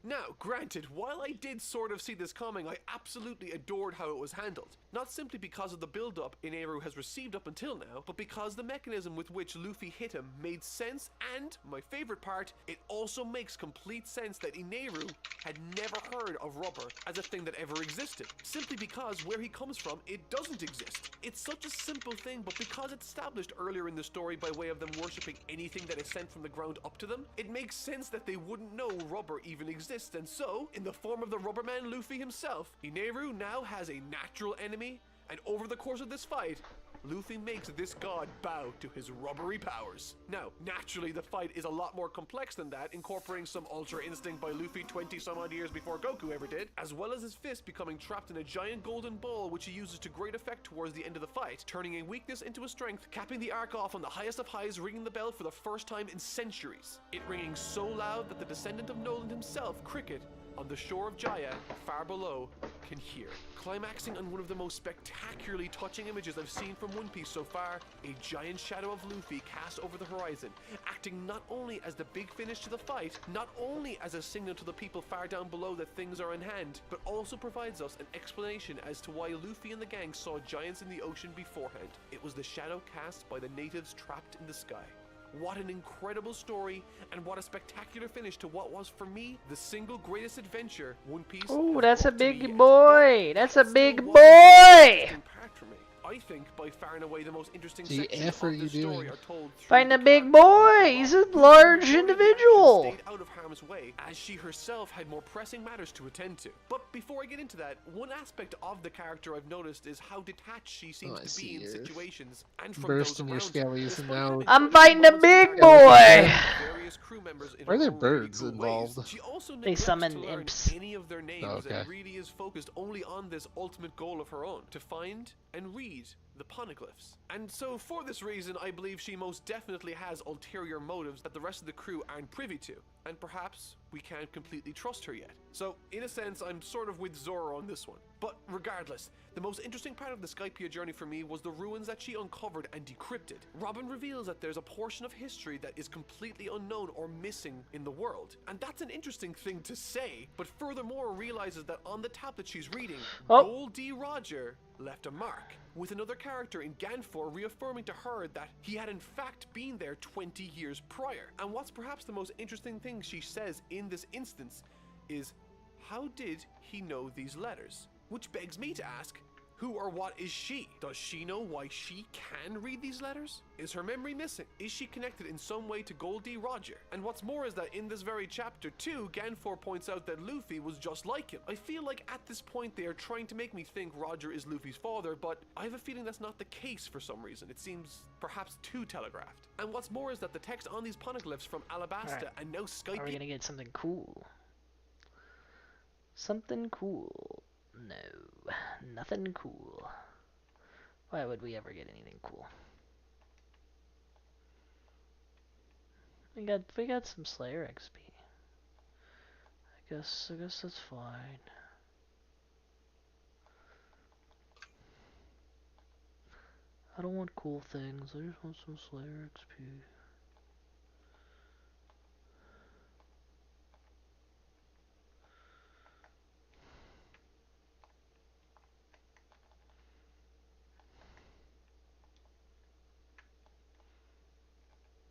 Now, granted, while I did sort of see this coming, I absolutely adored how it was handled. Not simply because of the build-up Ineru has received up until now, but because the mechanism with which Luffy hit him made sense, and, my favorite part, it also makes complete sense that Ineru had never heard of rubber as a thing that ever existed, simply because where he comes from, it doesn't exist. It's such a simple thing, but because it's established earlier in the story by way of them worshipping anything that is sent from the ground up to them, it makes sense that they wouldn't know rubber even exists, and so, in the form of the Rubber Man Luffy himself, Ineru now has a natural enemy, and over the course of this fight, Luffy makes this god bow to his rubbery powers. Now, naturally, the fight is a lot more complex than that, incorporating some Ultra Instinct by Luffy 20-some-odd years before Goku ever did, as well as his fist becoming trapped in a giant golden ball which he uses to great effect towards the end of the fight, turning a weakness into a strength, capping the arc off on the highest of highs, ringing the bell for the first time in centuries. It ringing so loud that the descendant of Nolan himself, Cricket, on the shore of Jaya, far below, can hear. Climaxing on one of the most spectacularly touching images I've seen from One Piece so far, a giant shadow of Luffy cast over the horizon, acting not only as the big finish to the fight, not only as a signal to the people far down below that things are in hand, but also provides us an explanation as to why Luffy and the gang saw giants in the ocean beforehand. It was the shadow cast by the natives trapped in the sky. What an incredible story, and what a spectacular finish to what was, for me, the single greatest adventure One Piece. Ooh, that's a big boy! That's a big boy! I think by far and away the most interesting The sections F are of you the story doing? are told through Find the a big characters boy! He's a large individual! stayed out of harm's way, as she herself had more pressing matters to attend to. But before I get into that, one aspect of the character I've noticed is how detached she seems to be in situations and from burst those in your around her. skellies, and now I'm fighting a big boy! Various crew members in Why are her there own really birds cool involved? ways. She also They neglects summon to learn imps. any of their names okay. and really is focused only on this ultimate goal of her own, to find and read the poneglyphs. And so for this reason, I believe she most definitely has ulterior motives that the rest of the crew aren't privy to, and perhaps we can't completely trust her yet. So in a sense, I'm sort of with Zoro on this one. But regardless, the most interesting part of the Skypia journey for me was the ruins that she uncovered and decrypted. Robin reveals that there's a portion of history that is completely unknown or missing in the world. And that's an interesting thing to say, but furthermore realizes that on the tablet she's reading, Gold D. Roger left a mark, with another character in Ganfor reaffirming to her that he had in fact been there 20 years prior. And what's perhaps the most interesting thing she says in this instance is, how did he know these letters? Which begs me to ask, who or what is she? Does she know why she can read these letters? Is her memory missing? Is she connected in some way to Gold D. Roger? And what's more is that in this very chapter 2, Ganfor points out that Luffy was just like him. I feel like at this point they are trying to make me think Roger is Luffy's father, but I have a feeling that's not the case for some reason. It seems perhaps too telegraphed. And what's more is that the text on these poneglyphs from Alabasta and now Skype. Are we gonna get something cool? Something cool. No, nothing cool. Why would we ever get anything cool? We got some Slayer XP. I guess that's fine. I don't want cool things. I just want some Slayer XP.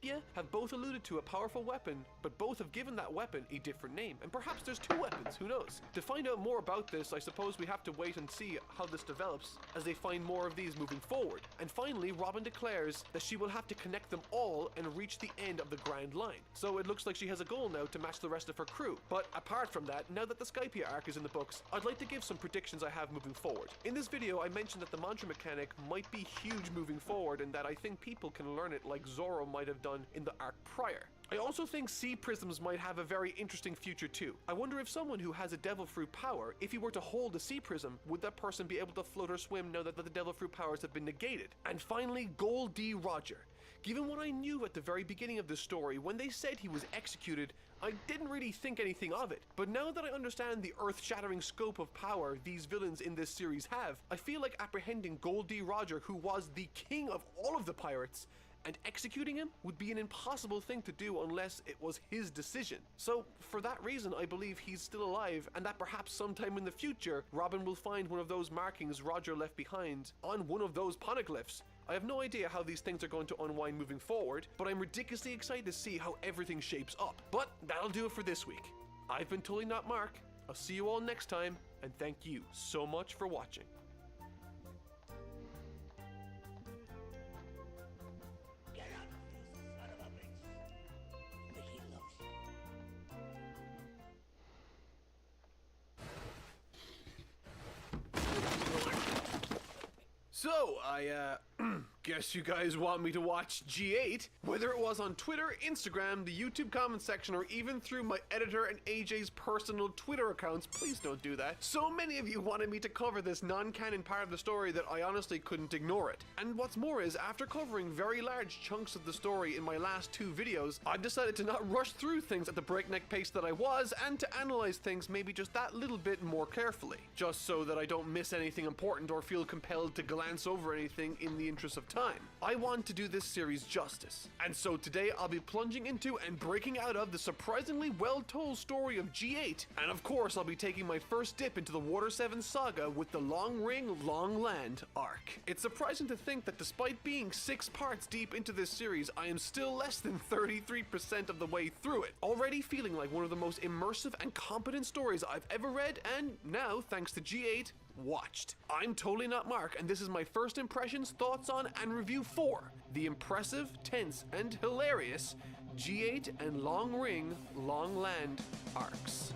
Wikipedia have both alluded to a powerful weapon, but both have given that weapon a different name. And perhaps there's two weapons, who knows? To find out more about this, I suppose we have to wait and see how this develops as they find more of these moving forward. And finally, Robin declares that she will have to connect them all and reach the end of the Grand Line. So it looks like she has a goal now to match the rest of her crew. But apart from that, now that the Skypiea arc is in the books, I'd like to give some predictions I have moving forward. In this video, I mentioned that the mantra mechanic might be huge moving forward and that I think people can learn it like Zoro might have done in the arc prior. I also think sea prisms might have a very interesting future too. I wonder if someone who has a devil fruit power, if he were to hold a sea prism, would that person be able to float or swim now that the devil fruit powers have been negated? And finally, Gold D. Roger. Given what I knew at the very beginning of this story, when they said he was executed, I didn't really think anything of it. But now that I understand the earth-shattering scope of power these villains in this series have, I feel like apprehending Gold D. Roger, who was the king of all of the pirates, and executing him would be an impossible thing to do unless it was his decision. So for that reason, I believe he's still alive and that perhaps sometime in the future, Robin will find one of those markings Roger left behind on one of those poneglyphs. I have no idea how these things are going to unwind moving forward, but I'm ridiculously excited to see how everything shapes up. But that'll do it for this week. I've been Totally Not Mark. I'll see you all next time, and thank you so much for watching. So, I guess you guys want me to watch G8? Whether it was on Twitter, Instagram, the YouTube comment section, or even through my editor and AJ's personal Twitter accounts, please don't do that. So many of you wanted me to cover this non-canon part of the story that I honestly couldn't ignore it. And what's more is, after covering very large chunks of the story in my last two videos, I've decided to not rush through things at the breakneck pace that I was, and to analyze things maybe just that little bit more carefully, just so that I don't miss anything important or feel compelled to glance over anything in the interest of time. I want to do this series justice, and so today I'll be plunging into and breaking out of the surprisingly well-told story of G8, and of course I'll be taking my first dip into the Water 7 saga with the Long Ring, Long Land arc. It's surprising to think that despite being 6 parts deep into this series, I am still less than 33% of the way through it, already feeling like one of the most immersive and competent stories I've ever read, and now, thanks to G8, watched. I'm Totally Not Mark, and this is my first impressions, thoughts on, and review for the impressive, tense, and hilarious G8 and Long Ring, Long Land arcs.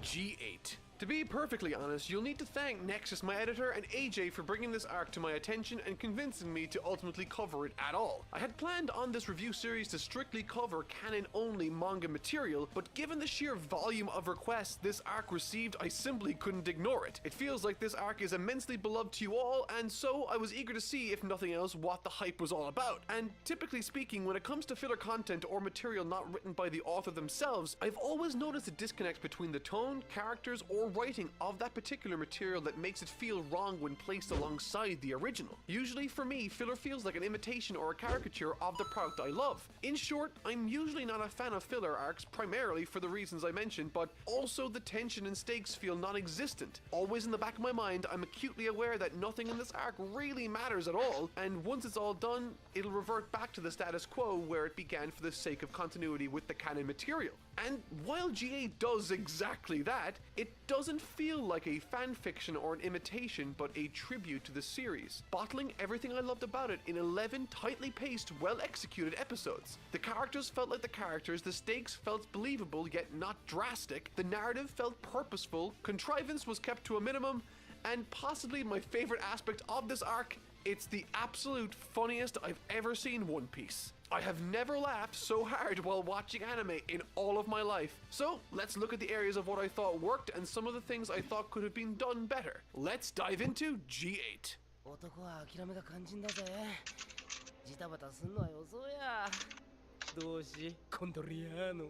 G8. To be perfectly honest, you'll need to thank Nexus, my editor, and AJ for bringing this arc to my attention and convincing me to ultimately cover it at all. I had planned on this review series to strictly cover canon-only manga material, but given the sheer volume of requests this arc received, I simply couldn't ignore it. It feels like this arc is immensely beloved to you all, and so I was eager to see, if nothing else, what the hype was all about. And typically speaking, when it comes to filler content or material not written by the author themselves, I've always noticed a disconnect between the tone, characters, or writing of that particular material that makes it feel wrong when placed alongside the original. Usually for me, filler feels like an imitation or a caricature of the product I love. In short, I'm usually not a fan of filler arcs, primarily for the reasons I mentioned, but also the tension and stakes feel non-existent. Always in the back of my mind, I'm acutely aware that nothing in this arc really matters at all, and once it's all done, it'll revert back to the status quo where it began for the sake of continuity with the canon material. And while G8 does exactly that, it doesn't feel like a fanfiction or an imitation, but a tribute to the series, bottling everything I loved about it in 11 tightly paced, well-executed episodes. The characters felt like the characters, the stakes felt believable yet not drastic, the narrative felt purposeful, contrivance was kept to a minimum, and possibly my favorite aspect of this arc, it's the absolute funniest I've ever seen One Piece. I have never laughed so hard while watching anime in all of my life. So let's look at the areas of what I thought worked and some of the things I thought could have been done better. Let's dive into G8. 男は諦めが肝心だぜ。ジタバタすんのはよそうや。どうし、コンドリアーノ。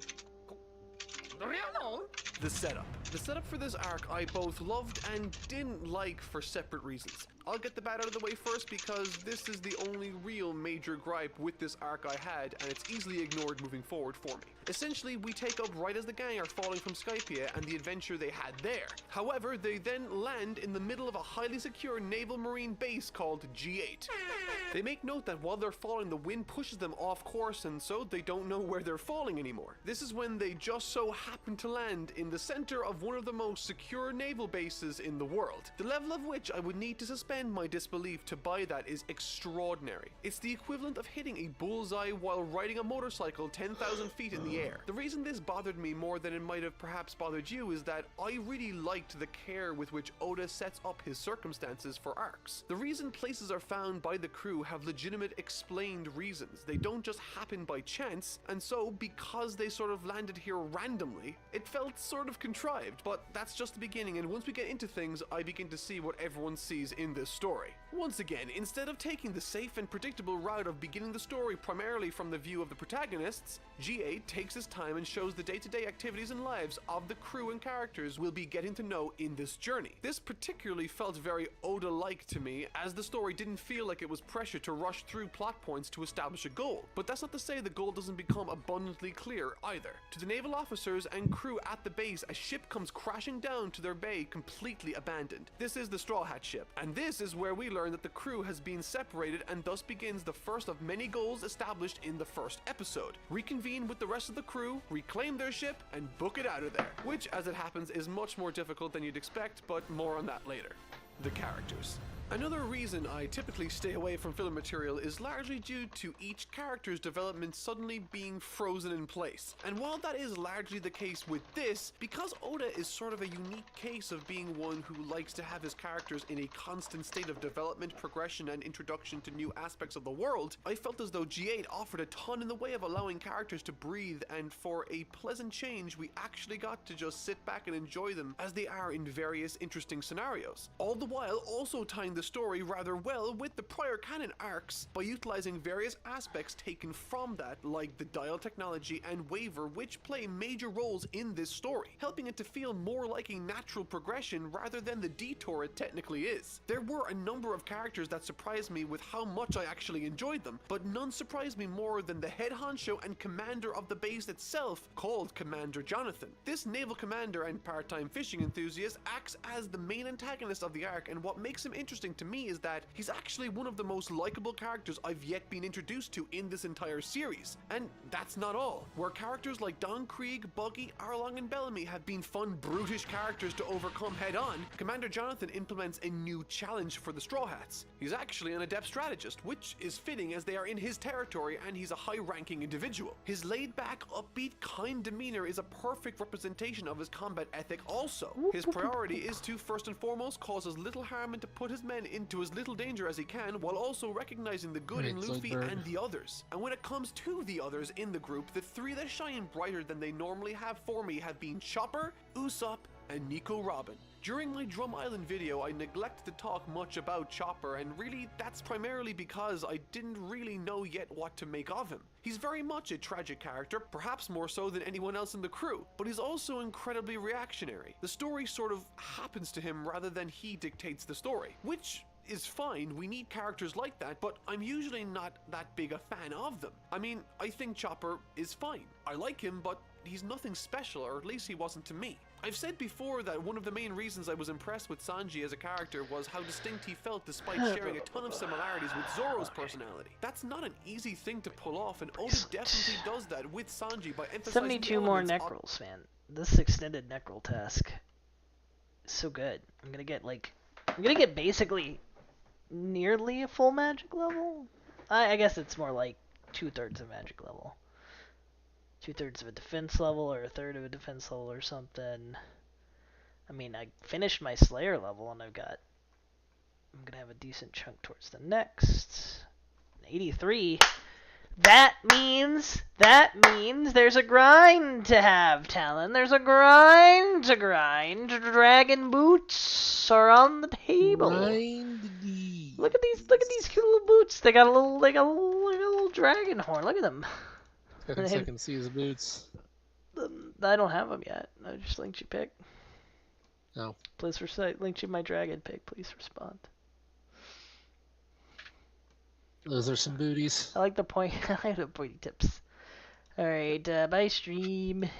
コンドリアーノ？ The setup. The setup for this arc I both loved and didn't like for separate reasons. I'll get the bad out of the way first because this is the only real major gripe with this arc I had, and it's easily ignored moving forward for me. Essentially, we take up right as the gang are falling from Skypia and the adventure they had there. However, they then land in the middle of a highly secure naval marine base called G8. They make note that while they're falling, the wind pushes them off course, and so they don't know where they're falling anymore. This is when they just so happen to land in the center of one of the most secure naval bases in the world. The level of which I would need to suspend my disbelief to buy that is extraordinary. It's the equivalent of hitting a bullseye while riding a motorcycle 10,000 feet in the air. The reason this bothered me more than it might have perhaps bothered you is that I really liked the care with which Oda sets up his circumstances for arcs. The reason places are found by the crew have legitimate explained reasons. They don't just happen by chance, and so because they sort of landed here randomly, it felt sort of contrived, but that's just the beginning, and once we get into things, I begin to see what everyone sees in this story. Once again, instead of taking the safe and predictable route of beginning the story primarily from the view of the protagonists, G8 takes his time and shows the day-to-day activities and lives of the crew and characters we'll be getting to know in this journey. This particularly felt very Oda-like to me, as the story didn't feel like it was pressured to rush through plot points to establish a goal. But that's not to say the goal doesn't become abundantly clear either. To the naval officers and crew at the base, a ship comes crashing down to their bay completely abandoned. This is the Straw Hat ship, and this is where we learn that the crew has been separated, and thus begins the first of many goals established in the first episode. Reconvene with the rest of the crew, reclaim their ship, and book it out of there. Which, as it happens, is much more difficult than you'd expect, but more on that later. The characters. Another reason I typically stay away from filler material is largely due to each character's development suddenly being frozen in place. And while that is largely the case with this, because Oda is sort of a unique case of being one who likes to have his characters in a constant state of development, progression, and introduction to new aspects of the world, I felt as though G8 offered a ton in the way of allowing characters to breathe, and for a pleasant change, we actually got to just sit back and enjoy them as they are in various interesting scenarios. All the while also tying the story rather well with the prior canon arcs by utilizing various aspects taken from that, like the dial technology and waver, which play major roles in this story, helping it to feel more like a natural progression rather than the detour it technically is. There were a number of characters that surprised me with how much I actually enjoyed them, but none surprised me more than the head honcho and commander of the base itself, called Commander Jonathan. This naval commander and part-time fishing enthusiast acts as the main antagonist of the arc, and what makes him interesting to me is that he's actually one of the most likable characters I've yet been introduced to in this entire series. And that's not all. Where characters like Don Krieg, Buggy, Arlong, and Bellamy have been fun, brutish characters to overcome head-on, Commander Jonathan implements a new challenge for the Straw Hats. He's actually an adept strategist, which is fitting as they are in his territory and he's a high-ranking individual. His laid-back, upbeat, kind demeanor is a perfect representation of his combat ethic also. His priority is to, first and foremost, cause as little harm and to put his men into as little danger as he can, while also recognizing the good in Luffy and the others. And when it comes to the others in the group, the three that shine brighter than they normally have for me have been Chopper, Usopp, and Nico Robin. During my Drum Island video, I neglected to talk much about Chopper, and really that's primarily because I didn't really know yet what to make of him. He's very much a tragic character, perhaps more so than anyone else in the crew, but he's also incredibly reactionary. The story sort of happens to him rather than he dictates the story, which is fine. We need characters like that, but I'm usually not that big a fan of them. I mean, I think Chopper is fine. I like him, but he's nothing special, or at least he wasn't to me. I've said before that one of the main reasons I was impressed with Sanji as a character was how distinct he felt despite sharing a ton of similarities with Zoro's personality. That's not an easy thing to pull off, and Oda definitely does that with Sanji by emphasizing 72 more Necrals, man. This extended Necral task is so good. I'm gonna get basically nearly a full magic level. I guess it's more like 2/3 of magic level. 2/3 of a defense level, or 1/3 of a defense level, or something. I mean, I finished my Slayer level, and I'm gonna have a decent chunk towards the next. 83. That means there's a grind to have, Talon. There's a grind to grind. Dragon boots are on the table. Look at these cute little boots. They got a little dragon horn. Look at them. I can see his boots. I don't have them yet. I just linked you pick. No. Please recite. Linked you my dragon pick. Please respond. Those are some booties. I like the point. I like the pointy tips. All right. Bye stream.